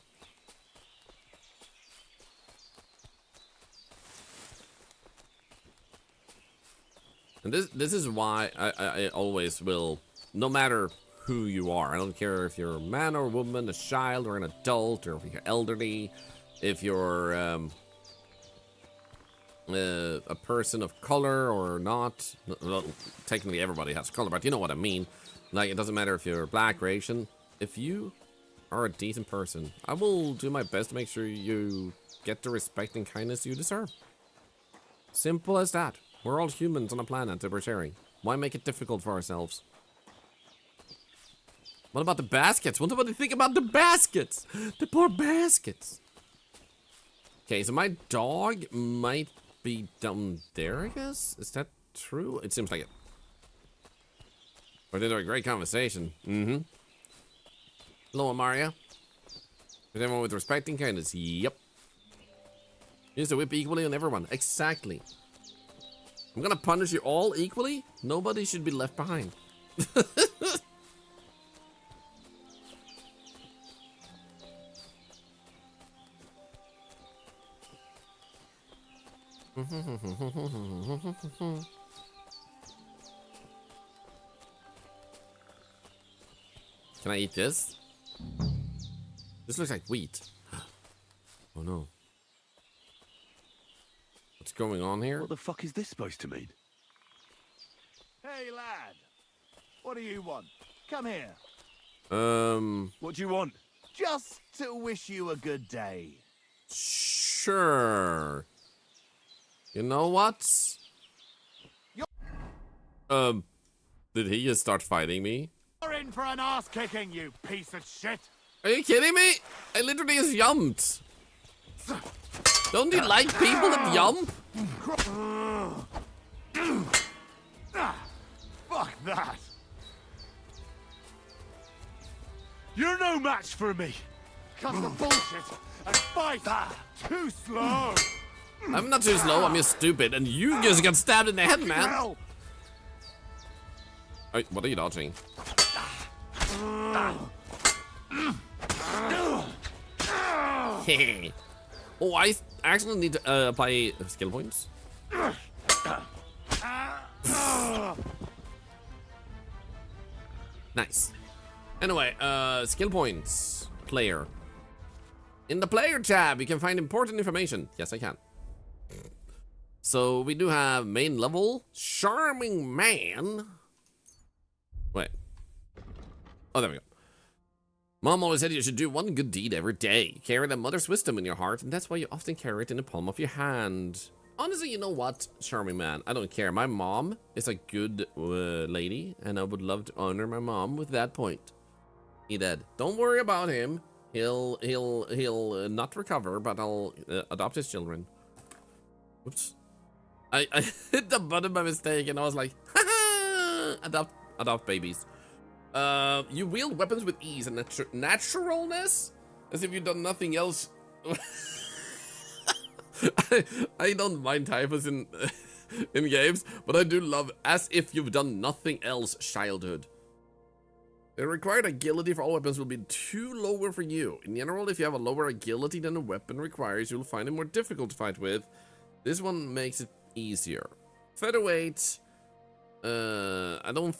And this is why I always will, no matter who you are, I don't care if you're a man or a woman, a child or an adult, or if you're elderly, if you're a person of color or not. Well, technically everybody has color, but you know what I mean. Like, it doesn't matter if you're black or Asian. If you are a decent person, I will do my best to make sure you get the respect and kindness you deserve. Simple as that. We're all humans on a planet that we're sharing. Why make it difficult for ourselves? What about the baskets? What do you think about the baskets? The poor baskets. Okay, so my dog might be down there, I guess? Is that true? It seems like it. We're doing a great conversation. Mm-hmm. Hello, Mario. Is everyone with respect and kindness? Yep. Use the whip equally on everyone. Exactly. I'm gonna punish you all equally. Nobody should be left behind. Can I eat this? This looks like wheat. Oh no. What's going on here? What the fuck is this supposed to mean? Hey, lad. What do you want? Come here. What do you want? Just to wish you a good day. Sure. You know what? Did he just start fighting me? You're in for an ass kicking, you piece of shit. Are you kidding me? I literally just jumped. Don't you like people that jump? Fuck that. You're no match for me. Cut the bullshit and fight. Too slow. I'm not too slow, I'm just stupid, and you just got stabbed in the head, man. Wait, what are you dodging? Oh, I actually need to apply skill points. Nice. Anyway, skill points. Player. In the player tab, you can find important information. Yes, I can. So we do have main level, charming man. Wait. Oh, there we go. Mom always said you should do one good deed every day. Carry the mother's wisdom in your heart, and that's why you often carry it in the palm of your hand. Honestly, you know what, charming man? I don't care. My mom is a good lady, and I would love to honor my mom with that point. He dead. Don't worry about him. He'll not recover, but I'll adopt his children. Oops. I hit the button by mistake, and I was like, haha, adopt babies. You wield weapons with ease and naturalness, as if you've done nothing else. I don't mind typos in games, but I do love as if you've done nothing else childhood. The required agility for all weapons will be too lower for you. In general, if you have a lower agility than the weapon requires, you'll find it more difficult to fight with. This one makes it easier. Featherweight. I don't.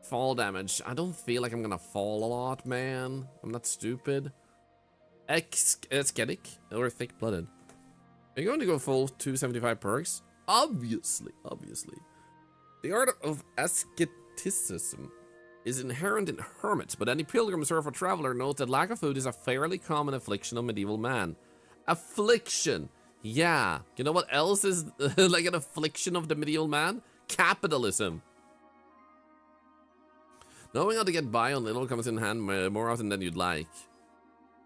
Fall damage. I don't feel like I'm gonna fall a lot, man. I'm not stupid. Ascetic or thick-blooded. Are you going to go full 275 perks? Obviously. The art of asceticism is inherent in hermits, but any pilgrim, surfer, traveler knows that lack of food is a fairly common affliction of medieval man. Affliction. Yeah. You know what else is like an affliction of the medieval man? Capitalism. Knowing how to get by on little comes in hand more often than you'd like.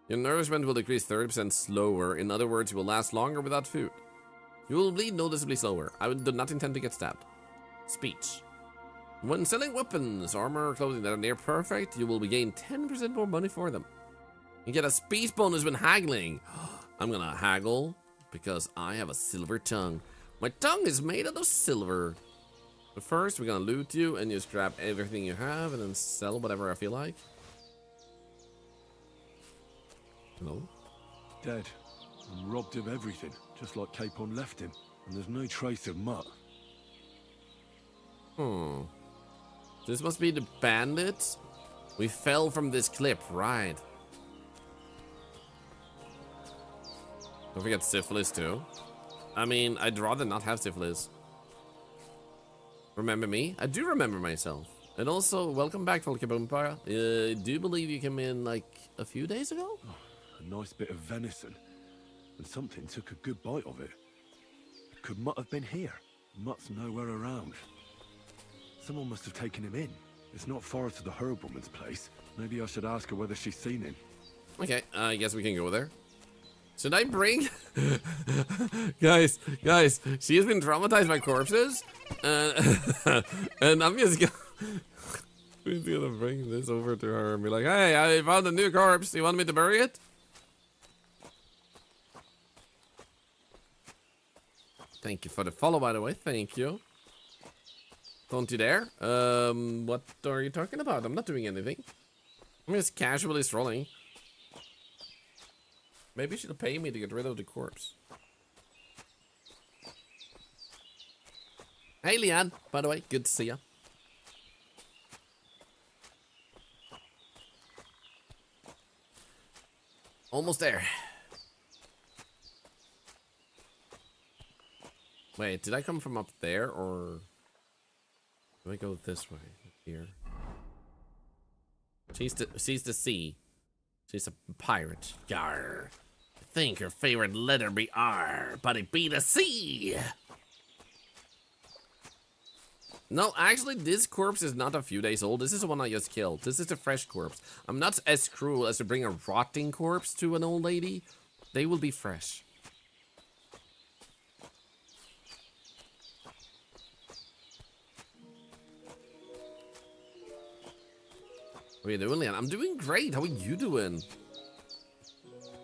Your nourishment will decrease 30% slower. In other words, you will last longer without food. You will bleed noticeably slower. I do not intend to get stabbed. Speech. When selling weapons, armor, or clothing that are near perfect, you will gain 10% more money for them. You get a speech bonus when haggling. I'm gonna haggle because I have a silver tongue. My tongue is made out of silver. But first, we're gonna loot you and just grab everything you have and then sell whatever I feel like. Hello? Dead. And robbed of everything, just like Capon left him. And there's no trace of Mutt. This must be the bandits. We fell from this cliff, right? Don't forget syphilis too. I mean, I'd rather not have syphilis. Remember me? I do remember myself. And also, welcome back, Folkabumpa. Do you believe you came in like a few days ago? Oh, a nice bit of venison. And something took a good bite of it. Could Mutt have been here? Mutt's nowhere around. Someone must have taken him in. It's not far to the herb woman's place. Maybe I should ask her whether she's seen him. Okay, I guess we can go there. Should I bring... guys, she has been traumatized by corpses. And I'm just gonna bring this over to her and be like, hey, I found a new corpse. You want me to bury it? Thank you for the follow, by the way. Thank you. Don't you dare. What are you talking about? I'm not doing anything. I'm just casually strolling. Maybe she'll pay me to get rid of the corpse. Hey, Leanne, by the way, good to see ya. Almost there. Wait, did I come from up there, or do I go this way? Here. She's the sea. She's a pirate. Yarr. I think her favorite letter be R, but it be the C. No, actually, this corpse is not a few days old. This is the one I just killed. This is the fresh corpse. I'm not as cruel as to bring a rotting corpse to an old lady. They will be fresh. How are you doing, Leon? I'm doing great. How are you doing?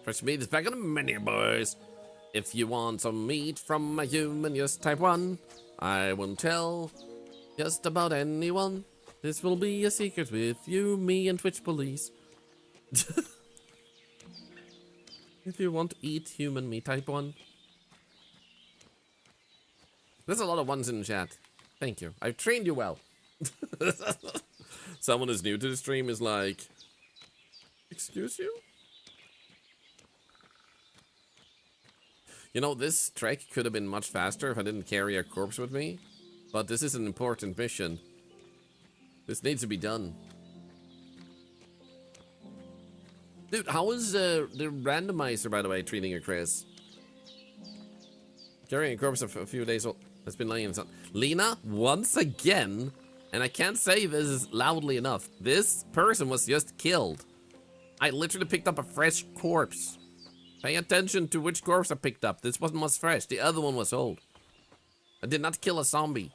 Fresh meat is back on the menu, boys. If you want some meat from a human, just type 1. I won't tell just about anyone. This will be a secret with you, me, and Twitch police. If you want to eat human meat, type 1. There's a lot of ones in the chat. Thank you. I've trained you well. Someone who's new to the stream is like, excuse you? You know, this trek could have been much faster if I didn't carry a corpse with me. But this is an important mission. This needs to be done. Dude, how is the randomizer, by the way, treating you, Chris? Carrying a corpse of a few days old. That's been laying in the sun. Lena, once again, and I can't say this loudly enough, this person was just killed. I literally picked up a fresh corpse. Pay attention to which corpse I picked up. This one was fresh. The other one was old. I did not kill a zombie.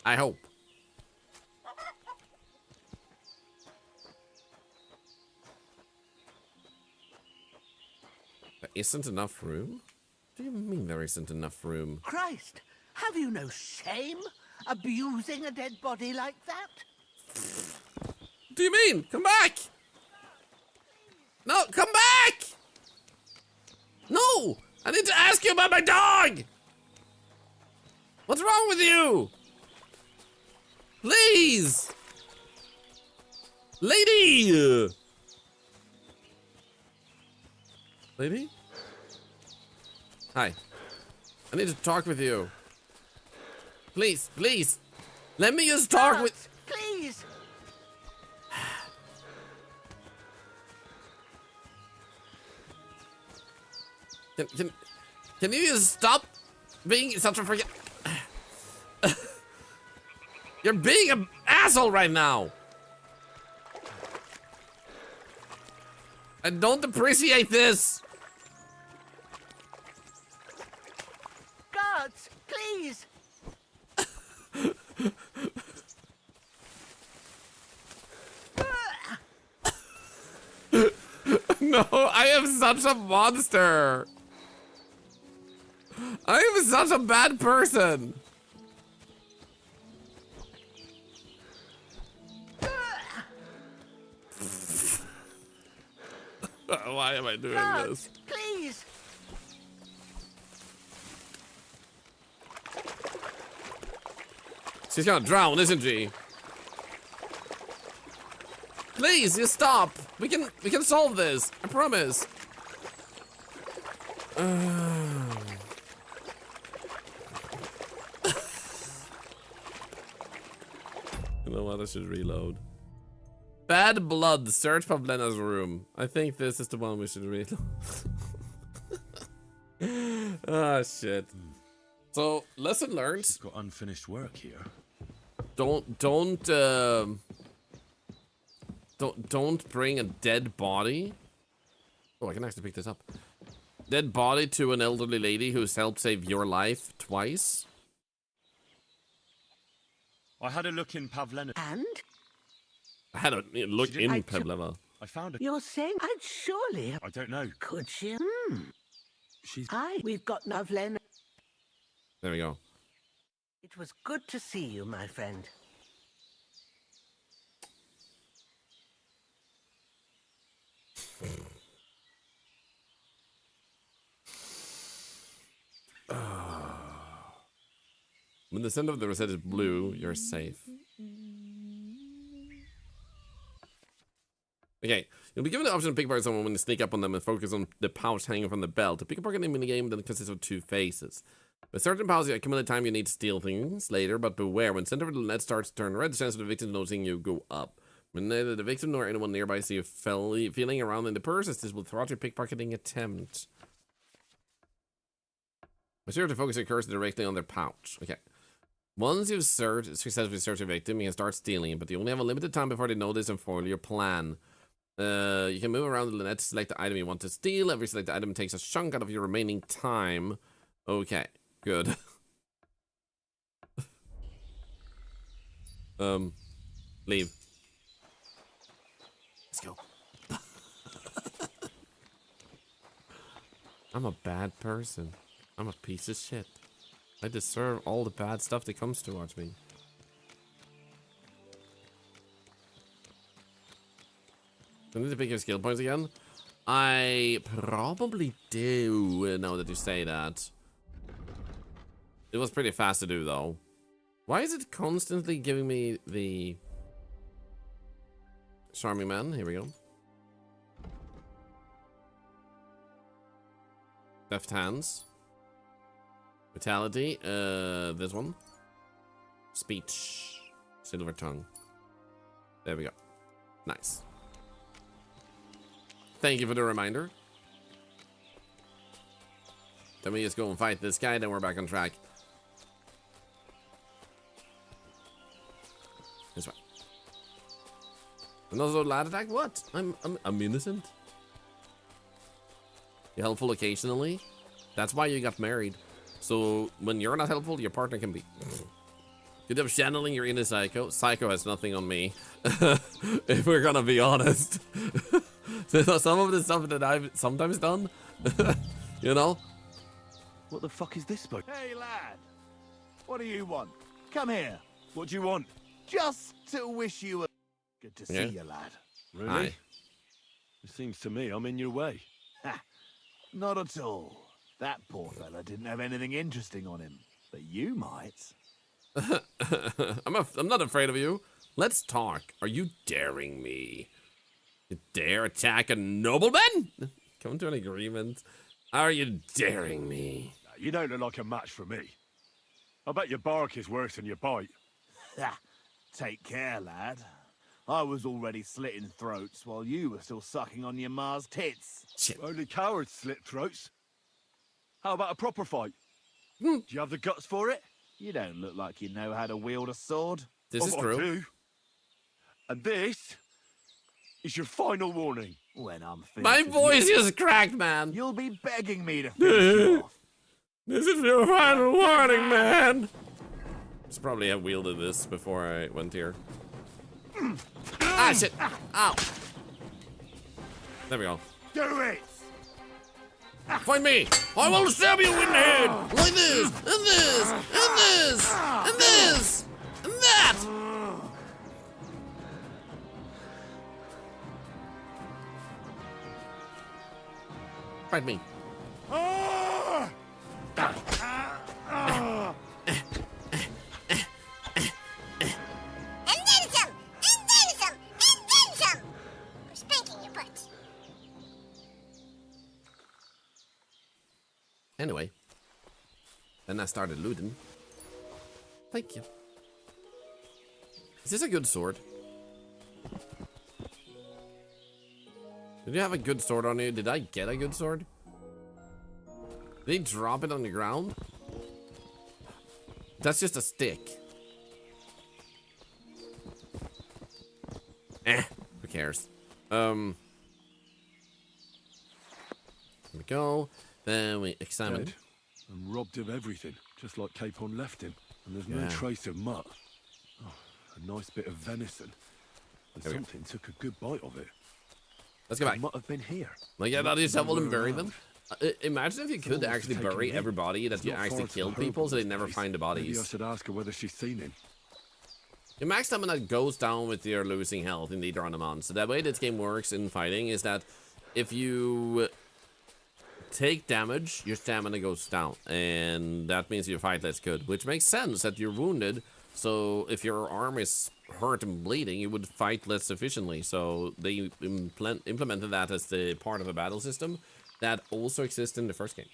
I hope. There isn't enough room? What do you mean there isn't enough room? Christ, have you no shame? Abusing a dead body like that? What do you mean? Come back! No, come back! No! I need to ask you about my dog! What's wrong with you? Please! Lady! Lady? Hi. I need to talk with you. Please, please. Let me just talk with... Please! Can you just stop being such a freaking... You're being an asshole right now. I don't appreciate this. Guards, please! No, I am such a monster. I am such a bad person. Why am I doing this? Please. She's gonna drown, isn't she? Please, you stop. We can solve this. I promise. You know what? I should reload. Bad blood. Search Pavlena's room. I think this is the one we should reload. Ah, shit. So, lesson learned. You've got unfinished work here. Don't bring a dead body. Oh, I can actually pick this up. Dead body to an elderly lady who's helped save your life twice. I had a look in Pavlena. And? I had a look in Pavlena. I found her. You're saying I'd surely... I don't know. Could she? She's... We've got Pavlena. There we go. It was good to see you, my friend. When the center of the rosette is blue, you're safe. Okay, you'll be given the option to pickpocket someone when you sneak up on them and focus on the pouch hanging from the belt. The pickpocket minigame then consists of 2 phases. With certain powers, you accumulate time you need to steal things later, but beware, when center of the net starts to turn red, the chance of the victim noticing you go up. When neither the victim nor anyone nearby see you feeling around in the purse, this will thwart your pickpocketing attempt. Be sure to focus your cursor directly on their pouch. Okay. Once you've successfully searched your victim, you can start stealing, but you only have a limited time before they notice and foil your plan. You can move around the net to select the item you want to steal. Every selected item takes a chunk out of your remaining time. Okay, good. Leave. Let's go. I'm a bad person. I'm a piece of shit. I deserve all the bad stuff that comes towards me. Do I need to pick your skill points again? I probably do, now that you say that. It was pretty fast to do, though. Why is it constantly giving me the... Charming man? Here we go. Left hands. Vitality. This one. Speech. Silver tongue. There we go. Nice. Thank you for the reminder. Then we just go and fight this guy, then we're back on track. This way. Another lad attack? What? I'm innocent. You're helpful occasionally. That's why you got married. So when you're not helpful, your partner can be. Good job channeling your inner Psycho. Psycho has nothing on me. If we're gonna be honest. So some of the stuff that I've sometimes done, you know? What the fuck is this book? Hey, lad. What do you want? Come here. What do you want? Just to wish you a... Good to see you, lad. Really? Hi. It seems to me I'm in your way. Ha. Not at all. That poor fella didn't have anything interesting on him. But you might. I'm not afraid of you. Let's talk. Are you daring me? You dare attack a nobleman? Come to an agreement. Are you daring me? You don't look like a match for me. I bet your bark is worse than your bite. Take care, lad. I was already slitting throats while you were still sucking on your ma's tits. Shit. Only cowards slit throats. How about a proper fight? Do you have the guts for it? You don't look like you know how to wield a sword. This is true. I do. And this is your final warning. When I'm finished My with voice you, is cracked, man. You'll be begging me to finish you off. This is your final warning, man. I should probably have wielded this before I went here. Ah, shit. Ow. There we go. Do it! Find me. I will stab you in the head. Like this, and this, and this, and this, and that. Fight me. Anyway, then I started looting. Thank you. Is this a good sword? Did you have a good sword on you? Did I get a good sword? Did he drop it on the ground? That's just a stick. Who cares? Here we go. Then we examine. Dead and robbed of everything, just like Capon left him. And there's no trace of mutt. Oh, a nice bit of venison. And something took a good bite of it. Let's go back. Might have been here. Like, yeah, that is shovel and bury them. Imagine if you could actually bury everybody that you actually killed people, so they never find the bodies. Maybe I should ask her whether she's seen him. Your max stamina goes down with your losing health in later on the month. So the way this game works in fighting is that if you take damage, your stamina goes down, and that means you fight less good, which makes sense that you're wounded. So if your arm is hurt and bleeding, you would fight less efficiently. So they implemented that as the part of a battle system that also exists in the first game.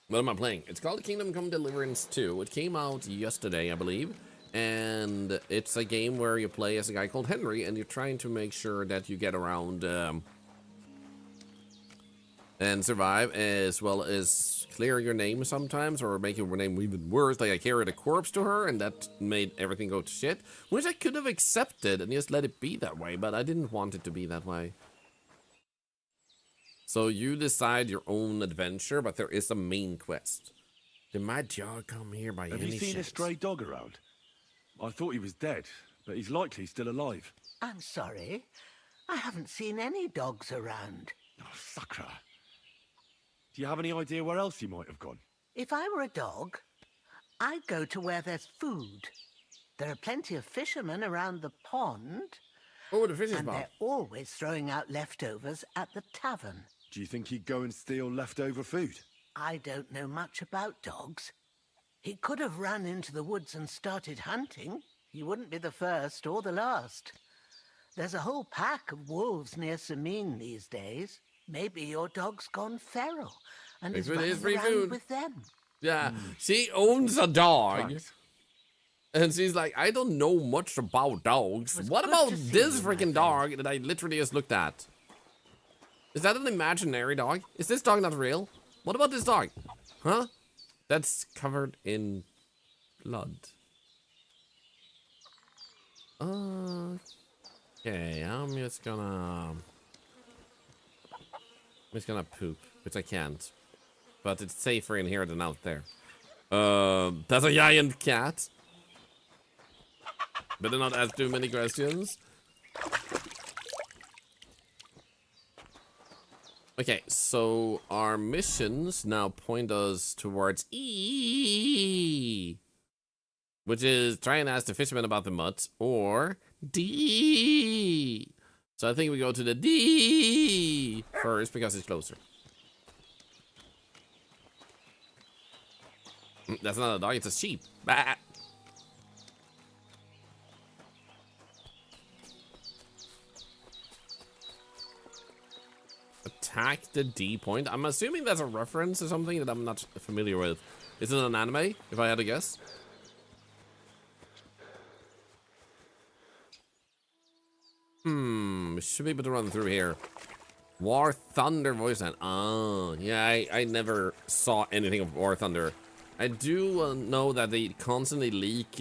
What am I playing? It's called COME Deliverance II. It came out yesterday, I believe. And it's a game where you play as a guy called Henry, and you're trying to make sure that you get around and survive, as well as clear your name sometimes, or make your name even worse. Like, I carried a corpse to her, and that made everything go to shit, which I could have accepted and just let it be that way, but I didn't want it to be that way. So you decide your own adventure, but there is a main quest. Did my dog come here by any chance? Have you seen a stray dog around? I thought he was dead, but he's likely still alive. I'm sorry. I haven't seen any dogs around. Oh, sucker. Do you have any idea where else he might have gone? If I were a dog, I'd go to where there's food. There are plenty of fishermen around the pond. Oh, the fishing and spot. They're always throwing out leftovers at the tavern. Do you think he'd go and steal leftover food? I don't know much about dogs. He could have run into the woods and started hunting. He wouldn't be the first or the last. There's a whole pack of wolves near Samine these days. Maybe your dog's gone feral and is running around with them. Yeah, she owns a dog. Thanks. And she's like, I don't know much about dogs. What about this freaking dog that I literally just looked at? Is that an imaginary dog? Is this dog not real? What about this dog? Huh? That's covered in blood. Okay, I'm just gonna poop, which I can't. But it's safer in here than out there. That's a giant cat. Better not ask too many questions. Okay, so our missions now point us towards E, which is try and ask the fisherman about the mutt, or D. So I think we go to the D first because it's closer. That's not a dog, it's a sheep. Bah. Attack the D point. I'm assuming that's a reference to something that I'm not familiar with. Is it an anime, if I had to guess? We should be able to run through here. War Thunder voice line. Oh, yeah, I never saw anything of War Thunder. I do know that they constantly leak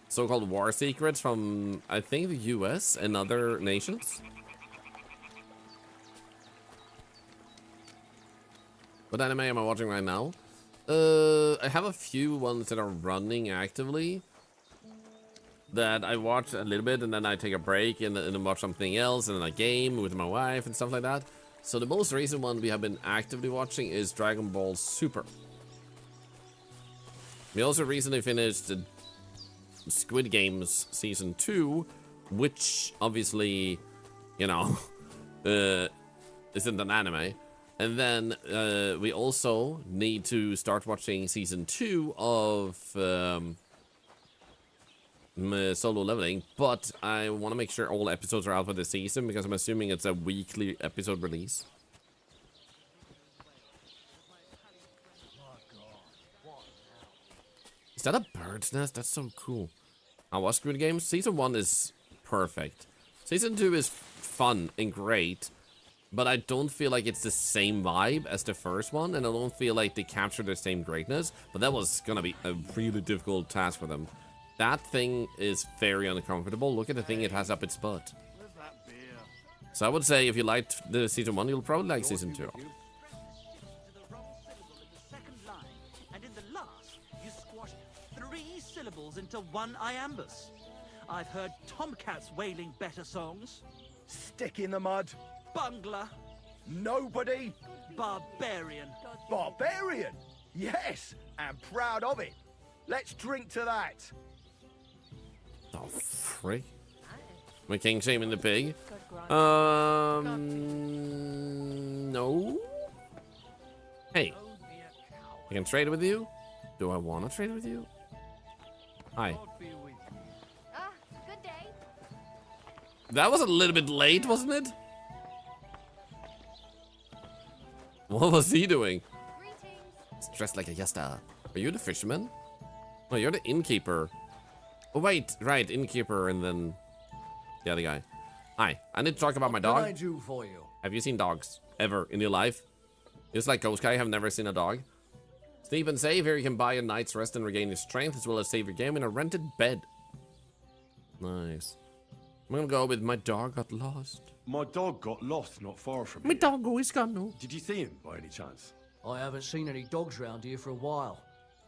so-called war secrets from, I think, the US and other nations. What anime am I watching right now? I have a few ones that are running actively that I watch a little bit and then I take a break and then watch something else and then I game with my wife and stuff like that. So the most recent one we have been actively watching is Dragon Ball Super. We also recently finished Squid Games Season 2, which obviously, you know, isn't an anime. And then we also need to start watching season 2 of Solo Leveling, but I want to make sure all episodes are out for this season because I'm assuming it's a weekly episode release. Is that a bird's nest? That's so cool. I watched Squid Game. Season 1 is perfect. Season 2 is fun and great, but I don't feel like it's the same vibe as the first one, and I don't feel like they captured the same greatness, but that was gonna be a really difficult task for them. That thing is very uncomfortable. Look at the thing it has up its butt. So I would say if you liked the season 1, you'll probably like season 2. And in the last, you squashed 3 syllables into one iambus. I've heard tomcats wailing better songs. Stick in the mud. Bungler. Nobody. Barbarian. Barbarian? Yes, and proud of it. Let's drink to that. Oh, frick. My king shaming the pig. No. Hey. I can trade with you? Do I want to trade with you? Hi. Good day. That was a little bit late, wasn't it? What was he doing? He's dressed like a yasta. Are you the fisherman? Oh, you're the innkeeper. Oh, wait. Right, innkeeper and then the other guy. Hi, I need to talk about my dog. What can I do for you? Have you seen dogs ever in your life? Just like Ghost Guy, have never seen a dog. Sleep and save. Here you can buy a night's rest and regain your strength, as well as save your game in a rented bed. Nice. I'm gonna go with my dog got lost. My dog got lost not far from My here. dog always got no. Did you see him by any chance? I haven't seen any dogs round here for a while,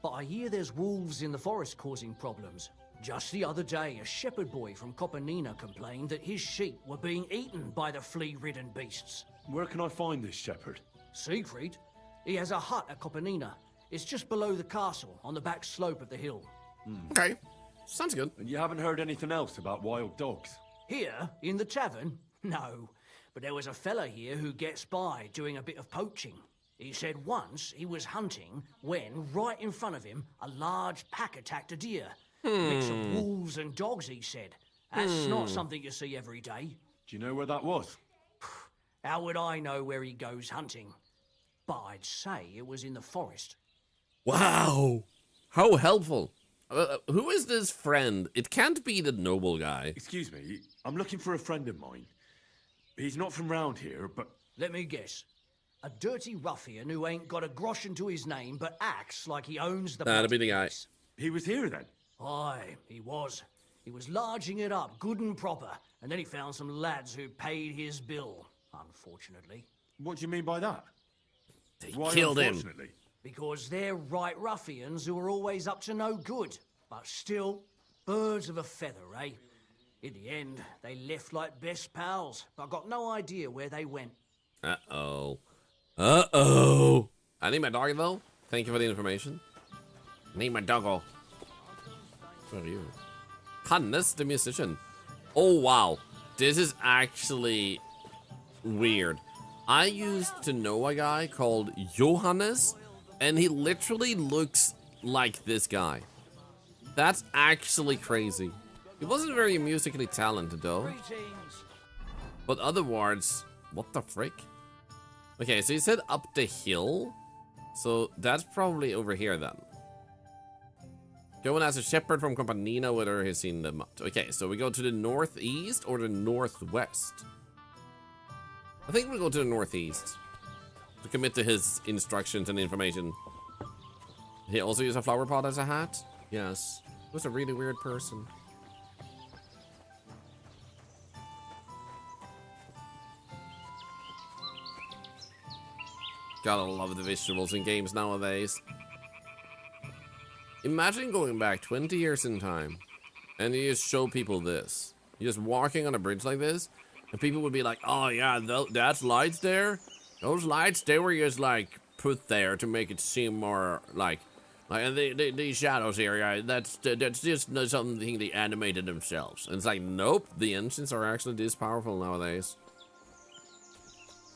but I hear there's wolves in the forest causing problems. Just the other day, a shepherd boy from Copenina complained that his sheep were being eaten by the flea-ridden beasts. Where can I find this shepherd? Siegfried? He has a hut at Copenina. It's just below the castle, on the back slope of the hill. Okay, sounds good. And you haven't heard anything else about wild dogs? Here, in the tavern? No, but there was a fella here who gets by doing a bit of poaching. He said once he was hunting when, right in front of him, a large pack attacked a deer. Mix of wolves and dogs, he said. That's not something you see every day. Do you know where that was? How would I know where he goes hunting? But I'd say it was in the forest. Wow, how helpful. Who is this friend? It can't be the noble guy. Excuse me, I'm looking for a friend of mine. He's not from round here, but... Let me guess. A dirty ruffian who ain't got a groschen to his name but acts like he owns the... That'll be the guy. He was here then? Aye, he was. He was larging it up, good and proper, and then he found some lads who paid his bill, unfortunately. What do you mean by that? They Why killed him. unfortunately? Because they're right ruffians who are always up to no good, but still, birds of a feather, eh? In the end, they left like best pals, but I got no idea where they went. Uh-oh. Uh-oh. I need my doggy, though. Thank you for the information. I need my doggo. Where are you? Hannes, the musician. Oh, wow. This is actually weird. I used to know a guy called Johannes, and he literally looks like this guy. That's actually crazy. He wasn't very musically talented, though. But otherwise, what the frick? Okay, so he said up the hill. So that's probably over here then. Going as a shepherd from Copenina, whether he's seen them. Okay, so we go to the northeast or the northwest. I think we'll go to the northeast to commit to his instructions and information. He also used a flower pot as a hat. Yes, he was a really weird person. Gotta love the visuals in games nowadays. Imagine going back 20 years in time and you just show people this. You're just walking on a bridge like this and people would be like, oh yeah, that's lights there? Those lights, they were just like put there to make it seem more like these shadows here, yeah, that's just something they animated themselves. And it's like, nope, the engines are actually this powerful nowadays.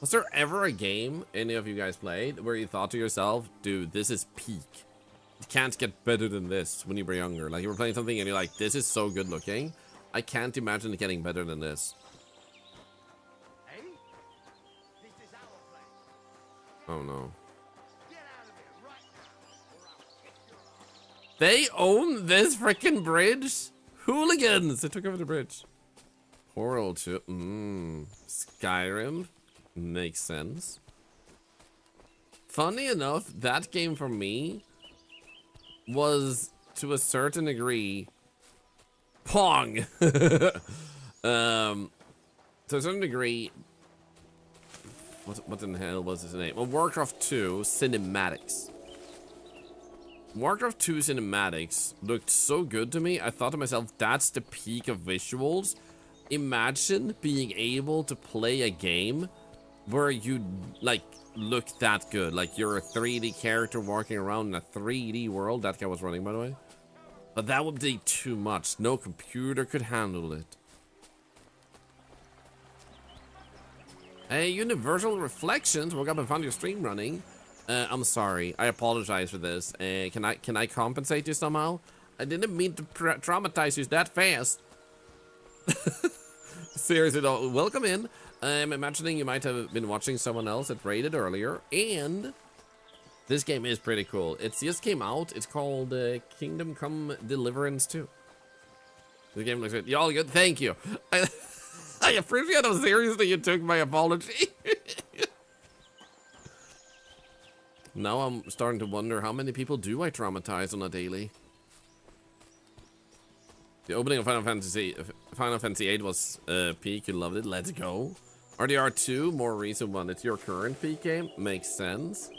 Was there ever a game any of you guys played where you thought to yourself, dude, this is peak? You can't get better than this when you were younger. Like you were playing something and you're like, this is so good looking. I can't imagine it getting better than this. Oh no. They own this freaking bridge? Hooligans! They took over the bridge. Portal 2. Skyrim. Makes sense. Funny enough, that game for me was, to a certain degree, Pong! To a certain degree, what in the hell was his name? Well, Warcraft 2 Cinematics. Warcraft 2 Cinematics looked so good to me, I thought to myself, that's the peak of visuals. Imagine being able to play a game where you, like, look that good. Like, you're a 3D character walking around in a 3D world. That guy was running, by the way. But that would be too much. No computer could handle it. Hey, Universal Reflections. Woke up and found your stream running. I'm sorry. I apologize for this. Can I compensate you somehow? I didn't mean to traumatize you that fast. Seriously though, welcome in. I'm imagining you might have been watching someone else that raided earlier, and this game is pretty cool. It just came out. It's called Kingdom Come Deliverance II. The game looks good. Y'all good? Thank you. I appreciate how seriously you took my apology. Now I'm starting to wonder how many people do I traumatize on a daily. The opening of Final Fantasy VIII was peak. You loved it. Let's go. RDR 2, more recent one. It's your current peak game. Makes sense.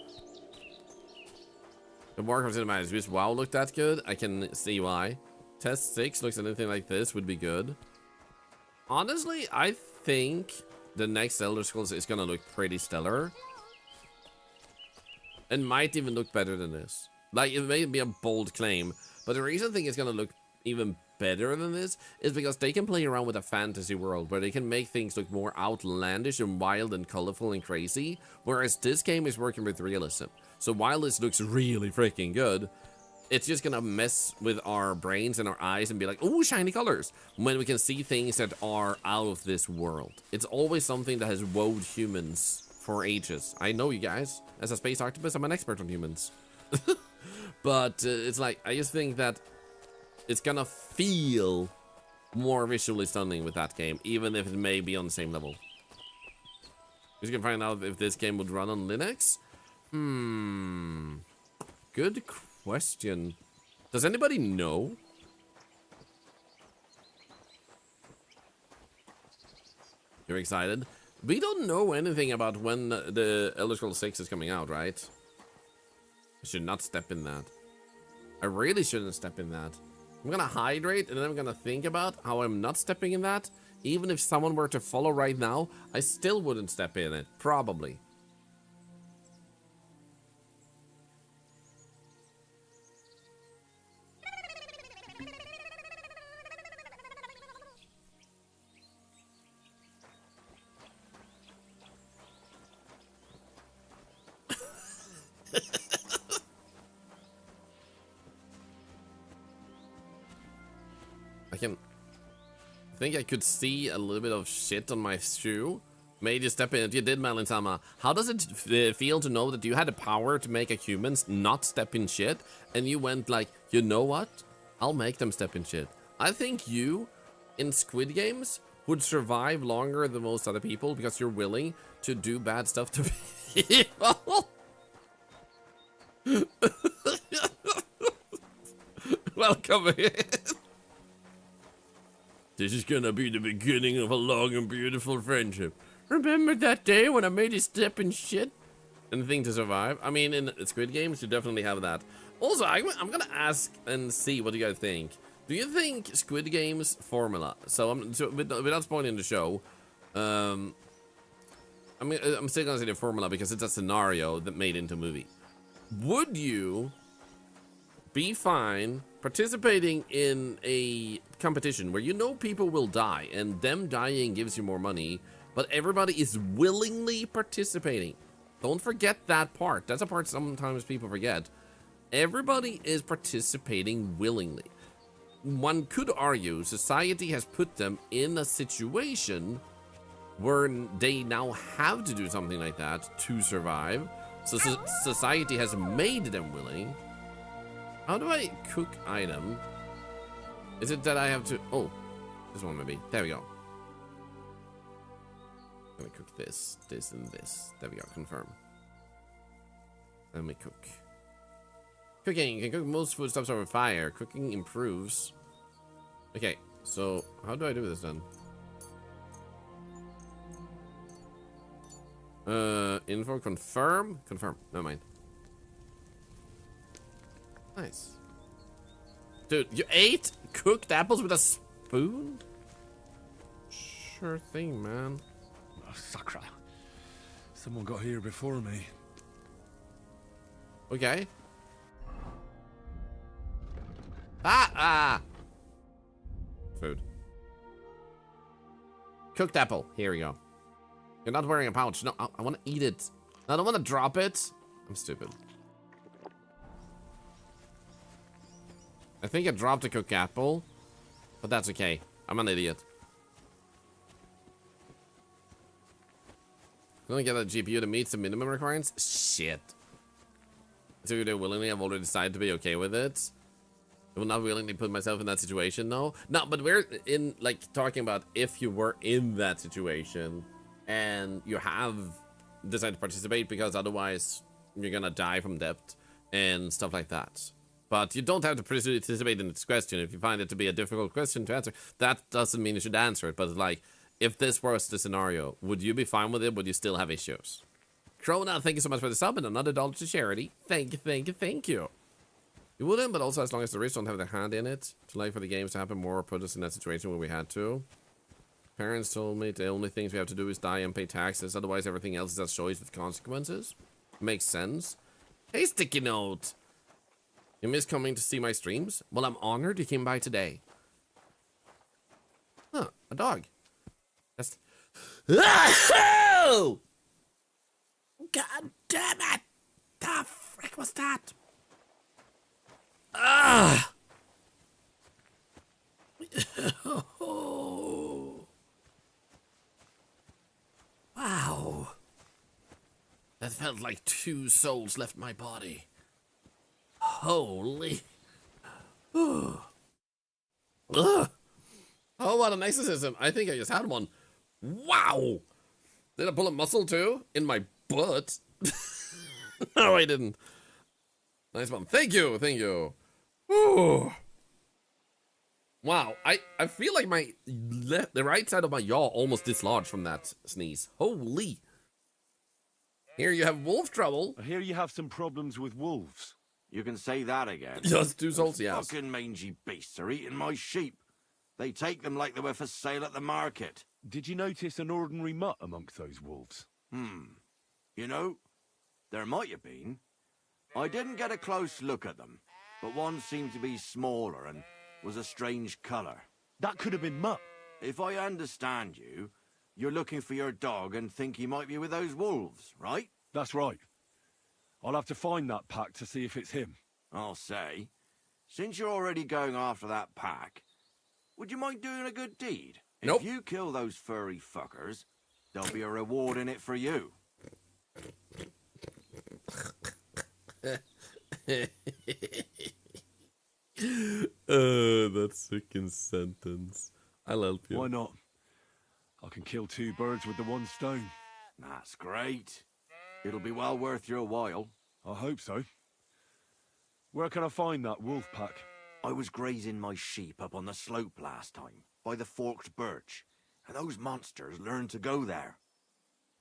The Warcraft Cinematics. Wish WoW looked that good. I can see why. Test 6 looks anything like this would be good. Honestly, I think the next Elder Scrolls is gonna look pretty stellar. And might even look better than this. Like, it may be a bold claim, but the reason I think it's gonna look even better than this is because they can play around with a fantasy world where they can make things look more outlandish and wild and colorful and crazy, whereas this game is working with realism. So while this looks really freaking good, it's just gonna mess with our brains and our eyes and be like, oh, shiny colors, when we can see things that are out of this world. It's always something that has wowed humans for ages. I know, you guys. As a space octopus, I'm an expert on humans. But it's like, I just think that it's gonna feel more visually stunning with that game, even if it may be on the same level. We can find out if this game would run on Linux. Good question. Does anybody know? You're excited? We don't know anything about when the Elder Scrolls 6 is coming out, right? I should not step in that. I really shouldn't step in that. I'm gonna hydrate and then I'm gonna think about how I'm not stepping in that. Even if someone were to follow right now, I still wouldn't step in it. Probably. I think I could see a little bit of shit on my shoe. Made you step in it. You did, Malin-sama. How does it feel to know that you had the power to make a human not step in shit, and you went like, you know what? I'll make them step in shit. I think you, in Squid Games, would survive longer than most other people because you're willing to do bad stuff to people. Welcome in. This is gonna be the beginning of a long and beautiful friendship. Remember that day when I made you step in shit? Anything to survive? I mean, in Squid Games, you definitely have that. Also, I'm gonna ask and see what you guys think. Do you think Squid Games formula? So, without spoiling the show, I'm still gonna say the formula because it's a scenario that made into a movie. Would you be fine participating in a competition where you know people will die and them dying gives you more money, but everybody is willingly participating. Don't forget that part. That's a part sometimes people forget. Everybody is participating willingly. One could argue society has put them in a situation where they now have to do something like that to survive. So society has made them willing. How do I cook item? Is it that I have to... Oh, this one maybe. There we go. I'm gonna cook this, this, and this. There we go, confirm. Let me cook. Cooking, you can cook most foodstuffs over fire. Cooking improves. Okay, so how do I do this then? Info, confirm? Confirm, never mind. Nice. Dude, you ate cooked apples with a spoon? Sure thing, man. Oh, sacra. Someone got here before me. Okay. Ah! Food. Cooked apple. Here we go. You're not wearing a pouch. No, I want to eat it. I don't want to drop it. I'm stupid. I think I dropped a cooked apple, but that's okay. I'm an idiot. Gonna get a GPU that meets the minimum requirements? Shit. So they willingly, I've already decided to be okay with it. I will not willingly put myself in that situation, though. No, but we're in, like, talking about if you were in that situation and you have decided to participate because otherwise you're gonna die from depth and stuff like that. But you don't have to participate in this question. If you find it to be a difficult question to answer, that doesn't mean you should answer it. But, like, if this was the scenario, would you be fine with it? Would you still have issues? Krona, thank you so much for the sub and another $1 to charity. Thank you, thank you, thank you. You wouldn't, but also as long as the rich don't have their hand in it, to like for the games to happen more or put us in that situation where we had to. Parents told me the only things we have to do is die and pay taxes, otherwise everything else is a choice with consequences. Makes sense. Hey, Sticky Note! You miss coming to see my streams? Well, I'm honored you came by today. Huh, a dog. That's... God damn it! The frick was that? Ah! Wow. That felt like 2 souls left my body. Holy. Oh, what an exorcism. I think I just had one. Wow. Did I pull a muscle too? In my butt? No, I didn't. Nice one. Thank you. Thank you. Ooh. Wow. I feel like the right side of my jaw almost dislodged from that sneeze. Holy. Here you have wolf trouble. I hear you have some problems with wolves. You can say that again. Just 2 souls, yes. Fucking mangy beasts are eating my sheep. They take them like they were for sale at the market. Did you notice an ordinary mutt amongst those wolves? You know, there might have been. I didn't get a close look at them, but one seemed to be smaller and was a strange colour. That could have been Mutt. If I understand you, you're looking for your dog and think he might be with those wolves, right? That's right. I'll have to find that pack to see if it's him. I'll say, since you're already going after that pack, would you mind doing a good deed? Nope. If you kill those furry fuckers, there'll be a reward in it for you. That's a freaking sentence. I'll help you. Why not? I can kill 2 birds with the 1 stone. That's great. It'll be well worth your while. I hope so. Where can I find that wolf pack? I was grazing my sheep up on the slope last time, by the forked birch, and those monsters learned to go there.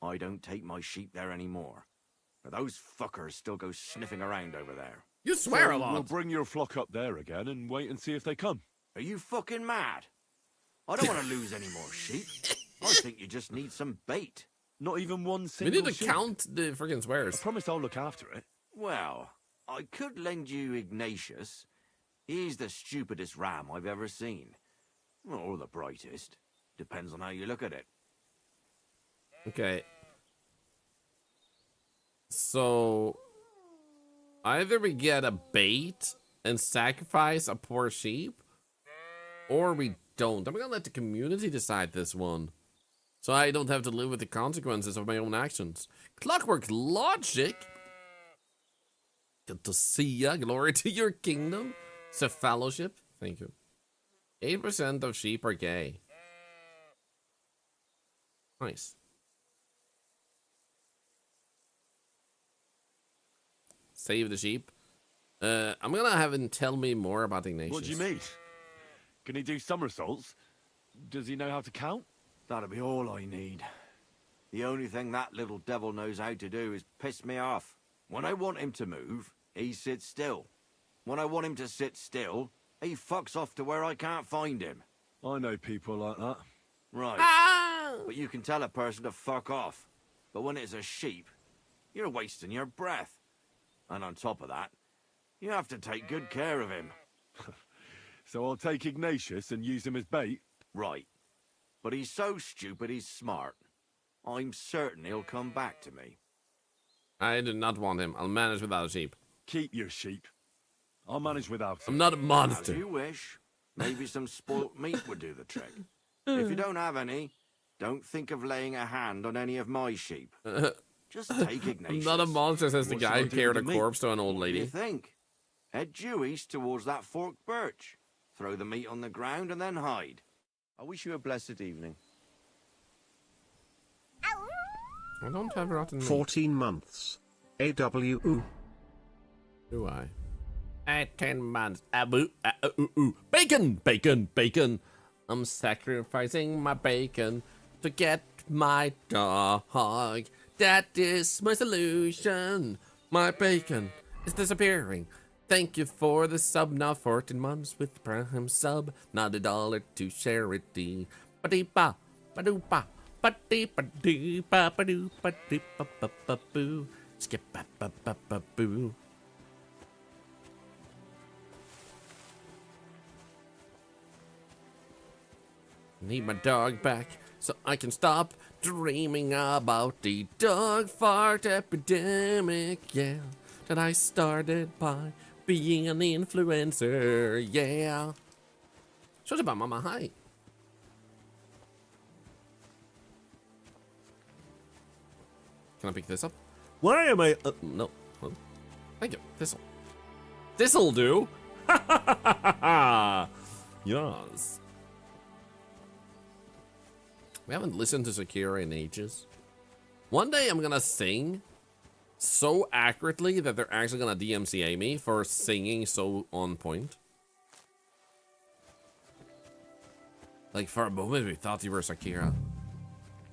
I don't take my sheep there anymore, but those fuckers still go sniffing around over there. You swear a lot. We'll bring your flock up there again and wait and see if they come. Are you fucking mad? I don't want to lose any more sheep. I think you just need some bait. Not even 1 We single need to count the freaking swears. I promise I'll look after it. Well, I could lend you Ignatius. He's the stupidest ram I've ever seen. Or the brightest. Depends on how you look at it. Okay. So either we get a bait and sacrifice a poor sheep, or we don't. I'm gonna let the community decide this one, so I don't have to live with the consequences of my own actions. Clockwork logic. Good to see ya. Glory to your kingdom. It's a fellowship. Thank you. 8% of sheep are gay. Nice. Save the sheep. I'm gonna have him tell me more about Ignatius. What do you mean? Can he do somersaults? Does he know how to count? That'll be all I need. The only thing that little devil knows how to do is piss me off. When I want him to move, he sits still. When I want him to sit still, he fucks off to where I can't find him. I know people like that. Right. But you can tell a person to fuck off. But when it's a sheep, you're wasting your breath. And on top of that, you have to take good care of him. So I'll take Ignatius and use him as bait? Right. But he's so stupid he's smart. I'm certain he'll come back to me. I do not want him. I'll manage without a sheep. Keep your sheep. I'll manage without I'm not a monster. As you wish. Maybe some spoilt meat would do the trick. If you don't have any, don't think of laying a hand on any of my sheep. Just take Ignatius. I'm not a monster, says the What guy should I who do carried a with the meat? corpse to an old What do you lady. think? Head due east towards that forked birch. Throw the meat on the ground and then hide. I wish you a blessed evening. I don't have rotten meat. 14 months. AWU. Do I? 10 months. Bacon! Bacon! Bacon! I'm sacrificing my bacon to get my dog. That is my solution. My bacon is disappearing. Thank you for the sub. Now 14 months with Prime sub. Not $1 to charity. Ba-dee-ba, ba-doo-ba, ba-dee-ba-dee-ba, ba-doo, ba-dee-ba-ba-ba-boo. Skip ba-ba-ba-ba-boo. Need my dog back so I can stop dreaming about the dog fart epidemic, yeah, that I started by being an influencer, yeah. Shut up, mama, hi. Can I pick this up? Why am I... no. Oh. Thank you. This'll. This'll do. Yes. We haven't listened to Shakira in ages. One day I'm gonna sing so accurately that they're actually gonna DMCA me for singing so on point. Like, for a moment we thought you were Shakira.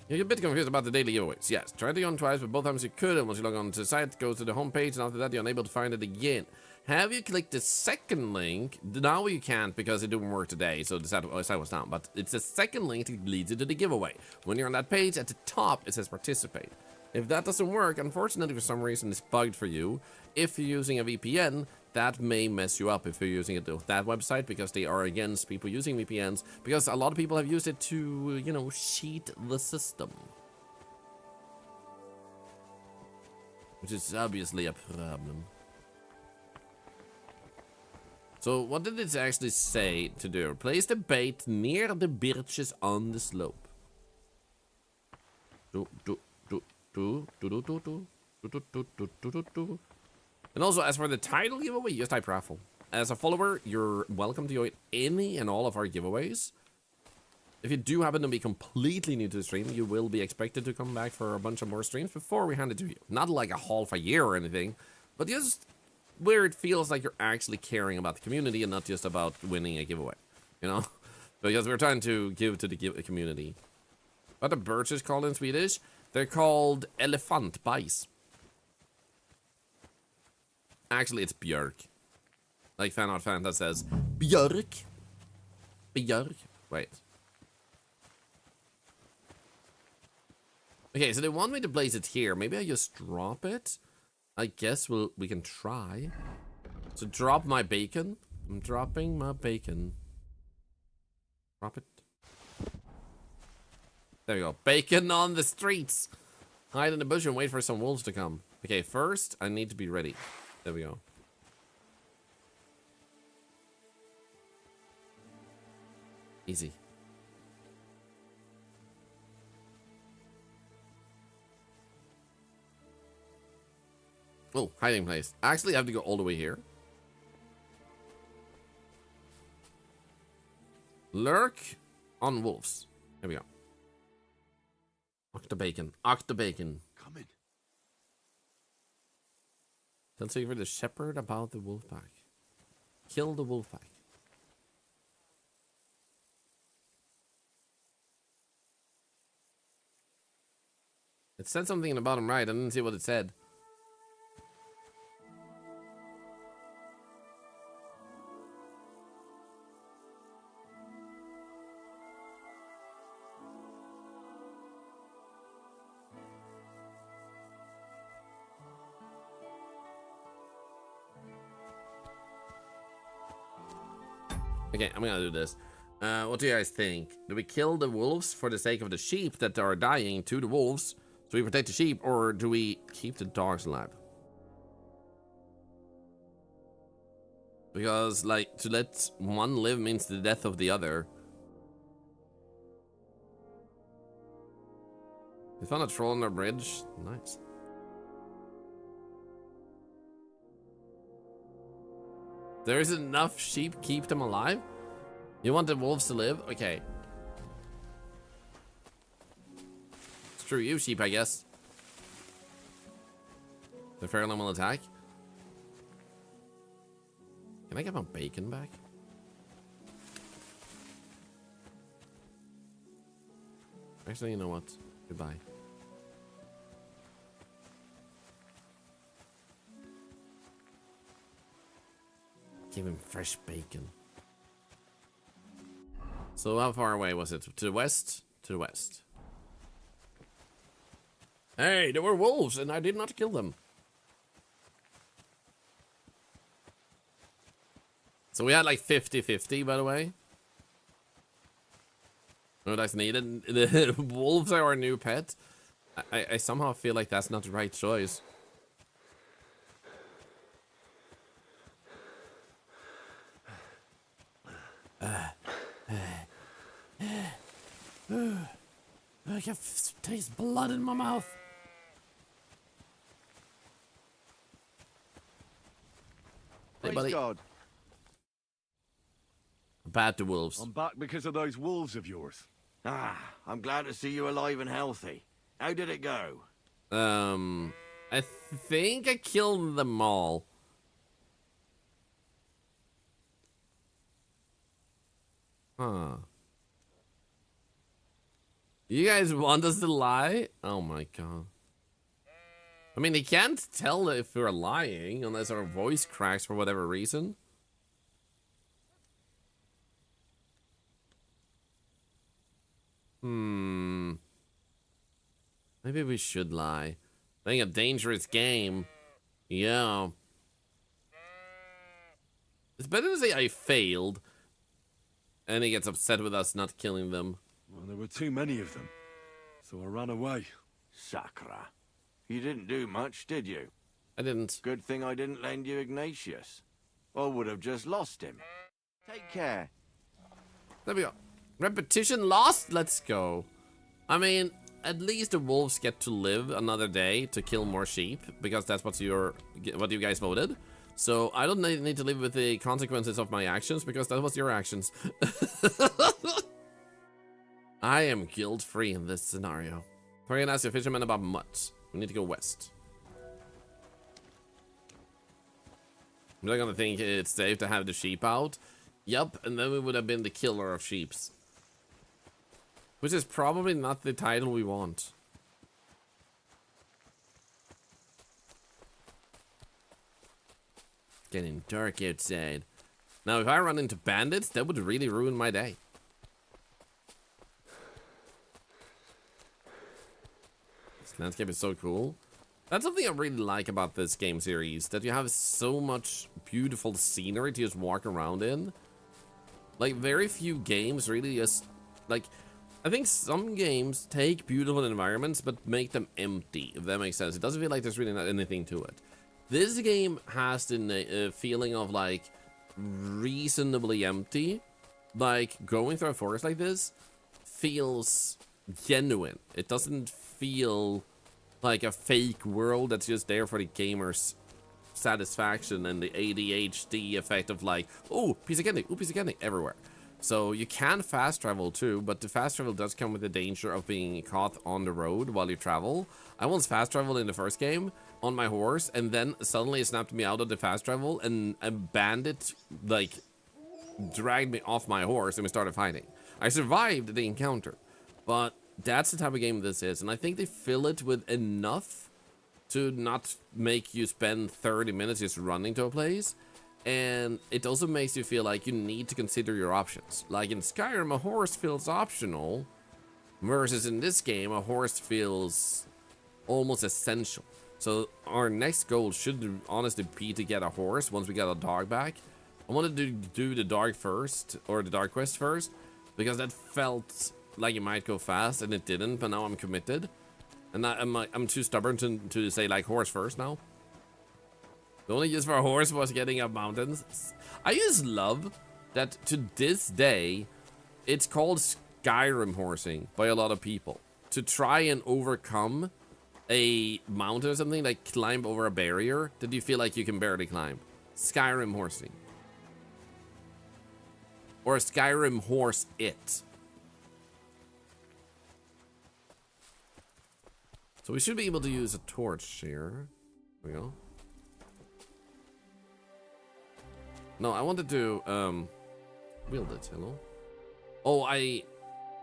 You're a bit confused about the daily giveaways. Yes, try to go on twice, but both times you could, and once you log on to the site, go to the homepage, and after that you're unable to find it again. Have you clicked the second link? Now you can't because it didn't work today, so the site was down. But it's the second link that leads you to the giveaway. When you're on that page, at the top, it says participate. If that doesn't work, unfortunately for some reason it's bugged for you. If you're using a VPN, that may mess you up if you're using it with that website, because they are against people using VPNs, because a lot of people have used it to, you know, cheat the system. Which is obviously a problem. So what did it actually say to do? Place the bait near the birches on the slope. And also, as for the title giveaway, just type raffle. As a follower, you're welcome to join any and all of our giveaways. If you do happen to be completely new to the stream, you will be expected to come back for a bunch of more streams before we hand it to you. Not like a half a year or anything, but just where it feels like you're actually caring about the community and not just about winning a giveaway, you know? Because we're trying to give to the community. What are birches called in Swedish? They're called elefantbajs. Actually, it's björk. Like Fan Art Fan that says björk. Björk. Wait. Okay, so they want me to place it here. Maybe I just drop it. I guess we can try. So drop my bacon. I'm dropping my bacon. Drop it. There we go. Bacon on the streets. Hide in the bush and wait for some wolves to come. Okay, first, I need to be ready. There we go. Easy. Oh, hiding place. Actually, I have to go all the way here. Lurk on wolves. There we go. Octobacon. Octobacon. Come in. Don't seek for the shepherd about the wolf pack. Kill the wolf pack. It said something in the bottom right. I didn't see what it said. Okay, I'm gonna do this. What do you guys think? Do we kill the wolves for the sake of the sheep that are dying to the wolves, so we protect the sheep, or do we keep the dogs alive? Because, like, to let one live means the death of the other. We found a troll on our bridge. Nice. There is enough sheep, keep them alive? You want the wolves to live? Okay. Screw you, sheep, I guess. The Fairland will attack. Can I get my bacon back? Actually, you know what? Goodbye. Give him fresh bacon. So how far away was it? To the west? To the west. Hey, there were wolves and I did not kill them. So we had like 50-50, by the way. No, that's needed. The wolves are our new pet. I somehow feel like that's not the right choice. I can taste blood in my mouth. Hey, buddy. God. Bad to wolves. I'm back because of those wolves of yours. Ah, I'm glad to see you alive and healthy. How did it go? I think I killed them all. Huh. You guys want us to lie? Oh my god. I mean, they can't tell if we're lying unless our voice cracks for whatever reason. Maybe we should lie. Playing a dangerous game. Yeah. It's better to say I failed. And he gets upset with us not killing them. Well, there were too many of them. So I ran away. Sacra. You didn't do much, did you? I didn't. Good thing I didn't lend you Ignatius. I would have just lost him. Take care. There we go. Repetition lost? Let's go. I mean, at least the wolves get to live another day to kill more sheep, because that's what you guys voted. So I don't need to live with the consequences of my actions, because that was your actions. I am guilt-free in this scenario. Hurry and ask your fisherman about mutt. We need to go west. I'm not gonna think it's safe to have the sheep out. Yup, and then we would have been the killer of sheeps. Which is probably not the title we want. Getting dark outside. Now, if I run into bandits, that would really ruin my day. This landscape is so cool. That's something I really like about this game series, that you have so much beautiful scenery to just walk around in. Like, very few games really just, like, I think some games take beautiful environments but make them empty, if that makes sense. It doesn't feel like there's really not anything to it. This game has the feeling of like reasonably empty. Like going through a forest like this feels genuine. It doesn't feel like a fake world that's just there for the gamer's satisfaction and the ADHD effect of like, oh, piece of candy, oh, piece of candy everywhere. So you can fast travel too, but the fast travel does come with the danger of being caught on the road while you travel. I once fast traveled in the first game on my horse, and then suddenly it snapped me out of the fast travel, and a bandit like dragged me off my horse and we started fighting. I survived the encounter, but that's the type of game this is, and I think they fill it with enough to not make you spend 30 minutes just running to a place. And it also makes you feel like you need to consider your options. Like in Skyrim, a horse feels optional, versus in this game, a horse feels almost essential. So our next goal should honestly be to get a horse once we get a dog back. I wanted to do the dog first, or the dog quest first, because that felt like it might go fast, and it didn't, but now I'm committed. And I'm too stubborn to say like horse first now. The only use for a horse was getting up mountains. I just love that to this day, it's called Skyrim horsing by a lot of people. To try and overcome a mountain or something, like climb over a barrier that you feel like you can barely climb. Skyrim horsing. Or Skyrim horse it. So we should be able to use a torch here. There we go. No, I wanted to, wield it, hello? Oh,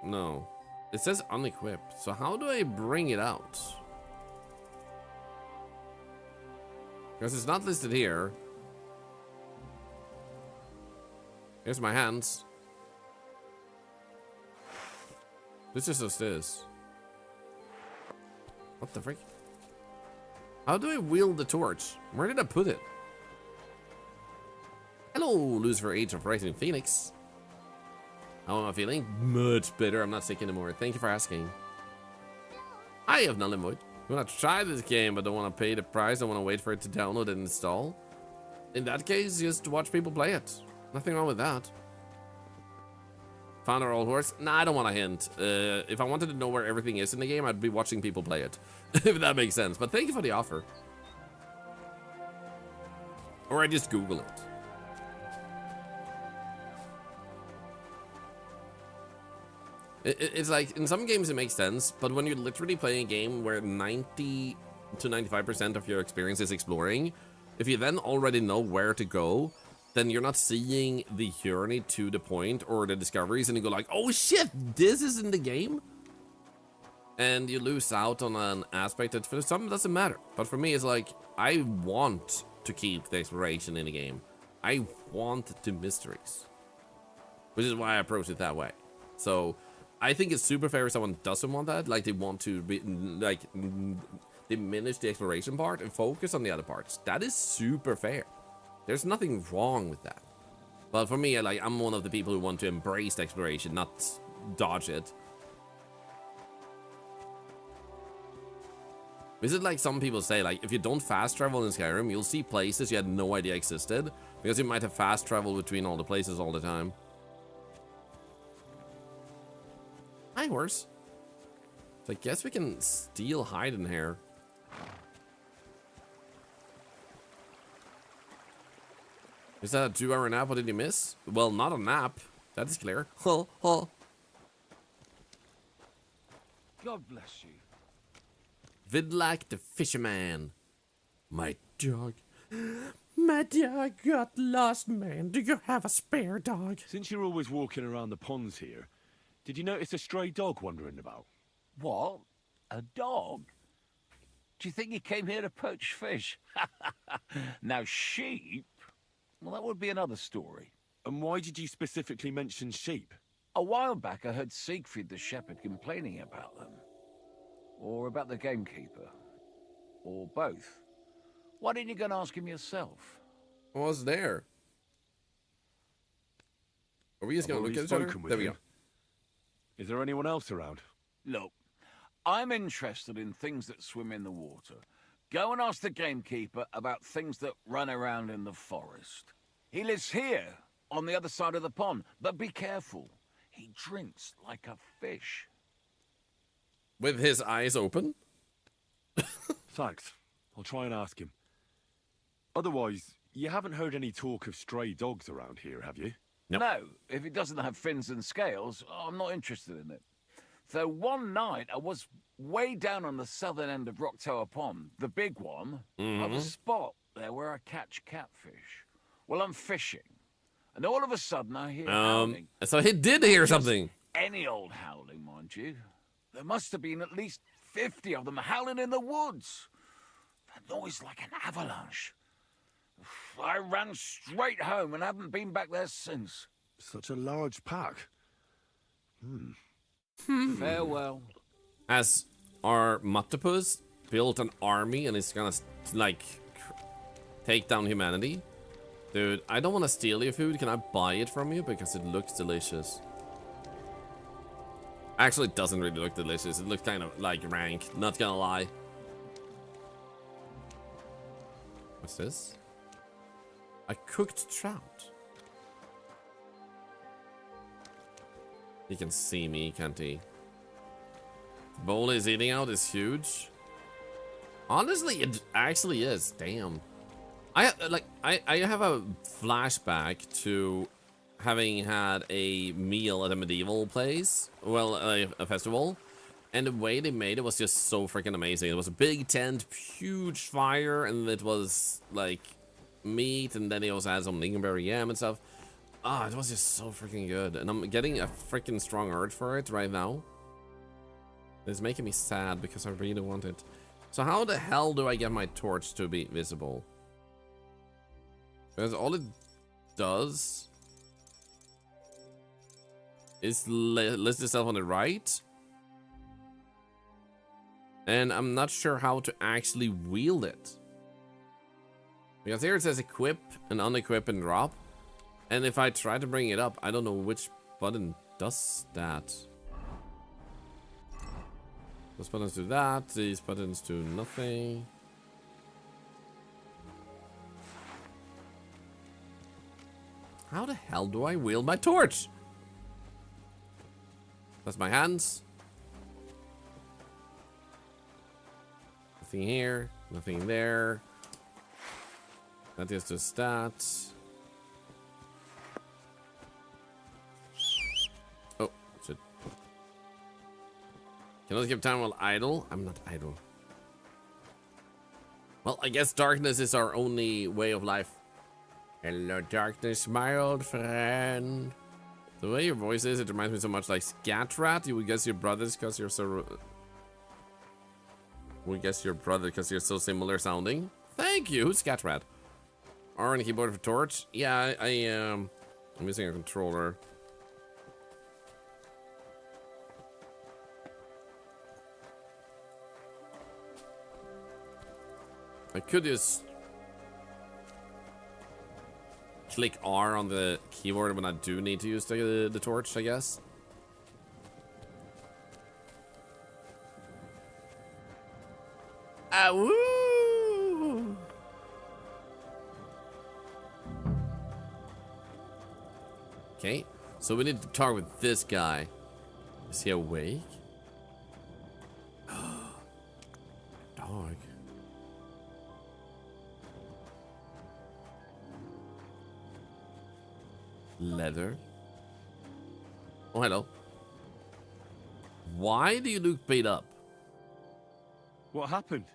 no. It says unequipped, so how do I bring it out? Because it's not listed here. Here's my hands. This is just this. What the frick? How do I wield the torch? Where did I put it? Hello, Lucifer Age of Rising Phoenix. How am I feeling? Much better. I'm not sick anymore. Thank you for asking. I have null and void. I want to try this game, but don't want to pay the price. I want to wait for it to download and install. In that case, just watch people play it. Nothing wrong with that. Found our old horse? Nah, I don't want a hint. If I wanted to know where everything is in the game, I'd be watching people play it. If that makes sense. But thank you for the offer. Or I just Google it. It's like, in some games it makes sense, but when you're literally playing a game where 90 to 95% of your experience is exploring, if you then already know where to go, then you're not seeing the journey to the point or the discoveries, and you go like, oh shit, this is in the game? And you lose out on an aspect that for some doesn't matter. But for me, it's like, I want to keep the exploration in the game. I want the mysteries. Which is why I approach it that way. So I think it's super fair if someone doesn't want that, like they want to be, like diminish the exploration part and focus on the other parts. That is super fair. There's nothing wrong with that. But for me, I'm one of the people who want to embrace the exploration, not dodge it. Is it like some people say, like, if you don't fast travel in Skyrim, you'll see places you had no idea existed, because you might have fast travel between all the places all the time. Hi, horse. So I guess we can steal hide in here. Is that a 2-hour nap? What did you miss? Well, not a nap. That is clear. God bless you. Vidlak the fisherman. My dog. My dog got lost, man. Do you have a spare dog? Since you're always walking around the ponds here, did you notice a stray dog wandering about? What? A dog? Do you think he came here to poach fish? Now, sheep? Well, that would be another story. And why did you specifically mention sheep? A while back, I heard Siegfried the shepherd complaining about them. Or about the gamekeeper. Or both. Why didn't you go and ask him yourself? I was there. Are we just going to look at each other? There we go. Is there anyone else around? Look, I'm interested in things that swim in the water. Go and ask the gamekeeper about things that run around in the forest. He lives here, on the other side of the pond, but be careful. He drinks like a fish. With his eyes open? Thanks. I'll try and ask him. Otherwise, you haven't heard any talk of stray dogs around here, have you? Nope. No, if it doesn't have fins and scales, I'm not interested in it. Though one night I was way down on the southern end of Rock Tower Pond, the big one, I was a spot there where I catch catfish. Well, I'm fishing, and all of a sudden I hear howling. So he did hear something. Any old howling, mind you. There must have been at least 50 of them howling in the woods. A noise like an avalanche. I ran straight home and haven't been back there since. Such a large pack. Farewell. Has our Muttopus built an army and is gonna, like, take down humanity? Dude, I don't want to steal your food. Can I buy it from you? Because it looks delicious. Actually, it doesn't really look delicious. It looks kind of like rank. Not gonna lie. What's this? A cooked trout. He can see me, can't he? The bowl he's eating out is huge. Honestly, it actually is. Damn. I have a flashback to having had a meal at a medieval place, well, a festival, and the way they made it was just so freaking amazing. It was a big tent, huge fire, and it was like meat, and then they also had some lingonberry yam and stuff. Ah, it was just so freaking good, and I'm getting a freaking strong urge for it right now. It's making me sad because I really want it. So how the hell do I get my torch to be visible? Because all it does is list itself on the right. And I'm not sure how to actually wield it. Because here it says equip and unequip and drop. And if I try to bring it up, I don't know which button does that. Those buttons do that, these buttons do nothing. How the hell do I wield my torch? That's my hands. Nothing here, nothing there. That is just that. Oh, shit. Cannot keep time while idle? I'm not idle. Well, I guess darkness is our only way of life. Hello, darkness, my old friend. The way your voice is, it reminds me so much like Scatrat. You would guess your brothers because you're so... We guess your brother because you're so similar sounding. Thank you, Scatrat. R on the keyboard for torch. Yeah, I'm using a controller. I could just click R on the keyboard when I do need to use the torch, I guess. Ah, woo! Okay, so we need to talk with this guy. Is he awake? Dog. Leather. Oh, hello. Why do you look beat up? What happened?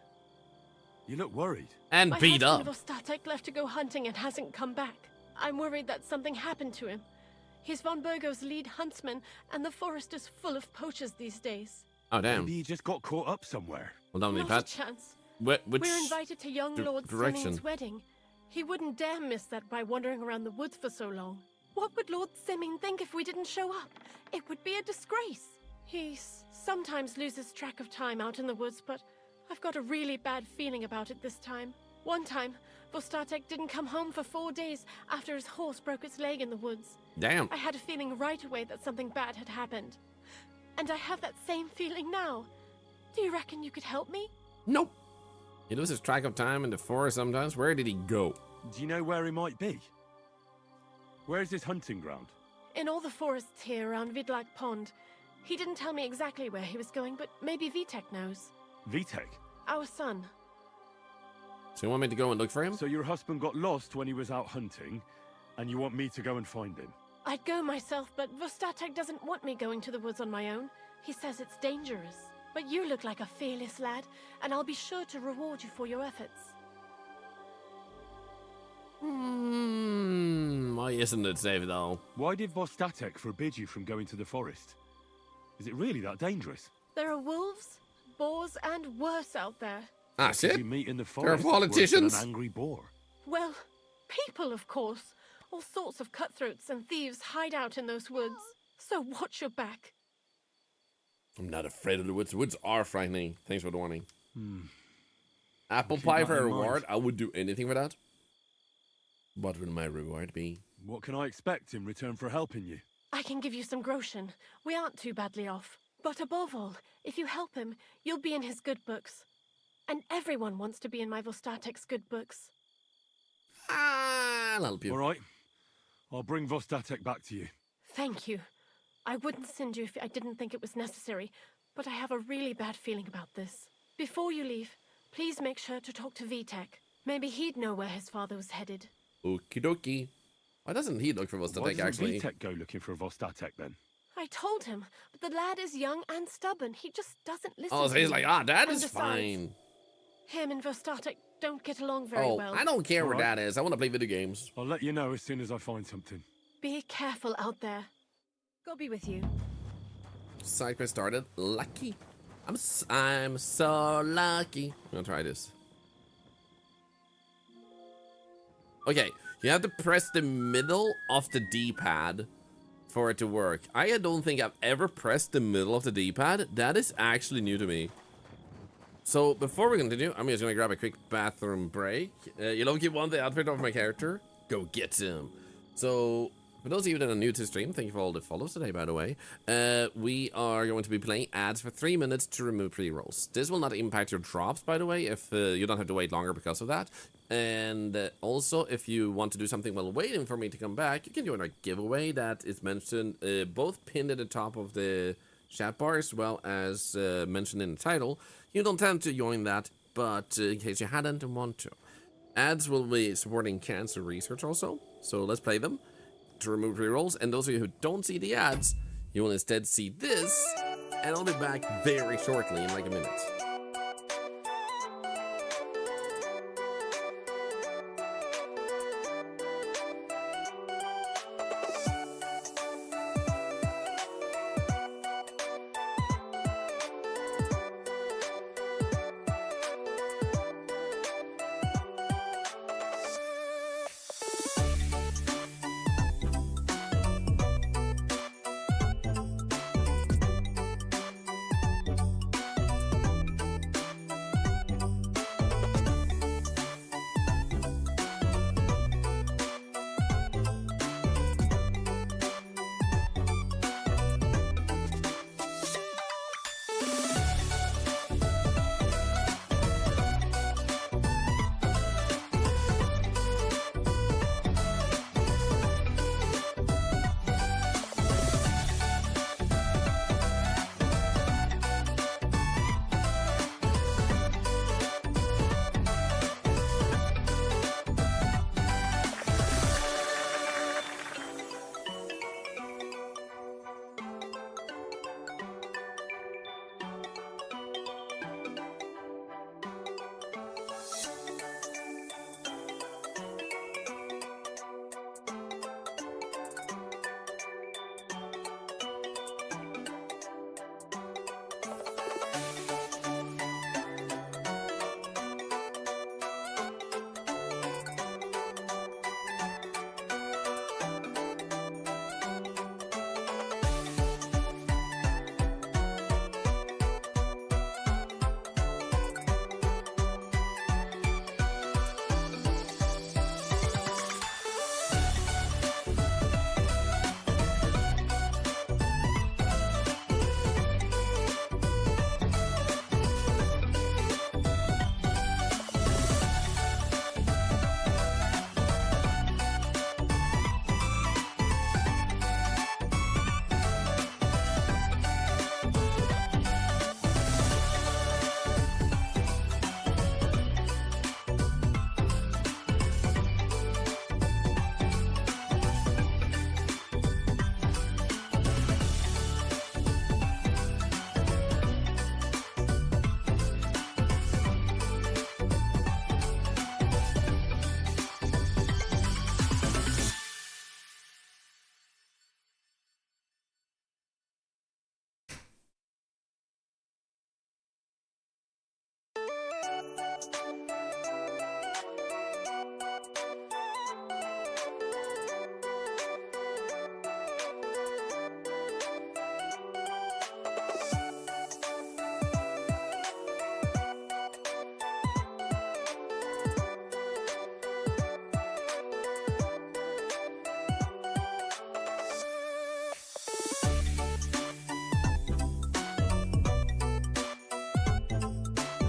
You look worried. And beat up. My husband Vostatek left to go hunting and hasn't come back. I'm worried that something happened to him. He's von Burgo's lead huntsman, and the forest is full of poachers these days. Oh, damn. Maybe he just got caught up somewhere. Well, don't Not Pat. a chance. Which We're invited to young Lord direction? Semming's wedding. He wouldn't dare miss that by wandering around the woods for so long. What would Lord Semming think if we didn't show up? It would be a disgrace. He sometimes loses track of time out in the woods, but I've got a really bad feeling about it this time. One time, Vostatek didn't come home for 4 days after his horse broke its leg in the woods. Damn. I had a feeling right away that something bad had happened. And I have that same feeling now. Do you reckon you could help me? Nope. He loses track of time in the forest sometimes. Where did he go? Do you know where he might be? Where's his hunting ground? In all the forests here around Vidlak Pond. He didn't tell me exactly where he was going, but maybe Vitek knows. Vitek? Our son. So you want me to go and look for him? So your husband got lost when he was out hunting, and you want me to go and find him? I'd go myself, but Vostatek doesn't want me going to the woods on my own. He says it's dangerous. But you look like a fearless lad, and I'll be sure to reward you for your efforts. Why isn't it safe though? Why did Vostatek forbid you from going to the forest? Is it really that dangerous? There are wolves, boars, and worse out there. Ah, shit. You meet in the There are forest politicians. worse than an angry boar. Well, people, of course. All sorts of cutthroats and thieves hide out in those woods. So watch your back. I'm not afraid of the woods. The woods are frightening. Thanks for the warning. Apple Keep pie that for a in mind. reward? I would do anything for that. What would my reward be? What can I expect in return for helping you? I can give you some groschen. We aren't too badly off. But above all, if you help him, you'll be in his good books. And everyone wants to be in my Vostatek's good books. I'll help you. All right. I'll bring Vostatek back to you. Thank you. I wouldn't send you if I didn't think it was necessary, but I have a really bad feeling about this. Before you leave, please make sure to talk to Vitek. Maybe he'd know where his father was headed. Okie dokie. Why doesn't he look for Why Vostatek doesn't actually? Vitek go looking for Vostatek then? I told him, but the lad is young and stubborn. He just doesn't listen Oh, to so he's me. like, Dad And is besides, fine. Him and Vostatek don't get along very Oh, well. I don't care All where right. Dad is. I want to play video games. I'll let you know as soon as I find something. Be careful out there. God be with you. Side quest started. Lucky. I'm so lucky. I'm gonna try this. Okay, you have to press the middle of the D-pad for it to work. I don't think I've ever pressed the middle of the D-pad. That is actually new to me. So before we continue, I'm just gonna grab a quick bathroom break. You love keep one the outfit of my character? Go get some. So for those of you that are new to the stream, thank you for all the follows today, by the way. We are going to be playing ads for 3 minutes to remove pre-rolls. This will not impact your drops, by the way, if you don't have to wait longer because of that. And also, if you want to do something while waiting for me to come back, you can join our giveaway that is mentioned, both pinned at the top of the chat bar as well as mentioned in the title. You don't tend to join that, but in case you hadn't and want to. Ads will be supporting cancer research also, so let's play them to remove pre-rolls. And those of you who don't see the ads, you will instead see this, and I'll be back very shortly in like a minute.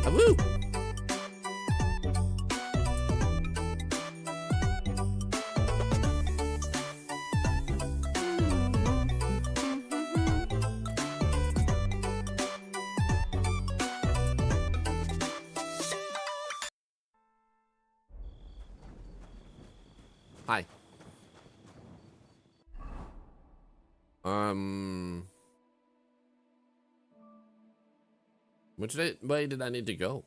Woo! Hi. Which way did I need to go?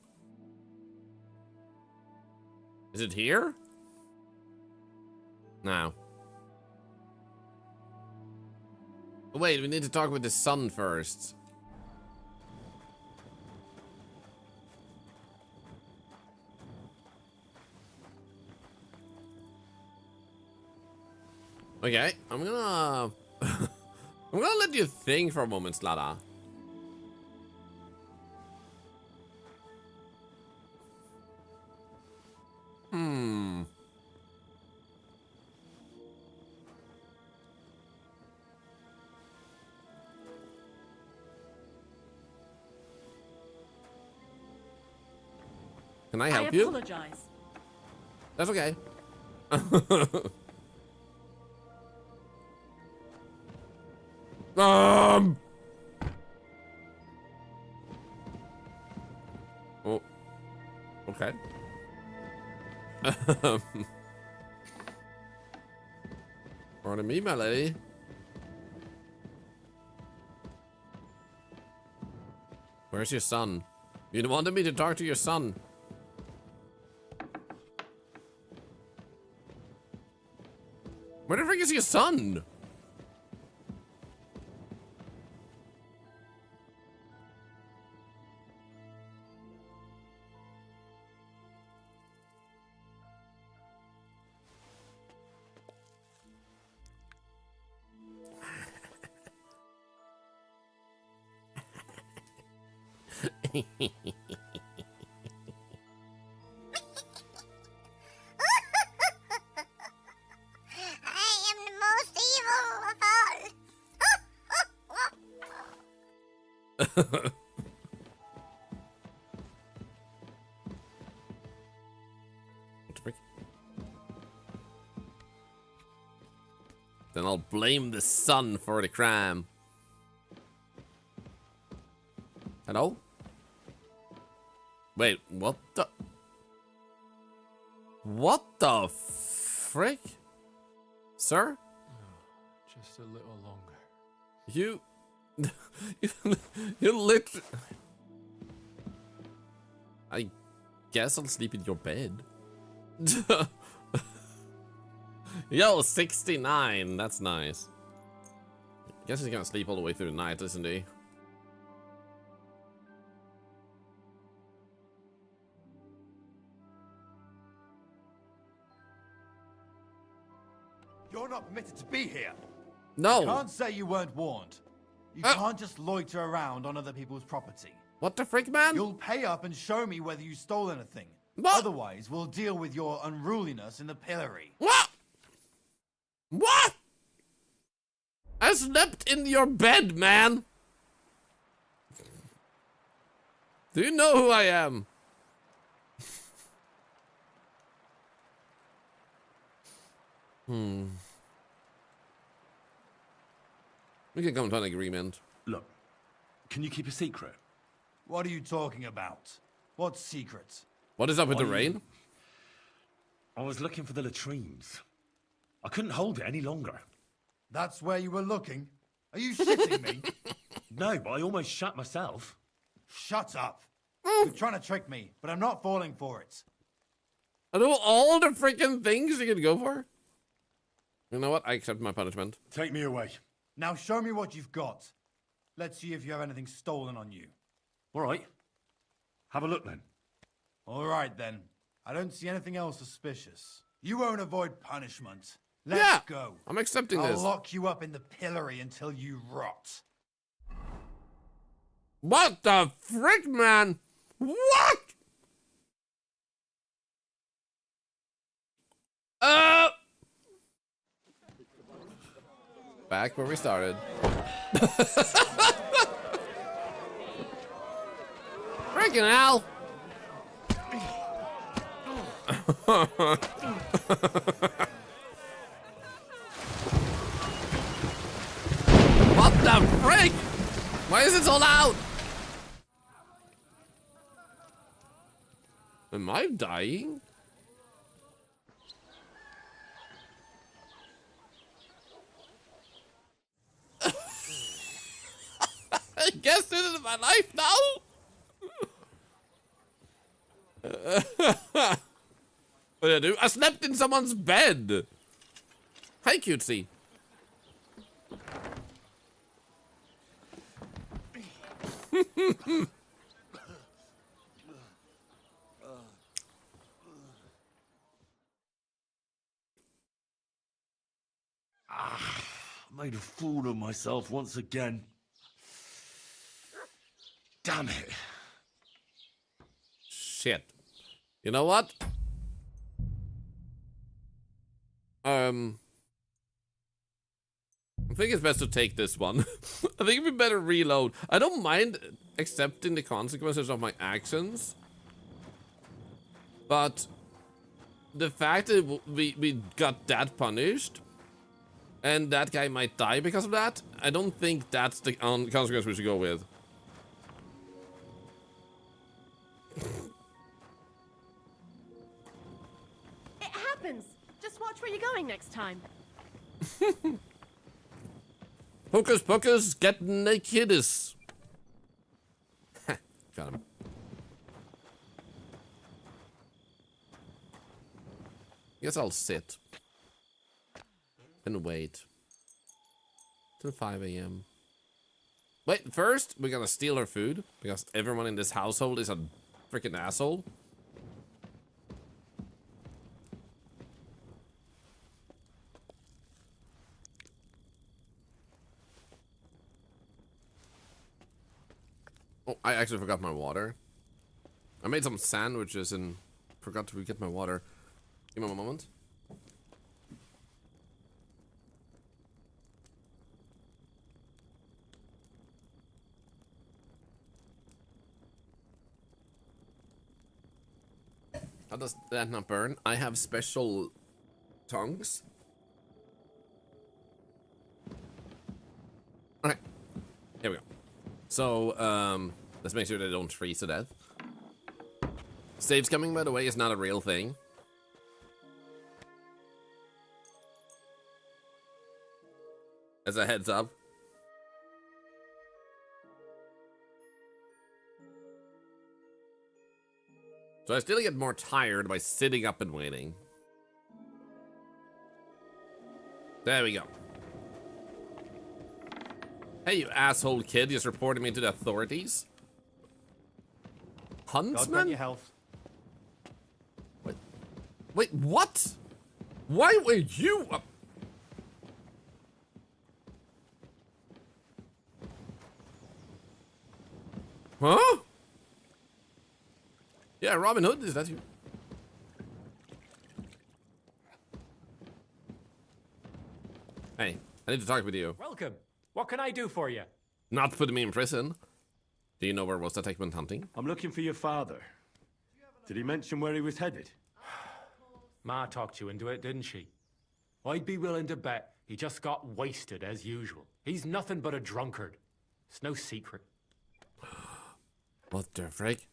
Is it here? No. Wait, we need to talk with the sun first. Okay, I'm gonna I'm gonna let you think for a moment, Slada. Can I help you? I apologize. That's okay. Oh. Okay. Pardon me, my lady. Where's your son? You wanted me to talk to your son. Where the frick is your son? Then I'll blame the sun for the crime. Hello? Wait, what the? What the frick? Sir? Just a little longer. You... you literally... I guess I'll sleep in your bed. Yo, 69. That's nice. Guess he's gonna sleep all the way through the night, isn't he? You're not permitted to be here. No. You can't say you weren't warned. You can't just loiter around on other people's property. What the frick, man? You'll pay up and show me whether you stole anything. What? Otherwise, we'll deal with your unruliness in the pillory. What? What? I slept in your bed, man. Do you know who I am? We can come to an agreement. Look, can you keep a secret? What are you talking about? What secret? What is up with the rain? I was looking for the latrines. I couldn't hold it any longer. That's where you were looking? Are you shitting me? No, but I almost shat myself. Shut up. You're trying to trick me, but I'm not falling for it. I know all the freaking things you could go for. You know what? I accept my punishment. Take me away. Now show me what you've got. Let's see if you have anything stolen on you. All right. Have a look then. All right then. I don't see anything else suspicious. You won't avoid punishment. Let's go. I'm accepting I'll this. I'll lock you up in the pillory until you rot. What the frick, man? What? Back where we started. Freaking hell. What the frick? Why is it so loud? Am I dying? I guess this is my life now. What did I do? I slept in someone's bed. Hi, cutesy. Made a fool of myself once again. Damn it. Shit. You know what? I think it's best to take this one. I think we better reload. I don't mind accepting the consequences of my actions. But the fact that we got that punished and that guy might die because of that, I don't think that's the consequence we should go with. It happens. Just watch where you're going next time. Hocus pocus, get nakedus. Got him. Guess I'll sit and wait till 5 a.m. Wait, first we're gonna steal her food because everyone in this household is a freaking asshole. Oh, I actually forgot my water. I made some sandwiches and forgot to get my water. Give me a moment. How does that not burn? I have special tongs. Okay, here we go. So, let's make sure they don't freeze to death. Saves coming, by the way, is not a real thing. As a heads up. So I still get more tired by sitting up and waiting. There we go. Hey, you asshole kid, just reported me to the authorities. Huntsman? Your health. Wait, what? Why were you up? Huh? Yeah, Robin Hood, is that you? Hey, I need to talk with you. Welcome. What can I do for you? Not putting me in prison. Do you know where was that went hunting? I'm looking for your father. Did he mention where he was headed? Ma talked you into it, didn't she? I'd be willing to bet he just got wasted as usual. He's nothing but a drunkard. It's no secret. What the frick?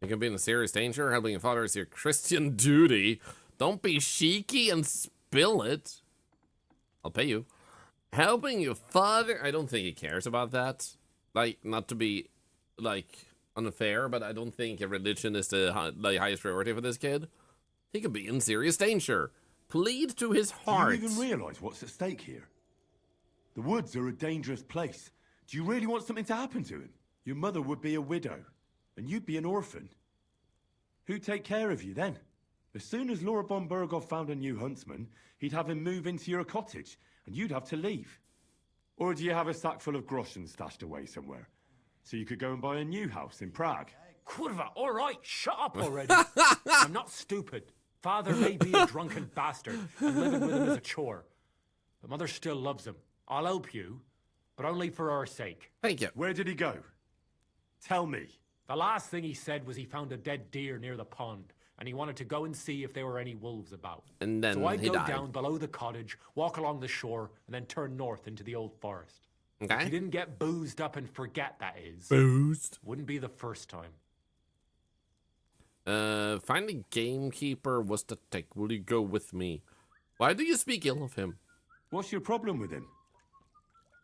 You can be in serious danger. Helping your father is your Christian duty. Don't be cheeky and spill it. I'll pay you. Helping your father? I don't think he cares about that. Like, not to be, like, unfair, but I don't think religion is the highest priority for this kid. He could be in serious danger. Plead to his heart. Do you even realize what's at stake here? The woods are a dangerous place. Do you really want something to happen to him? Your mother would be a widow, and you'd be an orphan. Who'd take care of you then? As soon as Lord von Berghoff found a new huntsman, he'd have him move into your cottage, and you'd have to leave. Or do you have a sack full of groschen stashed away somewhere? So you could go and buy a new house in Prague? Kurva, all right, shut up already. I'm not stupid. Father may be a drunken bastard, and living with him is a chore. But Mother still loves him. I'll help you, but only for our sake. Thank you. Where did he go? Tell me. The last thing he said was he found a dead deer near the pond. and he wanted to go and see if there were any wolves about. And then so I'd he go died. down below the cottage, walk along the shore, and then turn north into the old forest. Okay. If he didn't get boozed up and forget, that is. Boozed? Wouldn't be the first time. Find the gamekeeper was the tech. Will you go with me? Why do you speak ill of him? What's your problem with him?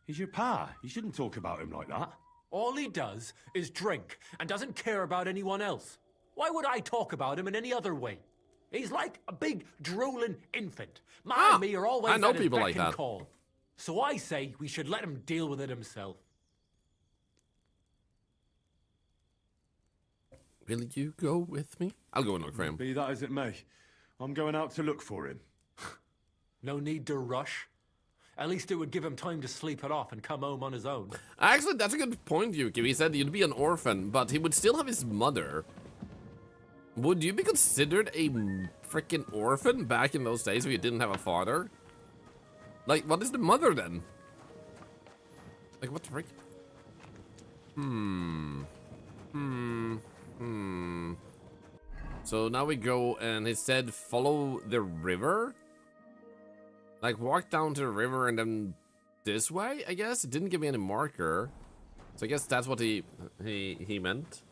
He's your pa. You shouldn't talk about him like that. All he does is drink and doesn't care about anyone else. Why would I talk about him in any other way? He's like a big drooling infant. Ma and me are always I know at his people beck like and that. call. So I say we should let him deal with it himself. Will you go with me? I'll go and look for him. Be that as it may, I'm going out to look for him. No need to rush. At least it would give him time to sleep it off and come home on his own. Actually, that's a good point, Yuki. He said you'd be an orphan, but he would still have his mother. Would you be considered a freaking orphan back in those days if you didn't have a father? Like, what is the mother then? Like, what the frick? So now we go and he said follow the river? Like, walk down to the river and then this way, I guess? It didn't give me any marker. So I guess that's what he meant.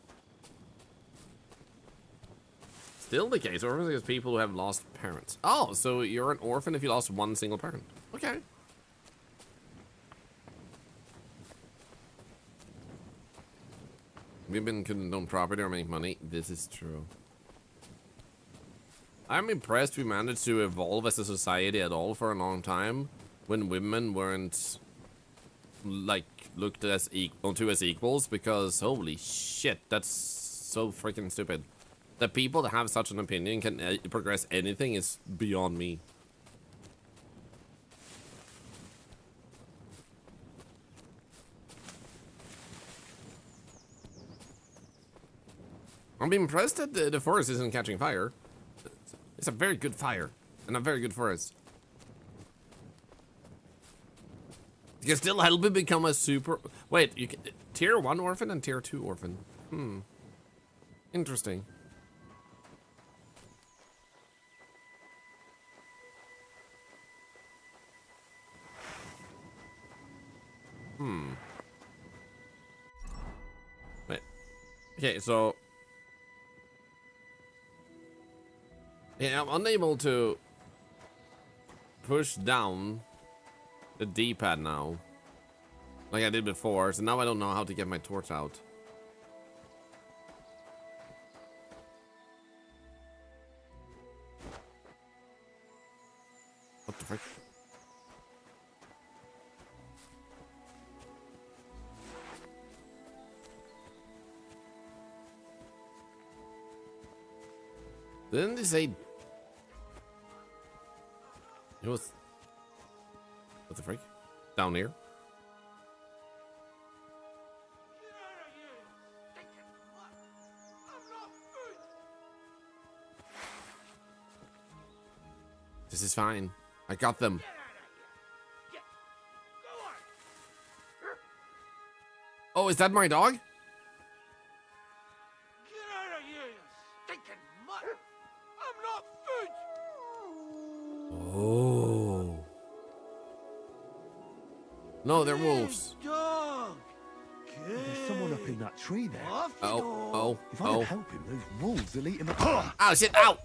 Still the case, orphans are people who have lost parents. Oh, so you're an orphan if you lost one single parent. Okay. Women couldn't own property or make money. This is true. I'm impressed we managed to evolve as a society at all for a long time when women weren't like looked as onto as equals, because holy shit, that's so freaking stupid. That people that have such an opinion can progress anything is beyond me. I'm impressed that the forest isn't catching fire. It's a very good fire and a very good forest. You can still help me become a super... Wait, you can... Tier 1 orphan and Tier 2 orphan. Interesting. Wait. Okay, so... Yeah, I'm unable to push down the D-pad now, like I did before, so now I don't know how to get my torch out. What the frick? Didn't they say it was... What the freak? Down here? This is fine. I got them. Oh, is that my dog? Oh. No, they're wolves. There's someone up in that tree there. Oh. If I don't help him, those wolves will eat him up. Oh, shit. Ow.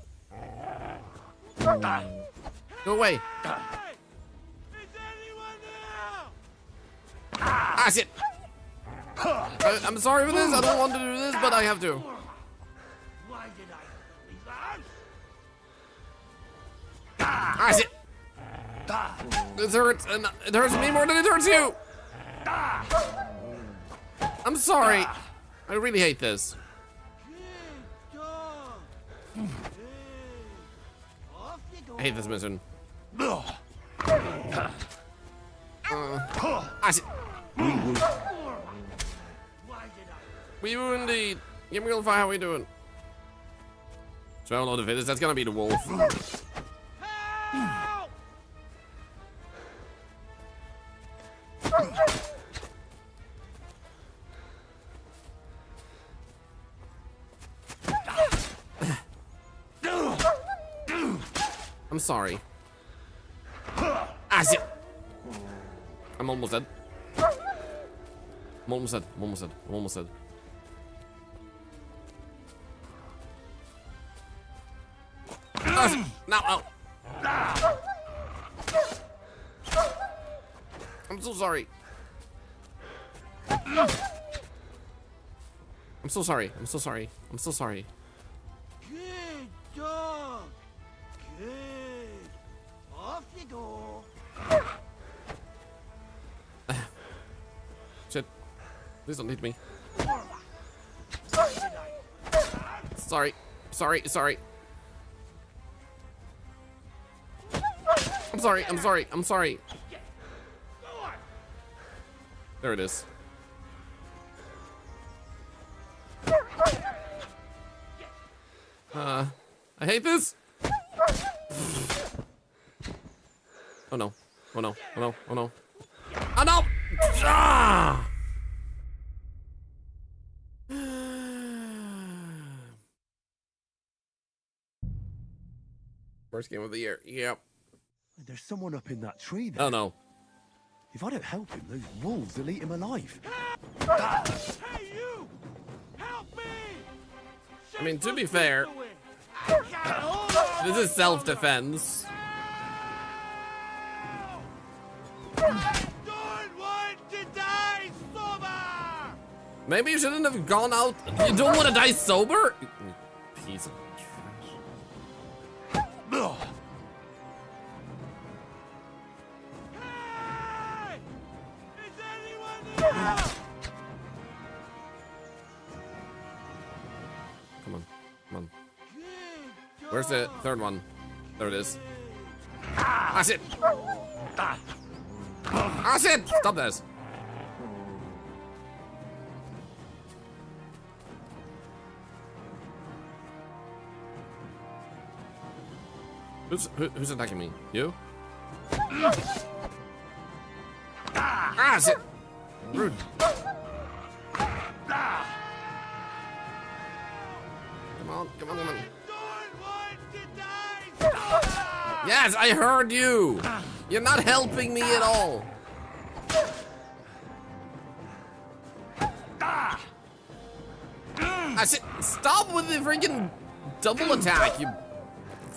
Go away. Ah, shit. I'm sorry for this. I don't want to do this, but I have to. Ah, shit. This hurts, and it hurts me more than it hurts you. I'm sorry. I really hate this. I hate this mission. Ah, shit. We will indeed. Give me a fire. How we doing? So a lot of it. That's gonna be the wolf. I'm sorry. Ah, shit. I'm almost dead. I'm almost dead. I'm almost dead. I'm almost dead. Ah, shit. No, no. I'm so sorry. I'm so sorry. I'm so sorry. I'm so sorry. Good dog. Good. Off you go. Shit. Please don't hit me. Sorry. Sorry. Sorry. I'm sorry. I'm sorry. I'm sorry. There it is. I hate this. Oh no. Oh no. Oh no. Oh no. Oh no! Ah! First game of the year. Yep. There's someone up in that tree there. Oh no. If I don't help him, those wolves will eat him alive. Hey, you! Help me! I mean, to be fair, this is self-defense. Maybe you shouldn't have gone out. You don't want to die sober? You piece of trash. Hey! Is anyone there? Come on. Come on. Where's the third one? There it is. Ah, shit! Ah, shit! Stop this. Who's attacking me? You? Ah, shit! Rude. Come on, come on, come on. Yes, I heard you! You're not helping me at all. I said, stop with the freaking double attack, you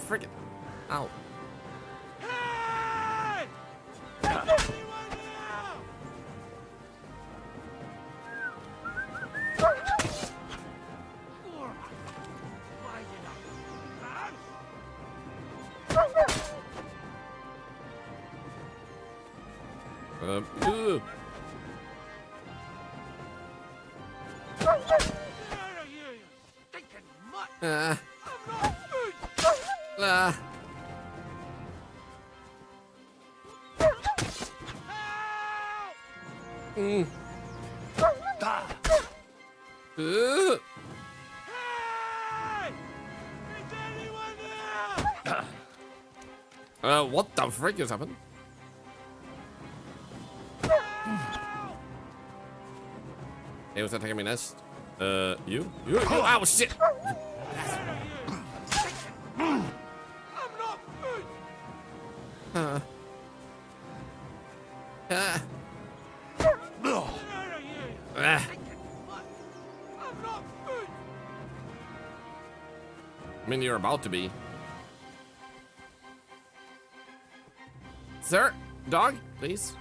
freaking. Ow. What the frick just happened? Hey, what's attacking me next? You? Oh, shit! I mean, you're about to be. Sir, dog, please.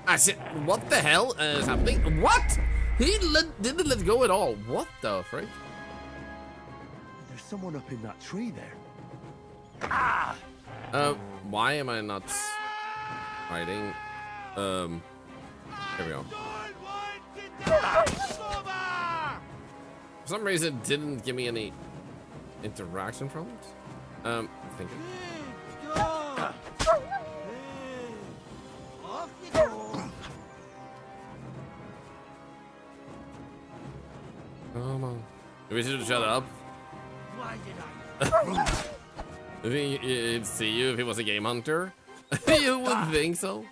I said, what the hell is happening? What? He didn't let go at all. What the frick? There's someone up in that tree there. Why am I not hiding? Here we go. For some reason, it didn't give me any interaction problems. Thinking. Come on. We should shut up. I think he'd see you if he was a game hunter. You would think so.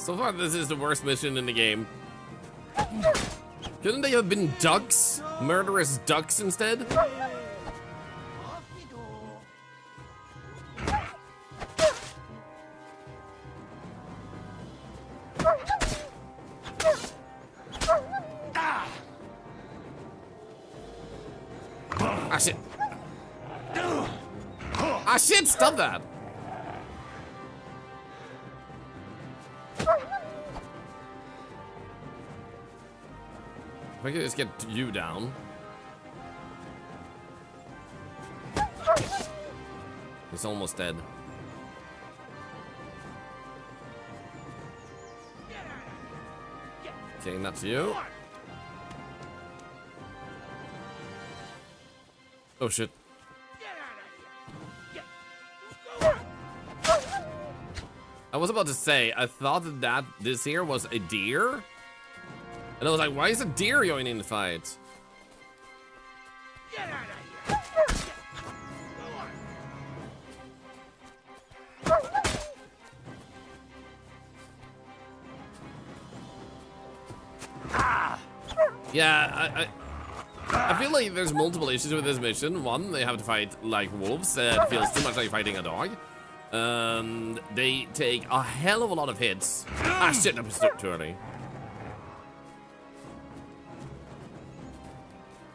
So far, this is the worst mission in the game. Couldn't they have been ducks? Murderous ducks instead? Ah, shit. Ah, shit, stop that. If I could just get you down. He's almost dead. Okay, that's you. Oh shit. I was about to say, I thought that this here was a deer. And I was like, why is a deer joining the fight? Yeah, I feel like there's multiple issues with this mission. One, they have to fight like wolves. It feels too much like fighting a dog. They take a hell of a lot of hits. Ah, shit, that was too early.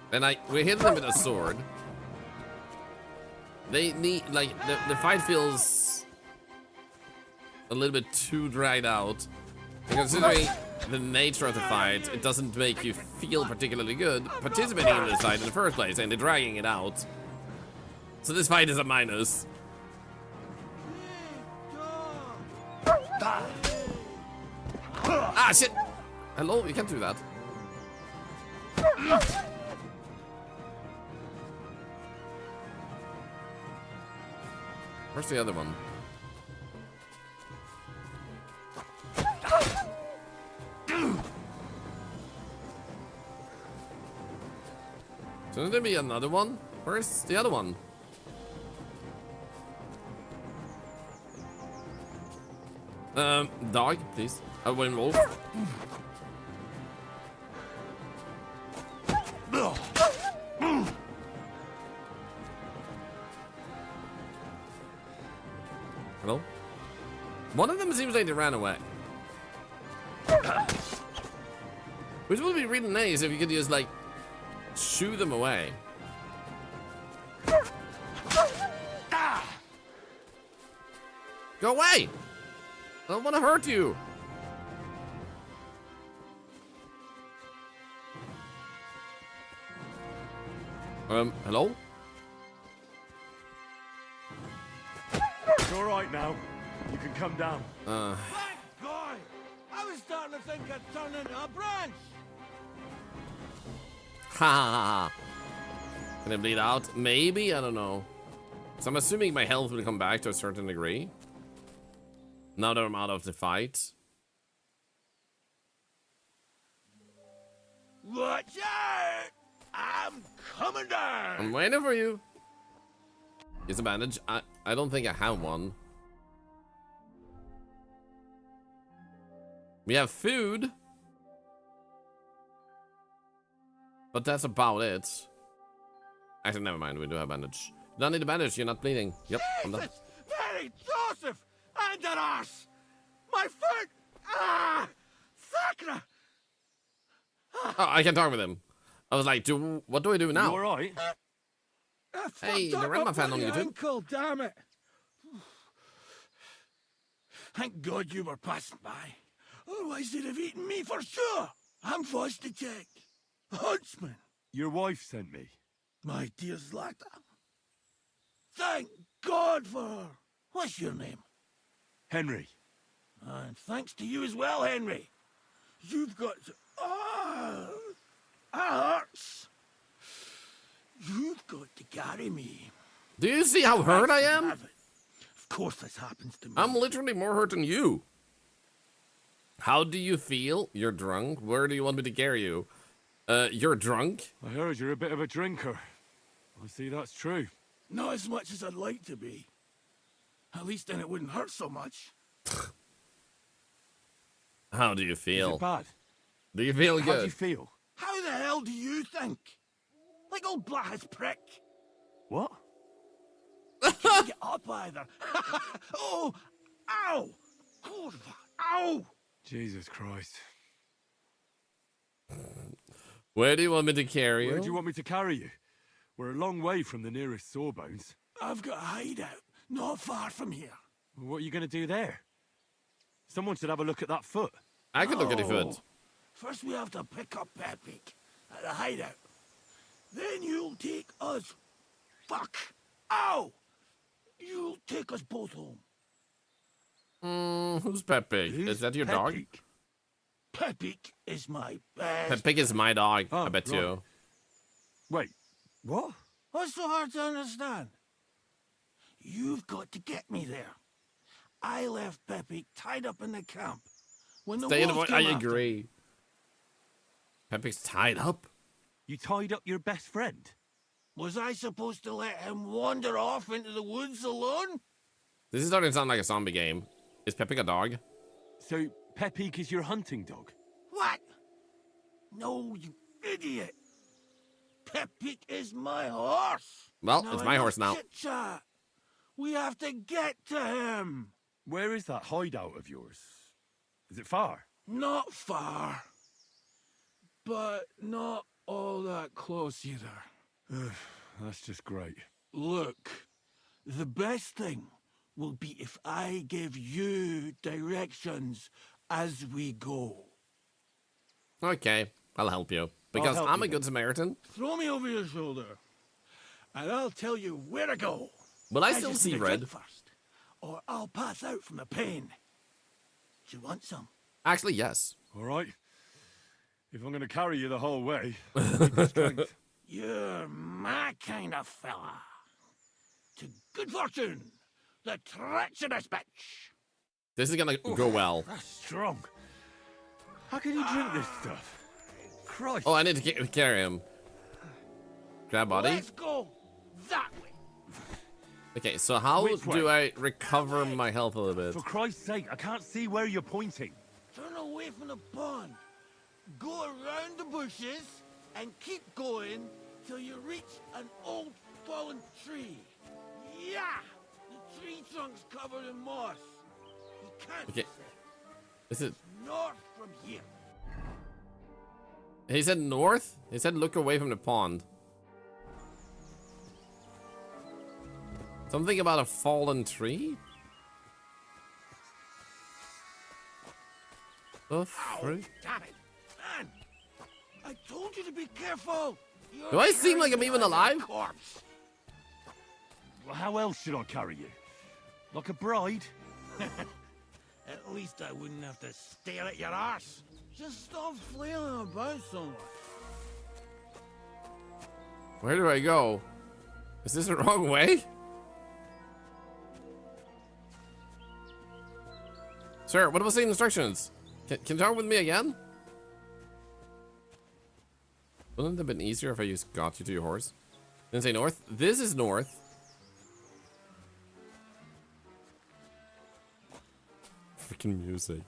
And we hit them with a sword. They need, like, the fight feels a little bit too dragged out. And considering the nature of the fight, it doesn't make you feel particularly good participating in this fight in the first place, and they're dragging it out. So this fight is a minus. Ah, shit! Hello, you can't do that. Where's the other one? Shouldn't there be another one? Where's the other one? Dog, please. I will wolf. Hello? One of them seems like they ran away. Which would be really nice if you could just, like, shoo them away. Go away! I don't want to hurt you. Hello? It's all right now. You can come down. Thank God! I was starting to think I'd turn into a branch. Ha ha ha. Can it bleed out? Maybe? I don't know. So I'm assuming my health will come back to a certain degree. Now that I'm out of the fight. Watch out! I'm coming down! I'm waiting for you. Here's a bandage. I don't think I have one. We have food. But that's about it. Actually, never mind. We do have a bandage. You don't need a bandage. You're not bleeding. Yep, I'm done. Mary Joseph! And an arse! My foot! Ah! Sacra! Oh, I can talk with him. I was like, what do I do now? You all right? Hey, the Rama fan on YouTube. Ankle, damn it! Thank God you were passing by. Otherwise they'd have eaten me for sure. I'm forced to check. Huntsman. Your wife sent me. My dear Zlata. Thank God for her. What's your name? Henry. And thanks to you as well, Henry. You've got to... Ah! That hurts. You've got to carry me. Do you see how hurt I am? Of course this happens to me. I'm literally more hurt than you. How do you feel? You're drunk? Where do you want me to carry you? You're drunk? I heard you're a bit of a drinker. I see that's true. Not as much as I'd like to be. At least then it wouldn't hurt so much. How do you feel? Is it bad? Do you feel How good? do you feel? How the hell do you think? Like old Black's prick. What? Can't get up either. Oh! Ow! Kurva! Ow! Jesus Christ. Where do you want me to carry you? Where do you want me to carry you? We're a long way from the nearest sawbones. I've got a hideout not far from here. What are you going to do there? Someone should have a look at that foot. I could look at your foot. First we have to pick up Pepik at the hideout. Then you'll take us... Fuck! Ow! You'll take us both home. Who's Pepik? Is that your dog? Pepik is my best... Pepik is my dog, I bet right. you. Wait, what? What's so hard to understand? You've got to get me there. I left Pepik tied up in the camp. When the Stay in the wolves I came after agree. Pepik's tied up? You tied up your best friend? Was I supposed to let him wander off into the woods alone? This is starting to sound like a zombie game. Is Pepik a dog? So, Pepik is your hunting dog? What? No, you idiot. Pepik is my horse. Well, it's my horse now. Chit-chat. We have to get to him. Where is that hideout of yours? Is it far? Not far. But not all that close either. That's just great. Look, the best thing will be if I give you directions as we go. Okay, I'll help you. Because help I'm you a good Samaritan. Throw me over your shoulder, and I'll tell you where to go. But I still just see need a red. drink first, or I'll pass out from the pain. Do you want some? Actually, yes. All right. If I'm going to carry you the whole way, I need the strength. You're my kind of fella. To good fortune, the treacherous bitch. This is gonna go well. That's strong. How can you drink this stuff? Christ. Oh, I need to carry him. Grab body. Let's go that way. Okay, so how Which do way? I recover my health a little For bit? Christ's sake, I can't see where you're pointing. Turn away from the pond. Go around the bushes and keep going till you reach an old fallen tree. Yeah! The tree trunk's covered in moss. You can't Okay. Is it? north from here. He said north? He said look away from the pond. Something about a fallen tree? The frick? Damn it! Man! I told you to be careful! You're Do I seem like I'm carrying even me a alive? corpse. Well, how else should I carry you? Like a bride? At least I wouldn't have to stare at your arse. Just stop flailing about so much. Where do I go? Is this the wrong way? Sir, what was the instructions? Can you talk with me again? Wouldn't it have been easier if I just got you to your horse? Didn't say north. This is north. Freaking music.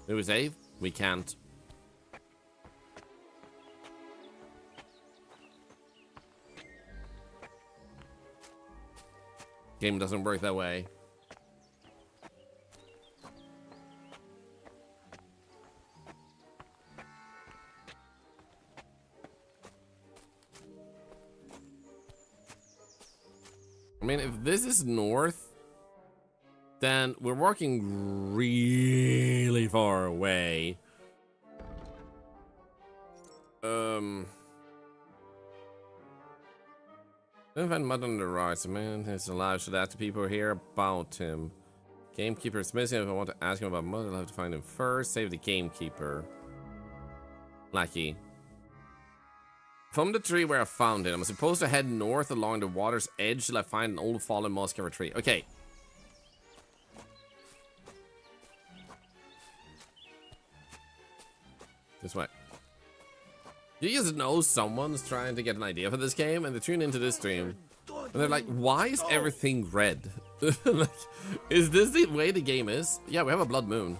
Do we save? We can't. Game doesn't work that way. I mean, if this is north, then we're walking really far away. Don't find mud on the rocks. A man is alive. Should ask the people here about him. Gamekeeper is missing. If I want to ask him about mud, I'll have to find him first. Save the gamekeeper. Lucky. From the tree where I found it, I'm supposed to head north along the water's edge till I find an old fallen muscular tree. Okay. This way. You just know someone's trying to get an idea for this game, and they tune into this stream, and they're like, why is everything red? Like, is this the way the game is? Yeah, we have a blood moon.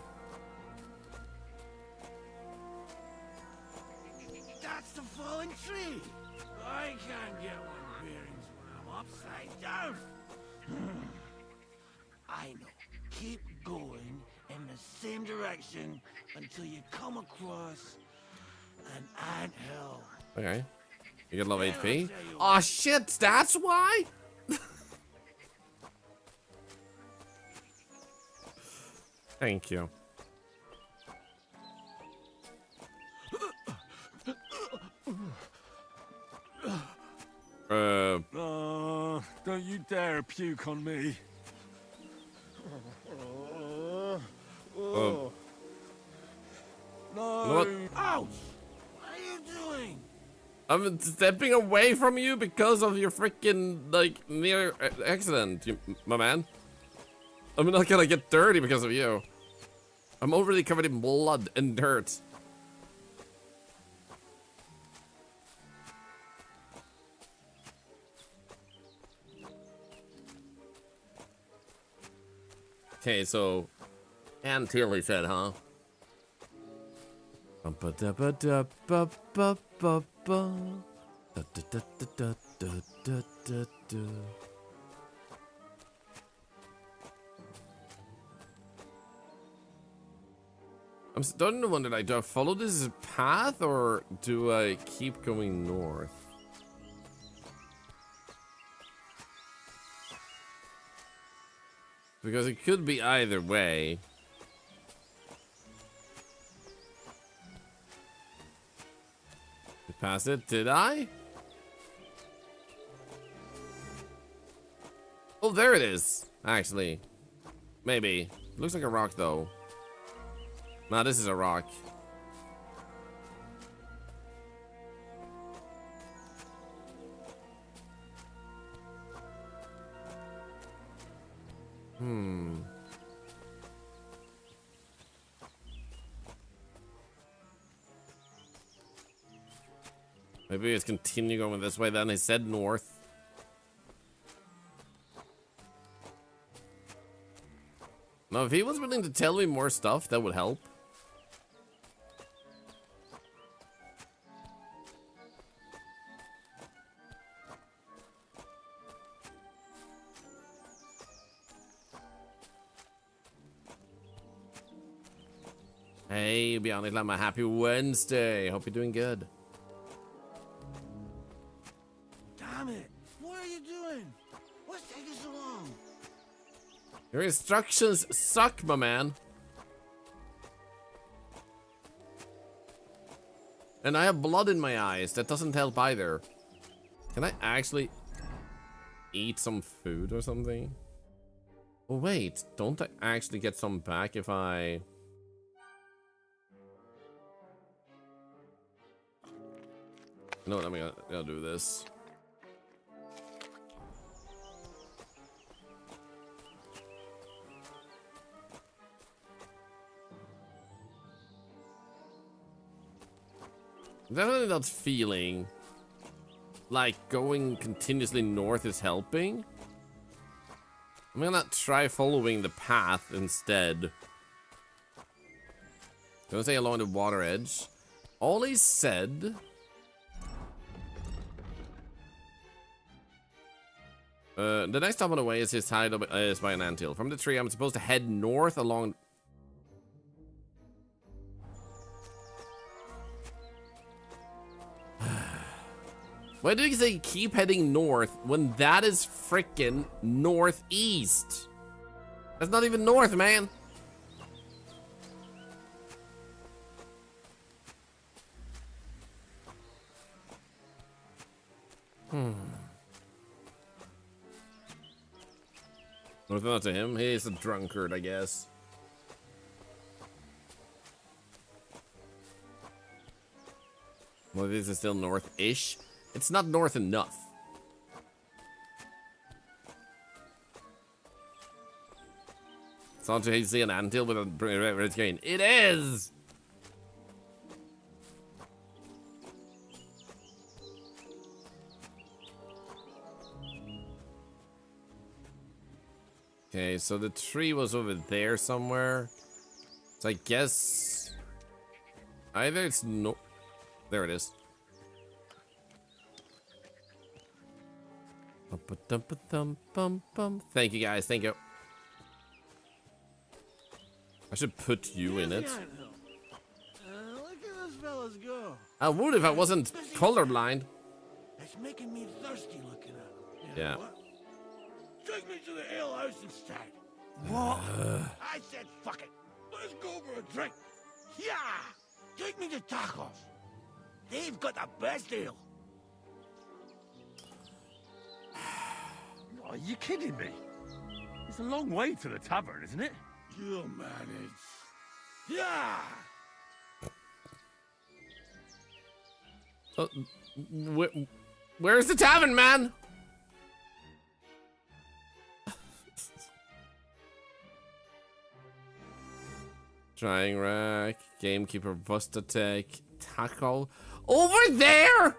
That's the fallen tree. I can't get one bearings when I'm upside down. I know. Keep going in the same direction until you come across an anthill. Okay. You get low HP. Oh shit, that's why? Thank you. Don't you dare puke on me. No. Ouch! What are you doing? I'm stepping away from you because of your freaking, like, near accident, my man. I'm not gonna get dirty because of you. I'm already covered in blood and dirt. Okay, so until he said, huh? I'm starting to wonder, like, do I follow this path or do I keep going north? Because it could be either way. I passed it, did I? Oh, there it is, actually. Maybe. Looks like a rock, though. Nah, this is a rock. Maybe let's continue going this way then. He said north. Now, if he was willing to tell me more stuff, that would help. Hey, be honest, I'm a happy Wednesday. Hope you're doing good. Damn it! What are you doing? What's taking so long? Your instructions suck, my man. And I have blood in my eyes. That doesn't help either. Can I actually eat some food or something? Oh, wait. Don't I actually get some back if I... You know what? I'm gonna do this. Definitely not feeling like going continuously north is helping. I'm gonna try following the path instead. Gonna stay along the water edge. All he said... the next stop on the way is his hide is by an anthill. From the tree, I'm supposed to head north along... Why do you say keep heading north when that is frickin' northeast? That's not even north, man. What's not to him? He's a drunkard, I guess. Well, this is still north-ish. It's not north enough. It's not to see an anthill with a red screen. It is! Okay, so the tree was over there somewhere. So I guess either it's no. There it is. Thank you guys, thank you. I should put you in it. Look at this fellas go. I would if I wasn't colorblind. It's making me thirsty looking at it. You know Yeah. what? Take me to the ale house instead. What? I said fuck it. Let's go for a drink. Yeah! Take me to tacos. They've got the best ale. Are you kidding me? It's a long way to the tavern, isn't it? You'll manage. Yeah! Where's the tavern, man? Drying rack, gamekeeper, bust attack, tackle. Over there!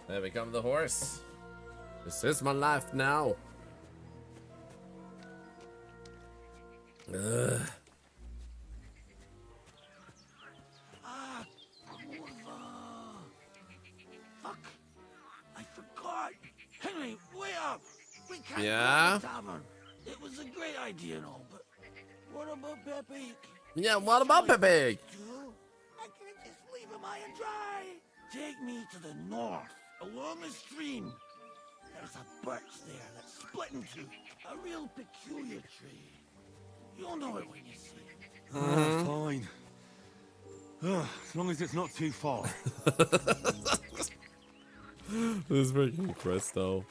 There we come, the horse. This is my life now. Ugh. Fuck! I forgot. Henry, way up. We can't Yeah? go to the tavern. It was a great idea and all, but what about Pepe? Yeah, what about Pepe? I can't just leave him high and dry. Take me to the north, along the stream. There's a birch there that's split in two. A real peculiar tree. You'll know it when you see it. Fine. As long as it's not too far. This freaking quest though.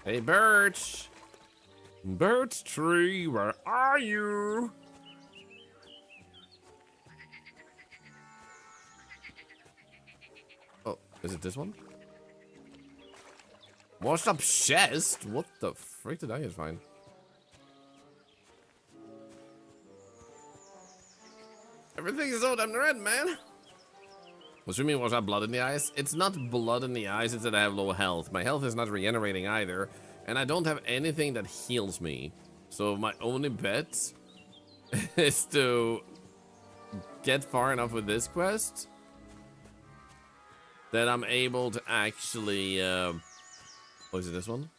Hey, Birch! Birch tree, where are you? Oh, is it this one? Washed up chest? What the frick did I just find? Everything is so damn red, man. What do you mean, wash up blood in the eyes? It's not blood in the eyes, it's that I have low health. My health is not regenerating either, and I don't have anything that heals me. So my only bet is to get far enough with this quest that I'm able to actually, oh, is it this one?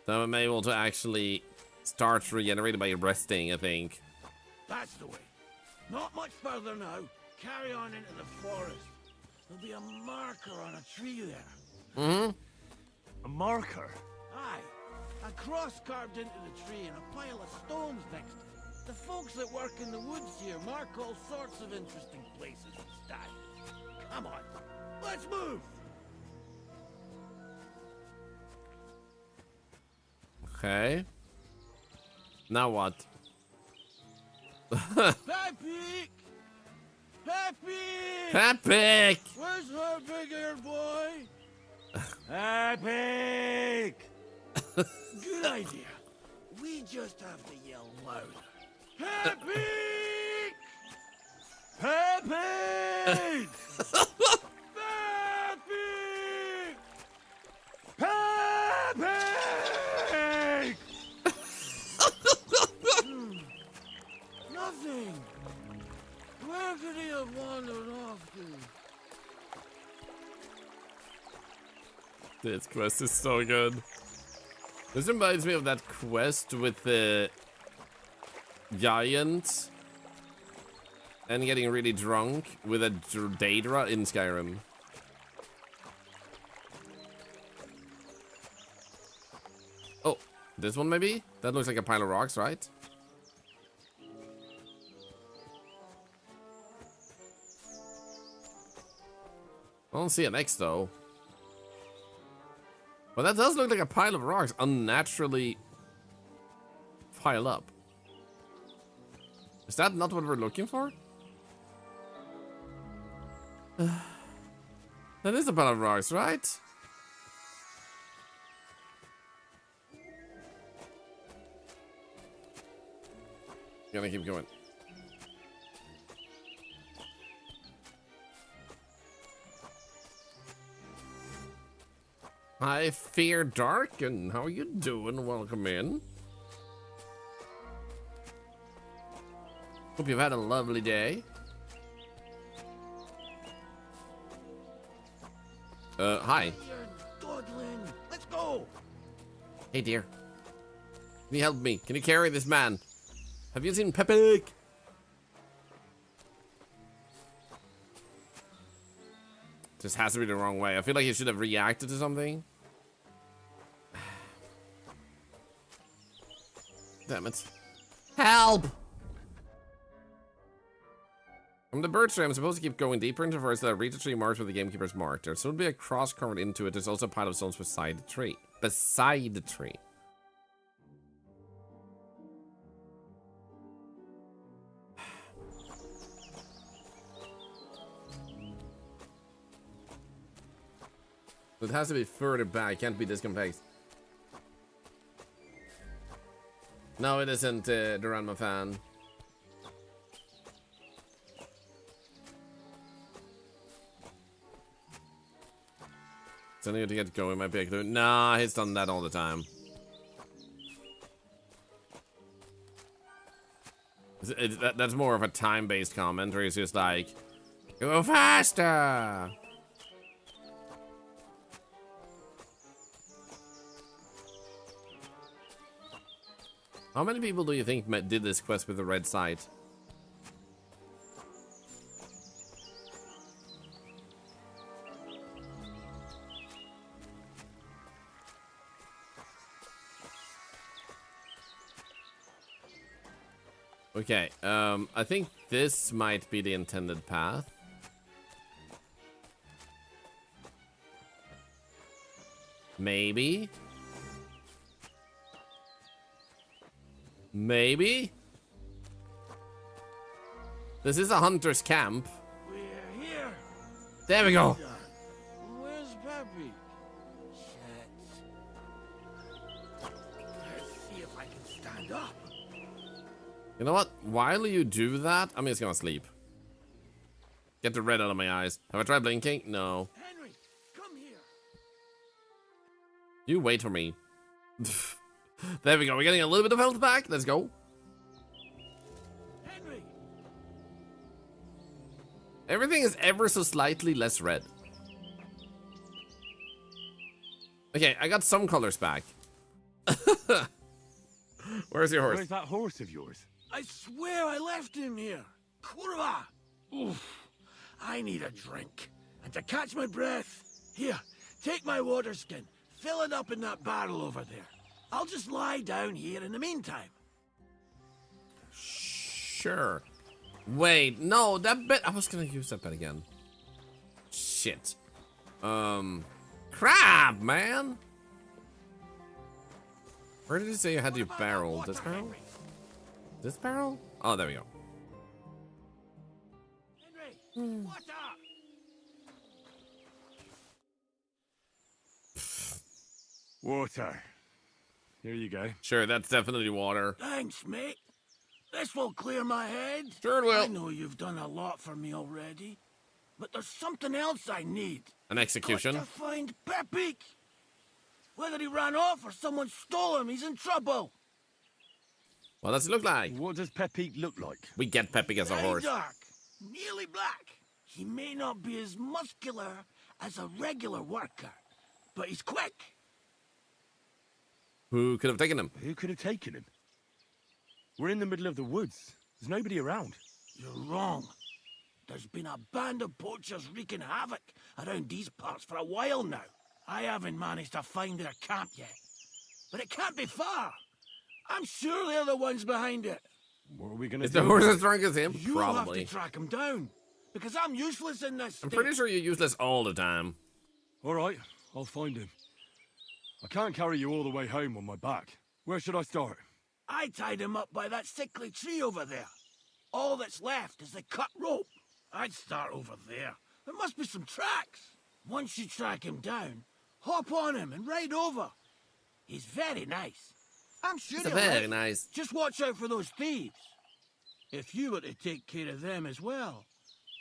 That I'm able to actually start regenerating by resting, I think. That's the way. Not much further now. Carry on into the forest. There'll be a marker on a tree there. Mm-hmm. A marker? Aye. A cross carved into the tree and a pile of stones next to it. The folks that work in the woods here mark all sorts of interesting places and stuff. Come on. Let's move. Okay. Now what? Pepe! Pepe! Pepe! Where's her big-eared boy? Epic! Good idea. We just have to yell louder. Pepe! Pepe! Pepe! Pepe! Nothing. Where could he have wandered off to? This quest is so good. This reminds me of that quest with the giant and getting really drunk with a Daedra in Skyrim. Oh, this one maybe? That looks like a pile of rocks, right? don't see an X though. But that does look like a pile of rocks unnaturally pile up. Is that not what we're looking for? That is a pile of rocks, right? Gonna keep going. Hi, Fear Darken. How are you doing? Welcome in. Hope you've had a lovely day. Hi. Let's go. Hey, dear. Can you help me? Can you carry this man? Have you seen Pepe? This has to be the wrong way. I feel like he should have reacted to something. Damn it. Help! From the bird tree, I'm supposed to keep going deeper into the forest until I reach a tree marked with the gamekeeper's mark. There's soon be a cross carved into it. There's also a pile of stones beside the tree. Beside the tree. It has to be further back. It can't be this complex. No, it isn't, Duranma fan. So I need to get going. Might be able to do it. Nah, he's done that all the time. That's more of a time-based comment where he's just like, go faster! How many people do you think did this quest with the red site? Okay, I think this might be the intended path. Maybe. Maybe? This is a hunter's camp. We're here. There we go. Where's Peppy? Shit. Let's see if I can stand up. You know what? While you do that, I'm just gonna sleep. Get the red out of my eyes. Have I tried blinking? No. Henry, come here. You wait for me. There we go. We're getting a little bit of health back. Let's go. Henry. Everything is ever so slightly less red. Okay, I got some colors back. Where's your horse? Where's that horse of yours? I swear I left him here. Kurva. Oof. I need a drink. And to catch my breath, here, take my water skin. Fill it up in that barrel over there. I'll just lie down here in the meantime. Sure. Wait, no, that bet. I was gonna use that bet again. Shit. Crap, man. Where did you say you had your barrel? This barrel? This barrel? Oh, there we go. Henry, water! Water. Here you go. Sure, that's definitely water. Thanks, mate. This will clear my head. Sure it will. I know you've done a lot for me already, but there's something else I need. An execution? Got to find Pepik. Whether he ran off or someone stole him, he's in trouble. What does it look like? What does Pepik look like? We get Pepik as a Very horse. dark, nearly black. He may not be as muscular as a regular worker, but he's quick. Who could have taken him? Who could have taken him? We're in the middle of the woods. There's nobody around. You're wrong. There's been a band of poachers wreaking havoc around these parts for a while now. I haven't managed to find their camp yet. But it can't be far. I'm sure they're the ones behind it. What are we gonna do? Is the horse as drunk as him? You Probably. have to track him down. because I'm useless in this I'm state. pretty sure you're useless all the time. All right, I'll find him. I can't carry you all the way home on my back. Where should I start? I tied him up by that sickly tree over there. All that's left is the cut rope. I'd start over there. There must be some tracks. Once you track him down, hop on him and ride over. He's very nice. I'm sure He's he'll very like nice. Just watch out for those thieves. If you were to take care of them as well,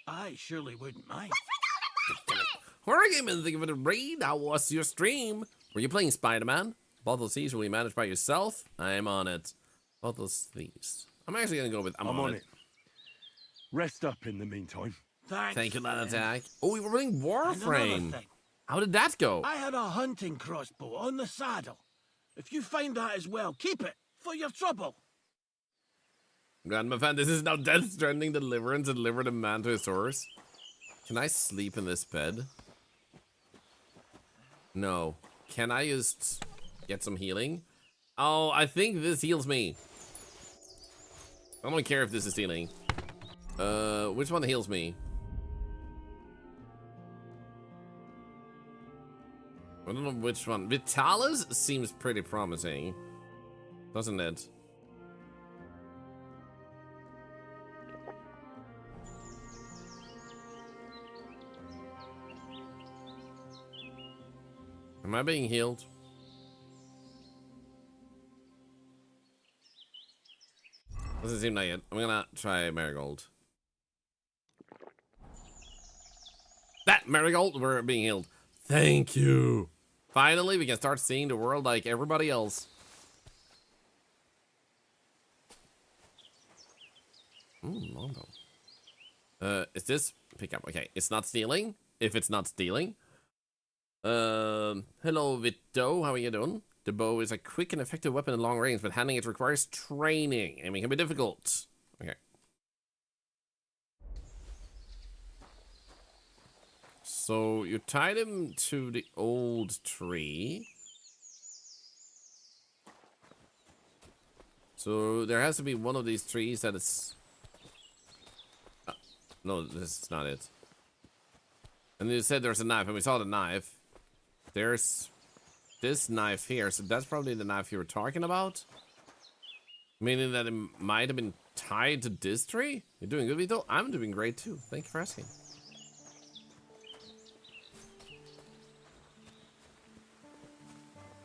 I surely wouldn't mind. Horror game and think of it a raid. How was your stream? Were you playing Spider-Man? Both those thieves will be managed by yourself. I'm on it. Both those thieves. I'm actually gonna go with I'm on it. Rest up in the meantime. Thank you, Land Attack. Oh, we were running And Warframe. another thing. How did that go? I had a hunting crossbow on the saddle. If you find that as well, keep it for your trouble. Grandma fan, this is now Death Stranding Deliverance and delivered a man to his horse. Can I sleep in this bed? No. Can I just get some healing? Oh, I think this heals me. I don't care if this is healing. Which one heals me? I don't know which one. Vitalis seems pretty promising, doesn't it? Am I being healed? Doesn't seem like it. I'm gonna try Marigold. That Marigold, we're being healed. Thank you. Finally, we can start seeing the world like everybody else. Longbow. Is this pick up? Okay, it's not stealing. If it's not stealing. Hello, Vito. How are you doing? The bow is a quick and effective weapon at long range, but handling it requires training. Aiming can be difficult. Okay. So you tied him to the old tree. So there has to be one of these trees that is... no, this is not it. And you said there's a knife, and we saw the knife. There's this knife here, so that's probably the knife you were talking about? Meaning that it might have been tied to this tree? You're doing good, Vito? I'm doing great too. Thank you for asking.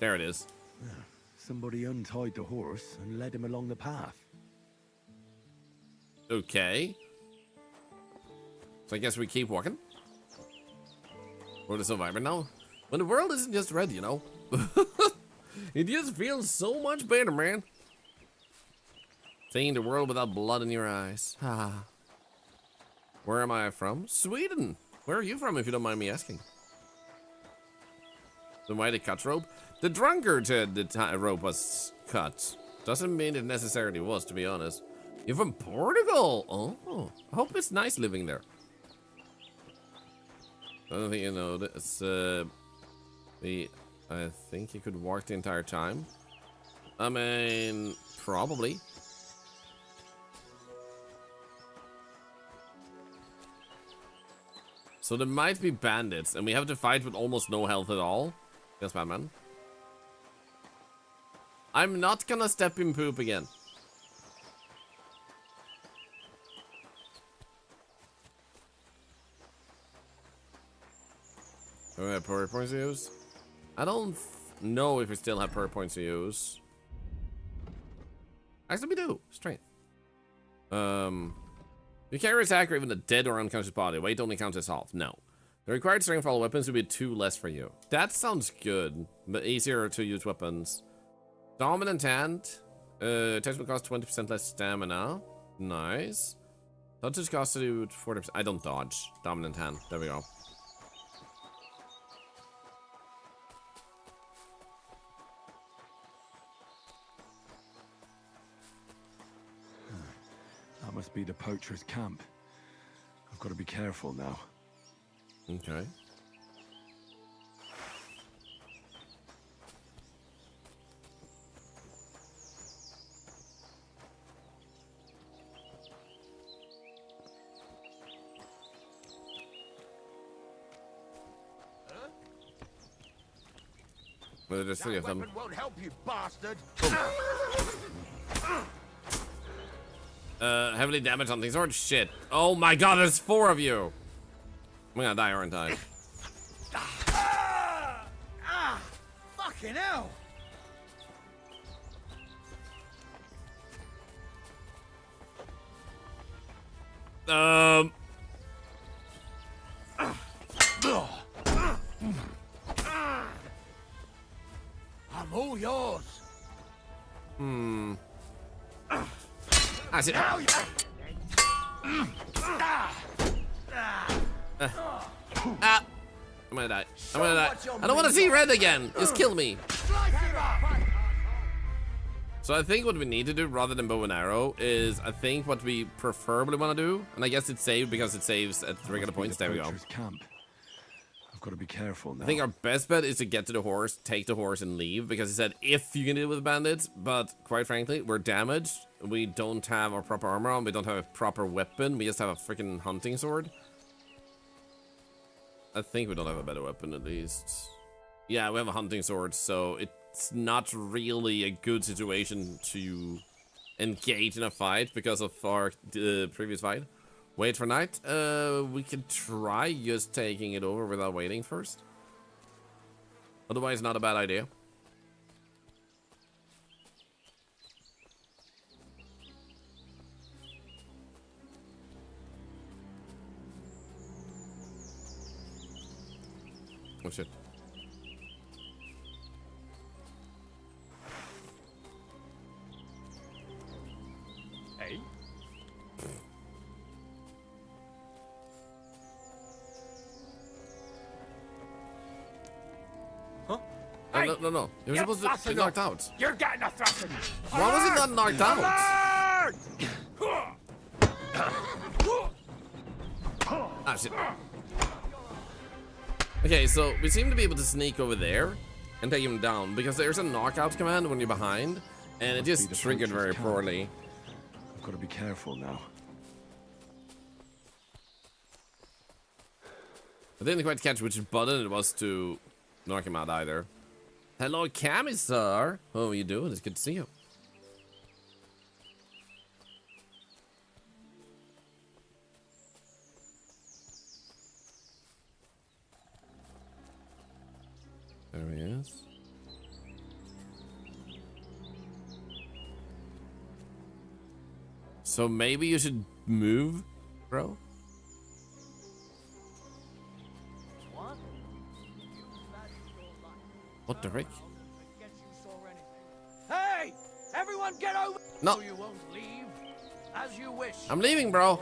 There it is. Somebody untied the horse and led him along the path. Okay. So I guess we keep walking. We're the survivor now. When the world isn't just red, you know. It just feels so much better, man. Seeing the world without blood in your eyes. Ah. Where am I from? Sweden. Where are you from, if you don't mind me asking? Then why the cut rope? The drunkard said the rope was cut. Doesn't mean it necessarily was, to be honest. You're from Portugal? Oh, I hope it's nice living there. I don't think you know this. I think you could walk the entire time. I mean, probably. So there might be bandits, and we have to fight with almost no health at all. Yes, Batman. I'm not gonna step in poop again. Do we have power points to use? I don't know if we still have power points to use. Actually, we do. Strength. You can't attack or even a dead or unconscious body. Weight only counts as health. No. The required strength for all weapons would be 2 less for you. That sounds good, but easier to use weapons. Dominant hand. Attachment costs 20% less stamina. Nice. Dodges cost to do 40%. I don't dodge. Dominant hand. There we go. That must be the poacher's camp. I've got to be careful now. Okay. Well, there's three of them. Won't help you, bastard. Heavily damaged hunting sword? Shit. Oh my god, there's 4 of you! I'm gonna die, aren't I? Fucking hell! I'm all yours. That's it. Ah. I'm gonna die. I'm gonna die. I don't want to see red again. Just kill me. So I think what we need to do, rather than bow and arrow, is I think what we preferably want to do, and I guess it's saved because it saves at regular points. There we go. Camp. I've got to be careful now. I think our best bet is to get to the horse, take the horse, and leave, because he said if you can deal with bandits, but quite frankly, we're damaged. We don't have our proper armor on, we don't have a proper weapon, we just have a freaking hunting sword. I think we don't have a better weapon, at least. Yeah, we have a hunting sword, so it's not really a good situation to engage in a fight because of our previous fight. Wait for night. We can try just taking it over without waiting first. Otherwise, not a bad idea. Oh shit. Hey. Huh? No. It was supposed to be knocked out. You're getting a thrusting. Why was it not knocked out? Ah, shit. Okay, so we seem to be able to sneak over there and take him down because there's a knockout command when you're behind, and it just triggered very poorly. I've got to be careful now. I didn't quite catch which button it was to knock him out either. Hello, Commissar. How are you doing? It's good to see you. There he is. So maybe you should move, bro? What the frick? Hey! Everyone get over! No. So you won't leave? As you wish. I'm leaving, bro.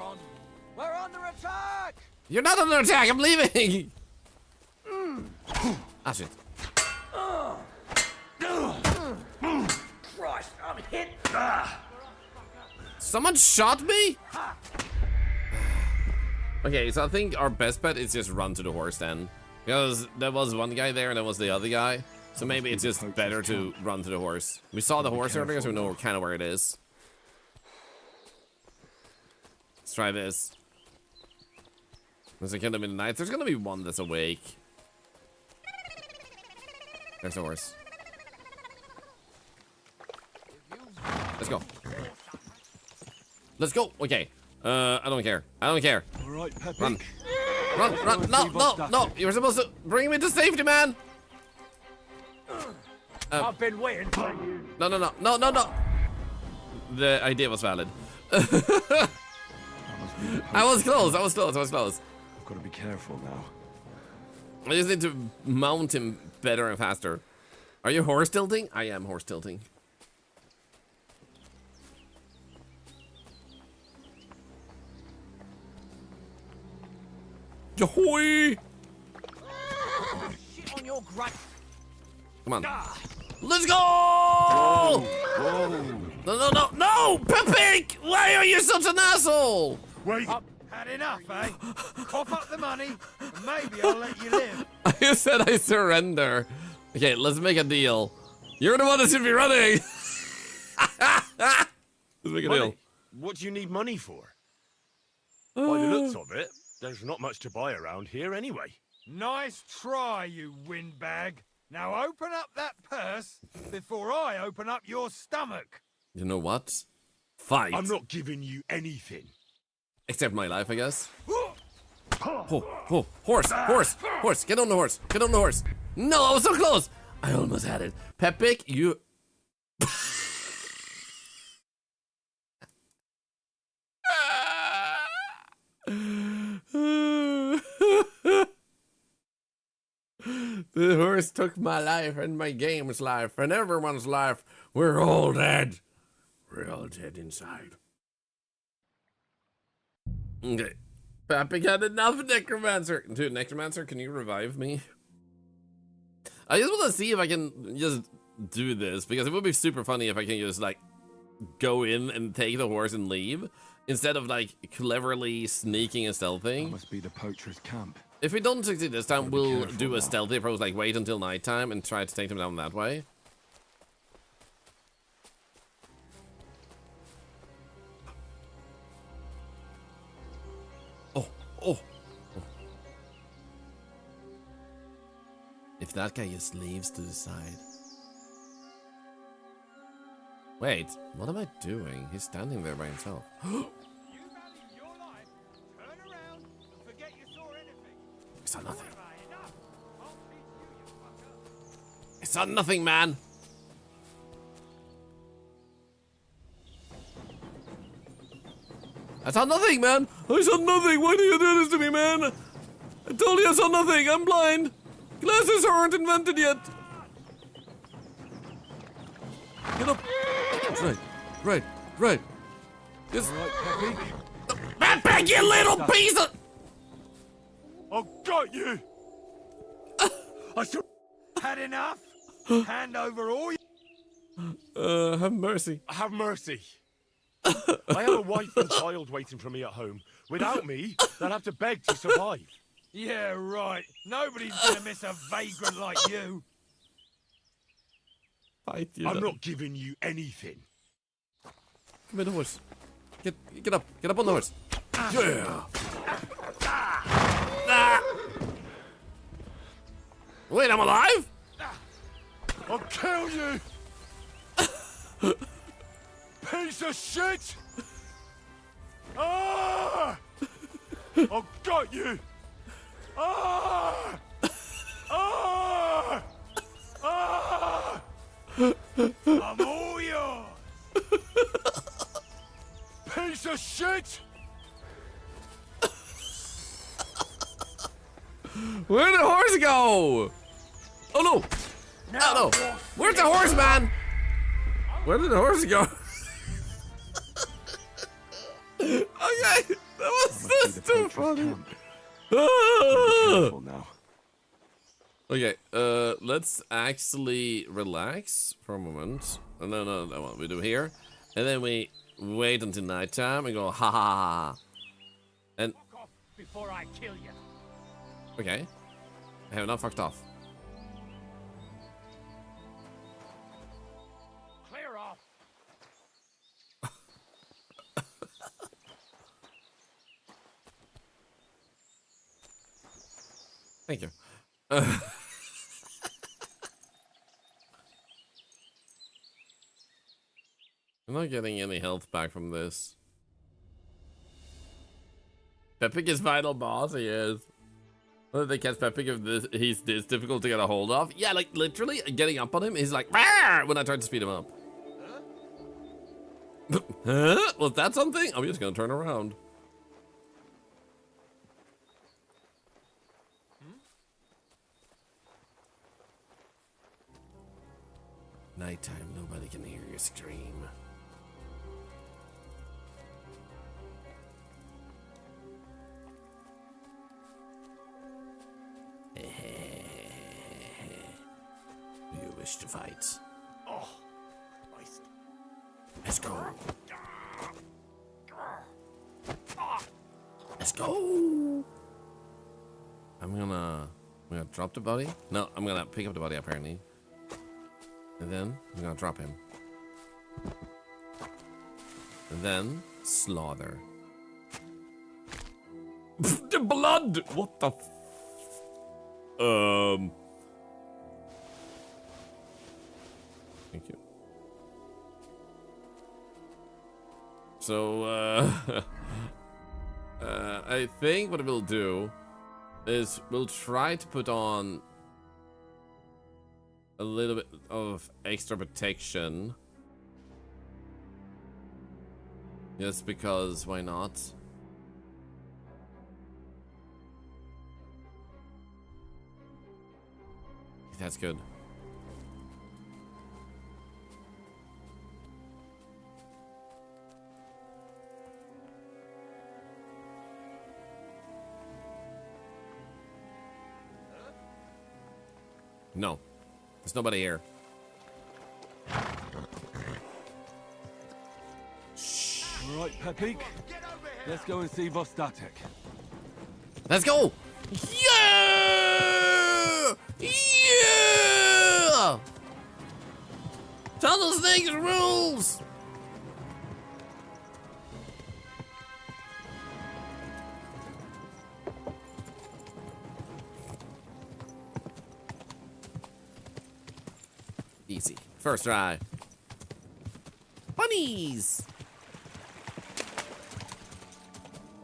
We're under attack! You're not under attack, I'm leaving! Ah, shit. Christ, I'm hit! Someone shot me? Okay, so I think our best bet is just run to the horse then. Because there was one guy there and there was the other guy. So maybe it's just better to run to the horse. We saw the horse earlier, so we know kind of where it is. Let's try this. There's a kid in the night. There's gonna be one that's awake. There's the horse. Let's go. Let's go. Okay. I don't care. I don't care. All right, Pepe. Run. Run. No. You were supposed to bring me to safety, man. I've been waiting for you. No. The idea was valid. I was close. I've got to be careful now. I just need to mount him better and faster. Are you horse tilting? I am horse tilting. Ahoy! Shit on your grunt. Come on. Let's go! Whoa. No! Pepe! Why are you such an asshole? Wait. Had enough, eh? Cough up the money, and maybe I'll let you live. I said I surrender. Okay, let's make a deal. You're the one that should be running. Let's make a deal. What do you need money for? By the looks of it, there's not much to buy around here anyway. Nice try, you windbag. Now open up that purse before I open up your stomach. You know what? Fight. I'm not giving you anything. Except my life, I guess. Oh, horse, horse, horse. Get on the horse. Get on the horse. No, I was so close. I almost had it. Peppic, you... The horse took my life and my game's life and everyone's life. We're all dead. We're all dead inside. Okay. Peppic had enough, Necromancer. Dude, Necromancer, can you revive me? I just want to see if I can just do this, because it would be super funny if I can just, like, go in and take the horse and leave, instead of, like, cleverly sneaking and stealthing. Must be the poacher's camp. If we don't succeed this time, we'll do a stealthy approach, like wait until nighttime and try to take them down that way. Oh. If that guy just leaves to the side. Wait, what am I doing? He's standing there by himself. I saw nothing. I saw nothing, man. I saw nothing, man. I saw nothing. Why do you do this to me, man? I told you I saw nothing. I'm blind. Glasses aren't invented yet. Get up. Right. Just... Peppic, you little piece of... I've got you! I should... Had enough? Hand over all you... have mercy. Have mercy. I have a wife and child waiting for me at home. Without me, they'll have to beg to survive. Yeah, right. Nobody's gonna miss a vagrant like you. Fight you. I'm not giving you anything. Come here, the horse. Get up on the horse. Yeah. Wait, I'm alive? I'll kill you! Piece of shit! Ah! I've got you! Ah! Ah! Ah! I'm all yours! Piece of shit! Where'd the horse go? Oh no! No! Where's the horse, man? Where did the horse go? Okay, that was too funny. Now. Okay, let's actually relax for a moment. No, what we do here, and then we wait until nighttime and go ha ha ha. And Fuck off before I kill you. okay, I have not fucked off. Clear off. Thank you. I'm not getting any health back from this. Peppic is final boss, he is. Whether they catch Peppic if he's this difficult to get a hold of? Yeah, like literally getting up on him, he's like "Rawr!" when I try to speed him up. Huh? Was that something? I'm just gonna turn around. Nighttime, nobody can hear you scream. Do you wish to fight? Oh, Christ. Let's go. Let's go. I'm gonna drop the body. No, I'm gonna pick up the body apparently. And then I'm gonna drop him. And then slaughter. The blood! What the Thank you. So, I think what we'll do is we'll try to put on a little bit of extra protection. Just because, why not? That's good. No, there's nobody here. All right, Pepik. Let's go and see Vostatek. Let's go! Yeah! Yeah! Tunnel Snakes rules! Easy. First try. Bunnies!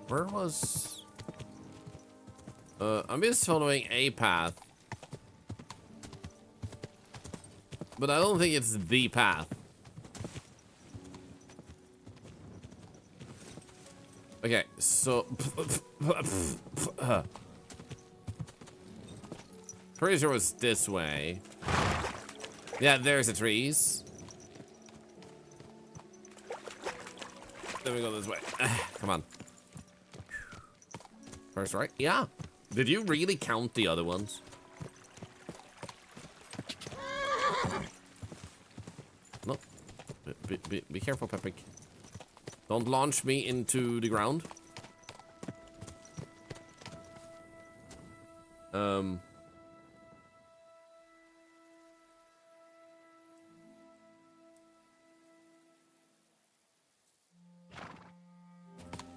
Where was... I'm just following a path. But I don't think it's the path. Okay, so... Pretty sure it was this way. Yeah, there's the trees. Then we go this way. Come on. First, right? Yeah. Did you really count the other ones? No. Be careful, Pepik. Don't launch me into the ground.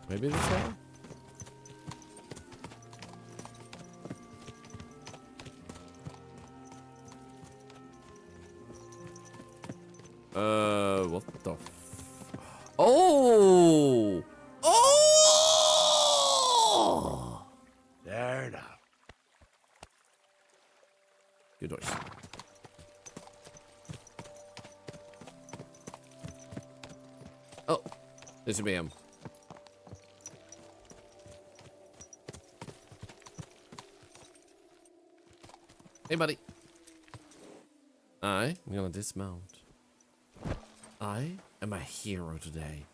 Maybe this way? What the f... Oh! Oh! There now. Good choice. Oh, this should be him. Hey, buddy. I'm gonna dismount. I am a hero today.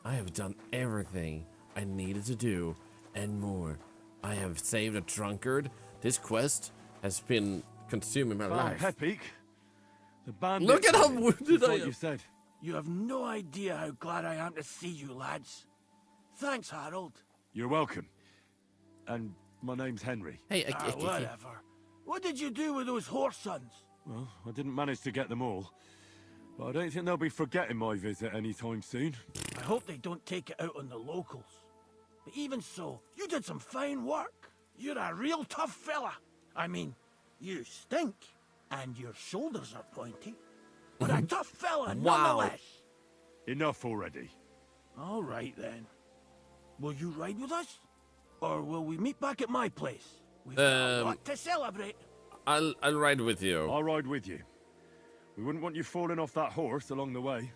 I have done everything I needed to do and more. I have saved a drunkard. This quest has been consuming my life. Pepik. The band. Look at how wounded I am. You said. You have no idea how glad I am to see you, lads. Thanks, Harold. You're welcome. And my name's Henry. Hey, whatever. What did you do with those horse sons? Well, I didn't manage to get them all. But I don't think they'll be forgetting my visit anytime soon. I hope they don't take it out on the locals. But even so, you did some fine work. You're a real tough fella. I mean, you stink, and your shoulders are pointy. But a tough fella, nonetheless. Enough already. All right, then. Will you ride with us? Or will we meet back at my place? We've got a lot to celebrate. I'll ride with you. I'll ride with you. We wouldn't want you falling off that horse along the way.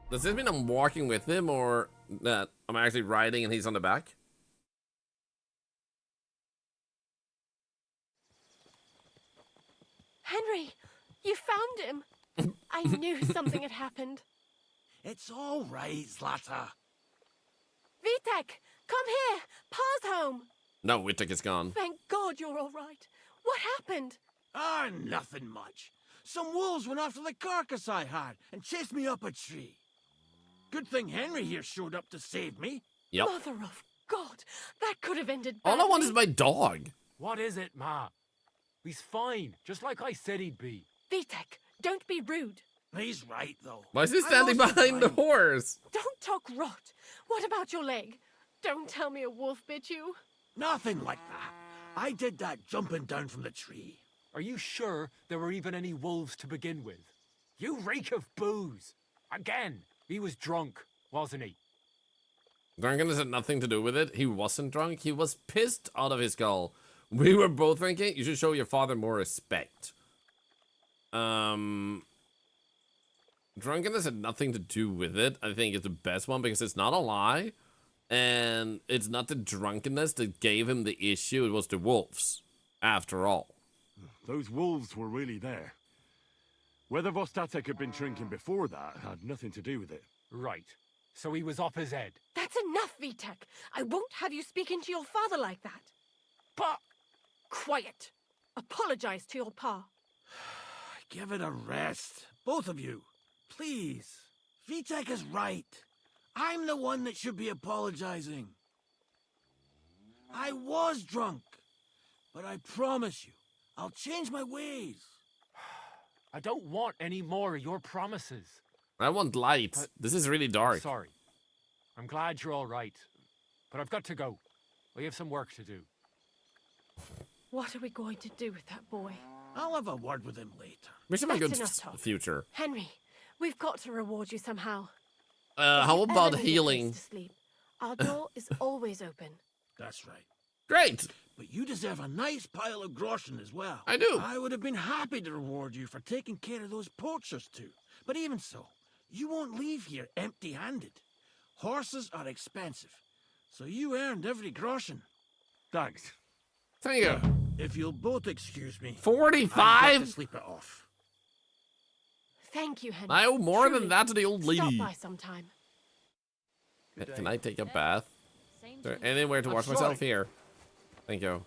Does this mean I'm walking with him, or that I'm actually riding and he's on the back? Henry, you found him. I knew something had happened. It's all right, Zlata. Vitek, come here. Pa's home. No, Witek is gone. Thank God you're all right. What happened? Nothing much. Some wolves went after the carcass I had and chased me up a tree. Good thing Henry here showed up to save me. Yep. Mother of God, that could have ended badly. All I want is my dog. What is it, Ma? He's fine, just like I said he'd be. Vitek, don't be rude. He's right, though. Why is he standing behind the horse? Don't talk rot. What about your leg? Don't tell me a wolf bit you. Nothing like that. I did that jumping down from the tree. Are you sure there were even any wolves to begin with? You reek of booze. Again, he was drunk, wasn't he? Drunkenness had nothing to do with it. He wasn't drunk. He was pissed out of his skull. We were both drinking. You should show your father more respect. Drunkenness had nothing to do with it. I think it's the best one because it's not a lie. And it's not the drunkenness that gave him the issue. It was the wolves, after all. Those wolves were really there. Whether Vostatek had been drinking before that had nothing to do with it. Right. So he was off his head. That's enough, Vitek. I won't have you speaking to your father like that. But... Quiet. Apologize to your pa. Give it a rest. Both of you. Please. Vitek is right. I'm the one that should be apologizing. I was drunk. But I promise you, I'll change my ways. I don't want any more of your promises. I want light. This is really dark. Sorry. I'm glad you're all right. But I've got to go. We have some work to do. What are we going to do with that boy? I'll have a word with him later. Wish him a good That's enough talk. future. Henry, we've got to reward you somehow. How about Ever need a place healing? to sleep, our door is always open. That's right. Great. But you deserve a nice pile of groschen as well. I do. I would have been happy to reward you for taking care of those poachers too. But even so, you won't leave here empty-handed. Horses are expensive, so you earned every groschen. Thanks. Thank you. If you'll both excuse me. 45? I've got to sleep it off. Thank you, Henry. I owe more Truly. than that to the old lady. Stop by sometime. Can I take a bath? Is there anywhere to wash myself here? Thank you.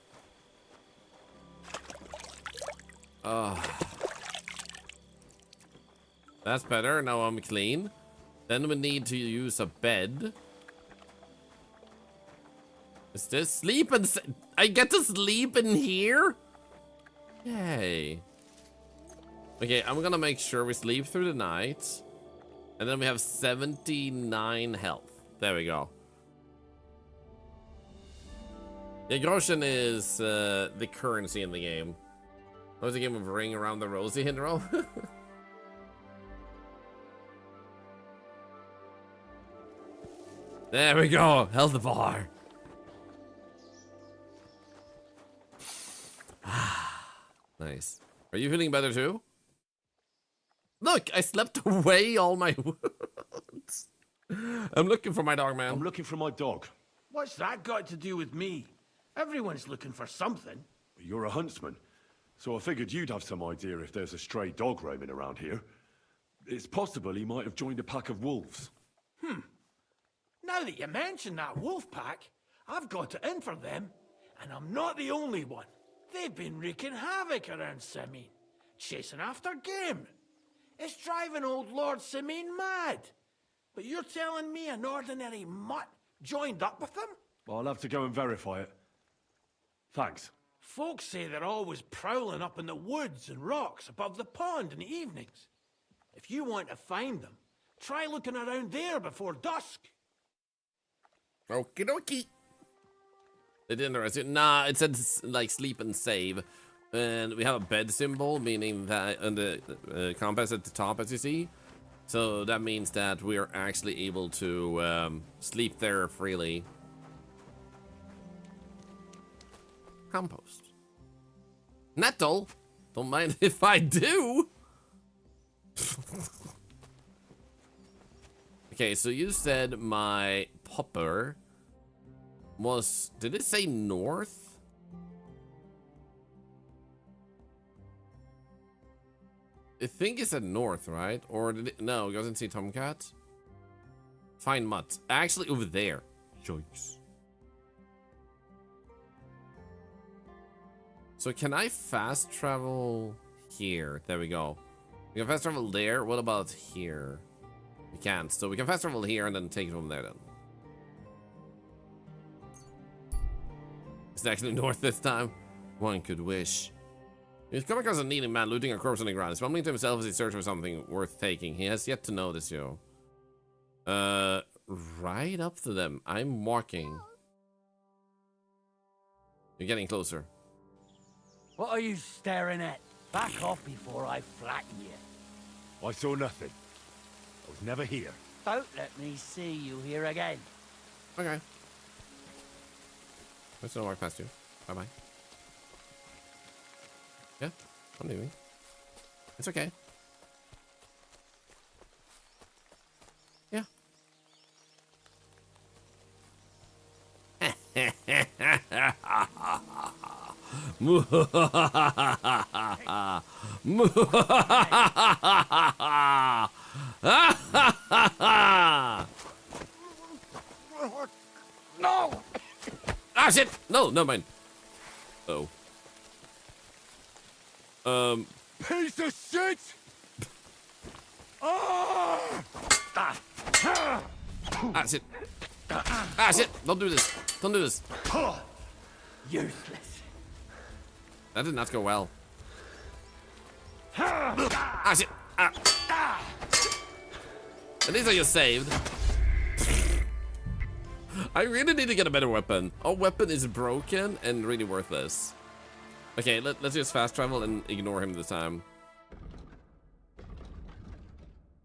That's better. Now I'm clean. Then we need to use a bed. Is this sleep and I get to sleep in here? Yay. Okay, I'm gonna make sure we sleep through the night. And then we have 79 health. There we go. Yeah, groschen is the currency in the game. That was a game of Ring Around the Rosie in a row. There we go. Health bar. Nice. Are you feeling better too? Look, I slept away all my wounds. I'm looking for my dog, man. I'm looking for my dog. What's that got to do with me? Everyone's looking for something. You're a huntsman, so I figured you'd have some idea if there's a stray dog roaming around here. It's possible he might have joined a pack of wolves. Now that you mention that wolf pack, I've got it in for them, and I'm not the only one. They've been wreaking havoc around Simene, chasing after game. It's driving old Lord Simene mad. But you're telling me an ordinary mutt joined up with them? I'll have to go and verify it. Thanks. Folks say they're always prowling up in the woods and rocks above the pond in the evenings. If you want to find them, try looking around there before dusk. Okie dokie. It didn't arrest you. Nah, it said like sleep and save. And we have a bed symbol, meaning that on the compass at the top, as you see. So that means that we are actually able to sleep there freely. Compost. Nettle? Don't mind if I do. Okay, so you said my popper was... Did it say north? I think it said north, right? Or did it... No, it doesn't say Tomcat. Find mutt. Actually, over there. Yikes. So can I fast travel here? There we go. We can fast travel there. What about here? We can't. So we can fast travel here and then take it from there then. It's actually north this time. One could wish. He's come across a needy man looting a corpse on the ground. He's mumbling to himself as he searches for something worth taking. He has yet to notice you. Right up to them. I'm walking. You're getting closer. What are you staring at? Back off before I flatten you. I saw nothing. I was never here. Don't let me see you here again. Okay. Let's not walk past you. Bye bye. Yeah, I'm leaving. It's okay. Yeah. No! Ah, shit! No, no mind. Oh. Piece of shit! Ah! Ah, shit. Ah, shit! Don't do this. Don't do this. Useless. That did not go well. Ah, shit. Ah. At least I just saved. I really need to get a better weapon. Our weapon is broken and really worthless. Okay, let's just fast travel and ignore him this time.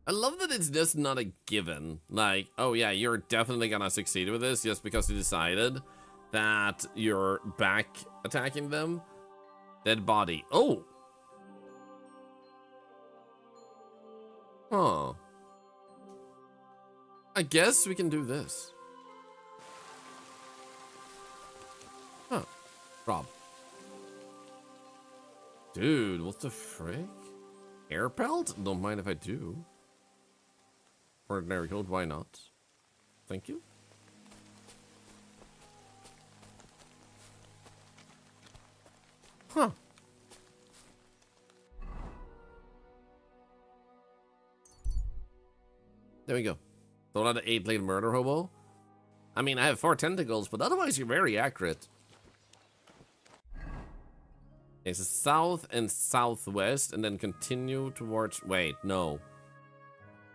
I love that it's just not a given. Like, oh yeah, you're definitely gonna succeed with this just because you decided that you're back attacking them. Dead body. Oh! Huh. I guess we can do this. Huh. Rob. Dude, what the frick? Air pelt? Don't mind if I do. Ordinary code, why not? Thank you. Huh. There we go. Thorlar the 8-blade murder hobo. I mean, I have 4 tentacles, but otherwise you're very accurate. It's south and southwest, and then continue towards... Wait, no.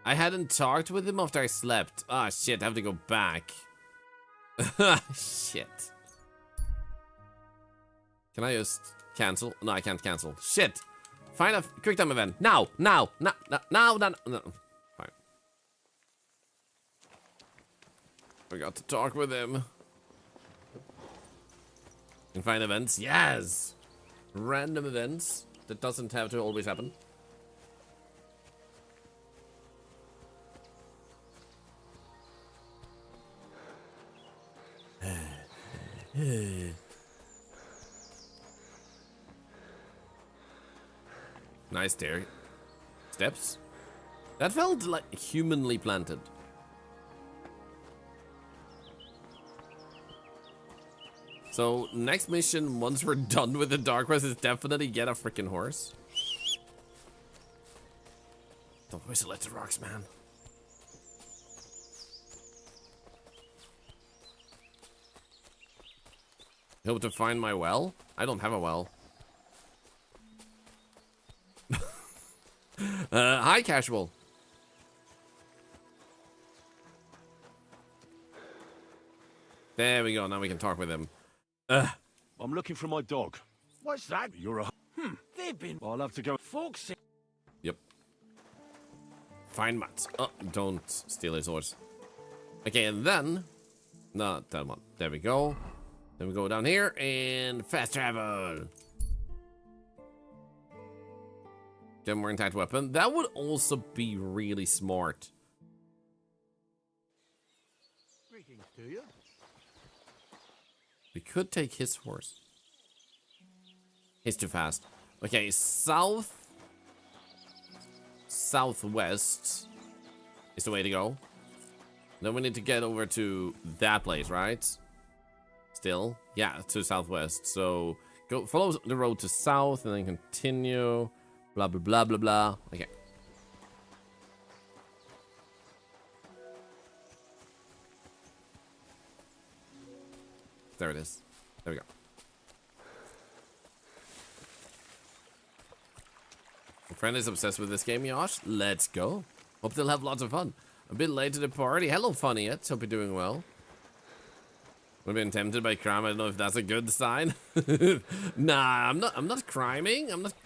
I hadn't talked with him after I slept. Ah, shit, I have to go back. Shit. Can I just cancel? No, I can't cancel. Shit. Find a quick time event. Now. Fine. Forgot to talk with him. Can find events. Yes. Random events. That doesn't have to always happen. Nice stair. Steps. That felt like humanly planted. So next mission, once we're done with the Dark Quest, is definitely get a freaking horse. Don't whistle at the rocks, man. Hope to find my well. I don't have a well. Hi, Casual. There we go. Now we can talk with him. I'm looking for my dog. What's that? You're a... They've been... I'll have to go... Folks... Yep. Find Matt. Oh, don't steal his horse. Okay, and then... No, that one. There we go. Then we go down here and fast travel. Get a more intact weapon. That would also be really smart. Greetings to you. We could take his horse. He's too fast. Okay, southwest is the way to go. Then we need to get over to that place, right? Still, yeah, to southwest. So go follow the road to south and then continue. Blah blah blah blah blah. Okay. There it is. There we go. My friend is obsessed with this game, Josh. Let's go. Hope they'll have lots of fun. A bit late to the party. Hello, funny yet. Hope you're doing well. We've been tempted by crime. I don't know if that's a good sign. Nah, I'm not criming. I'm not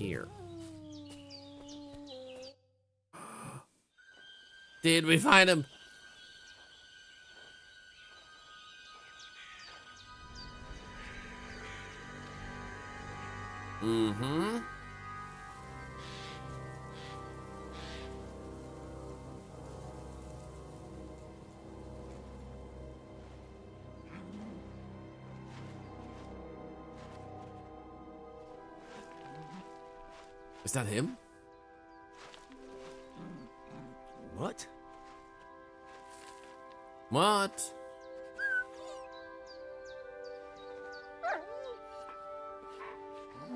here. Did we find him? Mm-hmm. Is that him? What? What?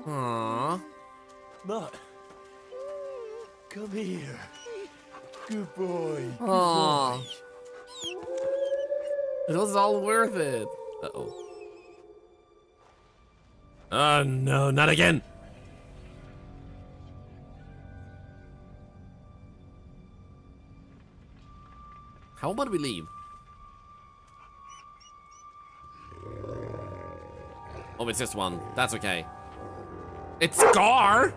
Aww. Mutt. Come here. Good boy. Good Aww. boy. It was all worth it. Uh-oh. Oh no, not again. How about we leave? Oh, it's just one. That's okay. It's Scar!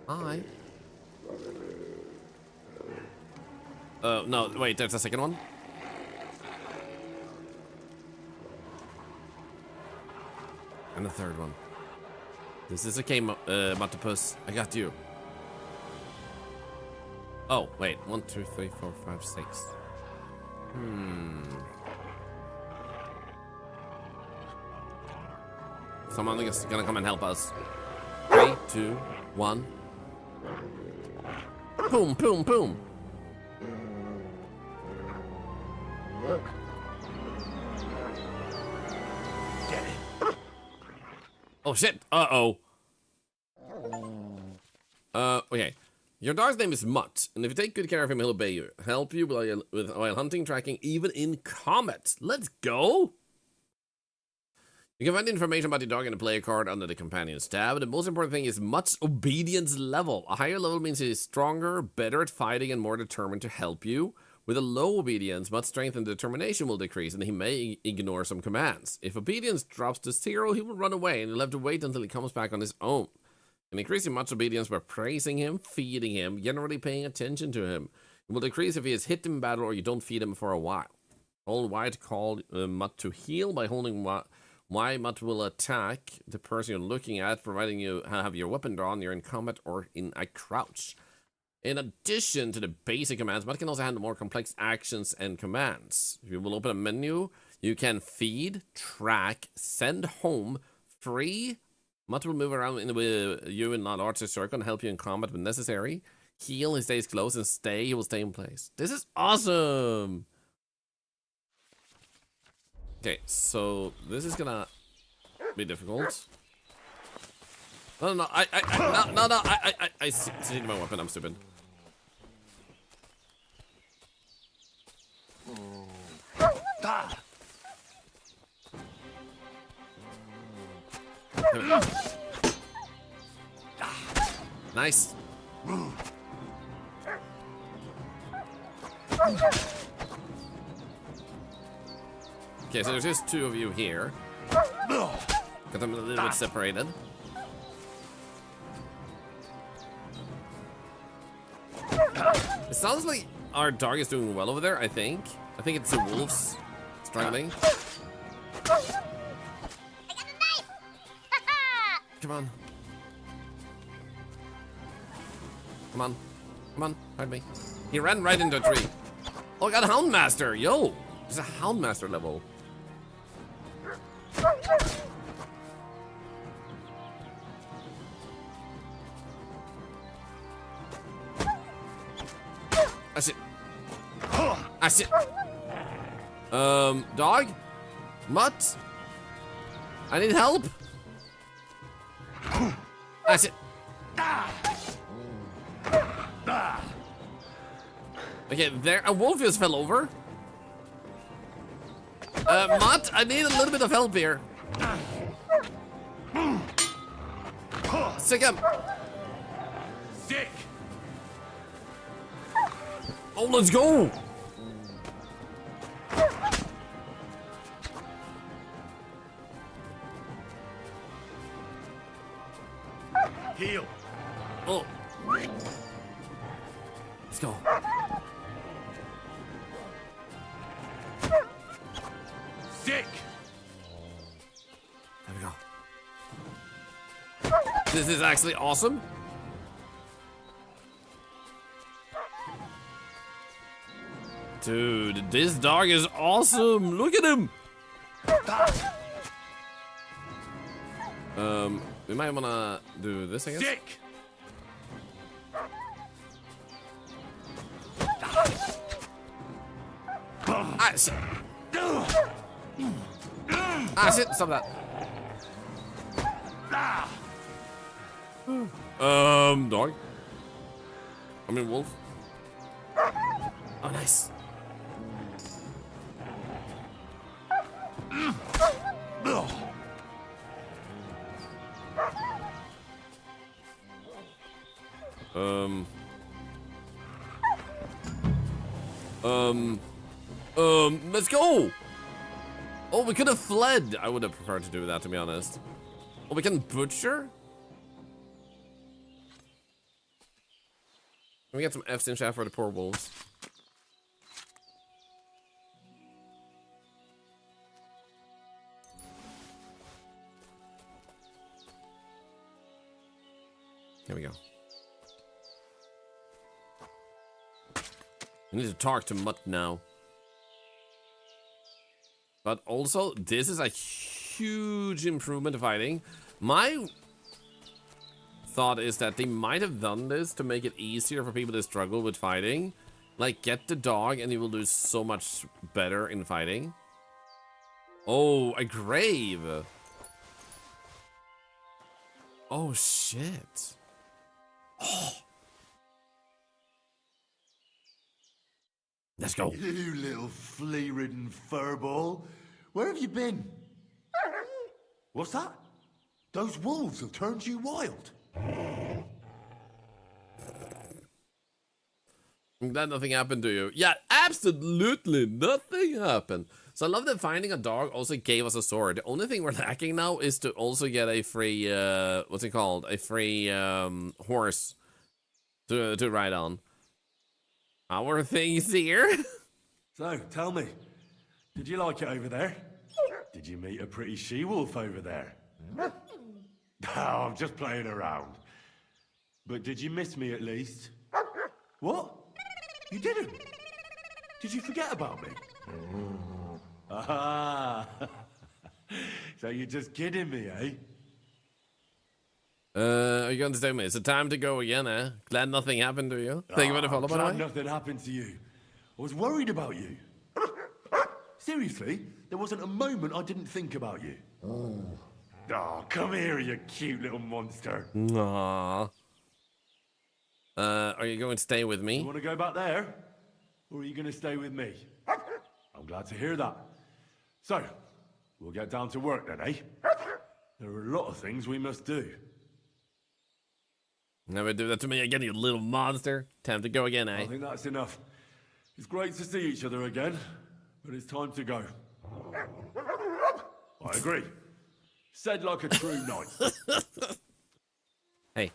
Hi. No, wait, there's a second one? And a third one. This is okay, Matopus. I got you. Oh, wait. 1, 2, 3, 4, 5, 6. Someone is gonna come and help us. 3, 2, 1. Boom, boom, boom. Get it. Oh shit. Uh-oh. Okay. Your dog's name is Mutt, and if you take good care of him, he'll obey you. Help you while hunting, tracking, even in combat. Let's go! You can find information about your dog in the player card under the Companion's tab. The most important thing is Mutt's obedience level. A higher level means he is stronger, better at fighting, and more determined to help you. With a low obedience, Mutt's strength and determination will decrease, and he may ignore some commands. If obedience drops to 0, he will run away, and you'll have to wait until he comes back on his own. And increasing Mutt's obedience by praising him, feeding him, generally paying attention to him. It will decrease if he is hit in battle or you don't feed him for a while. Hold Y to call Mutt to heal. By holding Y, Mutt will attack the person you're looking at, providing you have your weapon drawn, you're in combat or in a crouch. In addition to the basic commands, Mutt can also handle more complex actions and commands. If you will open a menu, you can feed, track, send home, free. Mutt will move around with you in a larger circle and help you in combat when necessary. Heal, he stays close, and stay, he will stay in place. This is awesome! Okay, so this is gonna be difficult. No, I see my weapon, I'm stupid. Nice. Okay, so there's just 2 of you here. Got them a little bit separated. It sounds like our dog is doing well over there, I think. I think it's the wolves struggling. Come on. Come on. Come on, hide me. He ran right into a tree. Oh, I got a Houndmaster. Yo, there's a Houndmaster level. That's it. That's it. Dog? Mutt? I need help. That's it. Okay, there. A wolf just fell over. Mutt, I need a little bit of help here. Sick him. Sick. Oh, let's go. Heel. Oh. Let's go. Sick. There we go. This is actually awesome. Dude, this dog is awesome. Look at him. We might wanna do this, I guess. Sick. Ah, shit. Ah, shit. Stop that. Dog. I mean, wolf. Oh, nice. Let's go. Oh, we could have fled. I would have preferred to do that, to be honest. Oh, we can butcher? Can we get some F's in chat for the poor wolves? Here we go. I need to talk to Mutt now. But also, this is a huge improvement of fighting. My thought is that they might have done this to make it easier for people to struggle with fighting. Like, get the dog and you will do so much better in fighting. Oh, a grave. Oh, shit. Oh. Let's go. You little flea-ridden furball. Where have you been? What's that? Those wolves have turned you wild. I'm glad nothing happened to you. Yeah, absolutely nothing happened. So I love that finding a dog also gave us a sword. The only thing we're lacking now is to also get a free, what's it called? A free horse to ride on. Our things here. So, tell me, did you like it over there? Did you meet a pretty she-wolf over there? No, I'm just playing around. But did you miss me at least? What? You didn't? Did you forget about me? Ah. So you're just kidding me, eh? Are you going to stay with me? Is it time to go again, eh? Glad nothing happened to you. Thank you for the follow, by the way. Glad nothing happened to you. I was worried about you. Seriously, there wasn't a moment I didn't think about you. Oh, come here, you cute little monster. Aww. Are you going to stay with me? You want to go back there? Or are you going to stay with me? I'm glad to hear that. So, we'll get down to work then, eh? There are a lot of things we must do. Never do that to me again, you little monster. Time to go again, eh? I think that's enough. It's great to see each other again, but it's time to go. I agree. Said like a true knight. Hey.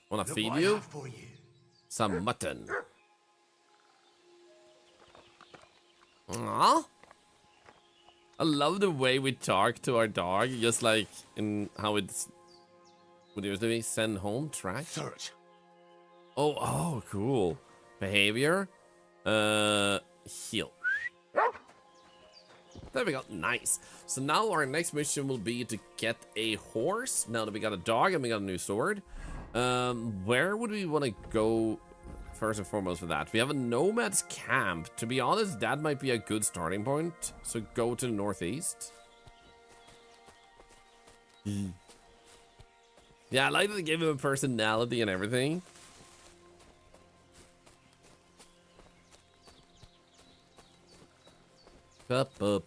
Wanna Look feed what I you? have for you? Some mutton. Aww. I love the way we talk to our dog, just like in how it's... What do we send home? Track? Search. Oh, cool. Behavior. Heal. There we go. Nice. So now our next mission will be to get a horse. Now that we got a dog and we got a new sword. Where would we want to go first and foremost for that? We have a nomad's camp. To be honest, that might be a good starting point. So go to the northeast. Yeah, I like that they gave him a personality and everything. Protect the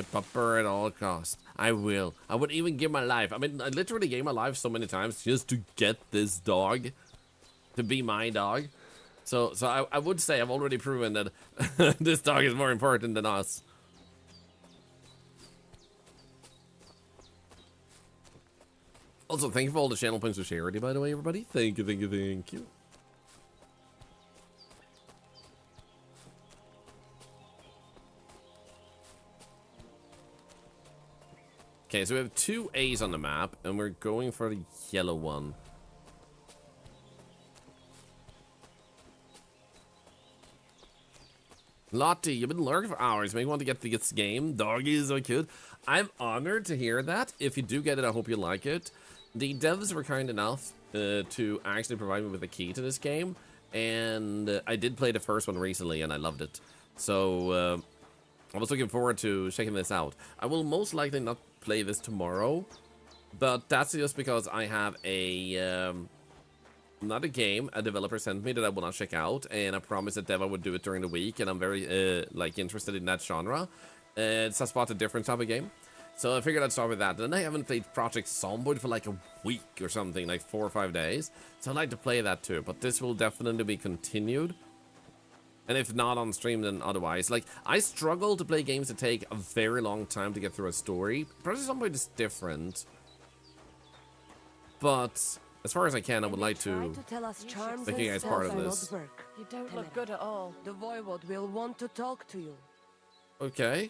pupper at all costs. I will. I would even give my life. I mean, I literally gave my life so many times just to get this dog to be my dog. So I would say I've already proven that this dog is more important than us. Also, thank you for all the channel points of charity, by the way, everybody. Thank you, thank you, thank you. Okay, so we have 2 A's on the map, and we're going for the yellow one. Lottie, you've been lurking for hours. Maybe you want to get this game. Doggy is so cute. I'm honored to hear that. If you do get it, I hope you like it. The devs were kind enough to actually provide me with a key to this game. And I did play the first one recently, and I loved it. So I was looking forward to checking this out. I will most likely not play this tomorrow. But that's just because I have a... not a game a developer sent me that I will not check out, and I promised that Dev I would do it during the week, and I'm very like interested in that genre. It's a spot a different type of game, so I figured I'd start with that. And I haven't played Project Zomboid for like a week or something, like 4 or 5 days, so I'd like to play that too. But this will definitely be continued, and if not on stream, then otherwise. Like, I struggle to play games that take a very long time to get through a story. Project Zomboid is different, but as far as I can, I would like to make you guys part of this. You don't look good at all. The Voivod will want to talk to you. Okay.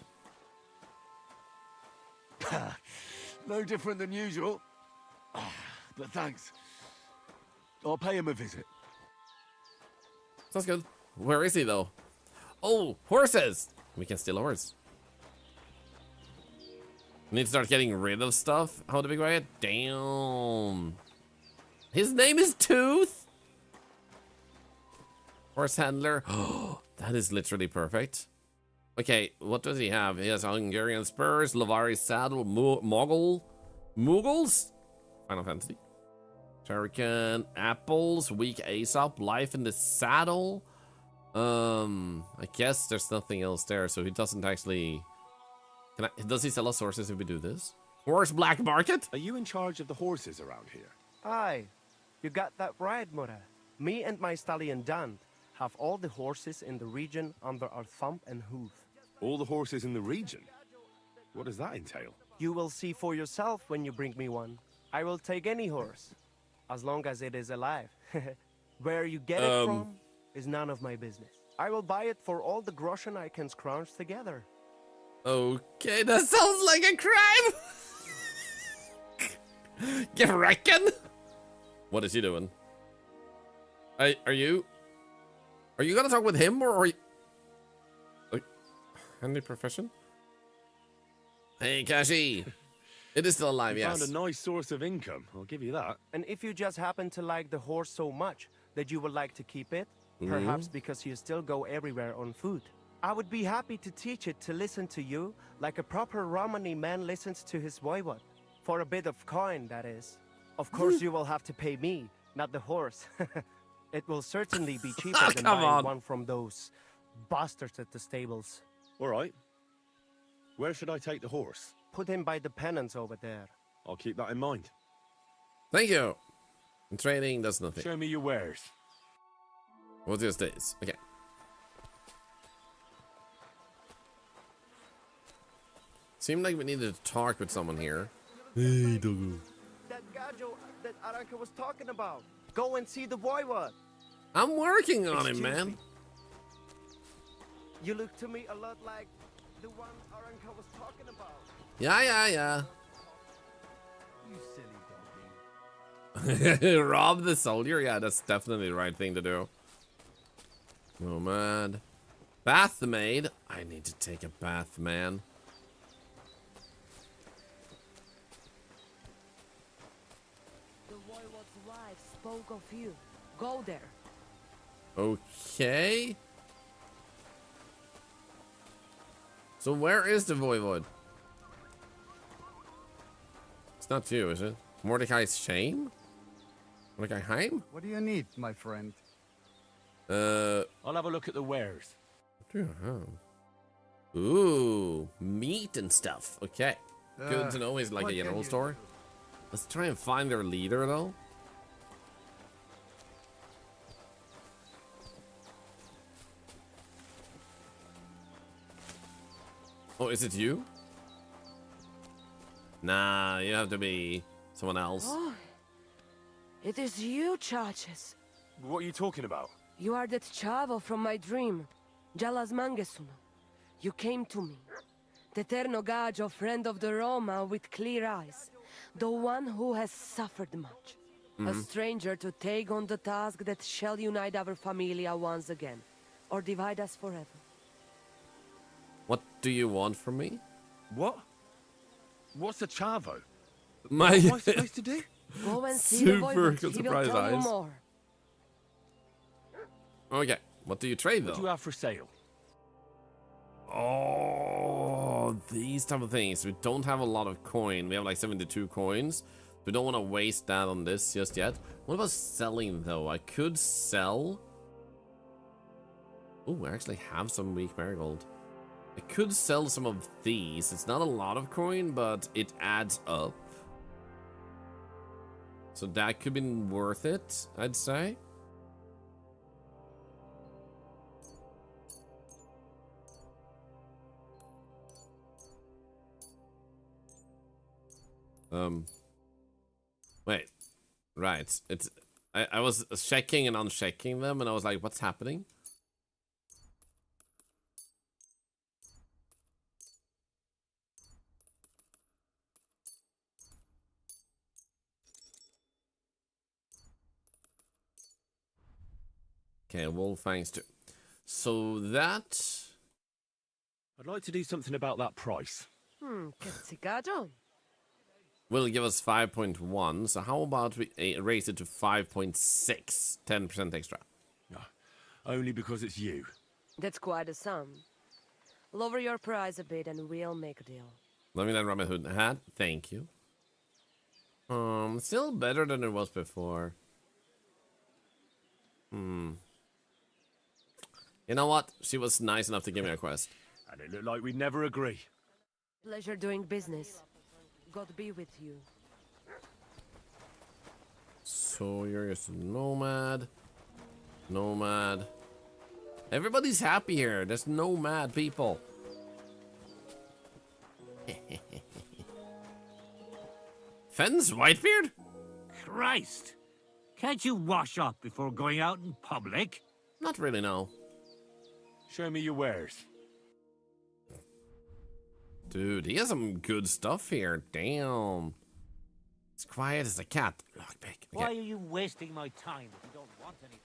No different than usual. But thanks. I'll pay him a visit. Sounds good. Where is he, though? Oh, horses! We can steal a horse. We need to start getting rid of stuff. How to be quiet? Damn. His name is Tooth? Horse handler. Oh, that is literally perfect. Okay, what does he have? He has Hungarian spurs, Lavari saddle, Muggles? Final Fantasy. Shuriken, apples, weak Aesop, life in the saddle. I guess there's nothing else there, so he doesn't actually... Does he sell us horses if we do this? Horse black market? Are you in charge of the horses around here? Aye. You got that right, Mura. Me and my stallion Dan have all the horses in the region under our thumb and hoof. All the horses in the region? What does that entail? You will see for yourself when you bring me one. I will take any horse, as long as it is alive. Where you get it from is none of my business. I will buy it for all the groschen I can scrounge together. Okay, that sounds like a crime! You reckon? What is he doing? Are you gonna talk with him, or are you... Like, handy profession? Hey, Kashi! It is still alive, yes. Found a nice source of income, I'll give you that. And if you just happen to like the horse so much that you would like to keep it, perhaps because you still go everywhere on foot, I would be happy to teach it to listen to you like a proper Romani man listens to his voivod. For a bit of coin, that is. Of course, you will have to pay me, not the horse. It will certainly be cheaper than buying one from those bastards at the stables. All right. Where should I take the horse? Put him by the pennants over there. I'll keep that in mind. Thank you. And trading does nothing. Show me your wares. What's your stays? Okay. Seemed like we needed to talk with someone here. Hey, Dogu. That Gajo that Aranka was talking about. Go and see the voivod. I'm working on him, man. You look to me a lot like the one Aranka was talking about. Yeah. You silly doggy. Rob the soldier? Yeah, that's definitely the right thing to do. Oh, man. Bath maid? I need to take a bath, man. The Voivod's wife spoke of you. Go there. Okay. So where is the Voivod? It's not you, is it? Mordecai's shame? Mordecai Heim? What do you need, my friend? I'll have a look at the wares. Ooh, meat and stuff. Okay. Good to know he's like what a can general you store. Let's try and find their leader, though. Oh, is it you? Nah, you have to be Someone else. Oh, it is you, Charges. What are you talking about? You are that chavo from my dream, Jalas Mangesuno. You came to me, the Ternogajo friend of the Roma with clear eyes, the one who has suffered much. A stranger to take on the task that shall unite our familia once again, or divide us forever. What do you want from me? What? What's a chavo? My what am I supposed to do? Go and see the super voivod. He will surprise tell you eyes. more. Okay, what do you trade though? What do you have for sale? Oh, these type of things. We don't have a lot of coin. We have like 72 coins. We don't want to waste that on this just yet. What about selling though? I could sell. Oh, I actually have some weak marigold. I could sell some of these. It's not a lot of coin, but it adds up. So that could be worth it, I'd say. Wait. Right. It's I was checking and unchecking them and I was like, what's happening? Okay, wolf fangs too. So that I'd like to do something about that price. Cazzicado. will give us 5.1. So how about we raise it to 5.6? 10% extra. No, only because it's you. That's quite a sum. Lower your price a bit and we'll make a deal. Let me then rub my hood hat. Thank you. Still better than it was before. You know what? She was nice enough to give me a quest. And it looked like we'd never agree. Pleasure doing business. God be with you. So you're just a nomad. Nomad. Everybody's happy here. There's no mad people. Fens Whitebeard? Christ! Can't you wash up before going out in public? Not really, no. Show me your wares. Dude, he has some good stuff here. Damn. It's quiet as a cat. Look, big. Why are you wasting my time if you don't want anything?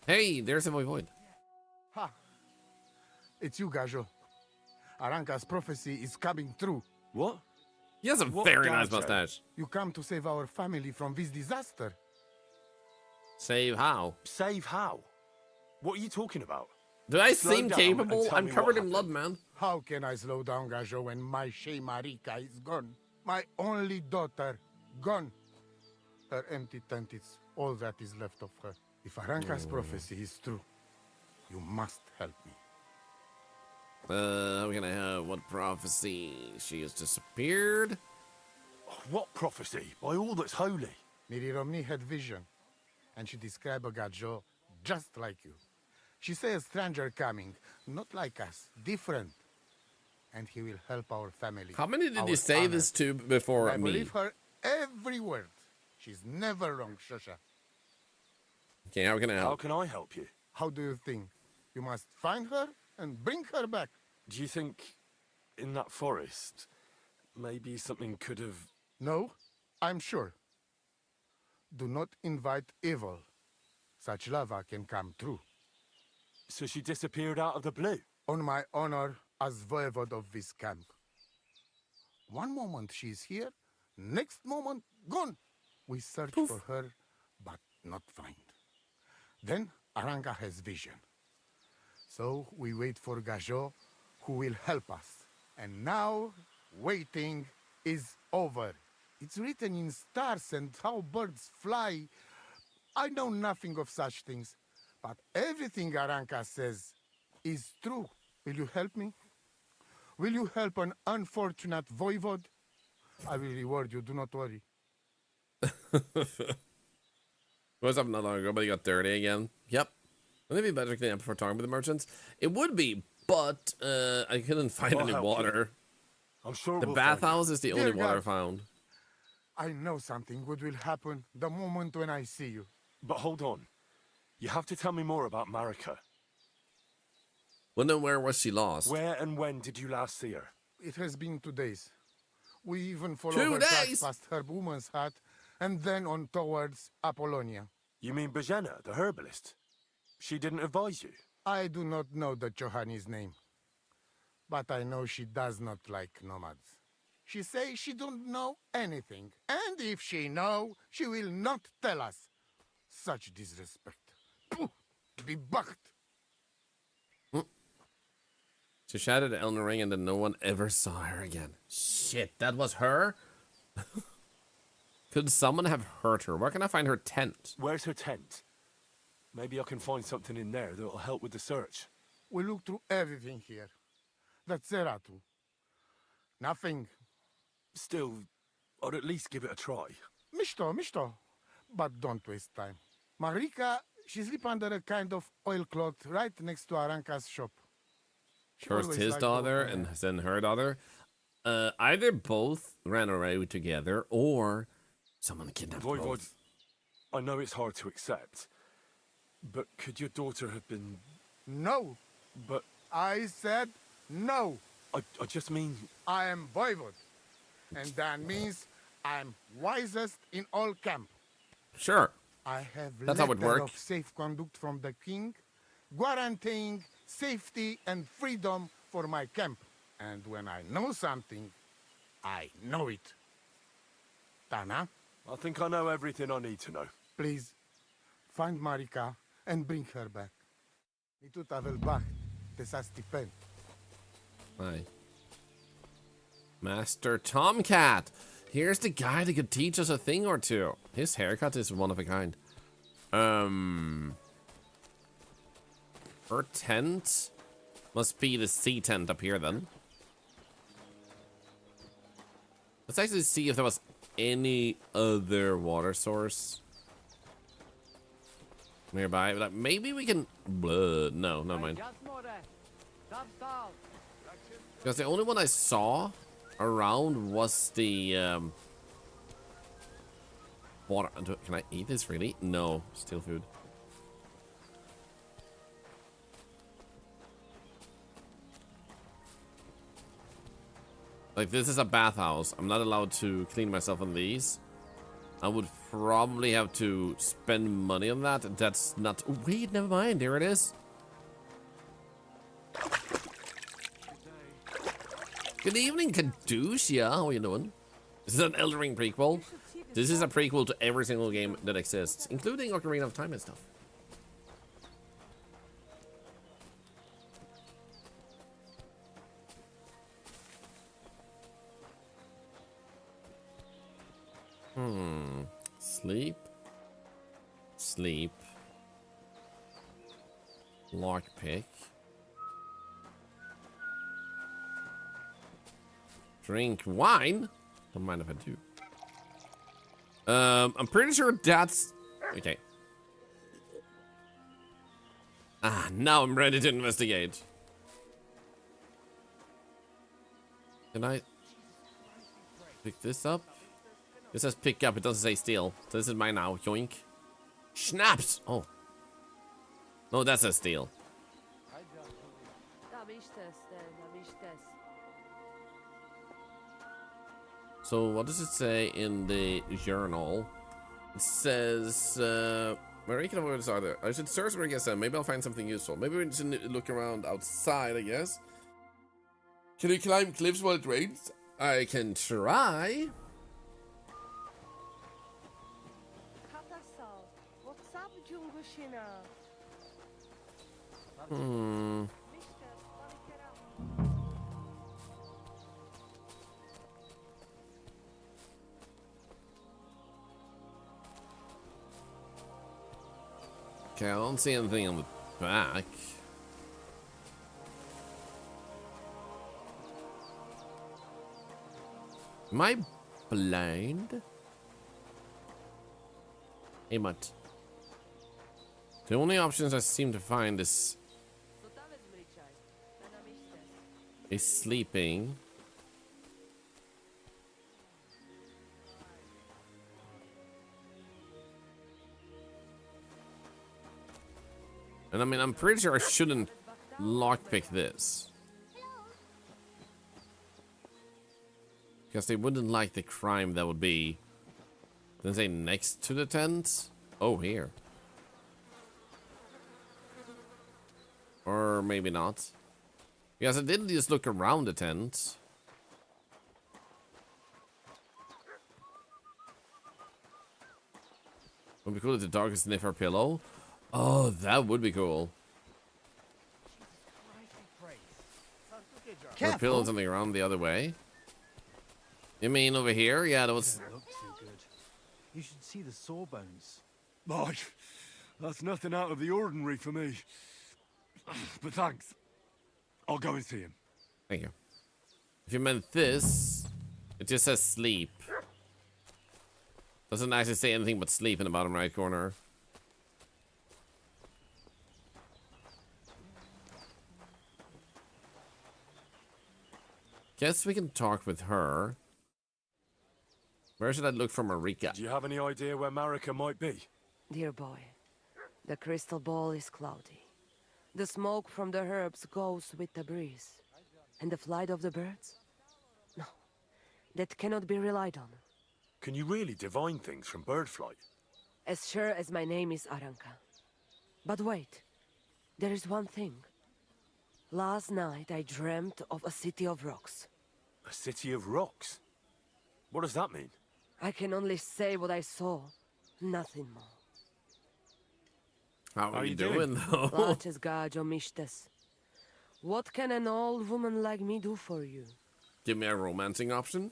Hey, there's a void. Ha! It's you, Gajo. Aranka's prophecy is coming true. What? He has a very nice mustache. You come to save our family from this disaster. Save how? Save how? What are you talking about? Do I Slow seem down capable? and tell I'm me covered what in blood, man. How can I slow down, Gajo, when my Shea Marika is gone? My only daughter, gone. Her empty tent is all that is left of her. If Aranka's prophecy is true, you must help me. We're gonna have what prophecy? She has disappeared. What prophecy? By all that's holy. Miri Romney had vision, and she described a Gajo just like you. She says a stranger coming, not like us, different. And he will help our family. How many did our you say honor. this to before I me? believe her every word. She's never wrong, Shusha. Okay, how can I help? How can I help you? How do you think? You must find her and bring her back. Do you think in that forest, maybe something could have... No, I'm sure. Do not invite evil. Such lava can come true. So she disappeared out of the blue? On my honor as voivod of this camp. One moment she is here, next moment gone. We search for her, but not find. Then Aranka has vision. So we wait for Gajo, who will help us. And now, waiting is over. It's written in stars and how birds fly. I know nothing of such things, but everything Aranka says is true. Will you help me? Will you help an unfortunate voivod? I will reward you, do not worry. What's up not long ago, but he got dirty again. Yep. Wouldn't it be better to clean up before talking with the merchants? It would be, but I couldn't find I'll any help you. water. I'm sure The we'll bathhouse find is the Dear only water God. found. I know something good will happen the moment when I see you. But hold on. You have to tell me more about Marika. Well, then where was she lost? Where and when did you last see her? It has been 2 days. We even follow 2 her tracks days? past her woman's hut and then on towards Apollonia. You mean Bajana, the herbalist? She didn't advise you? I do not know the Johanni's name, but I know she does not like nomads. She says she don't know anything, and if she know, she will not tell us. Such disrespect. Pooh, be bucked. She shattered Elden Ring and then no one ever saw her again. Shit, that was her? Could someone have hurt her? Where can I find her tent? Where's her tent? Maybe I can find something in there that'll help with the search. We look through everything here. That's Zeratu. Nothing. Still, I'd at least give it a try. Misto. But don't waste time. Marika, she sleep under a kind of oilcloth right next to Aranka's shop. She First always his liked daughter open and air. then her daughter. Either both ran away together or someone kidnapped Voivod, both. I know it's hard to accept, but could your daughter have been... No. But... I said no. I just mean... I am Voivod. And that means I'm wisest in all camp. Sure. I have That's how it letter work. of safe conduct from the king, guaranteeing safety and freedom for my camp. And when I know something, I know it. Tana, I think I know everything I need to know. please, find Marika and bring her back. Nitu tavel bach, te sa stipen. Hi. Master Tomcat. Here's the guy that could teach us a thing or two. His haircut is one of a kind. Her tent must be the sea tent up here then. Let's actually see if there was any other water source nearby. Like, maybe we can... No, never mind. Because the only one I saw around was the water. Can I eat this really? No, still food. Like, this is a bathhouse. I'm not allowed to clean myself on these. I would probably have to spend money on that. That's not... Oh, wait, never mind. There it is. Good evening, Caducia. How are you doing? This is an Elden Ring prequel. This is a prequel to every single game that exists, including Ocarina of Time and stuff. Sleep. Sleep. Lockpick. Drink wine? Don't mind if I do. I'm pretty sure that's... Okay. Ah, now I'm ready to investigate. Can I pick this up? It says pick up, it doesn't say steal. So this is mine now. Yoink. Schnapps! Oh. No, that says steal. So what does it say in the journal? It says, where are there? I should search where I guess maybe I'll find something useful. Maybe we should look around outside, I guess. Can you climb cliffs while it rains? I can try. Okay, I don't see anything on the back. Am I blind? Hey, Mutt. The only options I seem to find is is sleeping. And I mean, I'm pretty sure I shouldn't lockpick this. Because they wouldn't like the crime that would be, let's say, next to the tent. Oh, here. Or maybe not. Because I didn't just look around the tent. Would be cool if the dog could sniff our pillow. Oh, that would be cool. Or pillow something around the other way. You mean over here? Yeah, that was. Doesn't look too good. You should see the sawbones. Boy, that's nothing out of the ordinary for me. But thanks. I'll go and see him. Thank you. If you meant this, it just says sleep. Doesn't actually say anything but sleep in the bottom right corner. Guess we can talk with her. Where should I look for Marika? Do you have any idea where Marika might be? Dear boy, the crystal ball is cloudy. The smoke from the herbs goes with the breeze. And the flight of the birds? No, that cannot be relied on. Can you really divine things from bird flight? As sure as my name is Aranka. But wait, there is one thing. Last night I dreamt of a city of rocks. A city of rocks? What does that mean? I can only say what I saw, nothing more. How are you doing, though? Laches gajo mishtes. What can an old woman like me do for you? Give me a romancing option.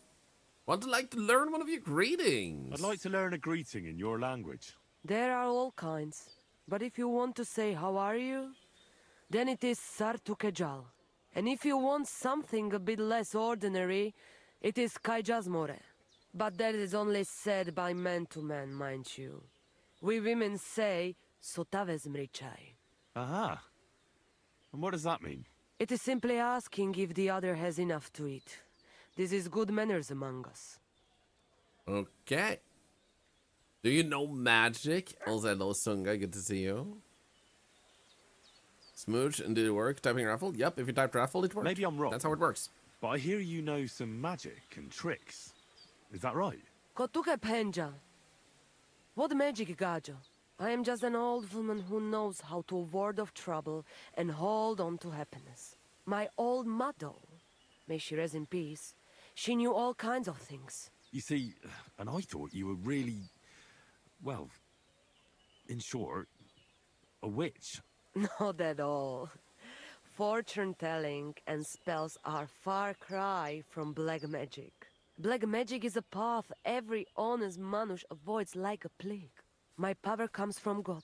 Would like to learn one of your greetings. I'd like to learn a greeting in your language. There are all kinds. But if you want to say how are you, then it is Sartukejal. And if you want something a bit less ordinary, it is Kaijazmore. But that is only said by man to man, mind you. We women say Sotaves mrichai. Aha. And what does that mean? It is simply asking if the other has enough to eat. This is good manners among us. Okay. Do you know magic? Also, hello, Sunga. Good to see you. Smooch and did it work? Typing raffle? Yep, if you type raffle, it works. Maybe I'm wrong. That's how it works. But I hear you know some magic and tricks. Is that right? Kotuke penja. What magic, Gajo? I am just an old woman who knows how to ward off trouble and hold on to happiness. My old mother, may she rest in peace, she knew all kinds of things. You see, and I thought you were really, well, in short, a witch. Not at all. Fortune-telling and spells are far cry from black magic. Black magic is a path every honest manush avoids like a plague. My power comes from God,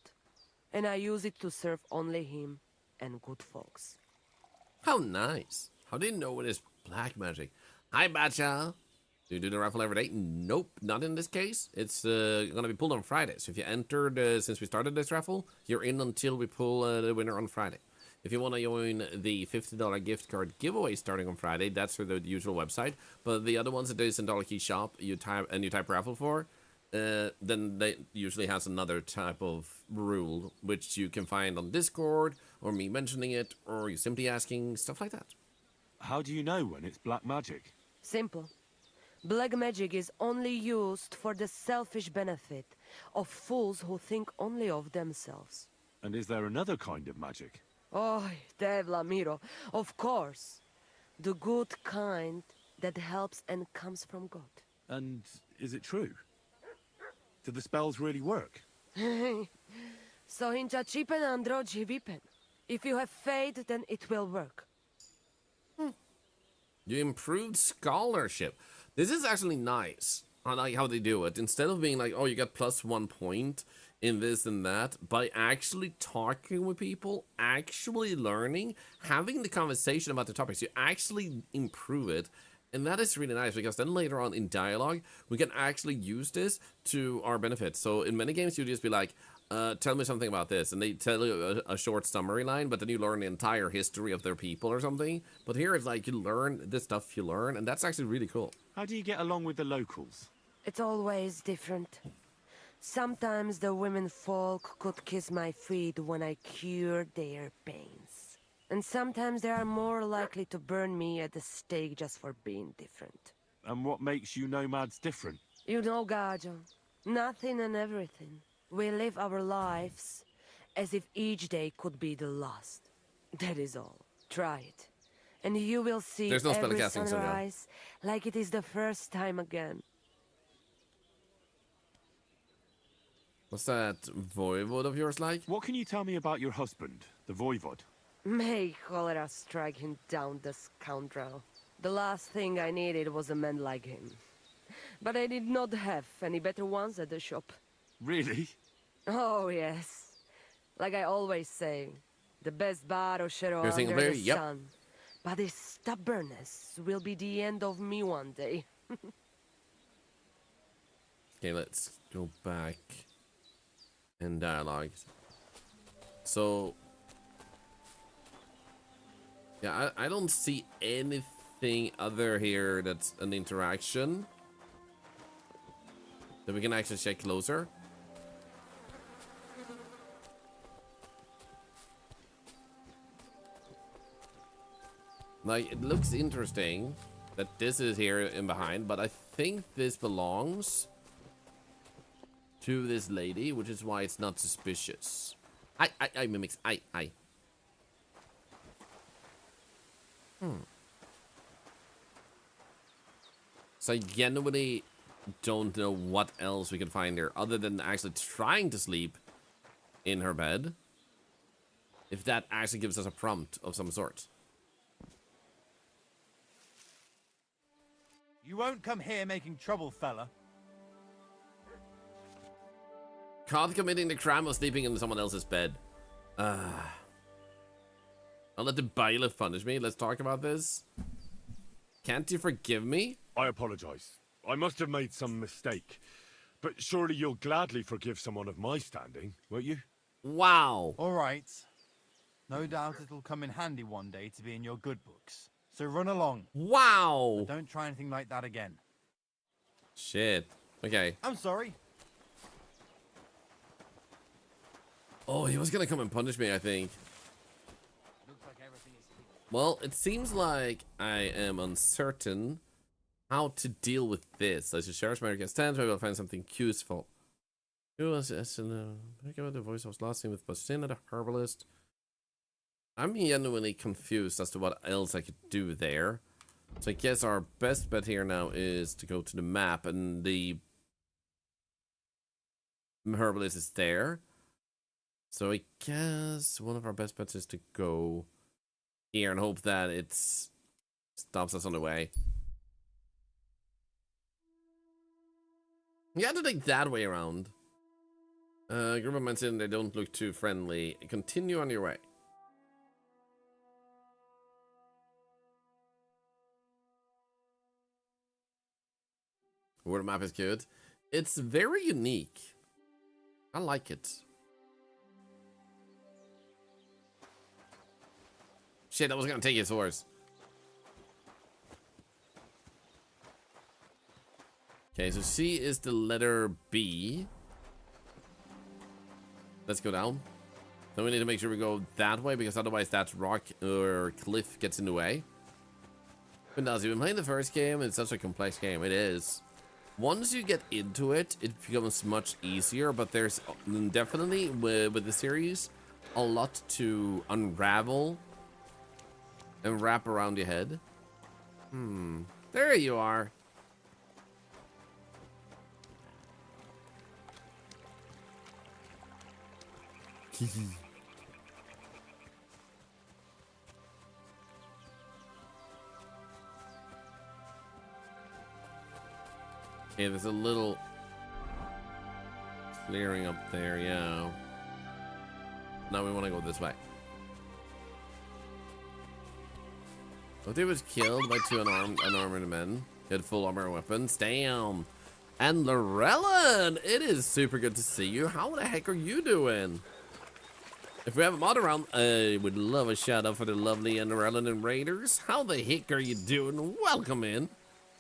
and I use it to serve only Him and good folks. How nice. How do you know it is black magic? Hi, Bacha. Do you do the raffle every day? Nope, not in this case. It's going to be pulled on Friday. So if you entered since we started this raffle, you're in until we pull the winner on Friday. If you want to join the $50 gift card giveaway starting on Friday, that's through the usual website. But the other ones, it is in Dollar Key Shop. You type raffle for. Then they usually has another type of rule, which you can find on Discord, or me mentioning it, or you simply asking, stuff like that. How do you know when it's black magic? Simple. Black magic is only used for the selfish benefit of fools who think only of themselves. And is there another kind of magic? Oh, Devla Miro, of course. The good kind that helps and comes from God. And is it true? Do the spells really work? So hincha chipen androji vipen. If you have faith, then it will work. You improved scholarship. This is actually nice. I like how they do it. Instead of being like, oh, you got +1 point in this and that, by actually talking with people, actually learning, having the conversation about the topics, you actually improve it. And that is really nice, because then later on in dialogue, we can actually use this to our benefit. So in many games, you just be like, tell me something about this. And they tell you a short summary line, but then you learn the entire history of their people or something. But here it's like you learn the stuff you learn, and that's actually really cool. How do you get along with the locals? It's always different. Sometimes the women folk could kiss my feet when I cured their pains. And sometimes they are more likely to burn me at the stake just for being different. And what makes you nomads different? You know, Gajo, nothing and everything. We live our lives as if each day could be the last. That is all. Try it. And you will see There's no every spellcasting, so sunrise like it is the first time again. What's that voivode of yours like? What can you tell me about your husband, the voivode? May cholera strike him down, the scoundrel. The last thing I needed was a man like him. But I did not have any better ones at the shop. Really? Oh, yes. Like I always say, the best barrochero You're single under player? the Yep. sun. But his stubbornness will be the end of me one day. Okay, let's go back in dialogue. So, yeah, I don't see anything other here that's an interaction that we can actually check closer. Like, it looks interesting that this is here in behind, but I think this belongs to this lady, which is why it's not suspicious. I mimics. I. So I genuinely don't know what else we can find here other than actually trying to sleep in her bed. If that actually gives us a prompt of some sort. You won't come here making trouble, fella. Caught committing the crime of sleeping in someone else's bed. I'll let the bailiff punish me. Let's talk about this. Can't you forgive me? I apologize. I must have made some mistake. But surely you'll gladly forgive someone of my standing, won't you? Wow. All right. No doubt it'll come in handy one day to be in your good books. So run along. Wow. But don't try anything like that again. Shit. Okay. I'm sorry. Oh, he was gonna come and punish me, I think. Well, it seems like I am uncertain how to deal with this. I should share my request. Maybe I'll find something useful. Who was this? Pick up the voice I was last seen with Bastina, the herbalist. I'm genuinely confused as to what else I could do there. So I guess our best bet here now is to go to the map, and the herbalist is there. So I guess one of our best bets is to go here and hope that it stops us on the way. You have to take that way around. Group of men sitting there don't look too friendly. Continue on your way. World map is good. It's very unique. I like it. Shit, I was gonna take his horse. Okay, so C is the letter B. Let's go down. Then we need to make sure we go that way, because otherwise that rock or cliff gets in the way. But now, you've been playing the first game. It's such a complex game. It is. Once you get into it, it becomes much easier, but there's definitely, with the series, a lot to unravel and wrap around your head. There you are. Okay, there's a little clearing up there, yeah. Now we want to go this way. Ote was killed by two unarmed men. He had full armor and weapons. Damn. And Lorellan, it is super good to see you. How the heck are you doing? If we have a mod around, I would love a shout out for the lovely Lorellan and Raiders. How the heck are you doing? Welcome in.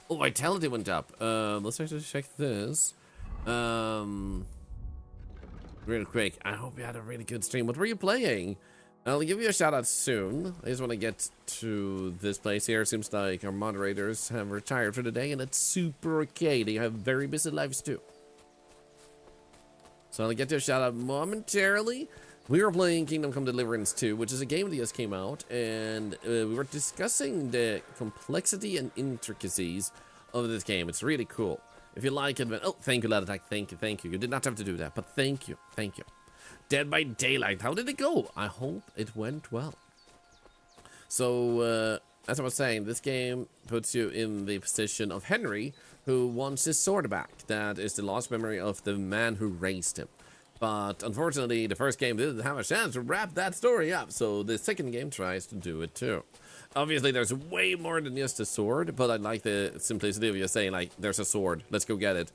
Oh, vitality went up. Let's actually check this. Real quick. I hope you had a really good stream. What were you playing? I'll give you a shout out soon. I just want to get to this place here. Seems like our moderators have retired for the day, and it's super okay. They have very busy lives too. So I'll get to a shout out momentarily. We were playing Kingdom Come Deliverance 2, which is a game that just came out, and we were discussing the complexity and intricacies of this game. It's really cool. If you like it, oh, thank you, Lad Attack. Thank you, thank you. You did not have to do that, but thank you, thank you. Dead by Daylight, how did it go? I hope it went well. So, as I was saying, this game puts you in the position of Henry, who wants his sword back. That is the lost memory of the man who raised him. But unfortunately, the first game didn't have a chance to wrap that story up, so the second game tries to do it too. Obviously, there's way more than just a sword, but I like the simplicity of you saying, like, there's a sword, let's go get it.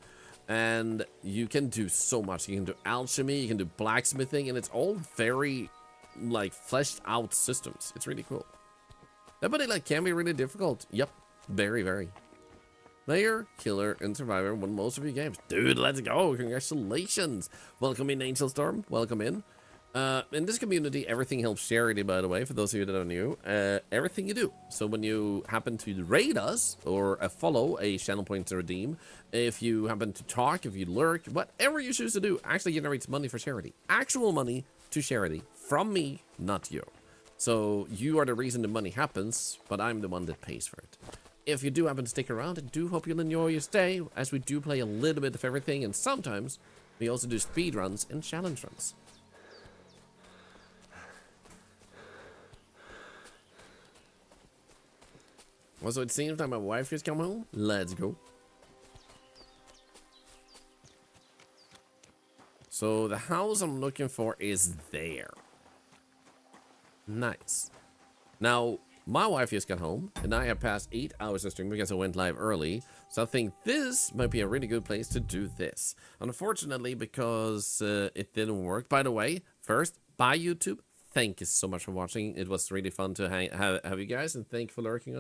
And you can do so much. You can do alchemy, you can do blacksmithing, and it's all very, like, fleshed out systems. It's really cool. But it, like, can be really difficult. Yep, very, very. Player, killer, and survivor won most of your games. Dude, let's go. Congratulations. Welcome in, Angel Storm. Welcome in. In this community, everything helps charity, by the way, for those of you that are new. Everything you do. So when you happen to raid us, or follow a channel point to redeem, if you happen to talk, if you lurk, whatever you choose to do, actually generates money for charity. Actual money to charity. From me, not you. So you are the reason the money happens, but I'm the one that pays for it. If you do happen to stick around, I do hope you'll enjoy your stay, as we do play a little bit of everything, and sometimes we also do speed runs and challenge runs. Also, it seems like my wife just come home. Let's go. So the house I'm looking for is there. Nice. Now, my wife just got home, and I have passed 8 hours of stream because I went live early. So I think this might be a really good place to do this. Unfortunately, because it didn't work. By the way, first, bye YouTube. Thank you so much for watching. It was really fun to have you guys, and thank you for lurking on.